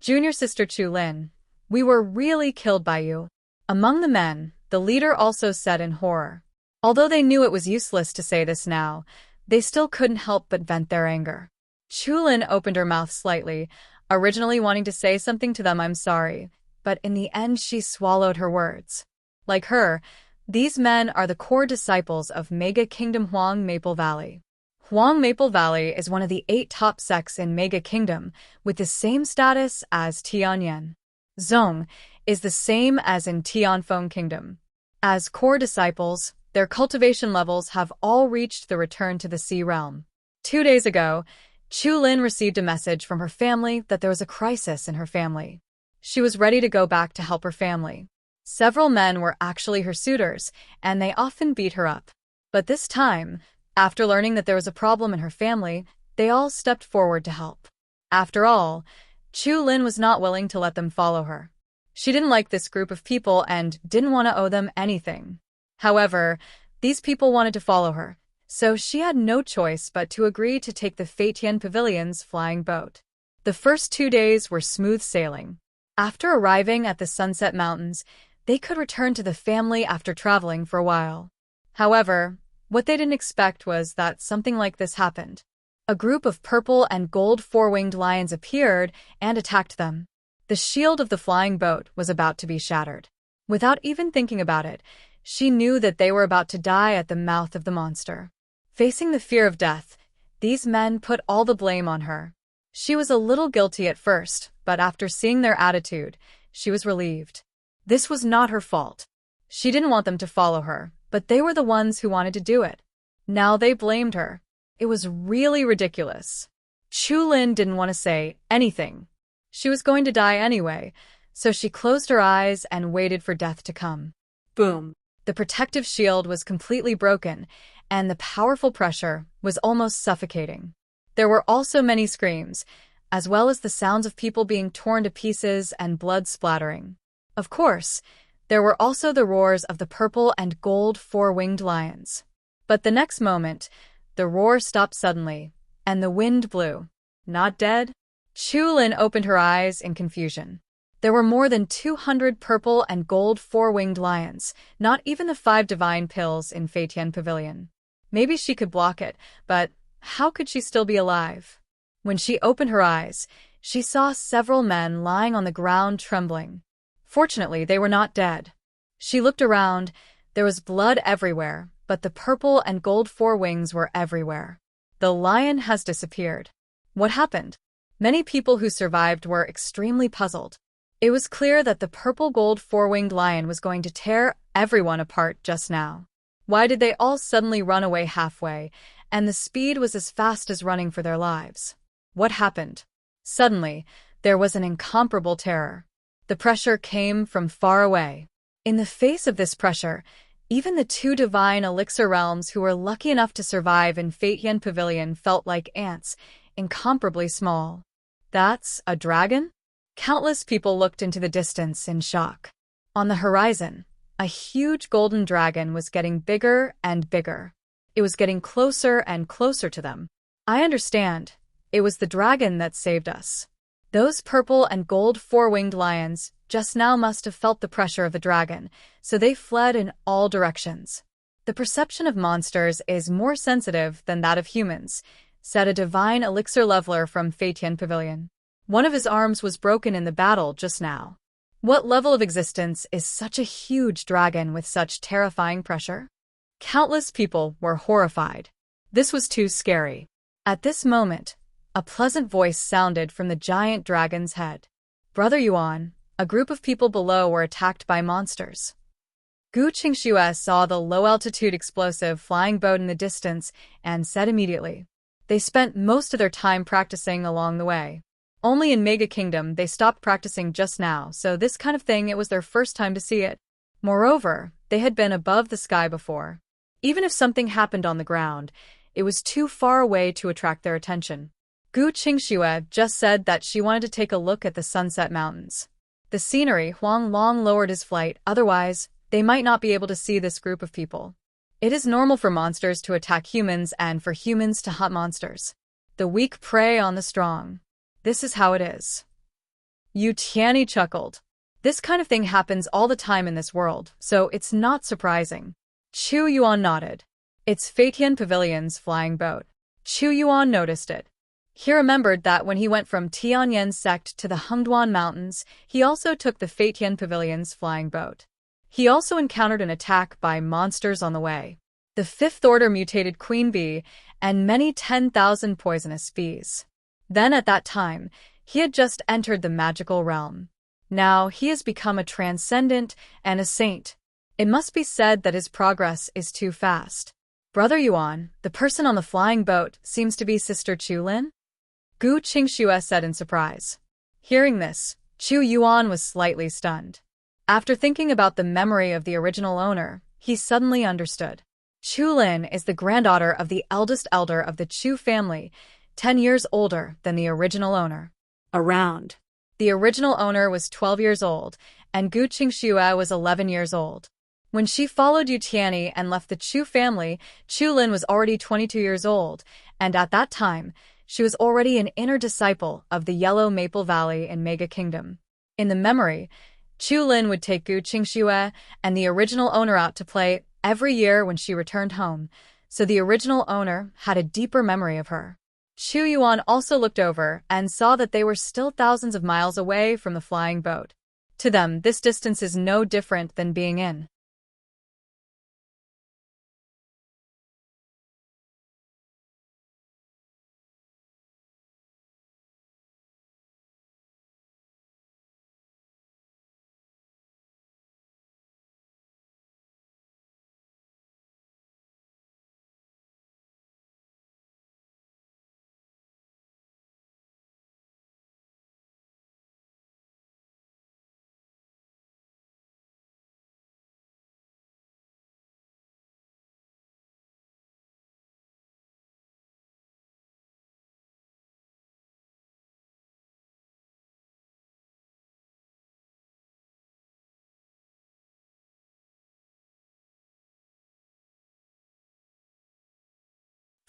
Junior Sister Chu Lin, we were really killed by you. Among the men, the leader also said in horror. Although they knew it was useless to say this now, they still couldn't help but vent their anger. Chu Lin opened her mouth slightly, originally wanting to say something to them, I'm sorry, but in the end she swallowed her words. Like her, these men are the core disciples of Mega Kingdom Huang Maple Valley. Huang Maple Valley is one of the 8 top sects in Mega Kingdom, with the same status as Tianyan. Zong is the same as in Tianfeng Kingdom. As core disciples, their cultivation levels have all reached the return to the Sea Realm. 2 days ago, Chu Lin received a message from her family that there was a crisis in her family. She was ready to go back to help her family. Several men were actually her suitors, and they often beat her up. But this time, after learning that there was a problem in her family, they all stepped forward to help. After all, Chu Lin was not willing to let them follow her. She didn't like this group of people and didn't want to owe them anything. However, these people wanted to follow her, so she had no choice but to agree to take the Phaetian Pavilion's flying boat. The first 2 days were smooth sailing. After arriving at the Sunset Mountains, they could return to the family after traveling for a while. However, what they didn't expect was that something like this happened. A group of purple and gold four-winged lions appeared and attacked them. The shield of the flying boat was about to be shattered. Without even thinking about it, she knew that they were about to die at the mouth of the monster. Facing the fear of death, these men put all the blame on her. She was a little guilty at first, but after seeing their attitude, she was relieved. This was not her fault. She didn't want them to follow her, but they were the ones who wanted to do it. Now they blamed her. It was really ridiculous. Chu Lin didn't want to say anything. She was going to die anyway, so she closed her eyes and waited for death to come. Boom. The protective shield was completely broken, and the powerful pressure was almost suffocating. There were also many screams, as well as the sounds of people being torn to pieces and blood splattering. Of course, there were also the roars of the purple and gold four-winged lions. But the next moment, the roar stopped suddenly, and the wind blew. Not dead? Chu Lin opened her eyes in confusion. There were more than 200 purple and gold four-winged lions, not even the 5 divine pills in Feitian Pavilion. Maybe she could block it, but how could she still be alive? When she opened her eyes, she saw several men lying on the ground trembling. Fortunately, they were not dead. She looked around. There was blood everywhere, but the purple and gold four wings were everywhere. The lion has disappeared. What happened? Many people who survived were extremely puzzled. It was clear that the purple-gold four-winged lion was going to tear everyone apart just now. Why did they all suddenly run away halfway, and the speed was as fast as running for their lives? What happened? Suddenly, there was an incomparable terror. The pressure came from far away. In the face of this pressure, even the 2 divine elixir realms who were lucky enough to survive in Feitian Pavilion felt like ants, incomparably small. That's a dragon? Countless people looked into the distance in shock. On the horizon, a huge golden dragon was getting bigger and bigger. It was getting closer and closer to them. I understand. It was the dragon that saved us. Those purple and gold four-winged lions just now must have felt the pressure of the dragon, so they fled in all directions. The perception of monsters is more sensitive than that of humans, said a divine elixir leveler from Feitian Pavilion. One of his arms was broken in the battle just now. What level of existence is such a huge dragon with such terrifying pressure? Countless people were horrified. This was too scary. At this moment, a pleasant voice sounded from the giant dragon's head. Brother Yuan, a group of people below were attacked by monsters. Gu Qingxue saw the low-altitude explosive flying boat in the distance and said immediately. They spent most of their time practicing along the way. Only in Mega Kingdom they stopped practicing just now, so this kind of thing it was their first time to see it. Moreover, they had been above the sky before. Even if something happened on the ground, it was too far away to attract their attention. Gu Qingxue just said that she wanted to take a look at the Sunset Mountains. The scenery. Huang Long lowered his flight, otherwise, they might not be able to see this group of people. It is normal for monsters to attack humans and for humans to hunt monsters. The weak prey on the strong. This is how it is. Yu Tianyi chuckled. This kind of thing happens all the time in this world, so it's not surprising. Chu Yuan nodded. It's Feitian Pavilion's flying boat. Chu Yuan noticed it. He remembered that when he went from Tianyan sect to the Hengduan Mountains, he also took the Feitian Pavilion's flying boat. He also encountered an attack by monsters on the way. The 5th order mutated queen bee and many 10,000 poisonous bees. Then at that time, he had just entered the magical realm. Now he has become a transcendent and a saint. It must be said that his progress is too fast. Brother Yuan, the person on the flying boat, seems to be Sister Chu Lin? Gu Qingxue said in surprise. Hearing this, Chu Yuan was slightly stunned. After thinking about the memory of the original owner, he suddenly understood. Chu Lin is the granddaughter of the eldest elder of the Chu family, 10 years older than the original owner. Around. The original owner was 12 years old, and Gu Qingxue was 11 years old. When she followed Yu Tianyi and left the Chu family, Chu Lin was already 22 years old, and at that time, she was already an inner disciple of the Yellow Maple Valley in Mega Kingdom. In the memory, Chu Lin would take Gu Qingxue and the original owner out to play every year when she returned home, so the original owner had a deeper memory of her. Chu Yuan also looked over and saw that they were still thousands of miles away from the flying boat. To them, this distance is no different than being in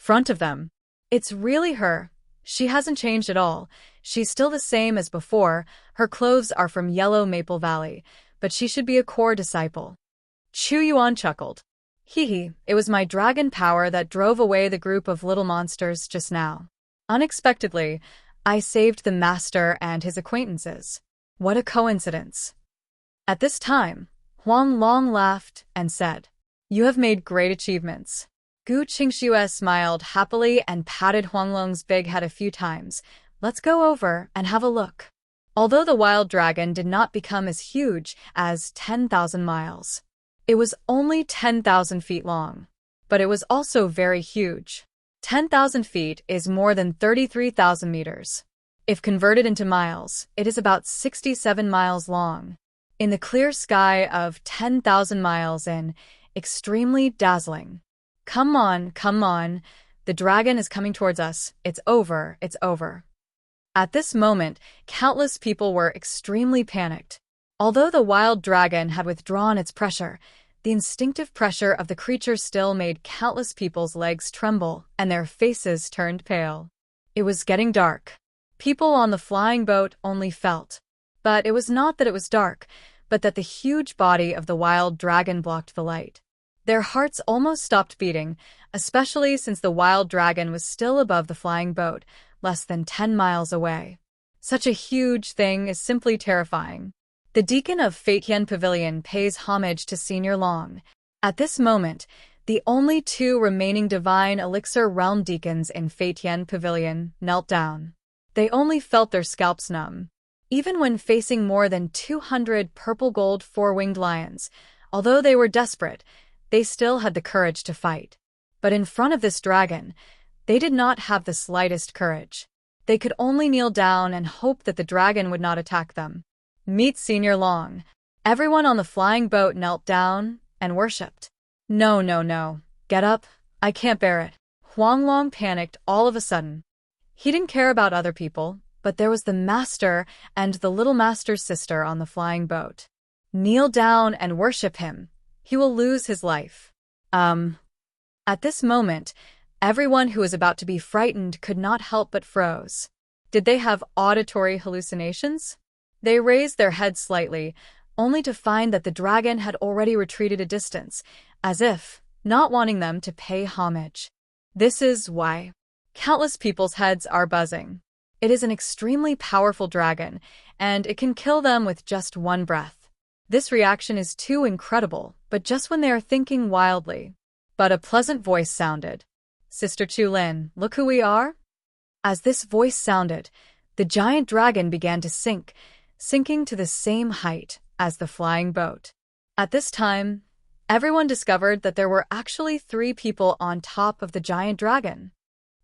front of them. It's really her. She hasn't changed at all. She's still the same as before. Her clothes are from Yellow Maple Valley, but she should be a core disciple. Chu Yuan chuckled. Hee, it was my dragon power that drove away the group of little monsters just now. Unexpectedly, I saved the master and his acquaintances. What a coincidence. At this time, Huang Long laughed and said, You have made great achievements. Gu Qingxue smiled happily and patted Huang Long's big head a few times. Let's go over and have a look. Although the wild dragon did not become as huge as 10,000 miles, it was only 10,000 feet long. But it was also very huge. 10,000 feet is more than 33,000 meters. If converted into miles, it is about 67 miles long. In the clear sky of 10,000 miles in, extremely dazzling. Come on, come on. The dragon is coming towards us. It's over, it's over. At this moment, countless people were extremely panicked. Although the wild dragon had withdrawn its pressure, the instinctive pressure of the creature still made countless people's legs tremble and their faces turned pale. It was getting dark. People on the flying boat only felt. But it was not that it was dark, but that the huge body of the wild dragon blocked the light. Their hearts almost stopped beating, especially since the wild dragon was still above the flying boat, less than 10 miles away. Such a huge thing is simply terrifying. The deacon of Feitian Pavilion pays homage to Senior Long. At this moment, the only two remaining divine elixir realm deacons in Feitian Pavilion knelt down. They only felt their scalps numb. Even when facing more than 200 purple-gold four-winged lions, although they were desperate, they still had the courage to fight. But in front of this dragon, they did not have the slightest courage. They could only kneel down and hope that the dragon would not attack them. Meet Senior Long. Everyone on the flying boat knelt down and worshipped. No, no, no. Get up. I can't bear it. Huang Long panicked all of a sudden. He didn't care about other people, but there was the master and the little master's sister on the flying boat. Kneel down and worship him. He will lose his life. At this moment, everyone who was about to be frightened could not help but froze. Did they have auditory hallucinations? They raised their heads slightly, only to find that the dragon had already retreated a distance, as if not wanting them to pay homage. This is why countless people's heads are buzzing. It is an extremely powerful dragon, and it can kill them with just one breath. This reaction is too incredible, but just when they are thinking wildly. But a pleasant voice sounded. Sister Chu Lin, look who we are. As this voice sounded, the giant dragon began to sink, sinking to the same height as the flying boat. At this time, everyone discovered that there were actually 3 people on top of the giant dragon.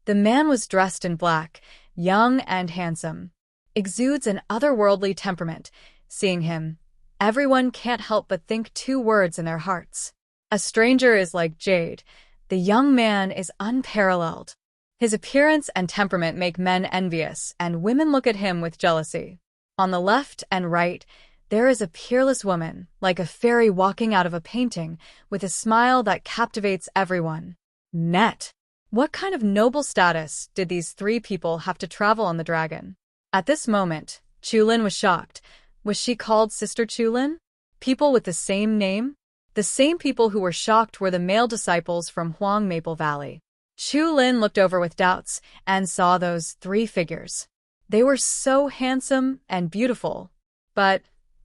The man was dressed in black, young and handsome, exudes an otherworldly temperament. Seeing him, everyone can't help but think 2 words in their hearts. A stranger is like jade. The young man is unparalleled. His appearance and temperament make men envious, and women look at him with jealousy. On the left and right, there is a peerless woman, like a fairy walking out of a painting, with a smile that captivates everyone. Net. What kind of noble status did these 3 people have to travel on the dragon? At this moment, Chu Lin was shocked. Was she called Sister Chu Lin? People with the same name? The same people who were shocked were the male disciples from Huang Maple Valley. Chu Lin looked over with doubts and saw those 3 figures. They were so handsome and beautiful, but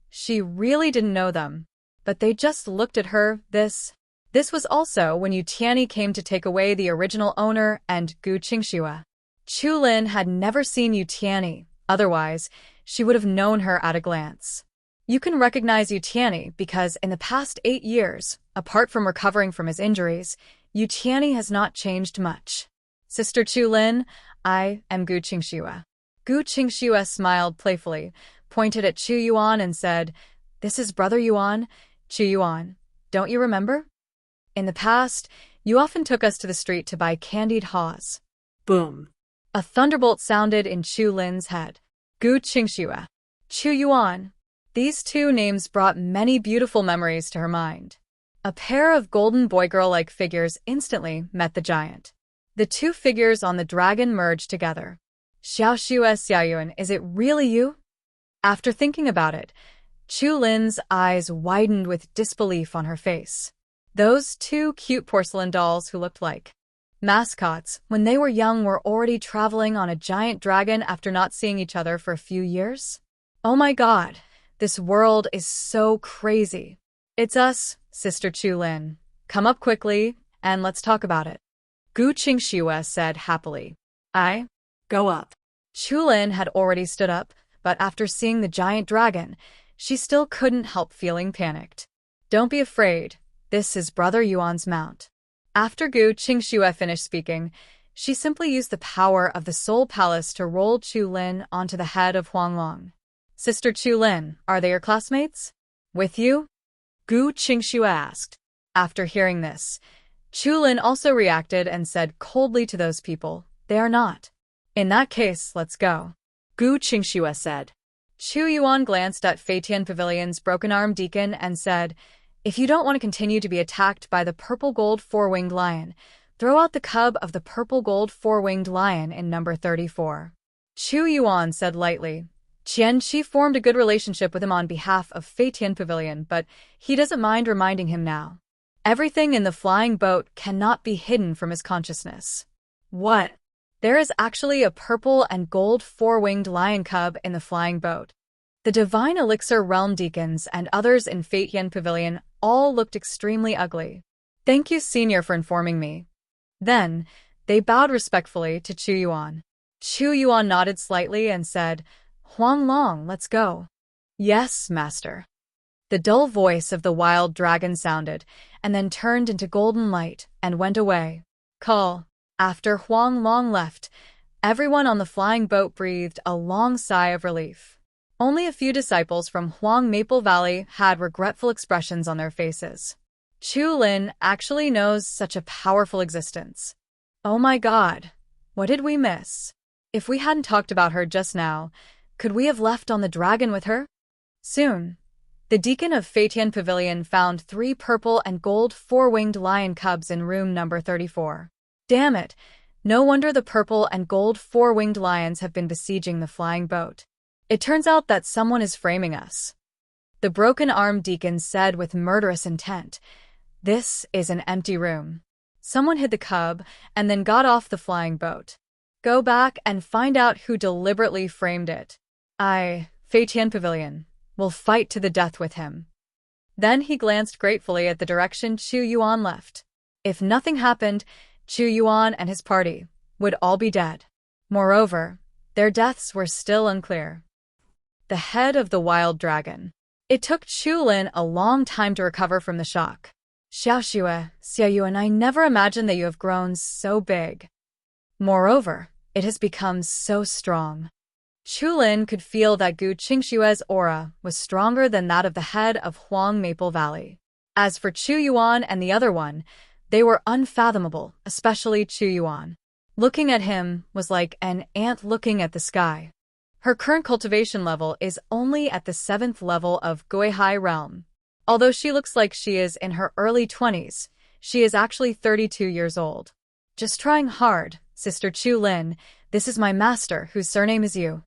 she really didn't know them. But they just looked at her. This was also when Yu Tianyi came to take away the original owner and Gu Qingxue. Chu Lin had never seen Yu Tianyi, otherwise she would have known her at a glance. You can recognize Yu Tianyi because in the past 8 years, apart from recovering from his injuries, Yu Tianyi has not changed much. Sister Chu Lin, I am Gu Qingxue. Gu Qingxue smiled playfully, pointed at Chu Yuan and said, This is Brother Yuan. Chu Yuan, don't you remember? In the past, you often took us to the street to buy candied haws. Boom. A thunderbolt sounded in Chu Lin's head. Gu Qingxue. Chu Yuan. These 2 names brought many beautiful memories to her mind. A pair of golden boy-girl-like figures instantly met the giant. The 2 figures on the dragon merged together. Xiao Yuan, is it really you? After thinking about it, Chu Lin's eyes widened with disbelief on her face. Those two cute porcelain dolls who looked like mascots when they were young were already traveling on a giant dragon after not seeing each other for a few years? Oh my god, this world is so crazy. It's us, Sister Chu Lin. Come up quickly, and let's talk about it. Gu Qingxue said happily. Go up. Chu Lin had already stood up, but after seeing the giant dragon, she still couldn't help feeling panicked. Don't be afraid, this is Brother Yuan's mount. After Gu Qingxue finished speaking, she simply used the power of the Soul Palace to roll Chu Lin onto the head of Huanglong. Sister Chu Lin, are they your classmates? With you? Gu Qingxue asked. After hearing this, Chu Lin also reacted and said coldly to those people, they are not. In that case, let's go. Gu Qingxue said. Chu Yuan glanced at Feitian Pavilion's broken-armed deacon and said, if you don't want to continue to be attacked by the purple-gold four-winged lion, throw out the cub of the purple-gold four-winged lion in number 34. Chu Yuan said lightly. Qian Qi formed a good relationship with him on behalf of Feitian Pavilion, but he doesn't mind reminding him now. Everything in the flying boat cannot be hidden from his consciousness. What? There is actually a purple and gold four-winged lion cub in the flying boat. The Divine Elixir Realm Deacons and others in Feitian Pavilion all looked extremely ugly. Thank you, Senior, for informing me. Then, they bowed respectfully to Chu Yuan. Chu Yuan nodded slightly and said, Huanglong, let's go. Yes, Master. The dull voice of the wild dragon sounded, and then turned into golden light and went away. Call. After Huanglong left, everyone on the flying boat breathed a long sigh of relief. Only a few disciples from Huang Maple Valley had regretful expressions on their faces. Chu Lin actually knows such a powerful existence. Oh my god, what did we miss? If we hadn't talked about her just now, could we have left on the dragon with her? Soon, the deacon of Feitian Pavilion found 3 purple and gold four-winged lion cubs in room number 34. Damn it, no wonder the purple and gold four-winged lions have been besieging the flying boat. It turns out that someone is framing us. The broken-armed deacon said with murderous intent, this is an empty room. Someone hid the cub and then got off the flying boat. Go back and find out who deliberately framed it. Feitian Pavilion, will fight to the death with him. Then he glanced gratefully at the direction Chu Yuan left. If nothing happened, Chu Yuan and his party would all be dead. Moreover, their deaths were still unclear. The head of the wild dragon. It took Chu Lin a long time to recover from the shock. Xiao Yuan, I never imagined that you have grown so big. Moreover, it has become so strong. Chu Lin could feel that Gu Qingxue's aura was stronger than that of the head of Huang Maple Valley. As for Chu Yuan and the other one, they were unfathomable, especially Chu Yuan. Looking at him was like an ant looking at the sky. Her current cultivation level is only at the 7th level of Guihai realm. Although she looks like she is in her early 20s, she is actually 32 years old. Just trying hard, Sister Chu Lin. This is my master, whose surname is Yu.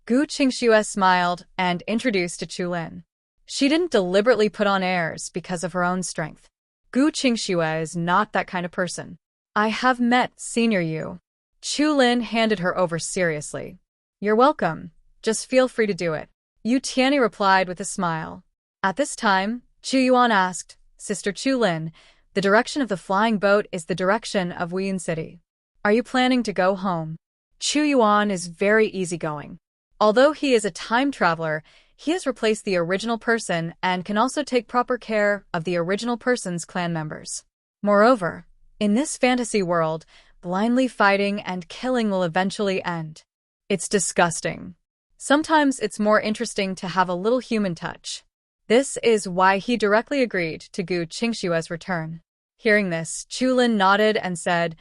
Gu Qingxue smiled and introduced to Chu Lin. She didn't deliberately put on airs because of her own strength. Gu Qingxue is not that kind of person. I have met Senior Yu. Chu Lin handed her over seriously. You're welcome. Just feel free to do it. Yu Tianyi replied with a smile. At this time, Chu Yuan asked, Sister Chu Lin, the direction of the flying boat is the direction of Wuyin City. Are you planning to go home? Chu Yuan is very easygoing. Although he is a time traveler, he has replaced the original person and can also take proper care of the original person's clan members. Moreover, in this fantasy world, blindly fighting and killing will eventually end. It's disgusting. Sometimes it's more interesting to have a little human touch. This is why he directly agreed to Gu Qingxue's return. Hearing this, Chu Lin nodded and said,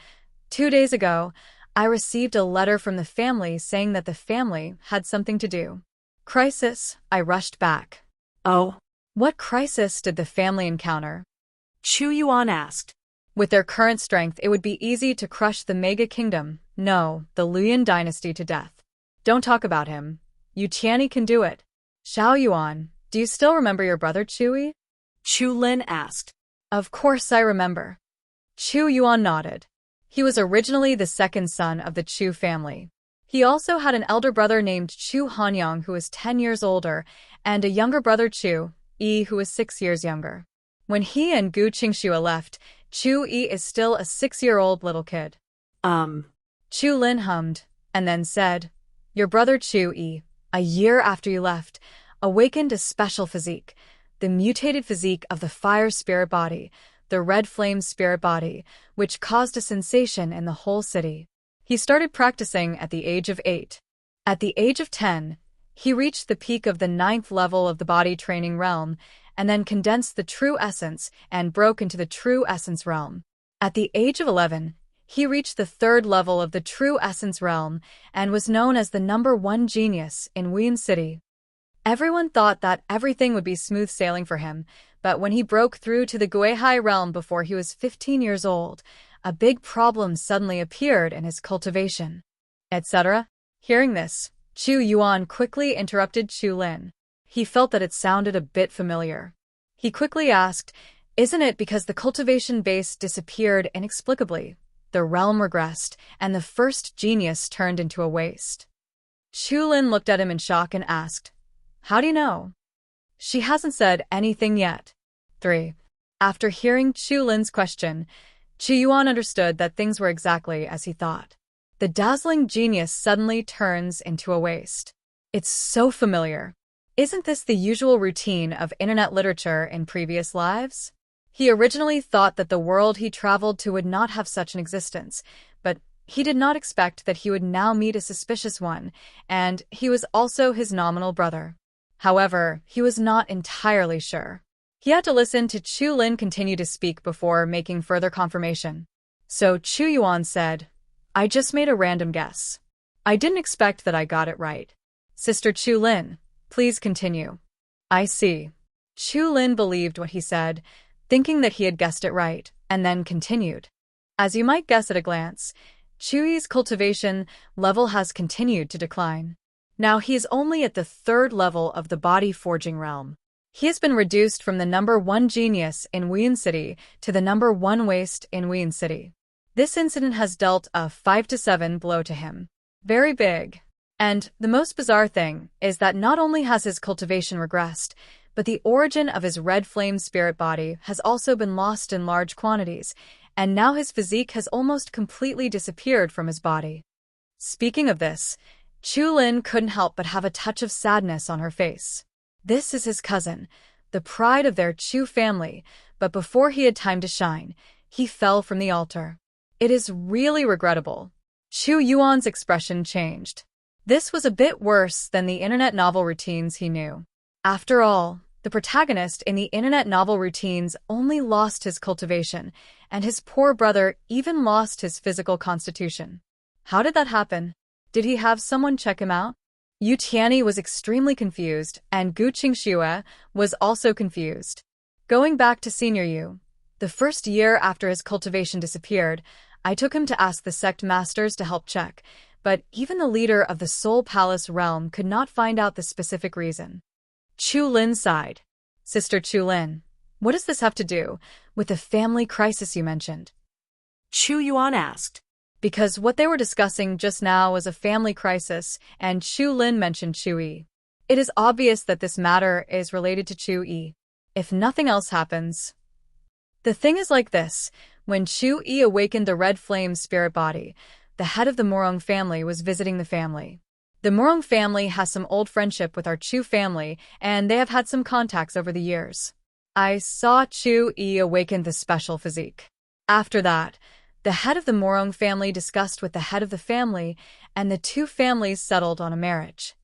2 days ago, I received a letter from the family saying that the family had something to do. Crisis, I rushed back. Oh? What crisis did the family encounter? Chu Yuan asked. With their current strength, it would be easy to crush the Mega Kingdom No, the Luoyuan dynasty to death. Don't talk about him. Yu Tianyi can do it. Chu Yuan, do you still remember your brother Chu? Chu Lin asked. Of course I remember. Chu Yuan nodded. He was originally the second son of the Chu family. He also had an elder brother named Chu Hanyang who was 10 years older, and a younger brother Chu Yi who was 6 years younger. When he and Gu Qingxue left, Chu Yi is still a 6-year-old little kid. Chu Lin hummed, and then said, Your brother Chu Yi, a year after you left, awakened a special physique, the mutated physique of the fire spirit body, the red flame spirit body, which caused a sensation in the whole city. He started practicing at the age of 8. At the age of 10, he reached the peak of the 9th level of the body training realm, and then condensed the true essence and broke into the true essence realm. At the age of 11, he reached the 3rd level of the true essence realm and was known as the #1 genius in Wuyin City. Everyone thought that everything would be smooth sailing for him, but when he broke through to the Guihai realm before he was 15 years old, a big problem suddenly appeared in his cultivation, etc. Hearing this, Chu Yuan quickly interrupted Chu Lin. He felt that it sounded a bit familiar. He quickly asked, Isn't it because the cultivation base disappeared inexplicably? The realm regressed, and the first genius turned into a waste. Chu Lin looked at him in shock and asked, How do you know? She hasn't said anything yet. 3. After hearing Chu Lin's question, Chu Yuan understood that things were exactly as he thought. The dazzling genius suddenly turns into a waste. It's so familiar. Isn't this the usual routine of internet literature in previous lives? He originally thought that the world he traveled to would not have such an existence, but he did not expect that he would now meet a suspicious one, and he was also his nominal brother. However, he was not entirely sure. He had to listen to Chu Lin continue to speak before making further confirmation. So Chu Yuan said, I just made a random guess. I didn't expect that I got it right. Sister Chu Lin, please continue. I see. Chu Lin believed what he said, thinking that he had guessed it right, and then continued. As you might guess at a glance, Chu Yi's cultivation level has continued to decline. Now he is only at the 3rd level of the body forging realm. He has been reduced from the #1 genius in Wuyin City to the #1 waste in Wuyin City. This incident has dealt a 5-7 blow to him. Very big. And the most bizarre thing is that not only has his cultivation regressed, but the origin of his red flame spirit body has also been lost in large quantities, and now his physique has almost completely disappeared from his body. Speaking of this, Chu Lin couldn't help but have a touch of sadness on her face. This is his cousin, the pride of their Chu family, but before he had time to shine, he fell from the altar. It is really regrettable. Chu Yuan's expression changed. This was a bit worse than the internet novel routines he knew. After all, the protagonist in the internet novel routines only lost his cultivation, and his poor brother even lost his physical constitution. How did that happen? Did he have someone check him out? Yu Tianyi was extremely confused, and Gu Qingxue was also confused. Going back to Senior Yu, the first year after his cultivation disappeared, I took him to ask the sect masters to help check, but even the leader of the Soul Palace realm could not find out the specific reason. Chu Lin sighed. Sister Chu Lin, what does this have to do with the family crisis you mentioned? Chu Yuan asked. Because what they were discussing just now was a family crisis, and Chu Lin mentioned Chu Yi. It is obvious that this matter is related to Chu Yi. If nothing else happens. The thing is like this, when Chu Yi awakened the red flame spirit body, the head of the Morong family was visiting the family. The Morong family has some old friendship with our Chu family, and they have had some contacts over the years. I saw Chu Yi awaken the special physique. After that, the head of the Morong family discussed with the head of the family, and the two families settled on a marriage.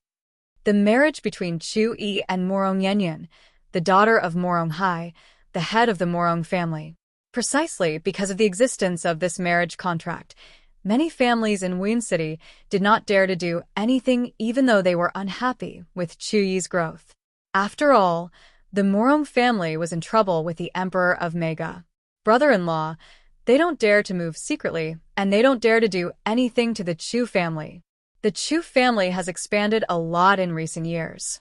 The marriage between Chu Yi and Morong Yanyan, the daughter of Morong Hai, the head of the Morong family. Precisely because of the existence of this marriage contract, many families in Wuyin City did not dare to do anything even though they were unhappy with Chu Yi's growth. After all, the Morong family was in trouble with the Emperor of Mega. Brother-in-law, They don't dare to move secretly, and they don't dare to do anything to the Chu family. The Chu family has expanded a lot in recent years.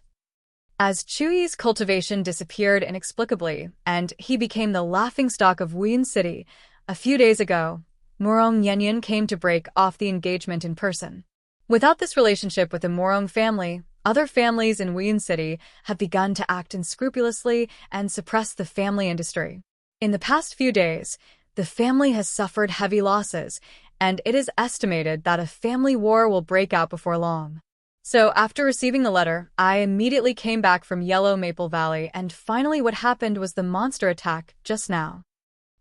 As Chu Yi's cultivation disappeared inexplicably, and he became the laughingstock of Wuyin City, a few days ago, Morong Yanyan came to break off the engagement in person. Without this relationship with the Morong family, other families in Wuyin City have begun to act unscrupulously and suppress the family industry. In the past few days, the family has suffered heavy losses, and it is estimated that a family war will break out before long. So, after receiving the letter, I immediately came back from Yellow Maple Valley, and finally what happened was the monster attack just now.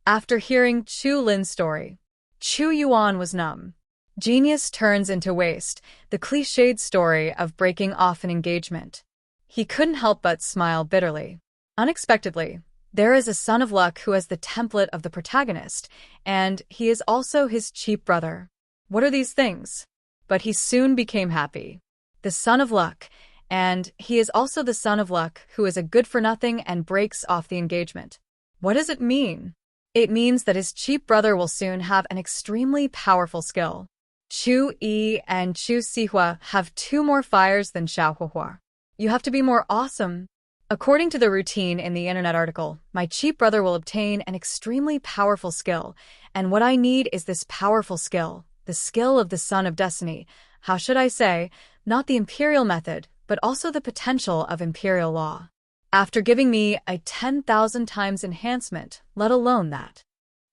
After hearing Chu Lin's story, Chu Yuan was numb. Genius turns into waste, the cliched story of breaking off an engagement. He couldn't help but smile bitterly. Unexpectedly, there is a son of luck who has the template of the protagonist, and he is also his cheap brother. What are these things? But he soon became happy. The son of luck, and he is also the son of luck who is a good-for-nothing and breaks off the engagement. What does it mean? It means that his cheap brother will soon have an extremely powerful skill. Chu Yi and Chu Sihua have 2 more fires than Xiao Huahua. You have to be more awesome. According to the routine in the internet article, my cheap brother will obtain an extremely powerful skill, and what I need is this powerful skill, the skill of the Son of Destiny. How should I say, not the imperial method, but also the potential of imperial law. After giving me a 10,000 times enhancement, let alone that.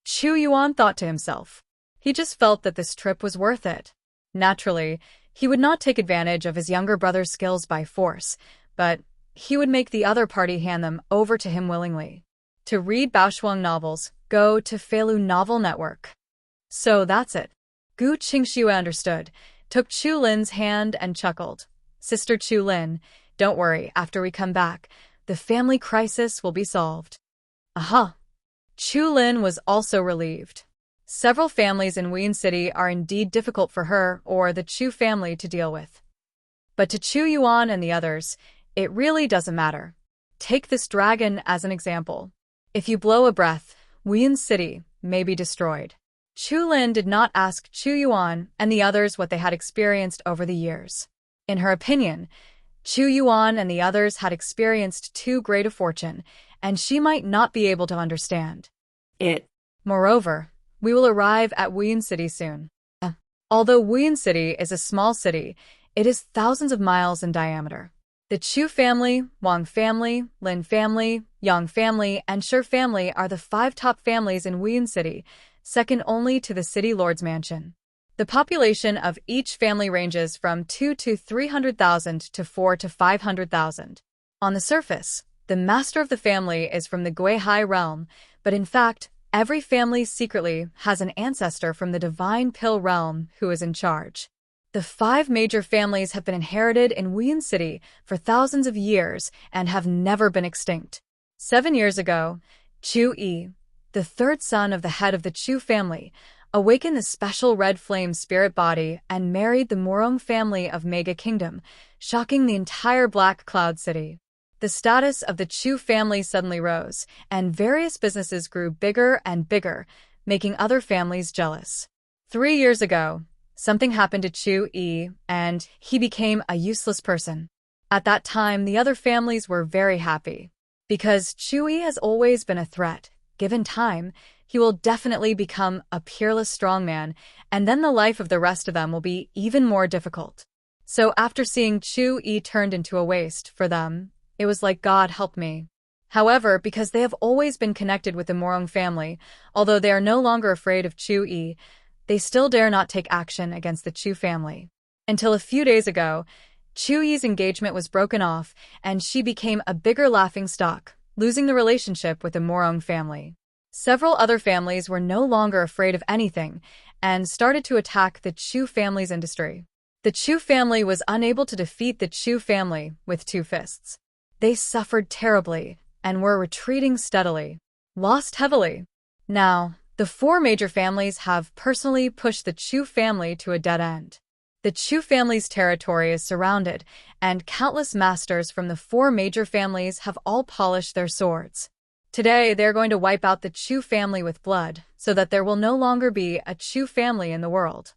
Chu Yuan thought to himself. He just felt that this trip was worth it. Naturally, he would not take advantage of his younger brother's skills by force, but he would make the other party hand them over to him willingly. To read Baoshuang novels, go to Feilu Novel Network. So that's it. Gu Qingxue understood, took Chu Lin's hand and chuckled. Sister Chu Lin, don't worry, after we come back, the family crisis will be solved. Aha! Chu Lin was also relieved. Several families in Wuyin City are indeed difficult for her or the Chu family to deal with. But to Chu Yuan and the others, it really doesn't matter. Take this dragon as an example. If you blow a breath, Wuyin City may be destroyed. Chu Lin did not ask Chu Yuan and the others what they had experienced over the years. In her opinion, Chu Yuan and the others had experienced too great a fortune, and she might not be able to understand it. Moreover, we will arrive at Wuyin City soon. Although Wuyin City is a small city, it is thousands of miles in diameter. The Chu family, Wang family, Lin family, Yang family, and Shi family are the 5 top families in Wuyin City, second only to the city lord's mansion. The population of each family ranges from 2 to 300,000 to 4 to 500,000. On the surface, the master of the family is from the Guihai realm, but in fact, every family secretly has an ancestor from the divine pill realm who is in charge. The 5 major families have been inherited in Wuyin City for thousands of years and have never been extinct. 7 years ago, Chu Yi, the 3rd son of the head of the Chu family, awakened the special red flame spirit body and married the Morong family of Mega Kingdom, shocking the entire Black Cloud City. The status of the Chu family suddenly rose, and various businesses grew bigger and bigger, making other families jealous. 3 years ago, something happened to Chu Yi, and he became a useless person. At that time, the other families were very happy. Because Chu Yi has always been a threat, given time, he will definitely become a peerless strongman, and then the life of the rest of them will be even more difficult. So after seeing Chu Yi turned into a waste for them, it was like God help me. However, because they have always been connected with the Morong family, although they are no longer afraid of Chu Yi, they still dare not take action against the Chu family. Until a few days ago, Chu Yi's engagement was broken off, and she became a bigger laughingstock, losing the relationship with the Morong family. Several other families were no longer afraid of anything and started to attack the Chu family's industry. The Chu family was unable to defeat the Chu family with 2 fists. They suffered terribly and were retreating steadily, lost heavily. Now, the 4 major families have personally pushed the Chu family to a dead end. The Chu family's territory is surrounded, and countless masters from the 4 major families have all polished their swords. Today, they're going to wipe out the Chu family with blood, so that there will no longer be a Chu family in the world.